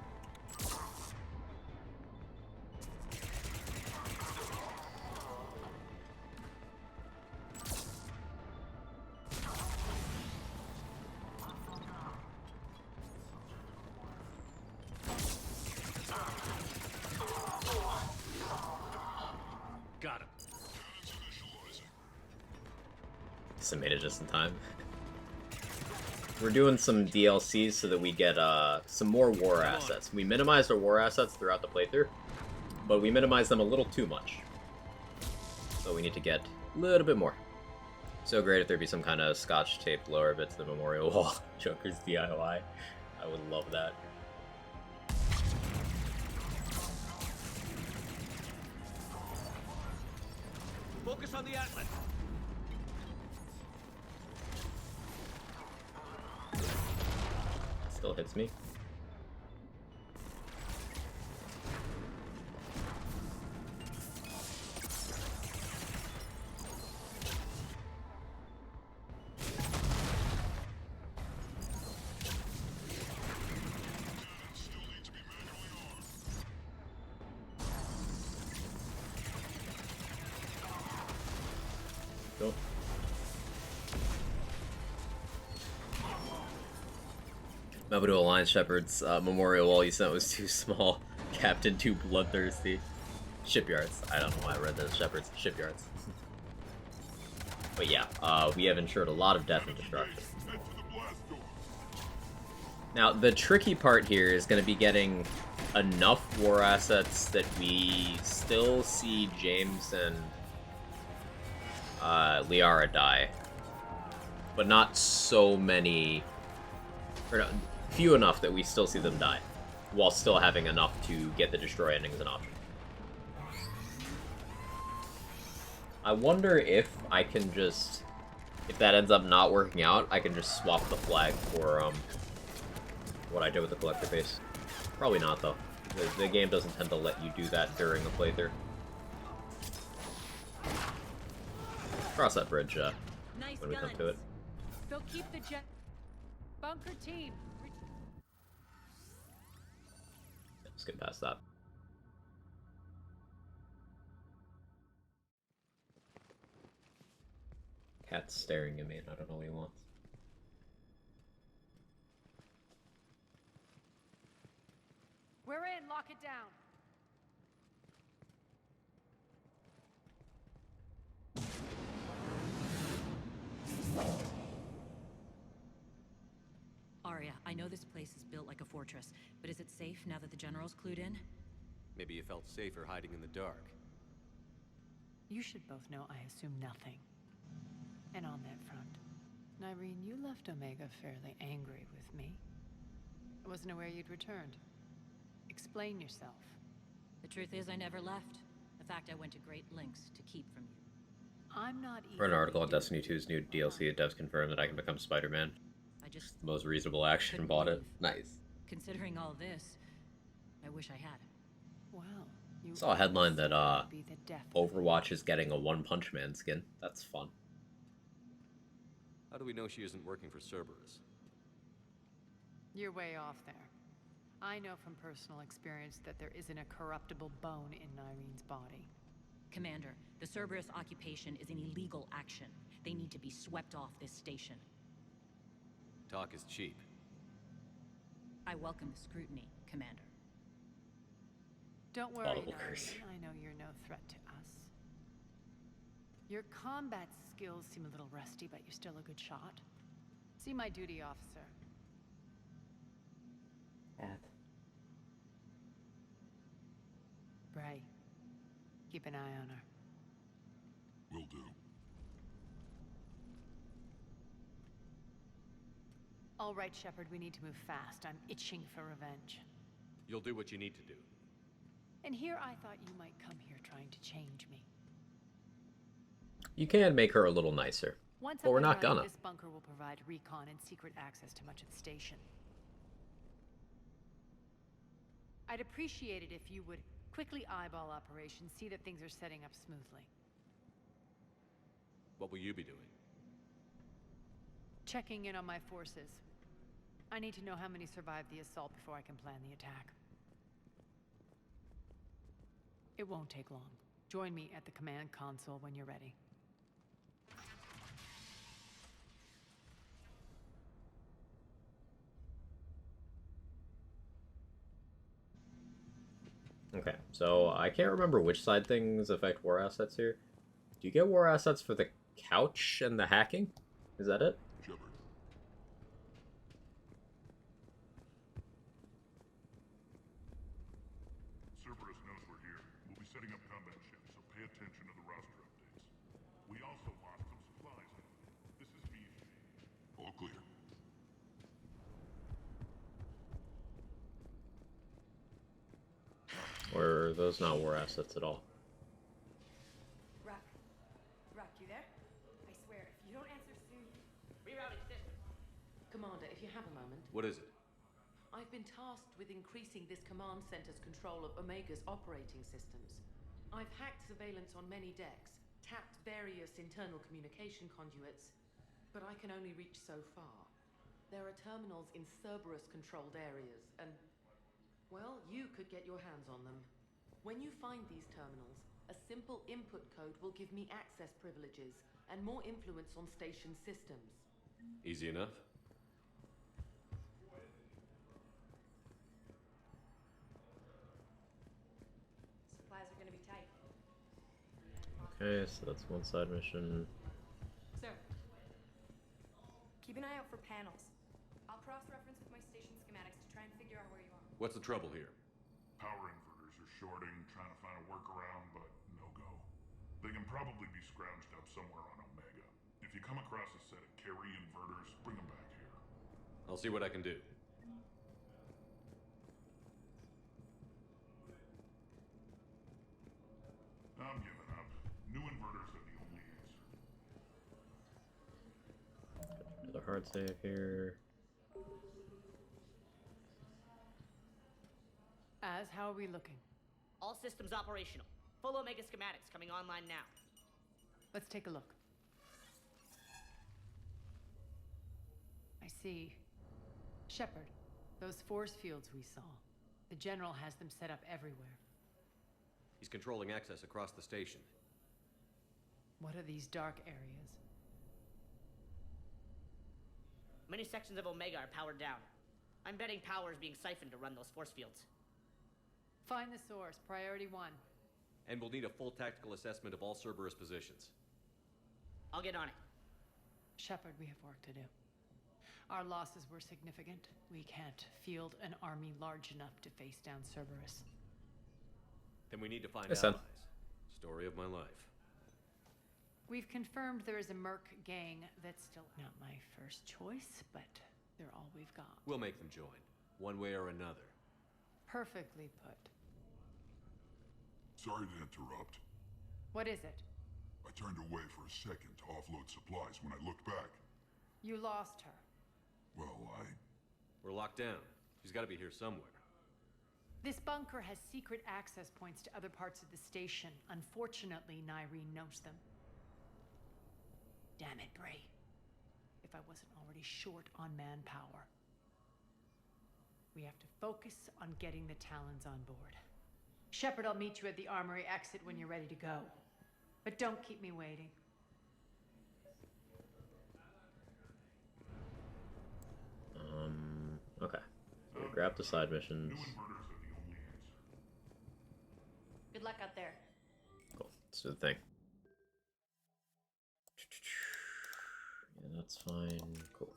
Got him. Guess I made it just in time. We're doing some DLCs so that we get some more war assets. We minimized our war assets throughout the playthrough, but we minimized them a little too much. So we need to get a little bit more. So great if there'd be some kind of scotch taped lower bit to the memorial wall. Joker's DIY. I would love that. Focus on the Atlas. Still hits me. Go. Mabudu Alliance Shepherd's memorial wall you sent was too small. Captain too bloodthirsty. Shipyards. I don't know why I read those. Shepherds. Shipyards. But yeah, we have ensured a lot of death and destruction. Now, the tricky part here is going to be getting enough war assets that we still see James and Liara die. But not so many... Or no, few enough that we still see them die, while still having enough to get the destroy ending as an option. I wonder if I can just... If that ends up not working out, I can just swap the flag for, what I did with the collector base. Probably not, though. The game doesn't tend to let you do that during a playthrough. Cross that bridge, Nice when we come guns. to it. They'll keep the jet. Bunker team. Let's get past that. Cat's staring at me and I don't know what he wants. We're in. Lock it down. Arya, I know this place is built like a fortress, but is it safe now that the General's clued in? Maybe you felt safer hiding in the dark. You should both know I assume nothing. And on that front, Nyreen, you left Omega fairly angry with me. I wasn't aware you'd returned. Explain yourself. The truth is I never left. In fact, I went to great lengths to keep from you. I'm not For an article on Destiny 2's new DLC, devs confirmed that I can become Spider-Man. I just The most reasonable action, bought it. Nice. Considering all this, I wish I had. Well, you Saw a headline that be the death. Overwatch is getting a One Punch Man skin. That's fun. How do we know she isn't working for Cerberus? You're way off there. I know from personal experience that there isn't a corruptible bone in Nyreen's body. Commander, the Cerberus occupation is an illegal action. They need to be swept off this station. Talk is cheap. I welcome the scrutiny, Commander. Don't worry, Audible curse. Nyreen. I know you're no threat to us. Your combat skills seem a little rusty, but you're still a good shot. See my duty officer. Bray, keep an eye on her. Will do. All right, Shepard, we need to move fast. I'm itching for revenge. You'll do what you need to do. And here I thought you might come here trying to change me. You can make her a little nicer. Once But we're up and not running, gonna. This bunker will provide recon and secret access to much of the station. I'd appreciate it if you would quickly eyeball operations, see that things are setting up smoothly. What will you be doing? Checking in on my forces. I need to know how many survived the assault before I can plan the attack. It won't take long. Join me at the command console when you're ready. Okay, so I can't remember which side things affect war assets here. Do you get war assets for the couch and the hacking? Is that it? Shepard. Cerberus knows we're here. We'll be setting up combat ships, so pay attention to the roster updates. We also lost some supplies. This is me. All clear. Or are those not war assets at all? Rock, you there? I swear, if you don't answer soon... Rerouting system. Commander, if you have a moment. What is it? I've been tasked with increasing this command center's control of Omega's operating systems. I've hacked surveillance on many decks, tapped various internal communication conduits, but I can only reach so far. There are terminals in Cerberus-controlled areas, and, well, you could get your hands on them. When you find these terminals, a simple input code will give me access privileges and more influence on station systems. Easy enough? Supplies are gonna be tight. Okay, so that's one side mission. Sir. Keep an eye out for panels. I'll cross-reference with my station schematics to try and figure out where you are. What's the trouble here? Power inverters are shorting, trying to find a workaround, but no go. They can probably be scrounged up somewhere on Omega. If you come across a set of carry inverters, bring them back here. I'll see what I can do. I'm giving up. New inverters are the only answer. Another hard save here. How are we looking? All systems operational. Full Omega schematics coming online now. Let's take a look. I see. Shepard, those force fields we saw. The General has them set up everywhere. He's controlling access across the station. What are these dark areas? Many sections of Omega are powered down. I'm betting power is being siphoned to run those force fields. Find the source, priority 1. And we'll need a full tactical assessment of all Cerberus positions. I'll get on it. Shepard, we have work to do. Our losses were significant. We can't field an army large enough to face down Cerberus. Then we need to find Yes, allies. Story of my life. We've confirmed there is a Merc gang that's still not my first choice, but they're all we've got. We'll make them join, one way or another. Perfectly put. Sorry to interrupt. What is it? I turned away for a second to offload supplies. When I looked back... You lost her. Well, We're locked down. She's got to be here somewhere. This bunker has secret access points to other parts of the station. Unfortunately, Nyreen knows them. Damn it, Bray. If I wasn't already short on manpower. We have to focus on getting the Talons on board. Shepard, I'll meet you at the armory exit when you're ready to go. But don't keep me waiting. Okay. So grab the side missions. Good luck out there. Cool. Let's do the thing. Yeah, that's fine. Cool.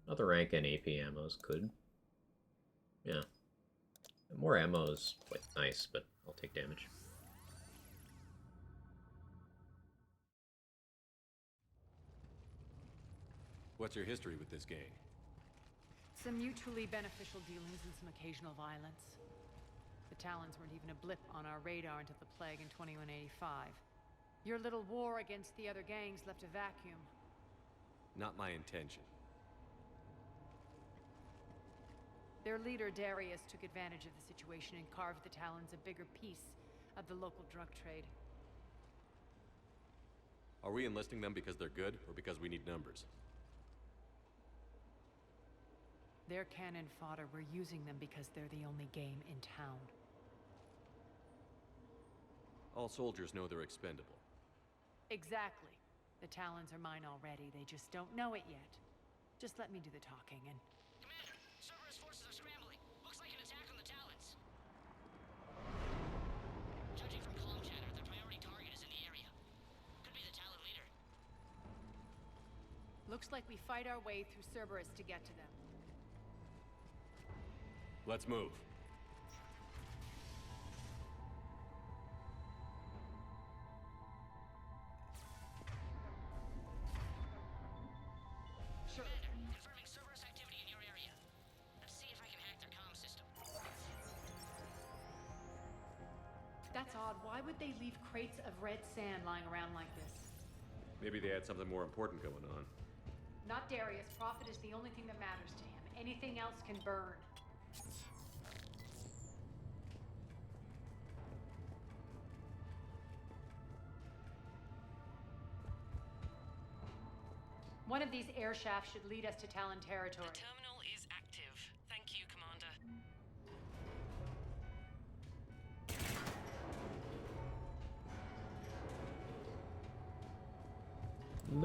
Another rank and AP ammo's good. Yeah. More ammo is quite nice, but I'll take damage. What's your history with this gang? Some mutually beneficial dealings and some occasional violence. The Talons weren't even a blip on our radar until the plague in 2185. Your little war against the other gangs left a vacuum. Not my intention. Their leader, Darius, took advantage of the situation and carved the Talons a bigger piece of the local drug trade. Are we enlisting them because they're good, or because we need numbers? They're cannon fodder. We're using them because they're the only game in town. All soldiers know they're expendable. Exactly. The Talons are mine already. They just don't know it yet. Just let me do the talking and... Commander, Cerberus forces are scrambling. Looks like an attack Looks like we fight our way through Cerberus to get to them. Let's move. Sure. Confirming Cerberus activity in your area. Let's see if I can hack their comm system. That's odd. Why would they leave crates of red sand lying around like this? Maybe they had something more important going on. Not Darius. Profit is the only thing that matters to him. Anything else can burn. One of these air shafts should lead us to Talon territory. The terminal is active. Thank you, Commander.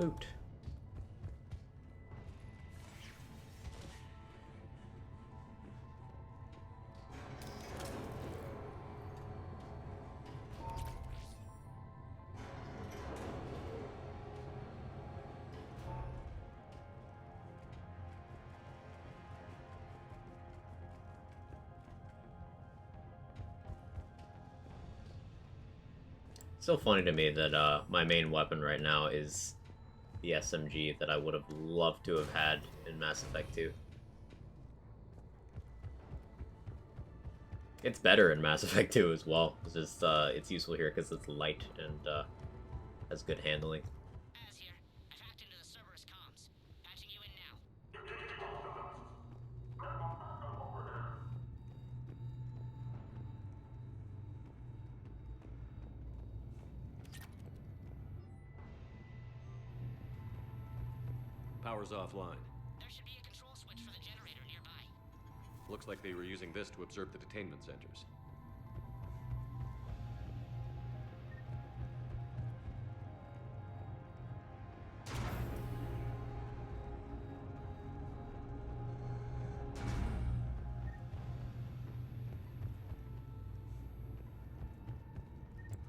Loot. Still funny to me that my main weapon right now is the SMG that I would have loved to have had in Mass Effect 2. It's better in Mass Effect 2 as well. It's just it's useful here because it's light and has good handling. Az here. I've hacked into the Cerberus comms. Patching you in now. Power's offline. There should be a control switch for the generator nearby. Looks like they were using this to observe the detainment centers.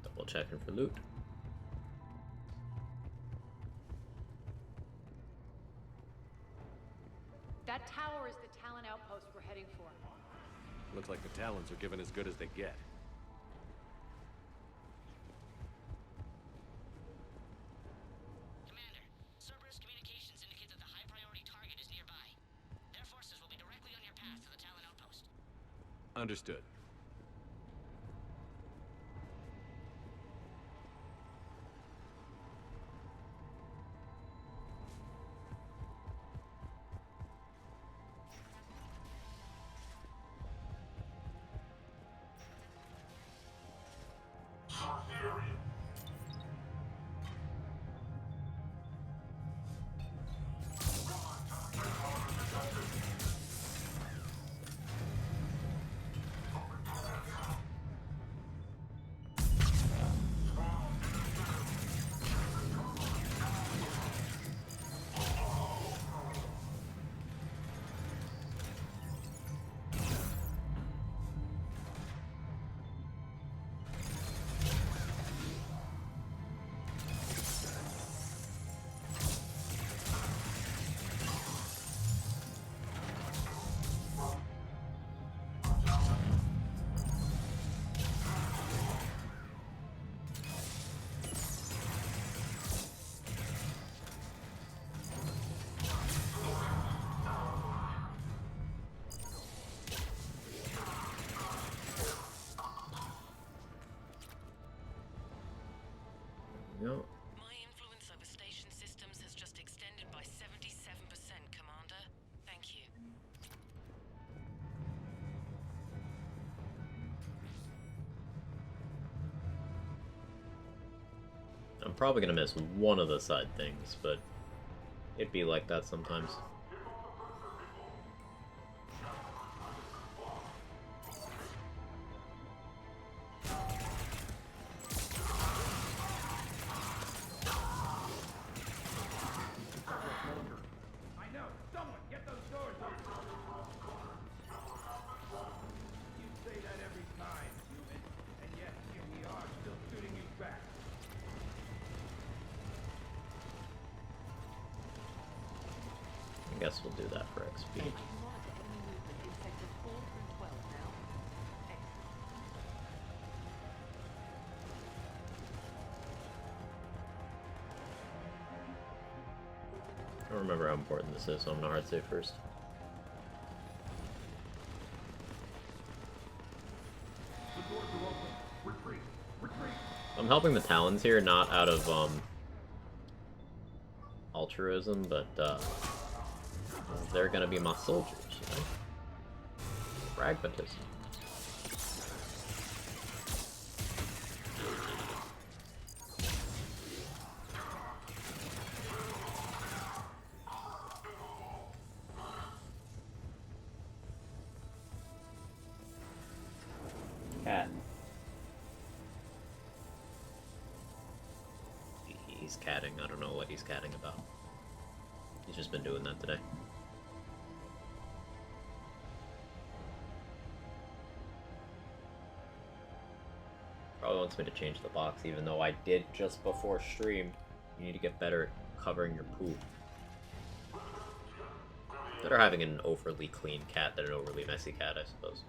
Double checking for loot. That tower is the Talon outpost we're heading for. Looks like the Talons are given as good as they get. Commander, Cerberus communications indicate that the high-priority target is nearby. Their forces will be directly on your path to the Talon outpost. Understood. No. My influence over station systems has just extended by 77%, Commander. Thank you. I'm probably gonna miss one of the side things, but it'd be like that sometimes. I know! Someone get those doors open! You say that every time, human. And yet, here we are, still shooting you back. guess we'll do that for XP. Monitor enemy movement in sectors 4 through 12 now. Excellent. I don't remember how important this is, so I'm gonna hard save first. I'm helping the Talons here, not out of altruism, but they're gonna be my soldiers, you know? Pragmatism. Cat. He's catting. I don't know what he's catting about. He's just been doing that today. Probably wants me to change the box, even though I did just before stream. You need to get better at covering your poop. Better having an overly clean cat than an overly messy cat, I suppose.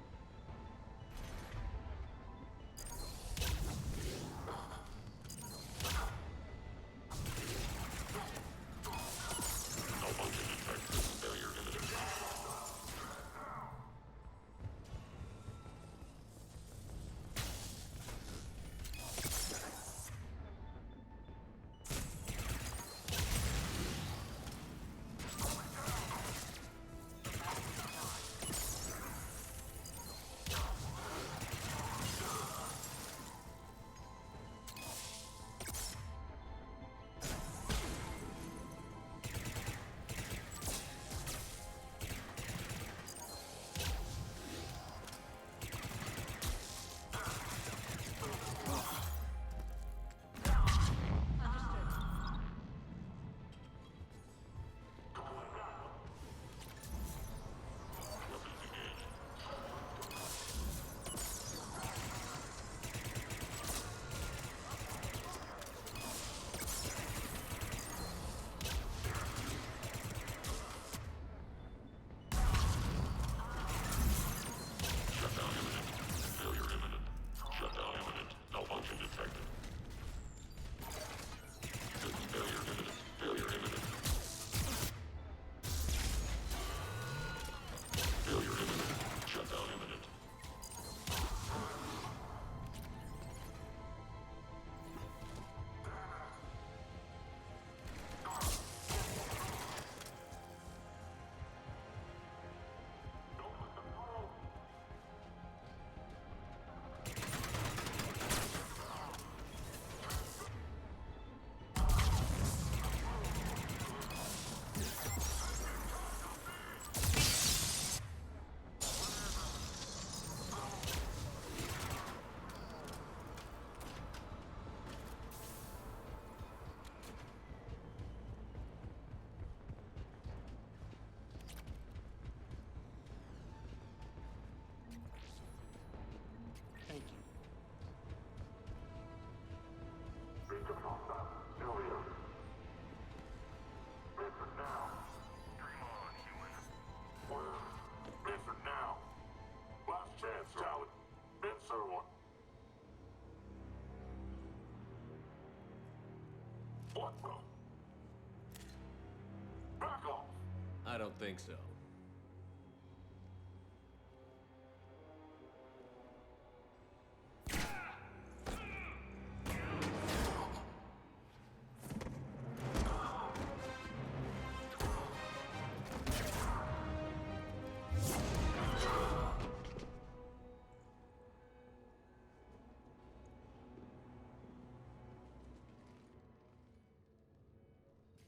I don't think so.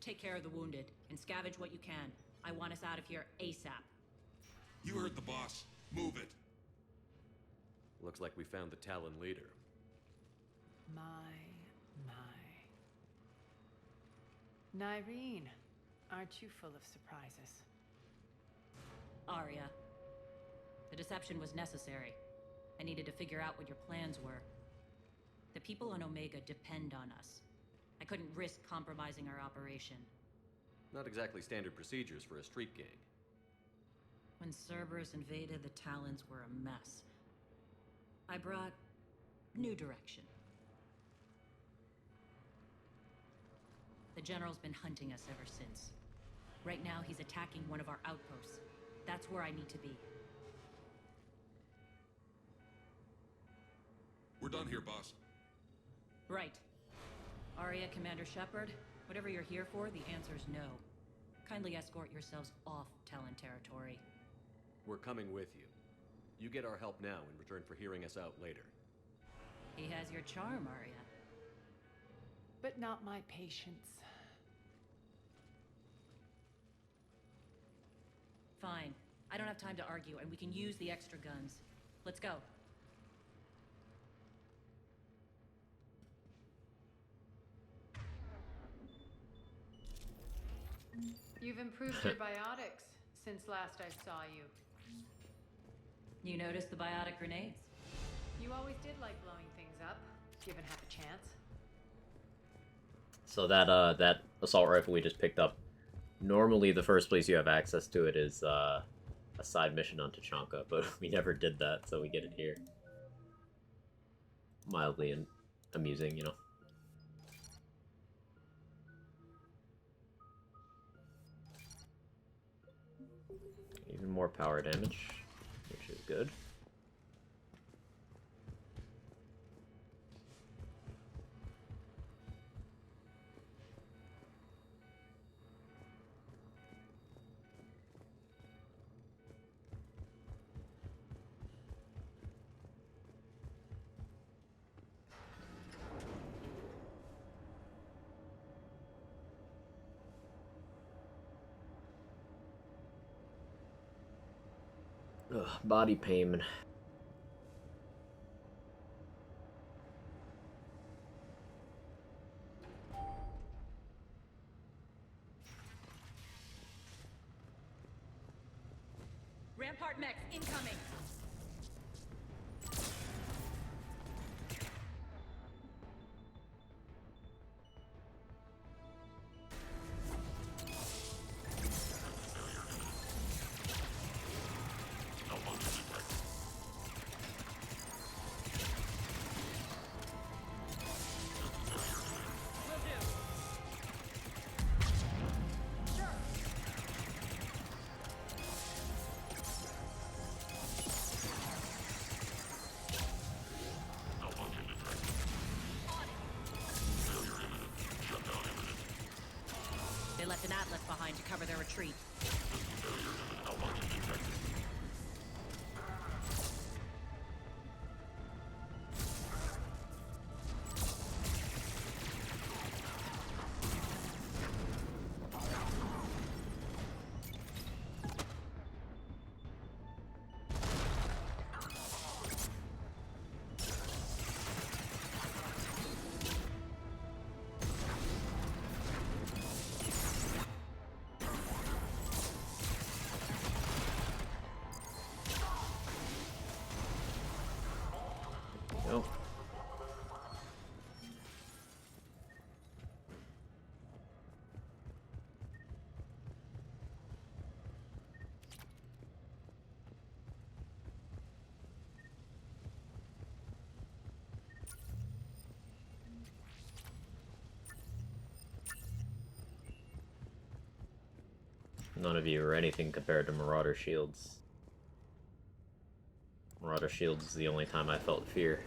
Take care of the wounded, and scavenge what you can. I want us out of here ASAP. You heard the boss. Move it. Looks like we found the Talon leader. My. Nyreen, aren't you full of surprises? Arya. The deception was necessary. I needed to figure out what your plans were. The people on Omega depend on us. I couldn't risk compromising our operation. Not exactly standard procedures for a street gang. When Cerberus invaded, the Talons were a mess. I brought new direction. The General's been hunting us ever since. Right now, he's attacking one of our outposts. That's where I need to be. We're done here, boss. Right. Arya, Commander Shepard, whatever you're here for, the answer's no. Kindly escort yourselves off Talon territory. We're coming with you. You get our help now in return for hearing us out later. He has your charm, Arya. But not my patience. Fine. I don't have time to argue, and we can use the extra guns. Let's go. You've improved your biotics since last I saw you. You noticed the biotic grenades? You always did like blowing things up, given half a chance. So that assault rifle we just picked up, normally the first place you have access to it is a side mission on Tachanka, but we never did that, so we get it here. Mildly amusing, you know. Even more power damage, which is good. Ugh, body pain. Rampart mechs incoming! They left an Atlas behind to cover their retreat. Go. None of you are anything compared to Marauder Shields. Marauder Shields is the only time I felt fear.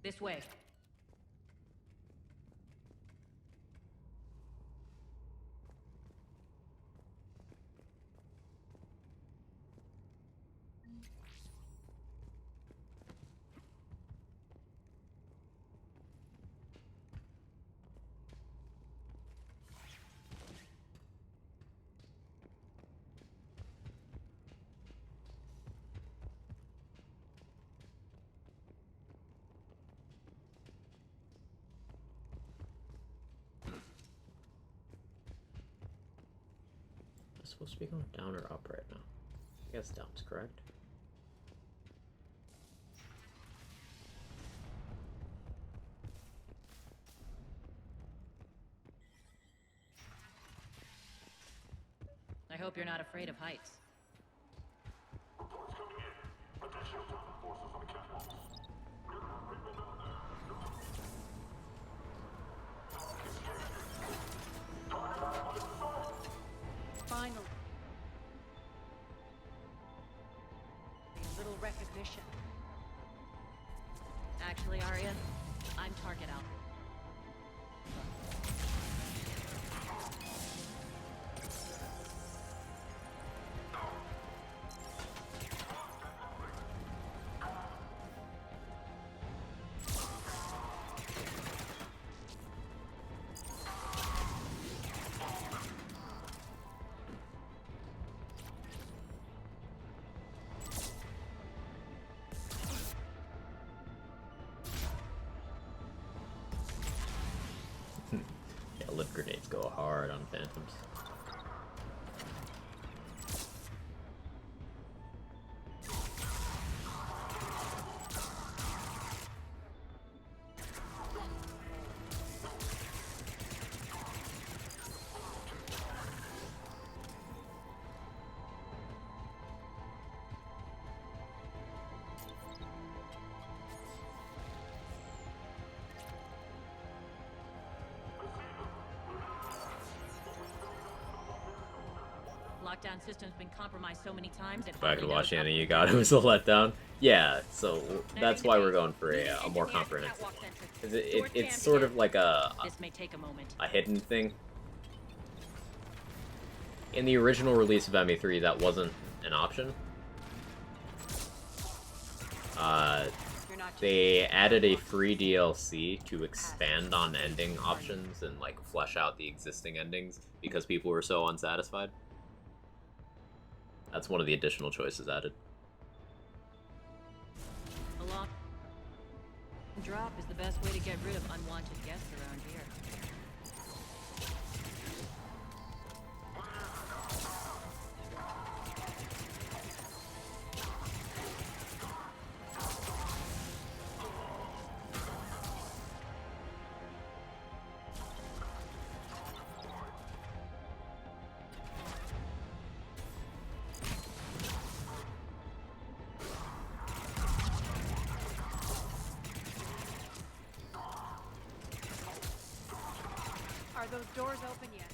This way. supposed to be going down or up right now? I guess down's correct. I hope you're not afraid of heights. Finally. A little recognition. Actually, Arya, I'm target out. Yeah, lip grenades go hard on phantoms. Lockdown system's been compromised so many times. If I could watch any you got, it was a letdown. Yeah, so that's why we're going for a more comprehensive. It's sort of like This may take a moment. a hidden thing. In the original release of ME3, that wasn't an option. They added a free DLC to expand on ending options and like flesh out the existing endings because people were so unsatisfied. That's one of the additional choices added. A long drop is the best way to get rid of unwanted guests around here. Are those doors open yet?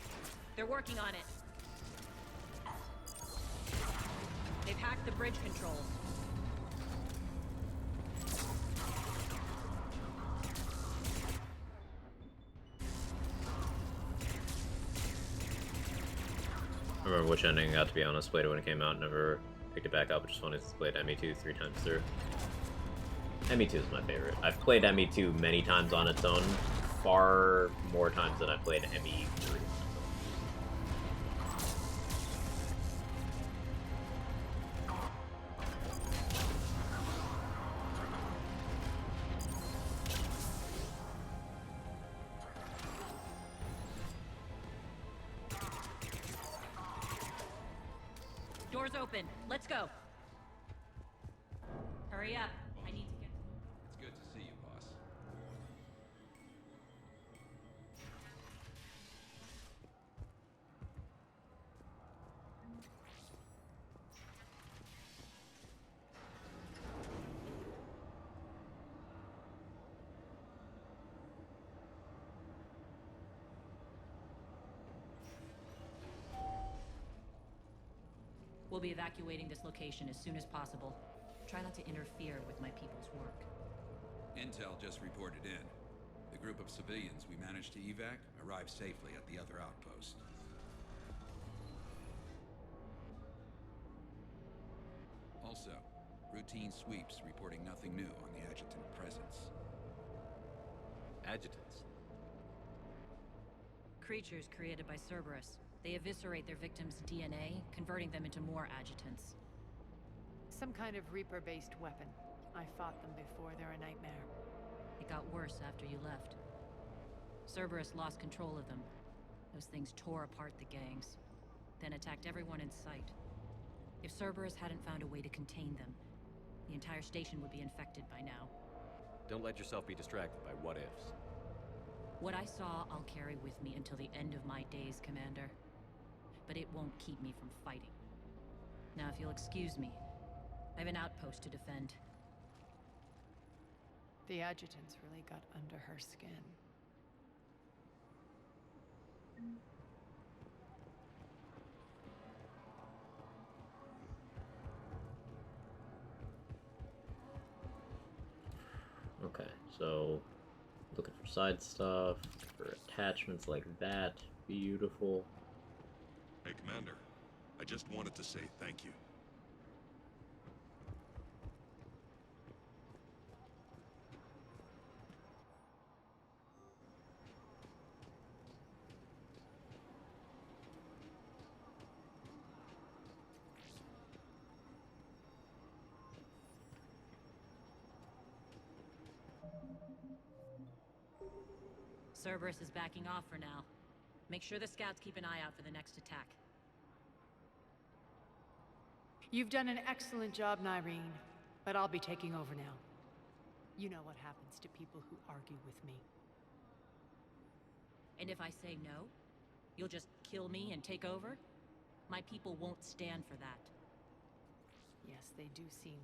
They're working on it. They've hacked the bridge controls. I remember which ending I got, to be honest. Played it when it came out, never picked it back up. Just wanted to play ME2 3 times through. ME2 is my favorite. I've played ME2 many times on its own, far more times than I played ME3. Doors open. Let's go. Hurry up. I need to get... It's good to see you, boss. We'll be evacuating this location as soon as possible. Try not to interfere with my people's work. Intel just reported in. The group of civilians we managed to evac arrived safely at the other outpost. Also, routine sweeps reporting nothing new on the adjutant presence. Adjutants? Creatures created by Cerberus. They eviscerate their victims' DNA, converting them into more adjutants. Some kind of Reaper-based weapon. I fought them before, they're a nightmare. It got worse after you left. Cerberus lost control of them. Those things tore apart the gangs. then attacked everyone in sight. If Cerberus hadn't found a way to contain them, the entire station would be infected by now. Don't let yourself be distracted by what-ifs. What I saw, I'll carry with me until the end of my days, Commander. But it won't keep me from fighting. Now, if you'll excuse me, I have an outpost to defend. The adjutant's really got under her skin. Okay, so looking for side stuff, for attachments like that. Beautiful. Hey, Commander. I just wanted to say thank you. Cerberus is backing off for now. Make sure the scouts keep an eye out for the next attack. You've done an excellent job, Nyreen, but I'll be taking over now. You know what happens to people who argue with me. And if I say no, you'll just kill me and take over? My people won't stand for that. Yes, they do seem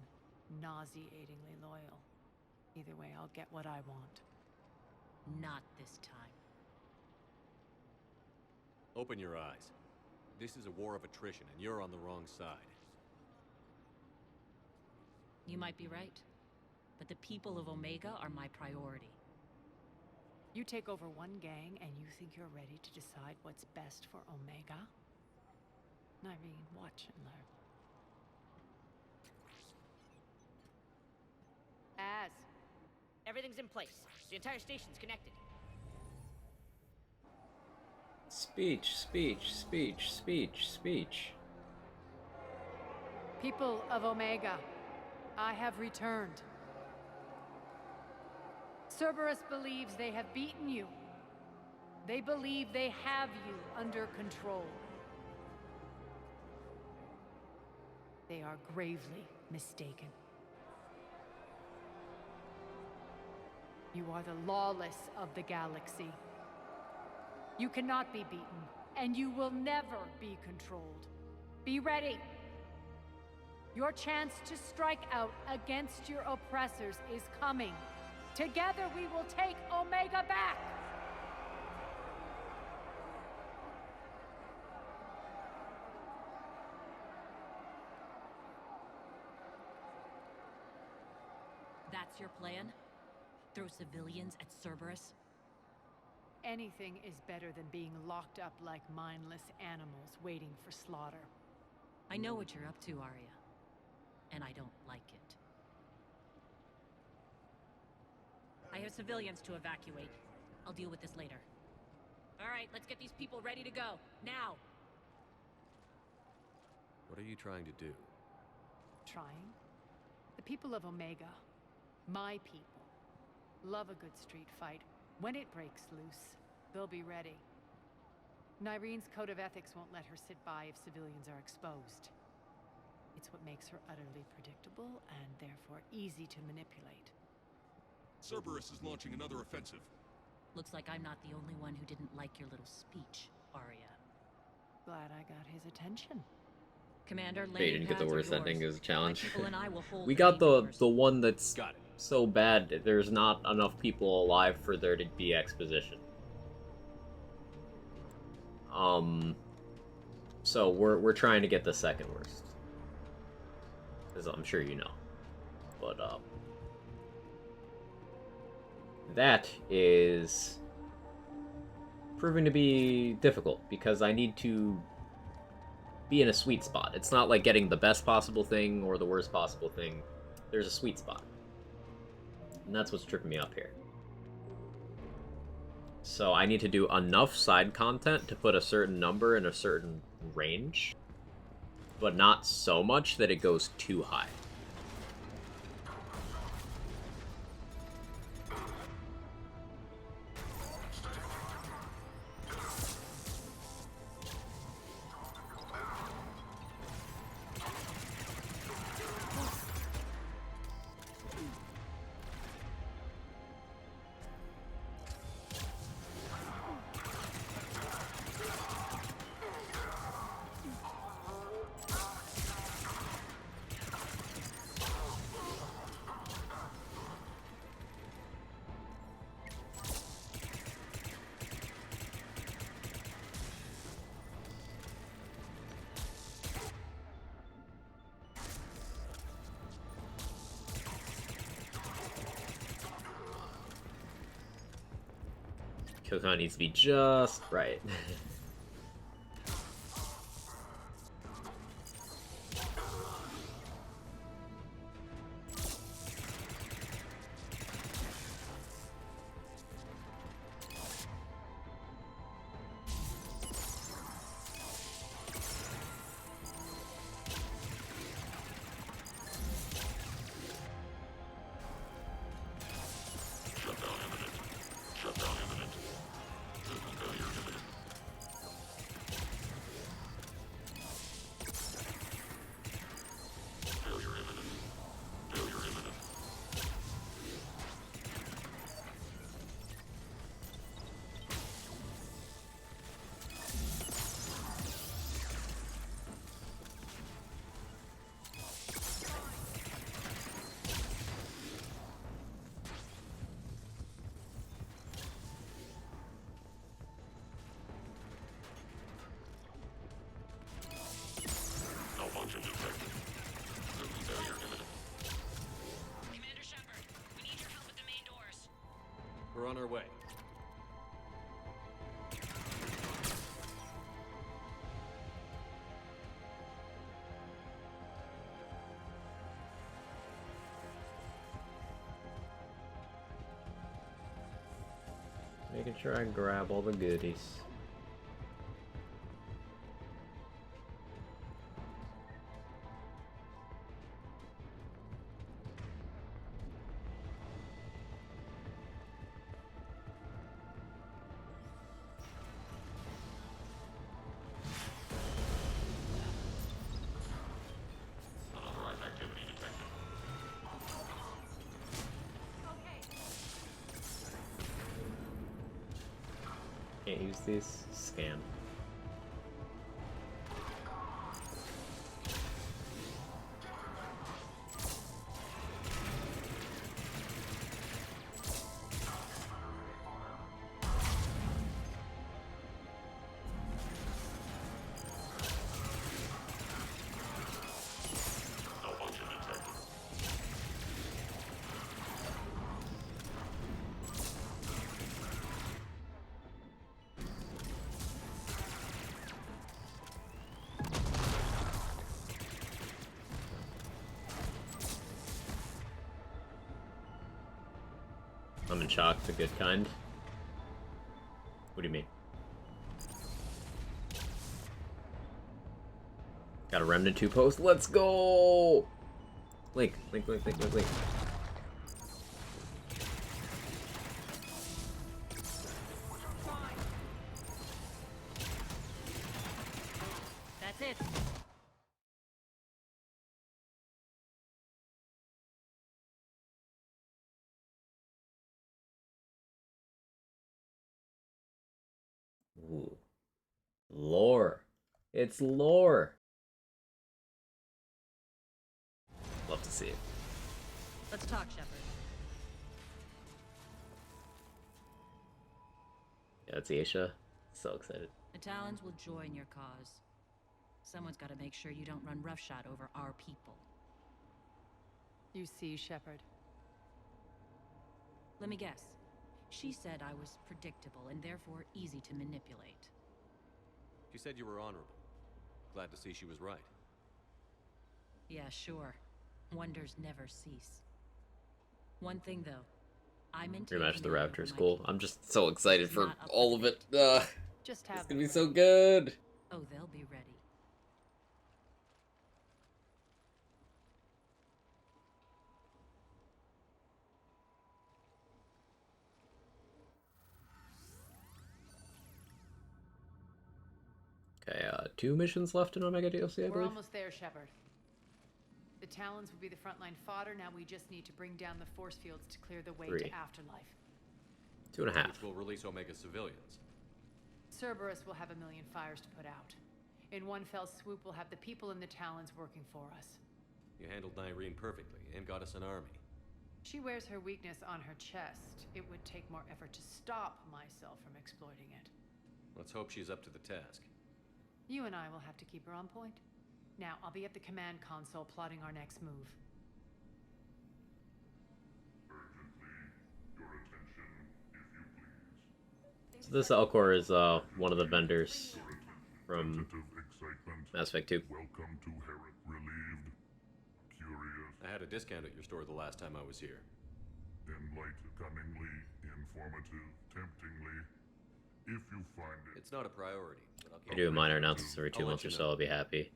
nauseatingly loyal. Either way, I'll get what I want. Not this time. Open your eyes. This is a war of attrition, and you're on the wrong side. You might be right, but the people of Omega are my priority. You take over one gang, and you think you're ready to decide what's best for Omega? Nyreen, watch and learn. Everything's in place. The entire station's connected. Speech, speech, speech, speech, speech. People of Omega, I have returned. Cerberus believes they have beaten you. They believe they have you under control. They are gravely mistaken. You are the lawless of the galaxy. You cannot be beaten, and you will never be controlled. Be ready. Your chance to strike out against your oppressors is coming. Together we will take Omega back! That's your plan? Throw civilians at Cerberus? Anything is better than being locked up like mindless animals waiting for slaughter. I know what you're up to, Arya. And I don't like it. I have civilians to evacuate. I'll deal with this later. Alright, let's get these people ready to go. Now! What are you trying to do? Trying? The people of Omega, my people, love a good street fight. When it breaks loose, they'll be ready. Nyreen's code of ethics won't let her sit by if civilians are exposed. It's what makes her utterly predictable and therefore easy to manipulate. Cerberus is launching another offensive. Looks like I'm not the only one who didn't like your little speech, Arya. Glad I got his attention. Commander, They didn't get the worst ending as a challenge. My people and I will hold We got the one that's Got it. so bad that there's not enough people alive for there to be exposition. So we're trying to get the second worst, as I'm sure you know. But that is proving to be difficult because I need to be in a sweet spot. It's not like getting the best possible thing or the worst possible thing. There's a sweet spot. And that's what's tripping me up here. So I need to do enough side content to put a certain number in a certain range, but not so much that it goes too high. Coconut needs to be just right. Commander Shepard, we need your help at the main doors. We're on our way. Making sure I grab all the goodies. Can't use these. Scan. I'm in shock, the good kind. What do you mean? Got a Remnant 2 post. Let's go! Link. That's it. Ooh. Lore. It's lore. Love to see it. Let's talk, Shepard. Yeah, it's Aisha. So excited. The Talons will join your cause. Someone's got to make sure you don't run roughshod over our people. You see, Shepard. Let me guess. She said I was predictable and therefore easy to manipulate. She said you were honorable. Glad to see she was right. Yeah, sure. Wonders never cease. One thing, though. I'm in. Rematch the Raptor is cool. I'm just so excited for Not up all for of it. It's Just have gonna them be so ready. good. Oh, they'll be ready. Okay, 2 missions left in Omega DLC, I We're believe. almost there, Shepard. The Talons will be the frontline fodder. Now we just need to bring down the force fields to clear the way 3. to Afterlife. 2.5. Which will release Omega civilians. Cerberus will have a million fires to put out. In one fell swoop, we'll have the people in the Talons working for us. You handled Nyreen perfectly and got us an army. She wears her weakness on her chest. It would take more effort to stop myself from exploiting it. Let's hope she's up to the task. You and I will have to keep her on point. Now, I'll be at the command console plotting our next move. Urgently, your attention, if you please. This Alcor is one of the vendors from Mass Effect 2. Welcome to Herod. Relieved? Curious? I had a discount at your store the last time I was here. Enlightened? Cunningly? Informative? Temptingly? If you find it... It's not a priority, but I do a minor announcements every 2 I'll let months you or know. so, I'll be happy.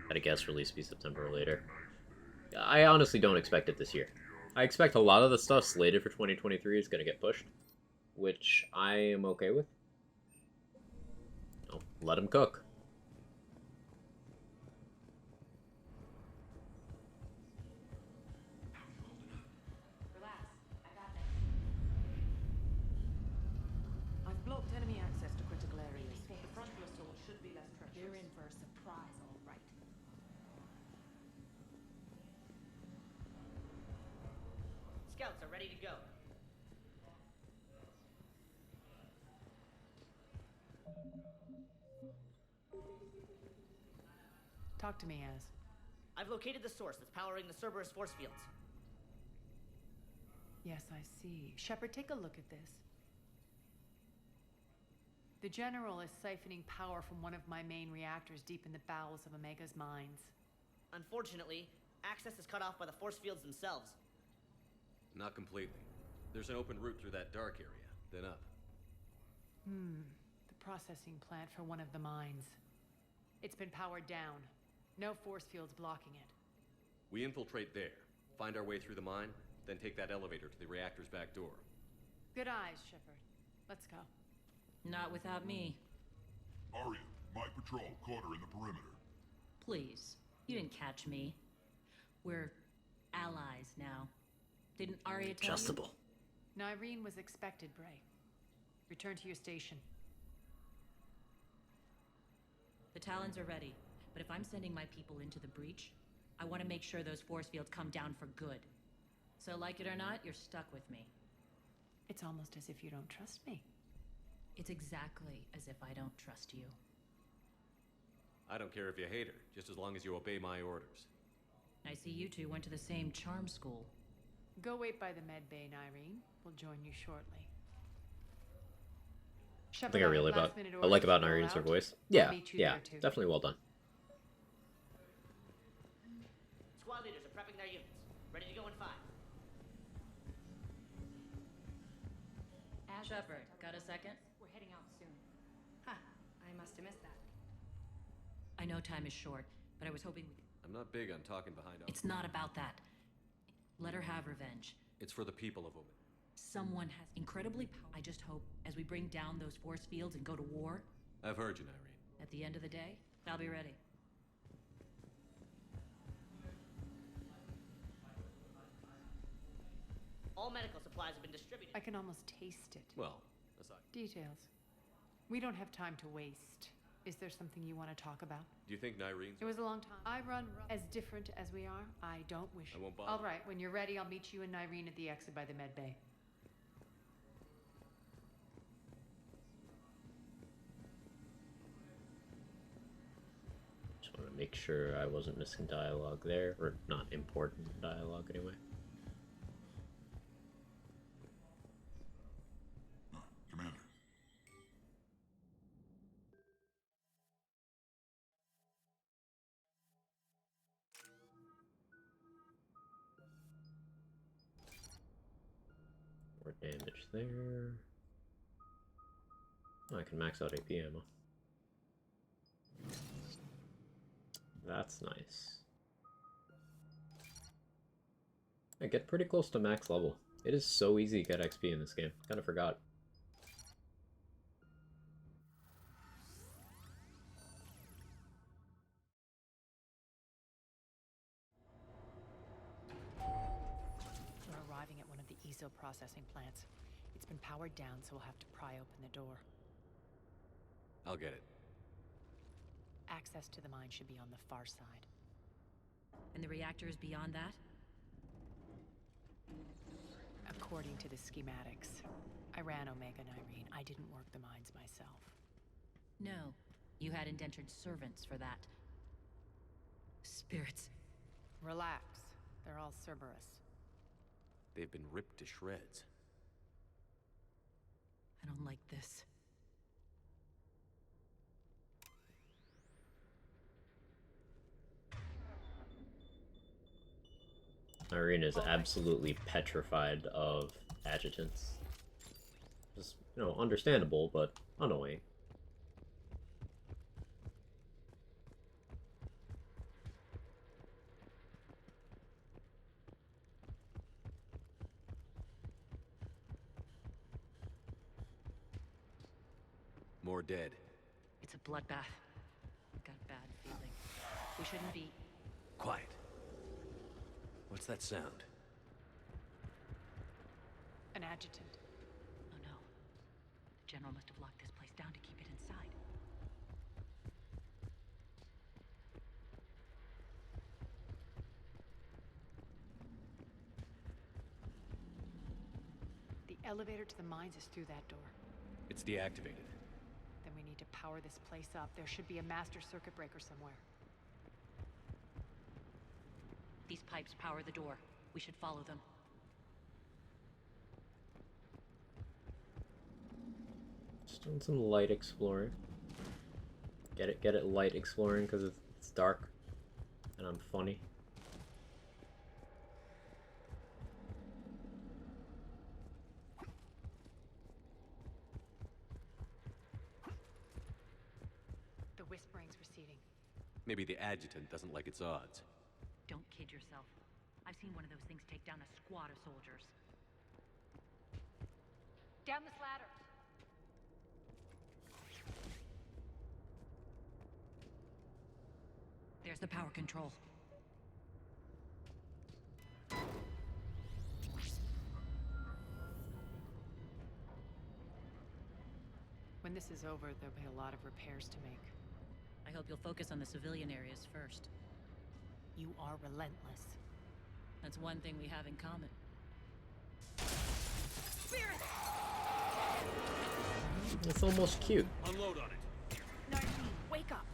At a guest release be September or later. I honestly don't expect it this year. I expect a lot of the stuff slated for 2023 is going to get pushed, which I am okay with. Oh, let them cook. Relax. I got this. I've blocked enemy access to critical areas. The frontal assault should be less treacherous. You're in for a surprise, all right. Scouts are ready to go. Talk to me, Az. I've located the source that's powering the Cerberus force fields. Yes, I see. Shepard, take a look at this. The General is siphoning power from one of my main reactors deep in the bowels of Omega's mines. Unfortunately, access is cut off by the force fields themselves. Not completely. There's an open route through that dark area, then up. The processing plant for one of the mines. It's been powered down. No force fields blocking it. We infiltrate there, find our way through the mine, then take that elevator to the reactor's back door. Good eyes, Shepard. Let's go. Not without me. Arya, my patrol caught her in the perimeter. Please. You didn't catch me. We're allies now. Didn't Arya tell you? Adjustable. Nyreen was expected, Bray. Return to your station. The Talons are ready, but if I'm sending my people into the breach, I want to make sure those force fields come down for good. So like it or not, you're stuck with me. It's almost as if you don't trust me. It's exactly as if I don't trust you. I don't care if you hate her, just as long as you obey my orders. I see you two went to the same charm school. Go wait by the med bay, Nyreen. We'll join you shortly. I think I like about Nyreen's her voice. Yeah, definitely well done. Squad leaders are prepping their units. Ready to go in 5. Shepard, got a second? We're heading out soon. Ha! I must have missed that. I know time is short, but I was hoping we could... I'm not big on talking behind our... It's not about that. Let her have revenge. It's for the people of Omen. Someone has incredibly I just hope, as we bring down those force fields and go to war... I've heard you, Nyreen. At the end of the day, I'll be ready. All medical supplies have been distributed. I can almost taste it. Well, aside. Details. We don't have time to waste. Is there something you want to talk about? Do you think Nyreen's... It was a long time. I run as different as we are. I don't wish I won't bother. All right, when you're ready, I'll meet you and Nyreen at the exit by the med bay. Just want to make sure I wasn't missing dialogue there, or not important dialogue anyway. Commander. More damage there. Oh, I can max out AP ammo. That's nice. I get pretty close to max level. It is so easy to get XP in this game. Kinda forgot. We're arriving at one of the ESO processing plants. It's been powered down, so we'll have to pry open the door. I'll get it. Access to the mine should be on the far side. And the reactor is beyond that? According to the schematics. I ran Omega, Nyreen. I didn't work the mines myself. No. You had indentured servants for that. Spirits. Relax. They're all Cerberus. They've been ripped to shreds. I don't like this. Irene is absolutely petrified of adjutants. Just, you know, understandable, but annoying. More dead. It's a bloodbath. Got a bad feeling. We shouldn't be... Quiet. What's that sound? An adjutant. Oh no. The General must have locked this place down to keep it inside. The elevator to the mines is through that door. It's deactivated. Then we need to power this place up. There should be a master circuit breaker somewhere. These pipes power the door. We should follow them. Just doing some light exploring. Get it, light exploring, because it's dark. And I'm funny. The whispering's receding. Maybe the adjutant doesn't like its odds. Don't kid yourself. I've seen one of those things take down a squad of soldiers. Down this ladder. There's the power control. When this is over, there'll be a lot of repairs to make. I hope you'll focus on the civilian areas first. You are relentless. That's one thing we have in common. Spirit! It's almost cute. Unload on it. Nardine, wake up!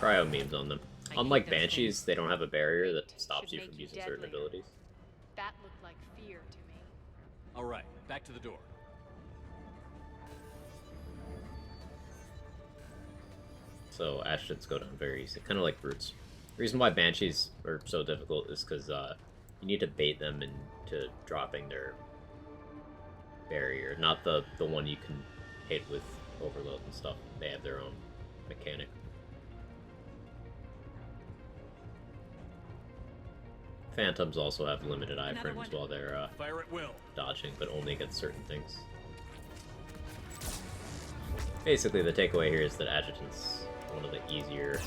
Cryo memes on them. Unlike Banshees, they don't have a barrier that stops you from using certain abilities. That looked like fear to me. Alright, back to the door. So adjutants go down very easy, kind of like brutes. The reason why Banshees are so difficult is because you need to bait them into dropping their barrier, not the one you can hit with overload and stuff. They have their own mechanic. Phantoms also have limited iframes while they're Fire at will. dodging, but only against certain things. Basically, the takeaway here is that Adjutant's one of the easier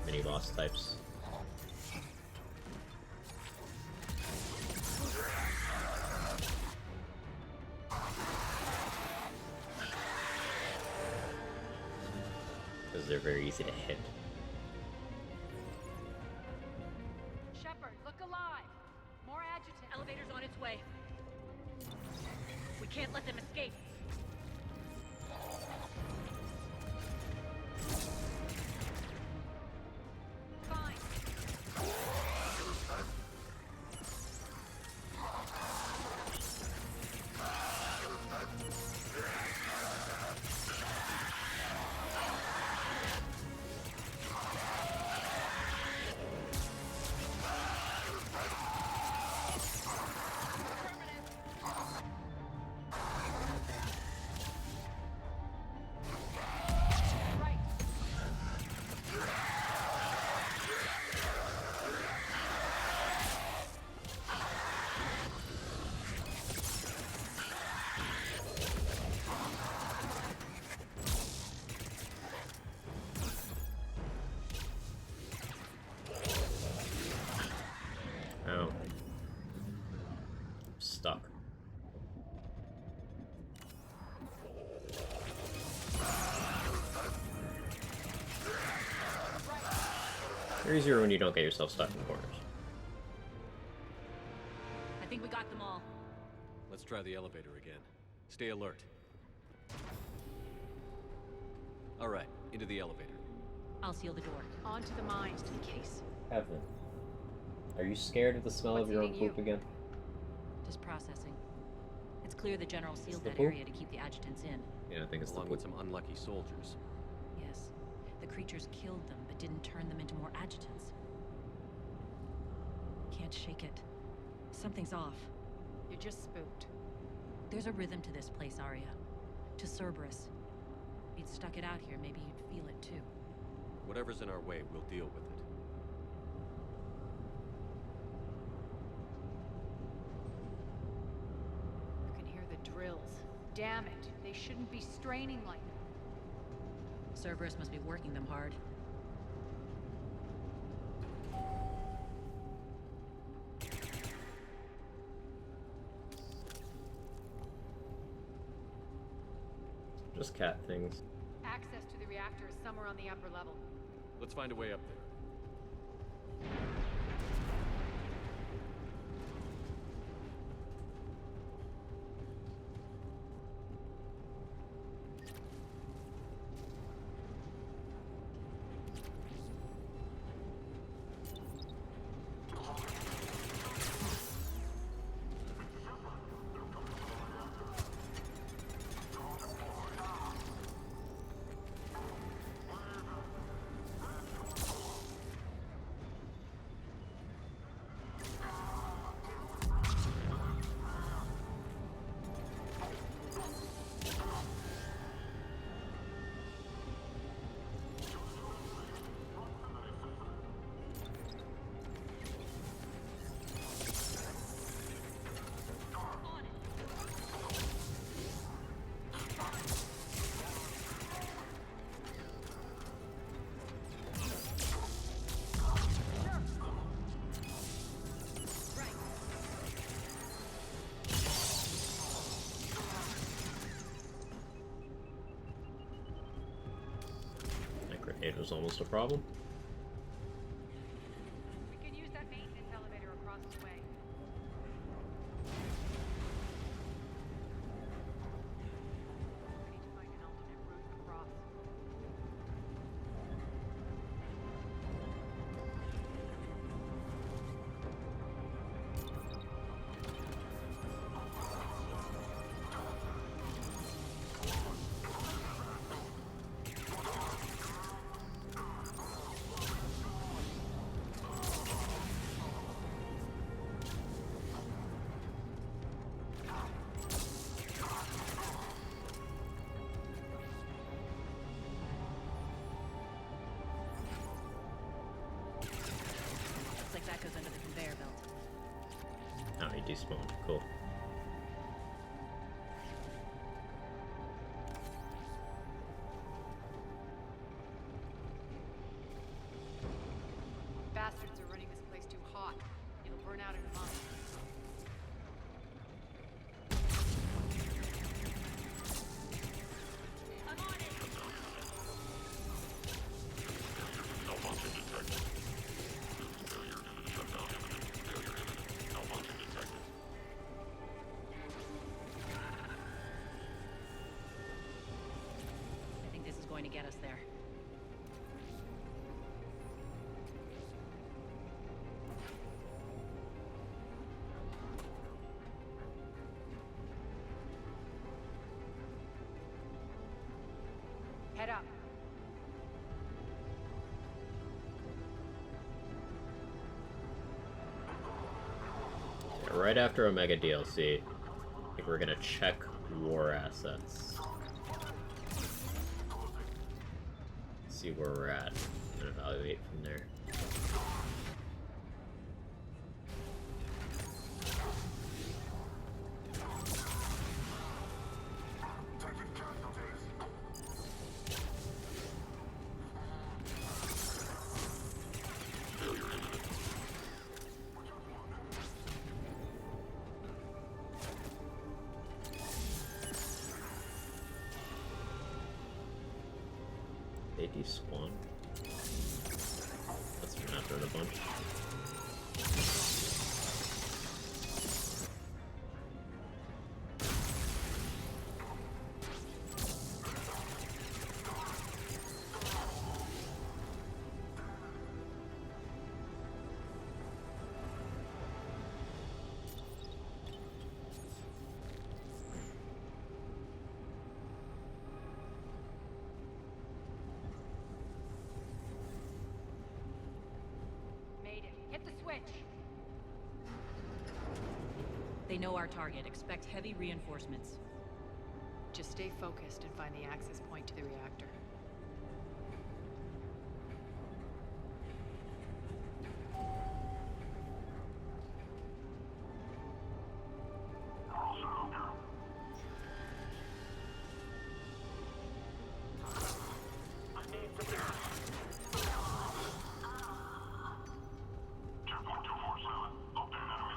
mini-boss types. Because they're very easy to hit. Shepard, look alive! More adjutant. Elevator's on its way. We can't let them escape. Fine. Oh. Stuck. They're easier when you don't get yourself stuck in corners. I think we got them all. Let's try the elevator again. Stay alert. Alright, into the elevator. I'll seal the door. Onto the mines. Just in case. Heaven. Are you scared of the smell of your own poop again? Just processing. It's clear the General sealed the that poop? area to keep the adjutants in. Yeah, I think it's Along the with poop. some unlucky soldiers. Yes. The creatures killed them, but didn't turn them into more adjutants. Can't shake it. Something's off. You're just spooked. There's a rhythm to this place, Arya. To Cerberus. If you'd stuck it out here, maybe you'd feel it too. Whatever's in our way, we'll deal with it. You can hear the drills. Damn it. They shouldn't be straining like that. Cerberus must be working them hard. Just cat things. Access to the reactor is somewhere on the upper level. Let's find a way up there. It was almost a problem. We can use that maintenance elevator across the way. We need to find an alternate route across. Looks like that goes under the conveyor belt. Oh, he despawned. Cool. Bastards are running this place too hot. It'll burn out in a month. Malfunction detected. Failure due to shutdown imminent. Failure imminent. Malfunction detected. I think this is going to get us there. Head up. Yeah, right after Omega DLC, I think we're gonna check war assets. See where we're at and evaluate from there. They despawn. That's been after a bunch. switch. They know our target. Expect heavy reinforcements. Just stay focused and find the access point to the reactor.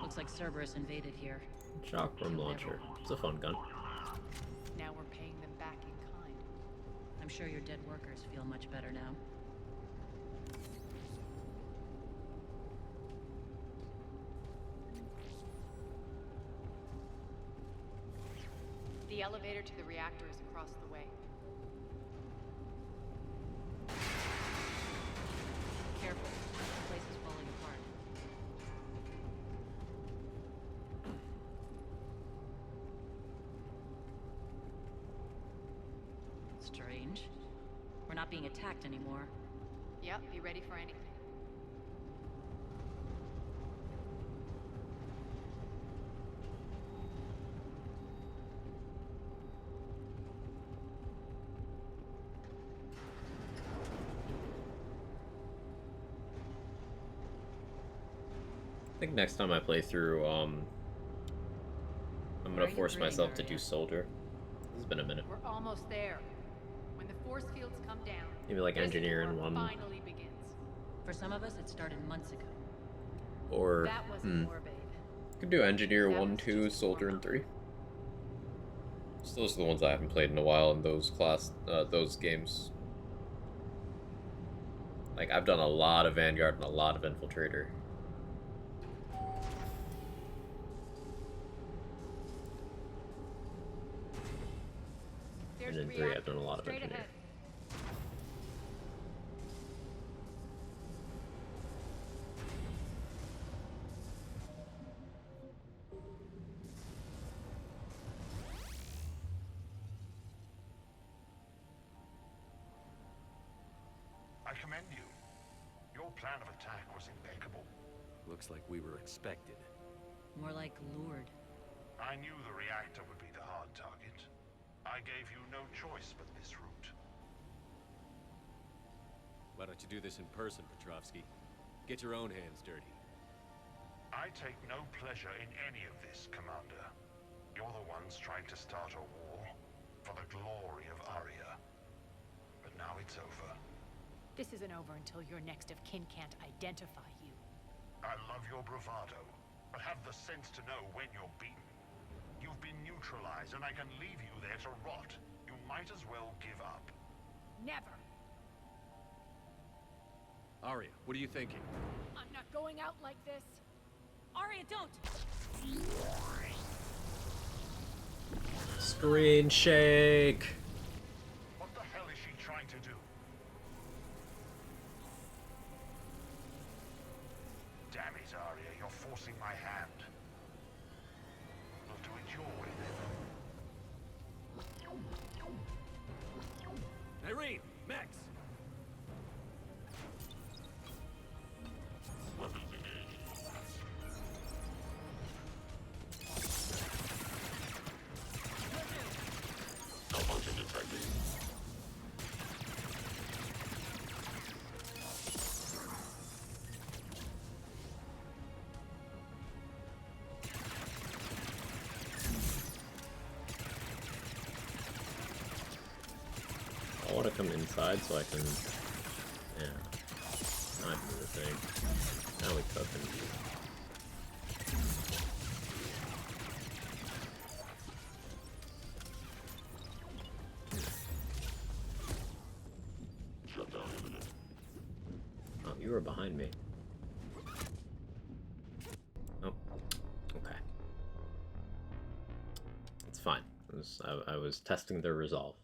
Looks like Cerberus invaded here. Chakram launcher. It's a fun gun. Now we're paying them back in kind. I'm sure your dead workers feel much better now. The elevator to the reactor is across the way. Careful. The place is falling apart. Strange. We're not being attacked anymore. Yep, be ready for anything. I think next time I play through, I'm gonna force myself to do soldier. It's been a minute. We're almost there. When the force fields come down, Maybe like engineer in one. finally begins. For some of us, it started months ago. Or That wasn't war, babe. could do engineer 1, 2, soldier, and 3. So those are the ones I haven't played in a while in those those games. Like I've done a lot of Vanguard and a lot of Infiltrator. And in 3 I've done a lot of engineer. I commend you. Your plan of attack was impeccable. Looks like we were expected. More like lured. I knew the reactor would be the hard target. I gave you no choice but this route. Why don't you do this in person, Petrovsky? Get your own hands dirty. I take no pleasure in any of this, Commander. You're the ones trying to start a war for the glory of Aria. But now it's over. This isn't over until your next of kin can't identify you. I love your bravado, but have the sense to know when you're beaten. You've been neutralized, and I can leave you there to rot. You might as well give up. Never. Aria, what are you thinking? I'm not going out like this. Aria, don't! Screen shake! What the hell is she trying to do? Damn it, Aria, you're forcing my hand. We'll do it your way then. Irene! Max! Weapons engaged. Malfunction detected. I want to come inside so I can, yeah, not do the thing. Now we cooking. Shutdown imminent. Oh, you were behind me. Oh, okay. It's fine. I was testing their resolve.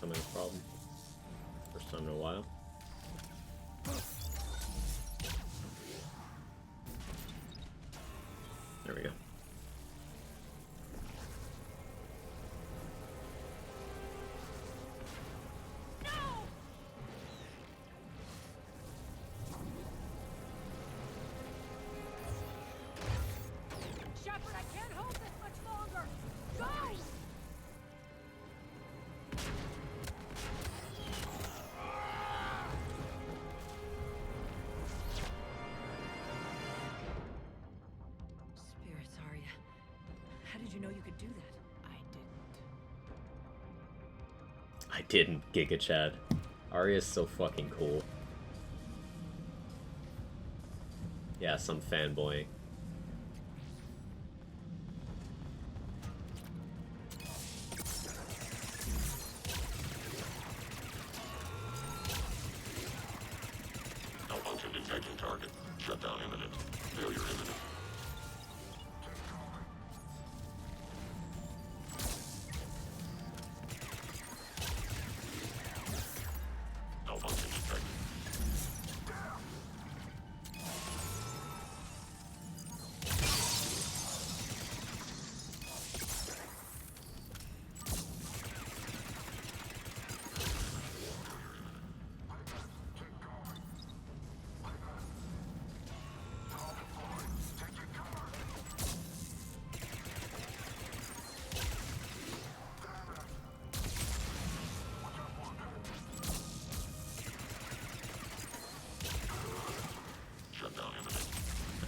becoming a problem. First time in a while. There we go. Shepard, I can't hold this much longer! Go! Spirits, Arya. How did you know you could do that? I didn't, Giga Chad. Arya's so fucking cool. Yeah, some fanboy. Malfunction detecting target. Shutdown imminent. Failure imminent. Malfunction detected.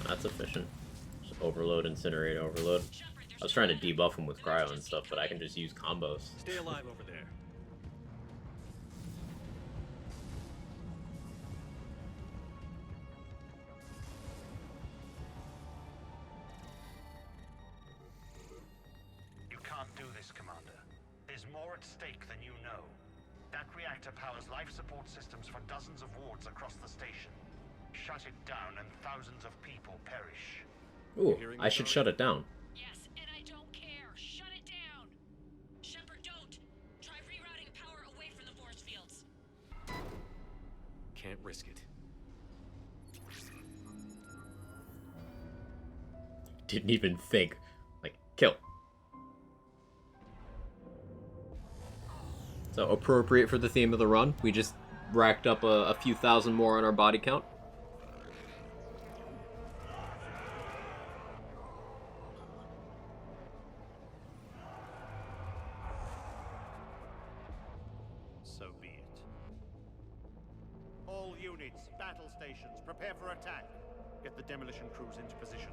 That's efficient. Just overload, incinerate, overload. I was trying to debuff him with cryo and stuff, but I can just use combos. Stay alive over there. You can't do this, Commander. There's more at stake than you know. That reactor powers life support systems for dozens of wards across the station. Shut it down and thousands of people perish. Ooh, I should shut it down. Yes, and I don't care. Shut it down. Shepard, don't. Try rerouting power away from the force fields. Can't risk it. Didn't even think. Like, kill. So, appropriate for the theme of the run. We just racked up a few thousand more on our body count. So be it. All units, battle stations, prepare for attack. Get the demolition crews into position.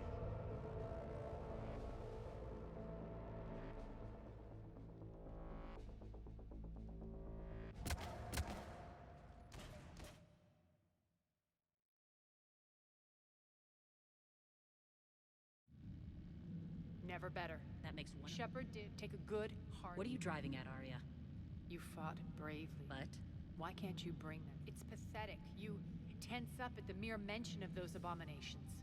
Never better. That makes one. Shepard did take a good, hard... What are you driving at, Arya? You fought bravely. But? Why can't you bring them? It's pathetic. You tense up at the mere mention of those abominations.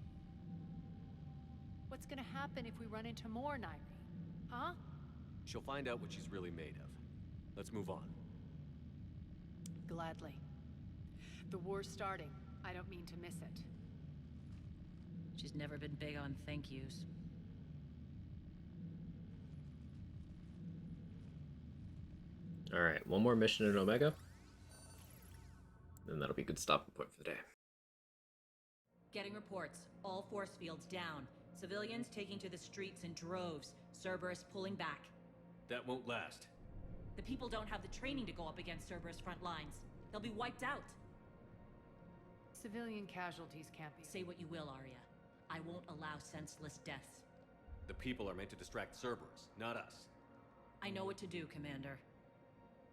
What's gonna happen if we run into more, Nairi? Huh? She'll find out what she's really made of. Let's move on. Gladly. The war's starting. I don't mean to miss it. She's never been big on thank yous. Alright, one more mission in Omega. And that'll be a good stopping point for the day. Getting reports. All force fields down. Civilians taking to the streets in droves. Cerberus pulling back. That won't last. The people don't have the training to go up against Cerberus front lines. They'll be wiped out. Civilian casualties can't be... Say what you will, Arya. I won't allow senseless deaths. The people are meant to distract Cerberus, not us. I know what to do, Commander.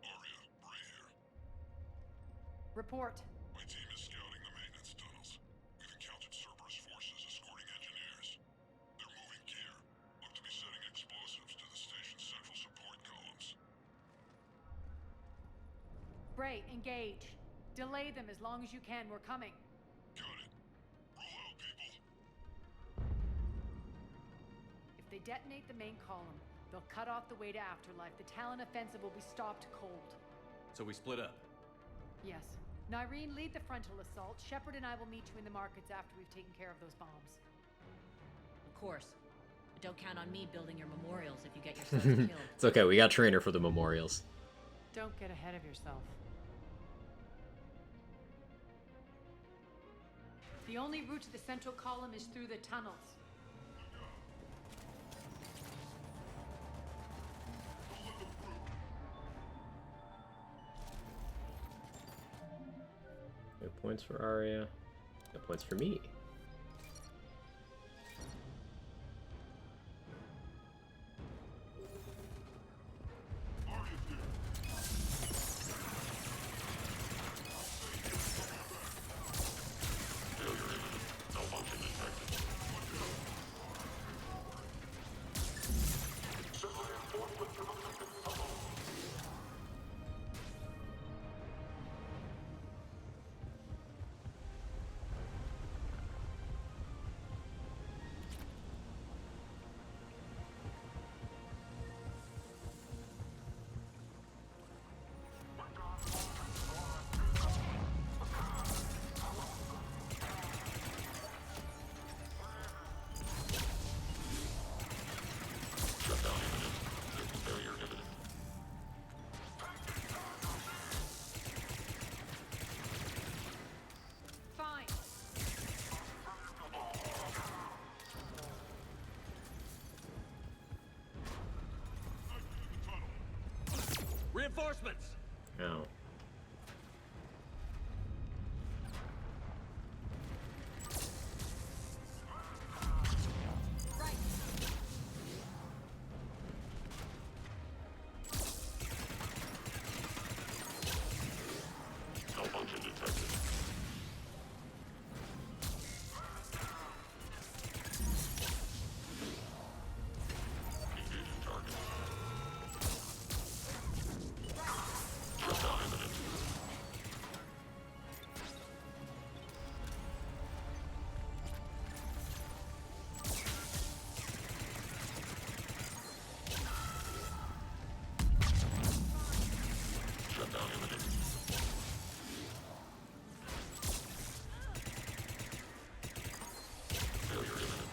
Arya, Bray here. Report. My team is scouting the maintenance tunnels. We've encountered Cerberus forces escorting engineers. They're moving gear. Look to be setting explosives to the station's central support columns. Bray, engage. Delay them as long as you can. We're coming. Got it. Roll out, people. If they detonate the main column, they'll cut off the way to Afterlife. The Talon offensive will be stopped cold. So we split up. Yes. Nyreen, lead the frontal assault. Shepard and I will meet you in the markets after we've taken care of those bombs. Of course. But don't count on me building your memorials if you get yourself killed. It's okay, we got Trainer for the memorials. Don't get ahead of yourself. The only route to the central column is through the tunnels. No points for Arya. No points for me. Reinforcements! Oh. Malfunction detected. Engaging target. Shutdown imminent. Shutdown imminent. Failure imminent.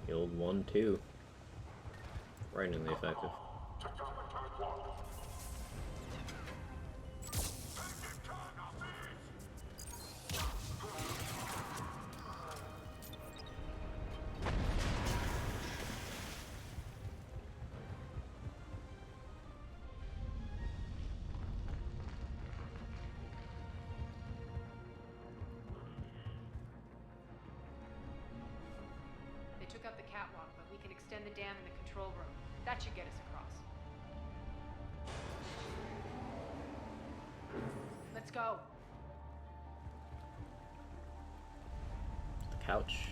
Killed 1, 2. Frighteningly effective. They took out the catwalk, but we can extend the dam in the control room. That should get us across. Let's go. The couch.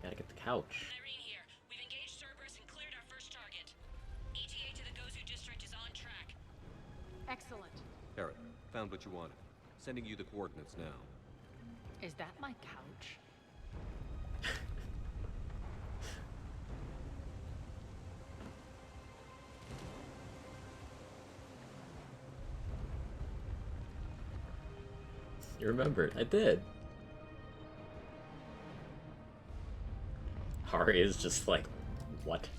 Gotta get the couch. Irene here. We've engaged Cerberus and cleared our first target. ETA to the Gozu district is on track. Excellent. Barrett, found what you wanted. Sending you the coordinates now. Is that my couch? You remembered. I did. Arya is just like, what?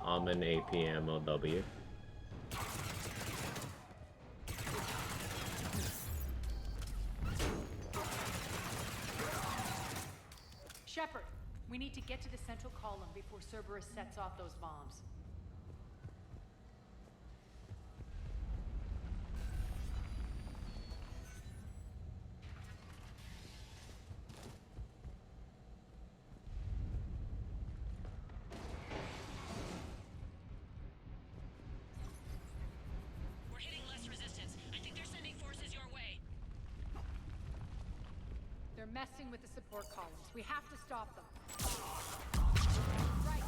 I'm an APMOW. Shepard, we need to get to the central column before Cerberus sets off those bombs. They're messing with the support columns. We have to stop them. Right.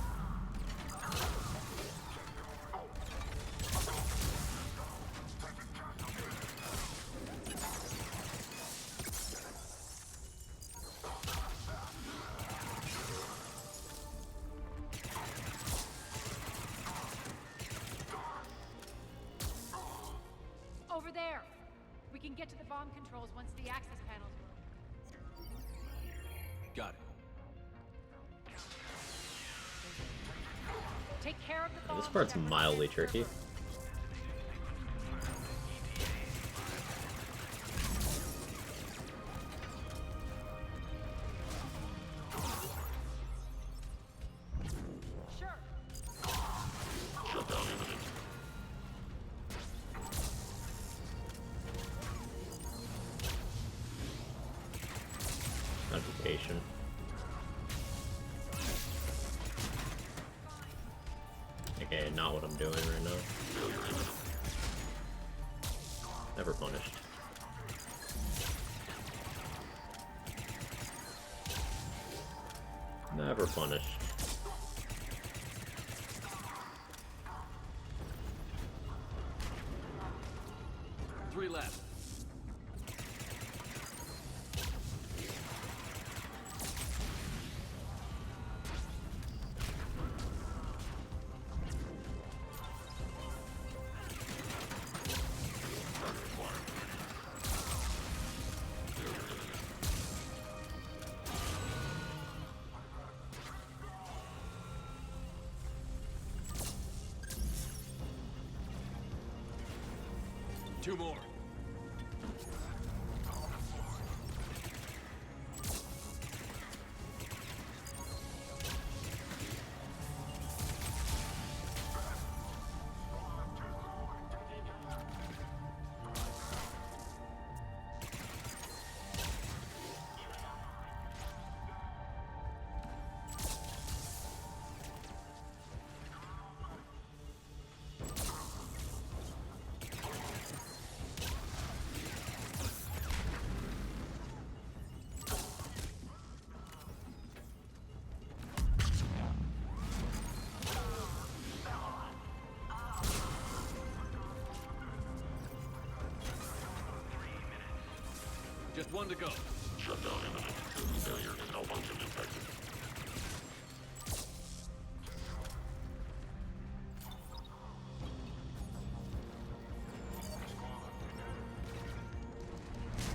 Over there. We can get to the bomb controls once the access panels work. Got it. Take care of the bomb. This part's mildly tricky. Sure. Shutdown imminent. Notification. Okay, not what I'm doing right now. Never punished. Never punished. Three left. Two more. Just one to go. Shutdown imminent. Failure is malfunction detected.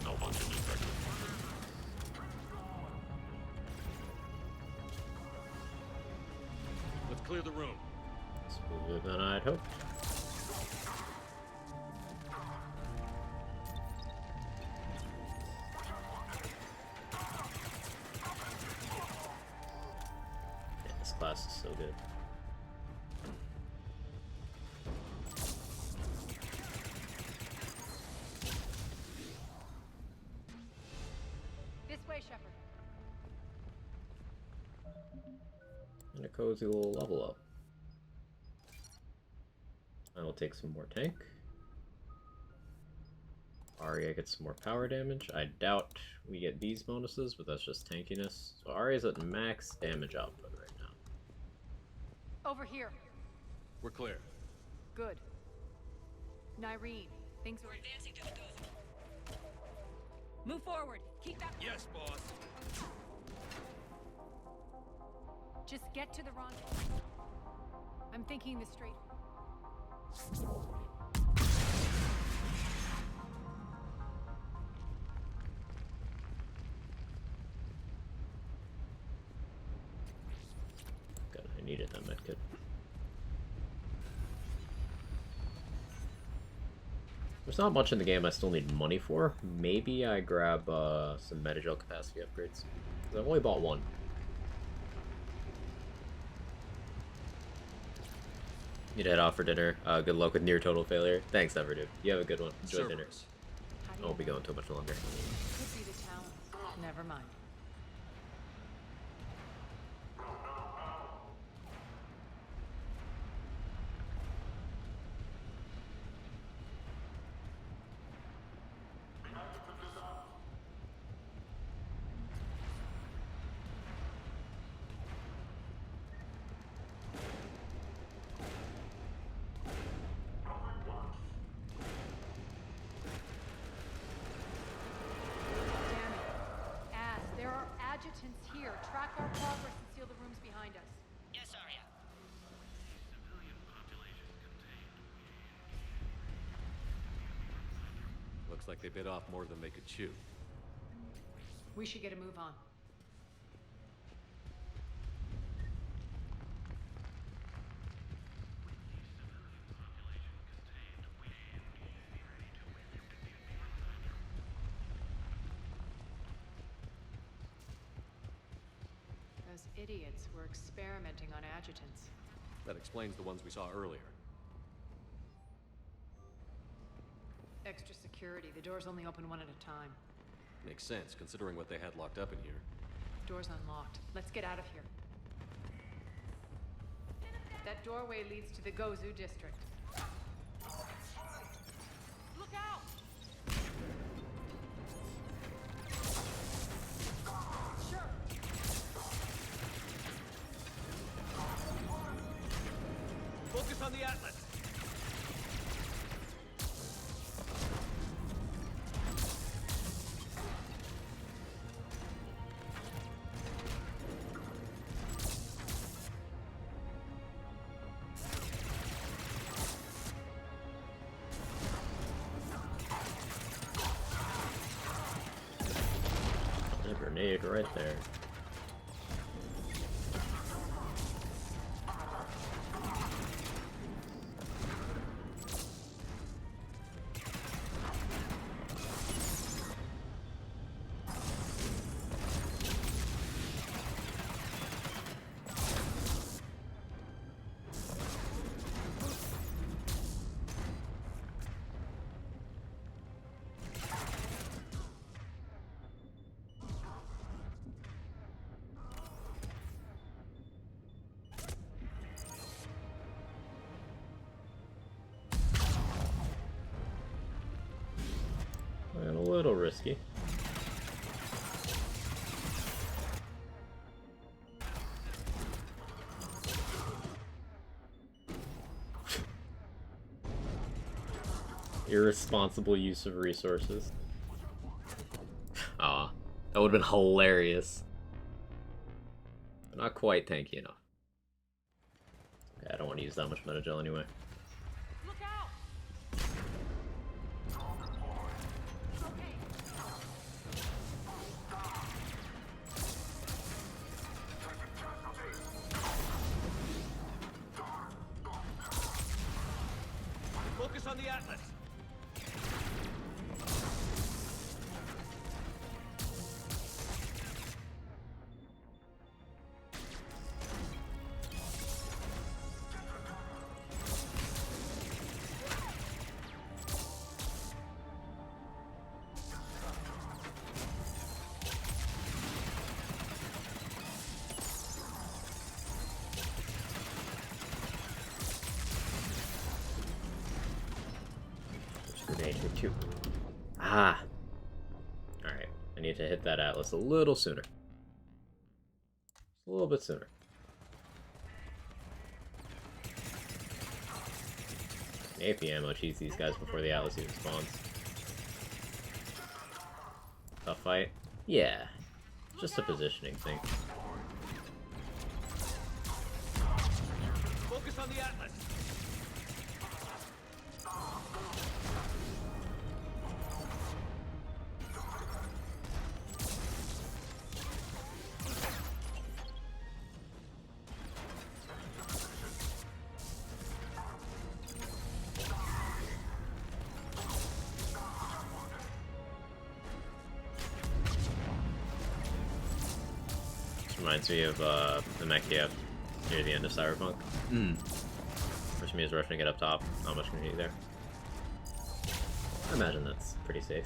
Malfunction detected. Let's clear the room. Smoother than I'd hoped. Yeah, this class is so good. This way, Shepard. And a cozy little level up. I will take some more tank. Arya gets some more power damage. I doubt we get these bonuses, but that's just tankiness. So Arya's at max damage output right now. Over here. We're clear. Good. Nyreen, things are... We're advancing to the Gov. Move forward. Keep that... Yes, boss. Just get to the rendezvous. I'm thinking this straight. Good, I needed that medkit. There's not much in the game I still need money for. Maybe I grab some Metagel capacity upgrades. 'Cause I've only bought one. Need to head off for dinner. Good luck with near total failure. Thanks, Never Dude. You have a good one. Enjoy dinner. I won't be going too much longer. Could be the talent. Never mind. adjutants here. Track our progress and seal the rooms behind us. Yes, Arya. Looks like they bit off more than they could chew. We should get a move on. Those idiots were experimenting on adjutants. That explains the ones we saw earlier. Extra security. The doors only open one at a time. Makes sense, considering what they had locked up in here. Door's unlocked. Let's get out of here. That doorway leads to the Gozu district. Look out! Sure. Focus on the Atlas. A grenade right there. And a little risky. Irresponsible use of resources. Ah, that would have been hilarious. But not quite tanky enough. Okay, I don't want to use that much metagel anyway. Look out! Focus on the Atlas. Grenade here too. Ah! Alright, I need to hit that Atlas a little sooner. Just a little bit sooner. AP ammo cheese these guys before the Atlas even spawns. Tough fight? Yeah. Just a positioning thing. Focus on the Atlas. Reminds me of the mech you have near the end of Cyberpunk. Which means rushing to get up top. Not much community there. I imagine that's pretty safe.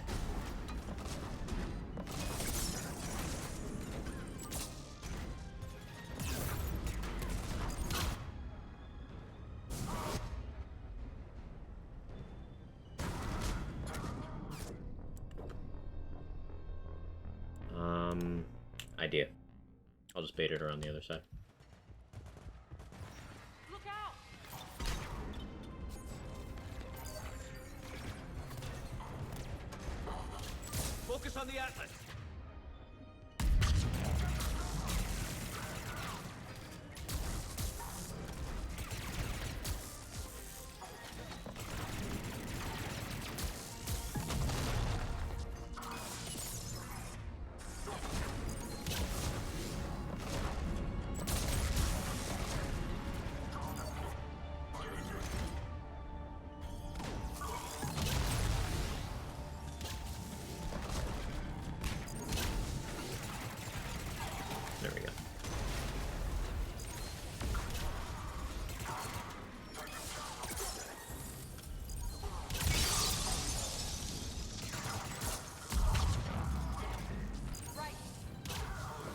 Idea. I'll just bait it around the other side. Look out! Focus on the Atlas. There we go.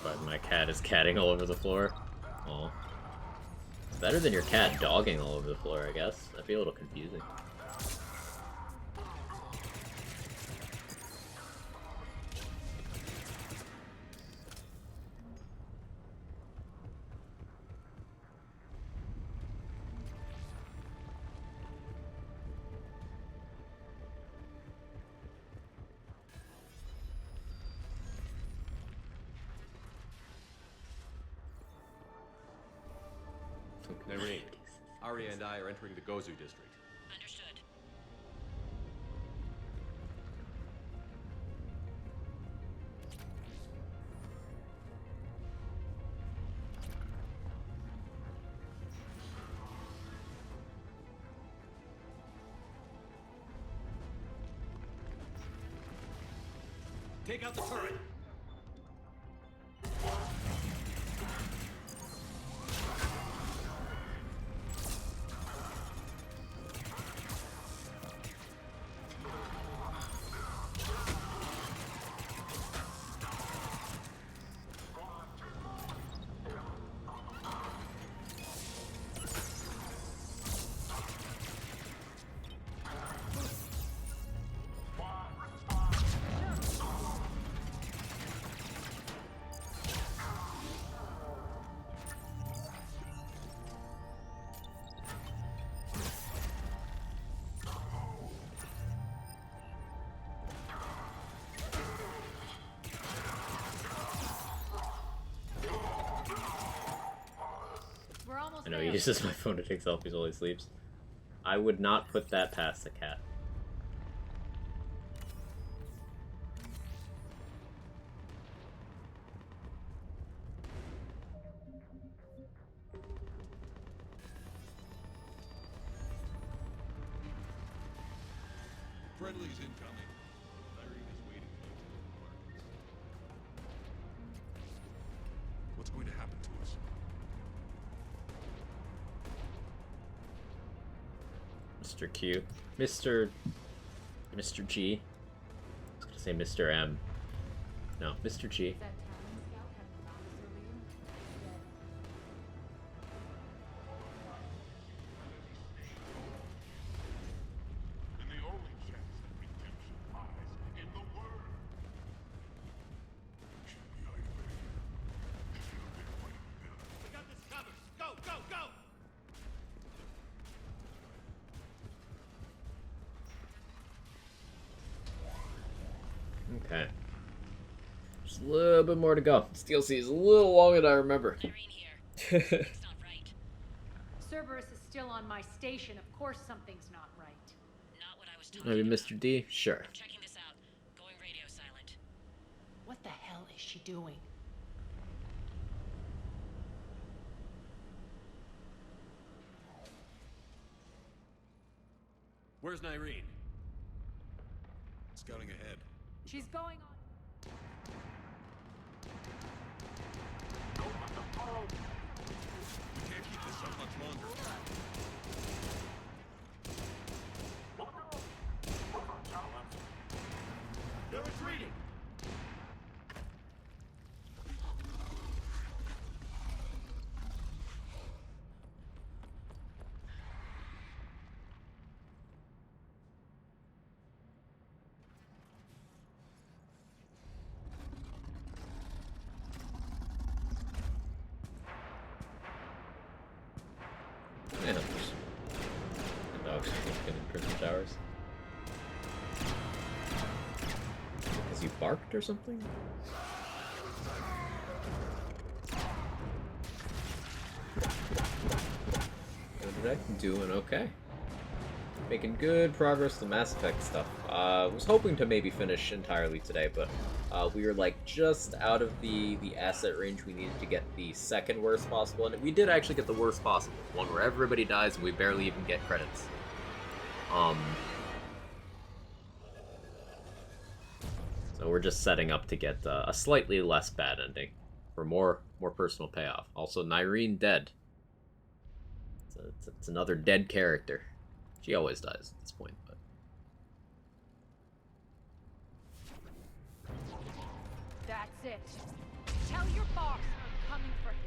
But my cat is catting all over the floor. Oh. It's better than your cat dogging all over the floor, I guess. That'd be a little confusing. Irene, Arya and I are entering the Gozu district. Understood. Take out the turret. I know he uses my phone to take selfies while he sleeps. I would not put that past a cat. Friendly's incoming. Irene is waiting for you to report. What's going to happen to us? Mr. Q. Mr. G. I was gonna say Mr. M. No, Mr. G. And the only chance that redemption lies in the word. You should be like me. If you've been fighting villains. We got this covered. Go, go, go! Okay. Just a little bit more to go. This DLC is a little longer than I remember. Cerberus is still on my station. Of course something's not right. Not what I was talking Maybe about. Mr. D? Sure. I'm checking this out. Going radio silent. What the hell is she doing? Where's Nyreen? Scouting ahead. She's going on. We can't keep this up much longer. They're retreating. Yeah, the dogs are getting prison towers. Has he barked or something? What did I doing? Okay. Making good progress with the Mass Effect stuff. Was hoping to maybe finish entirely today, but we were like just out of the asset range we needed to get the second worst possible, and we did actually get the worst possible one where everybody dies and we barely even get credits. So we're just setting up to get a slightly less bad ending for more personal payoff. Also, Nyreen dead. It's another dead character. She always dies at this point, but. That's it. Tell your boss I'm coming for him.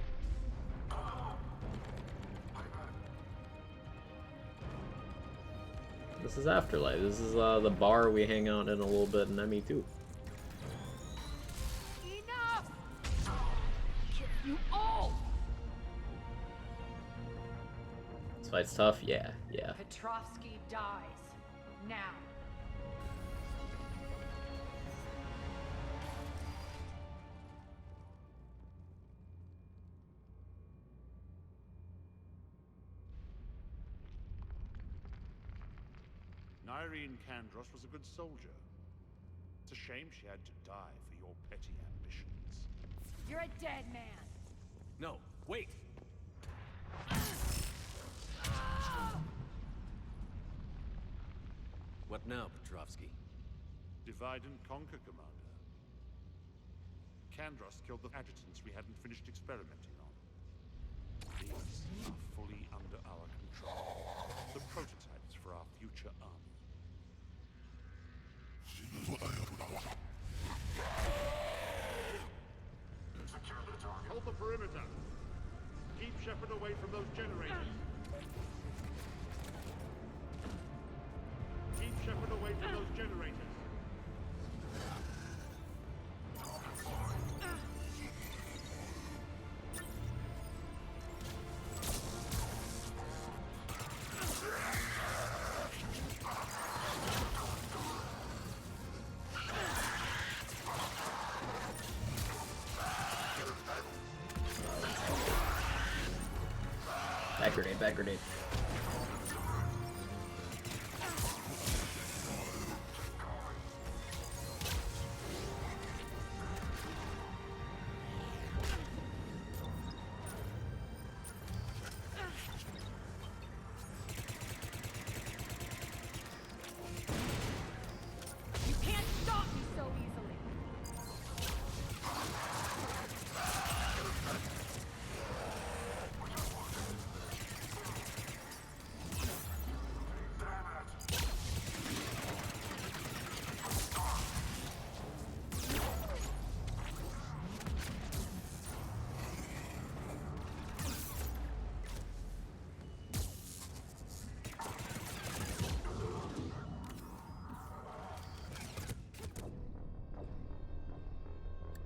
This is Afterlife. This is the bar we hang out in a little bit in ME2. Enough! Kill you all! This fight's tough? Yeah. Petrovsky dies. Now. Nyreen Kandros was a good soldier. It's a shame she had to die for your petty ambitions. You're a dead man. No, wait! What now, Petrovsky? Divide and conquer, Commander. Kandros killed the adjutants we hadn't finished experimenting on. These are fully under our control. The prototypes for our future army. Hold the perimeter. Keep Shepard away from those generators. Keep Shepard away from those generators. Back grenade. You can't stop me so easily.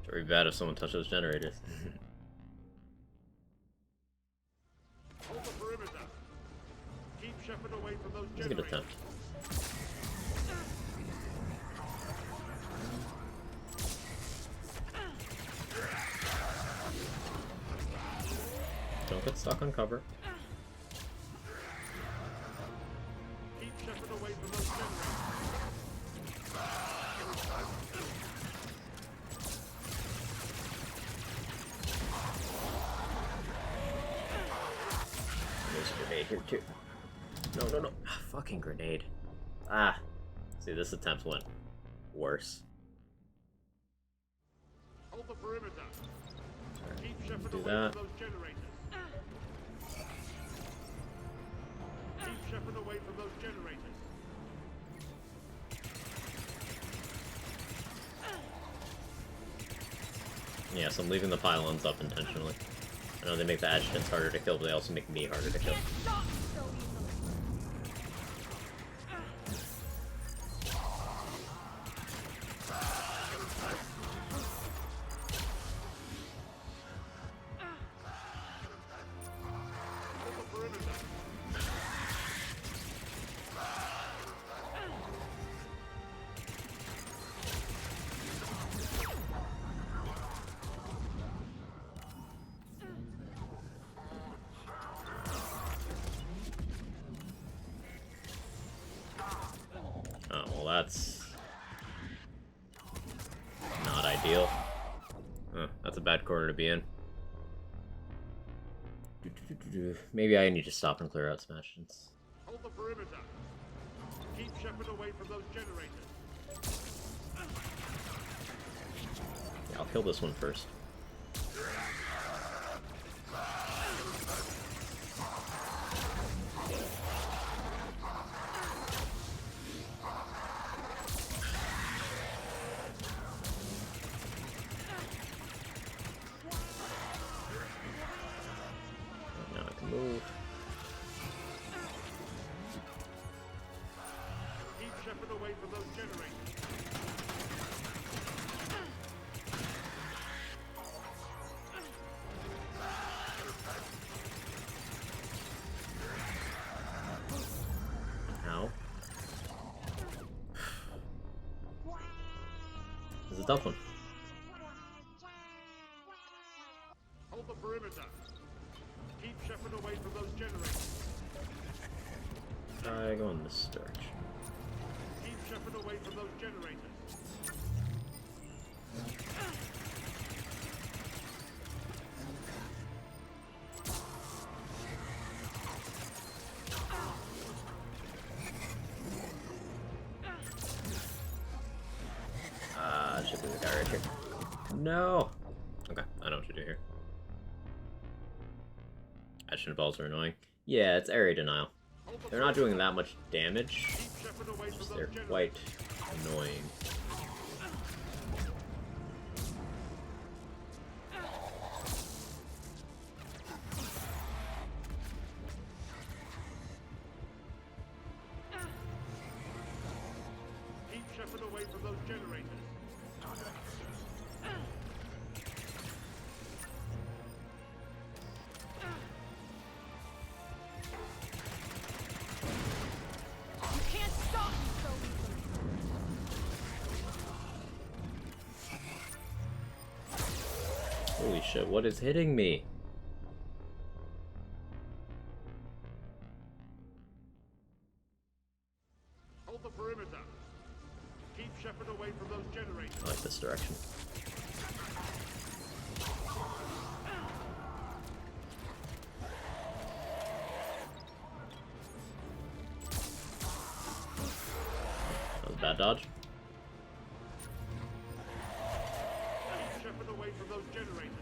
It's very bad if someone touches those generators. Hold the perimeter. Keep Shepard away from those That's a good generators. attempt. Don't get stuck on cover. Keep Shepard away from those generators. There's a grenade here too. No. Ah, fucking grenade. Ah. See, this attempt went worse. Hold the perimeter. Keep Shepard Do away that. from those generators. Keep Shepard away from those generators. Yes, I'm leaving the pylons up intentionally. I know they make the adjutants harder to kill, but they also make me harder to kill. Stop me so easily. Hold the perimeter. Oh, well that's not ideal. That's a bad corner to be in. Maybe I need to stop and clear out some actions. Hold the perimeter. Keep Shepard away from those generators. Yeah, I'll kill this one first. Move. Keep Shepard away from those generators. Ow. This is a tough one. Hold the perimeter. Keep Shepard away from those generators. Try going this direction. Keep Shepard away from those generators. Should be the guy right here. No! Okay, I know what to do here. Action balls are annoying. Yeah, it's area denial. They're not doing that much damage, just they're quite annoying. Keep Shepard away from those generators. You can't stop me so easily. Holy shit, what is hitting me? Hold the perimeter. Keep Shepard away from those generators. I like this direction. That was a bad dodge. Keep Shepard away from those generators.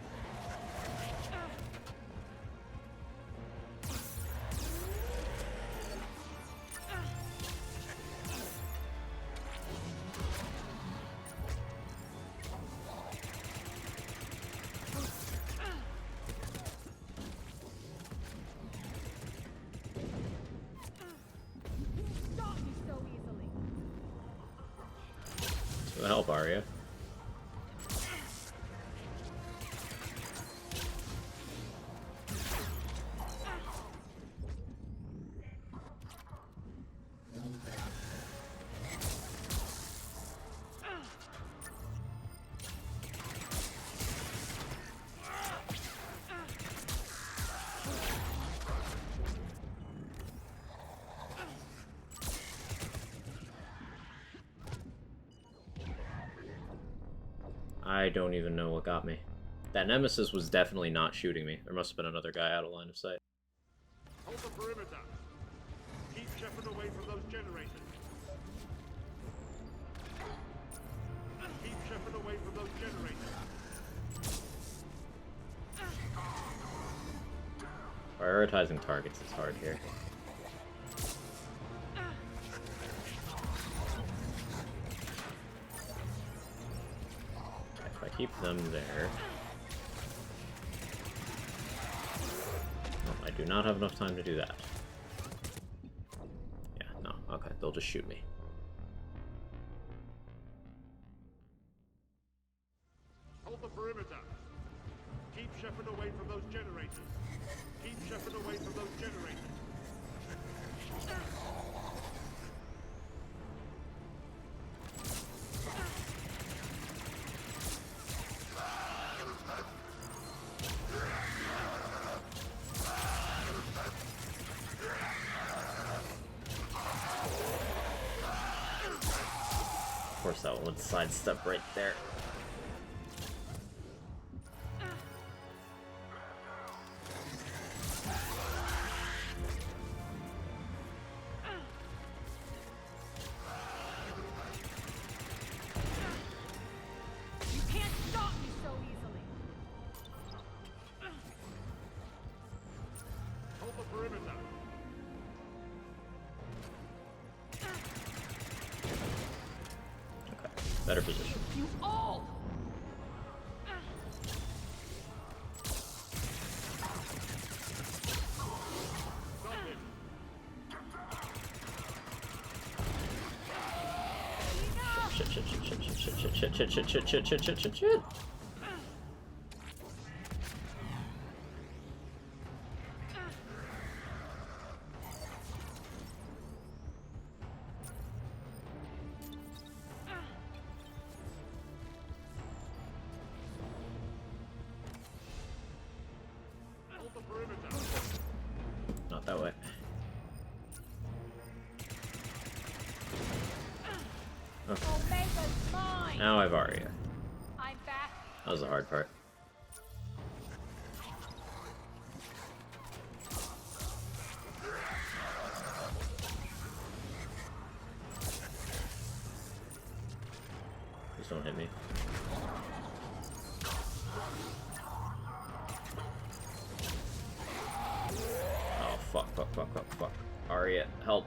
Stop me so easily. So the help Arya. I don't even know what got me. That Nemesis was definitely not shooting me. There must have been another guy out of line of sight. Hold the perimeter. Keep Shepard away from those generators. Keep Shepard away from those generators. Prioritizing targets is hard here. If I keep them there... Well, I do not have enough time to do that. Yeah, no, okay, they'll just shoot me. Hold the perimeter. Keep Shepard away from those generators. Keep Shepard away from those generators. Of course that one would sidestep right there. You can't stop me so easily. Hold the perimeter. Okay, better position. You all. Shit, shit, shit, shit, shit, shit, shit, shit, shit. Not that way. Okay. Now I've Arya. I'm back. That was the hard part. Please don't hit me. Oh, fuck, fuck, fuck, fuck, fuck. Arya, help.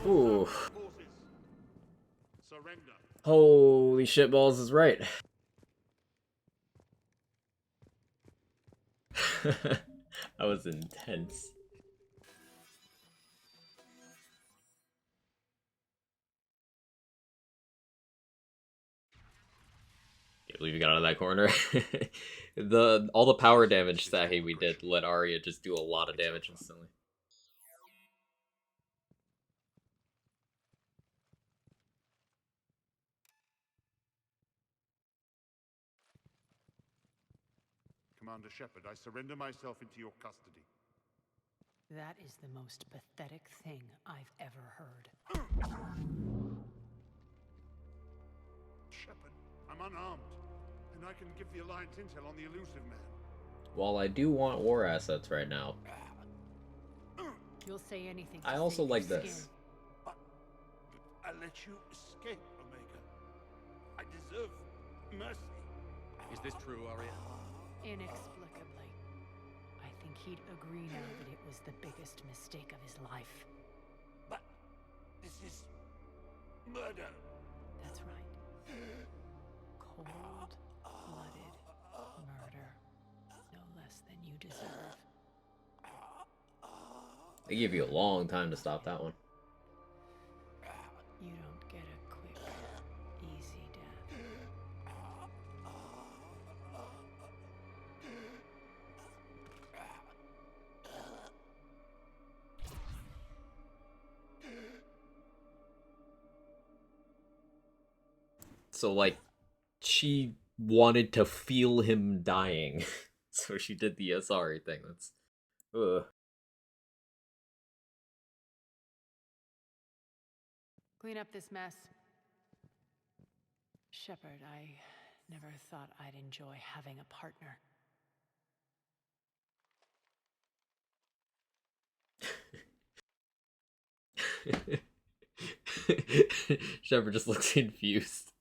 Ooh. Holy shit balls is right. That was intense. Can't believe you got out of that corner. All the power damage stacking we did let Arya just do a lot of damage instantly. Commander Shepard, I surrender myself into your custody. That is the most pathetic thing I've ever heard. Shepard, I'm unarmed, and I can give the Alliance intel on the elusive man. While I do want war assets right now, You'll say anything. I also like this. I let you escape, Omega. I deserve mercy. Is this true, Arya? Inexplicably. I think he'd agree now that it was the biggest mistake of his life. But this is murder. That's right. Cold-blooded murder. No less than you deserve. They give you a long time to stop that one. You don't get a quick, easy death. So, like, she wanted to feel him dying. So she did the Asari thing. That's... Ugh. Clean up this mess. Shepard, I never thought I'd enjoy having a partner. Shepard just looks confused.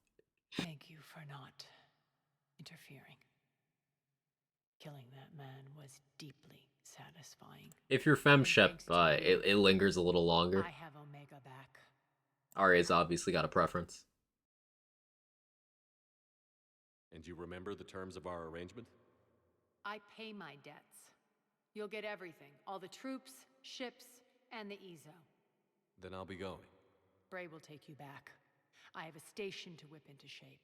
Thank you for not interfering. Killing that man was deeply satisfying. If you're fem Shep, it lingers a little longer. I have Omega back. Arya's obviously got a preference. And you remember the terms of our arrangement? I pay my debts. You'll get everything. All the troops, ships, and the Ezo. Then I'll be going. Bray will take you back. I have a station to whip into shape.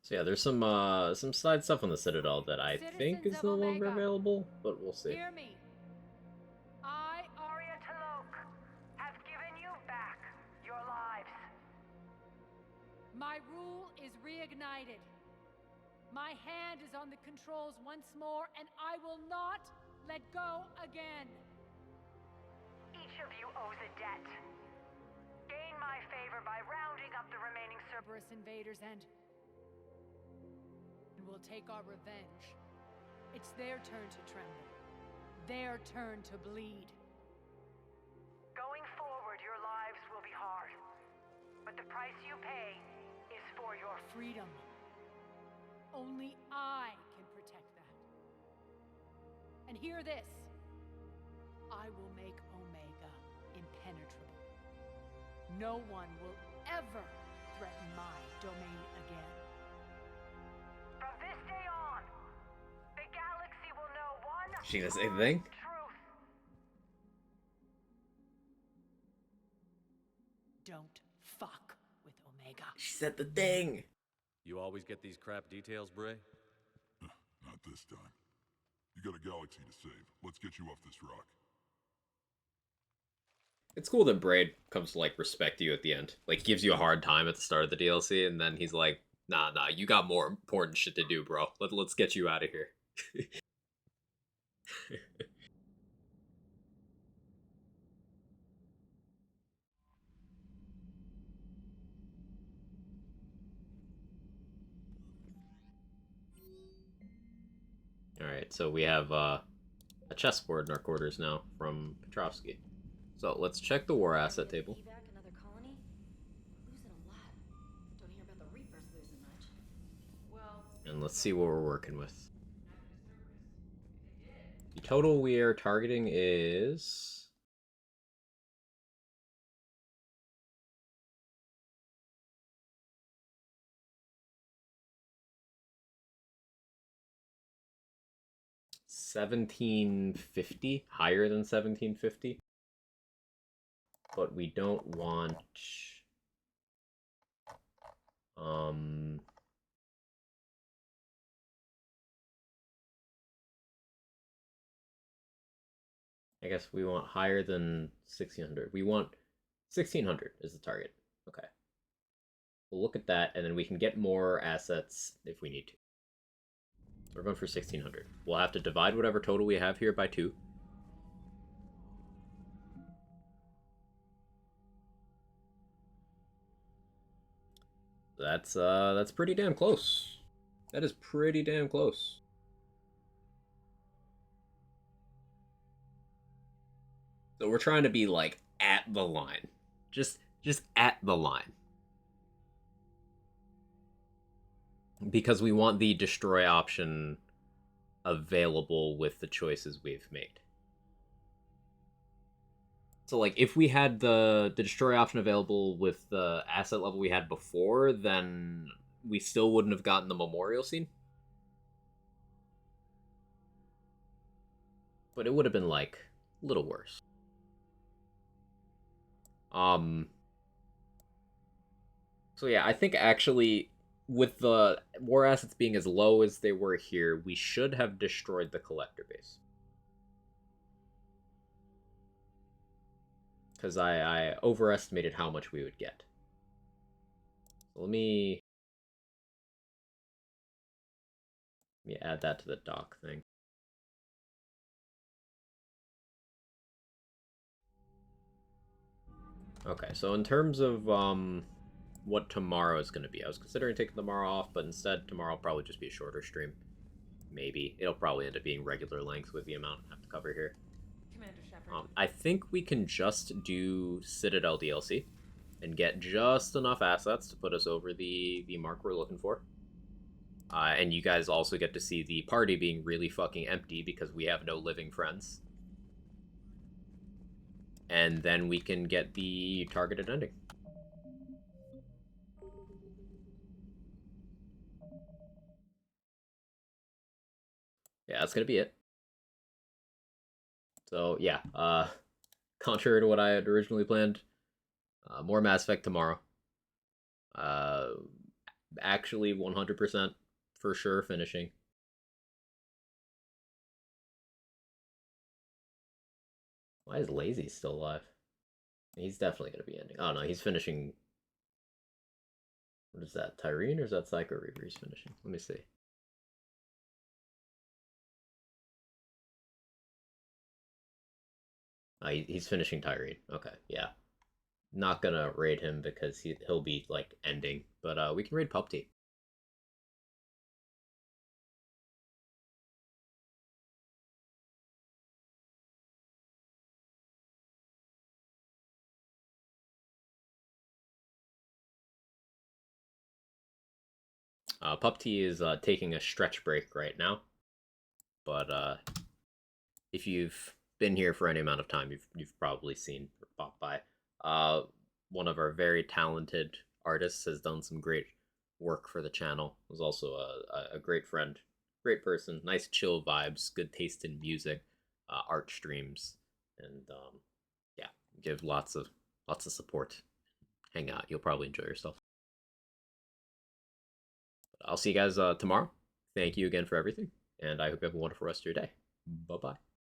So yeah, there's some side stuff on the Citadel that I think is no longer available, but we'll see. Hear me. I, Arya Talok, have given you back your lives. my rule is reignited. My hand is on the controls once more, and I will not let go again. Each of you owes a debt. Gain my favor by rounding up the remaining Cerberus invaders and we'll take our revenge. It's their turn to tremble. Their turn to bleed. Going forward, your lives will be hard. But the price you pay is for your freedom. Only I can protect that. And hear this. I will make Omega impenetrable. No one will ever threaten my domain again. From this day on, the galaxy will know one She gonna say the thing? truth. Don't fuck with Omega. She said the thing. You always get these crap details, Bray? Not this time. You got a galaxy to save. Let's get you off this rock. It's cool that Braid comes to, like, respect you at the end. Like, gives you a hard time at the start of the DLC, and then he's like, nah, you got more important shit to do, bro. Let's get you out of here. Alright, so we have a chessboard in our quarters now from Petrovsky. So let's check the war asset table. Evac another colony? We're losing a lot. Don't hear about the Reapers losing much. Well, And let's see what we're working with. The total we are targeting is... $1750, higher than 1750. But we don't want I guess we want higher than 1600. We want 1600 is the target. Okay. We'll look at that, and then we can get more assets if we need to. So we're going for 1600. We'll have to divide whatever total we have here by 2. That's pretty damn close. That is pretty damn close. So we're trying to be like at the line. Just at the line. Because we want the destroy option available with the choices we've made. So, like, if we had the destroy option available with the asset level we had before, then we still wouldn't have gotten the memorial scene. But it would have been, like, a little worse. So yeah, I think actually, with the war assets being as low as they were here, we should have destroyed the collector base. Because I overestimated how much we would get. So let me add that to the dock thing. Okay, so in terms of what tomorrow is going to be, I was considering taking tomorrow off, but instead tomorrow will probably just be a shorter stream. Maybe. It'll probably end up being regular length with the amount I have to cover here. Commander Shepard. I think we can just do Citadel DLC and get just enough assets to put us over the mark we're looking for. And you guys also get to see the party being really fucking empty because we have no living friends. And then we can get the targeted ending. Yeah, that's gonna be it. So, yeah, contrary to what I had originally planned, more Mass Effect tomorrow. Actually, 100% for sure finishing. Why is Lazy still alive? He's definitely going to be ending. Oh, no, he's finishing... What is that, Tyrene, or is that Psycho Reaver he's finishing? Let me see. He's finishing Tyrene. Okay, yeah. Not gonna raid him because he'll be like ending, but we can raid Pup T. Pup T is taking a stretch break right now, but if you've been here for any amount of time, you've probably seen her pop by. One of our very talented artists has done some great work for the channel. Was also a great friend, great person, nice chill vibes, good taste in music, art streams, and yeah, give lots of support. Hang out, you'll probably enjoy yourself. I'll see you guys tomorrow. Thank you again for everything, and I hope you have a wonderful rest of your day. Bye bye.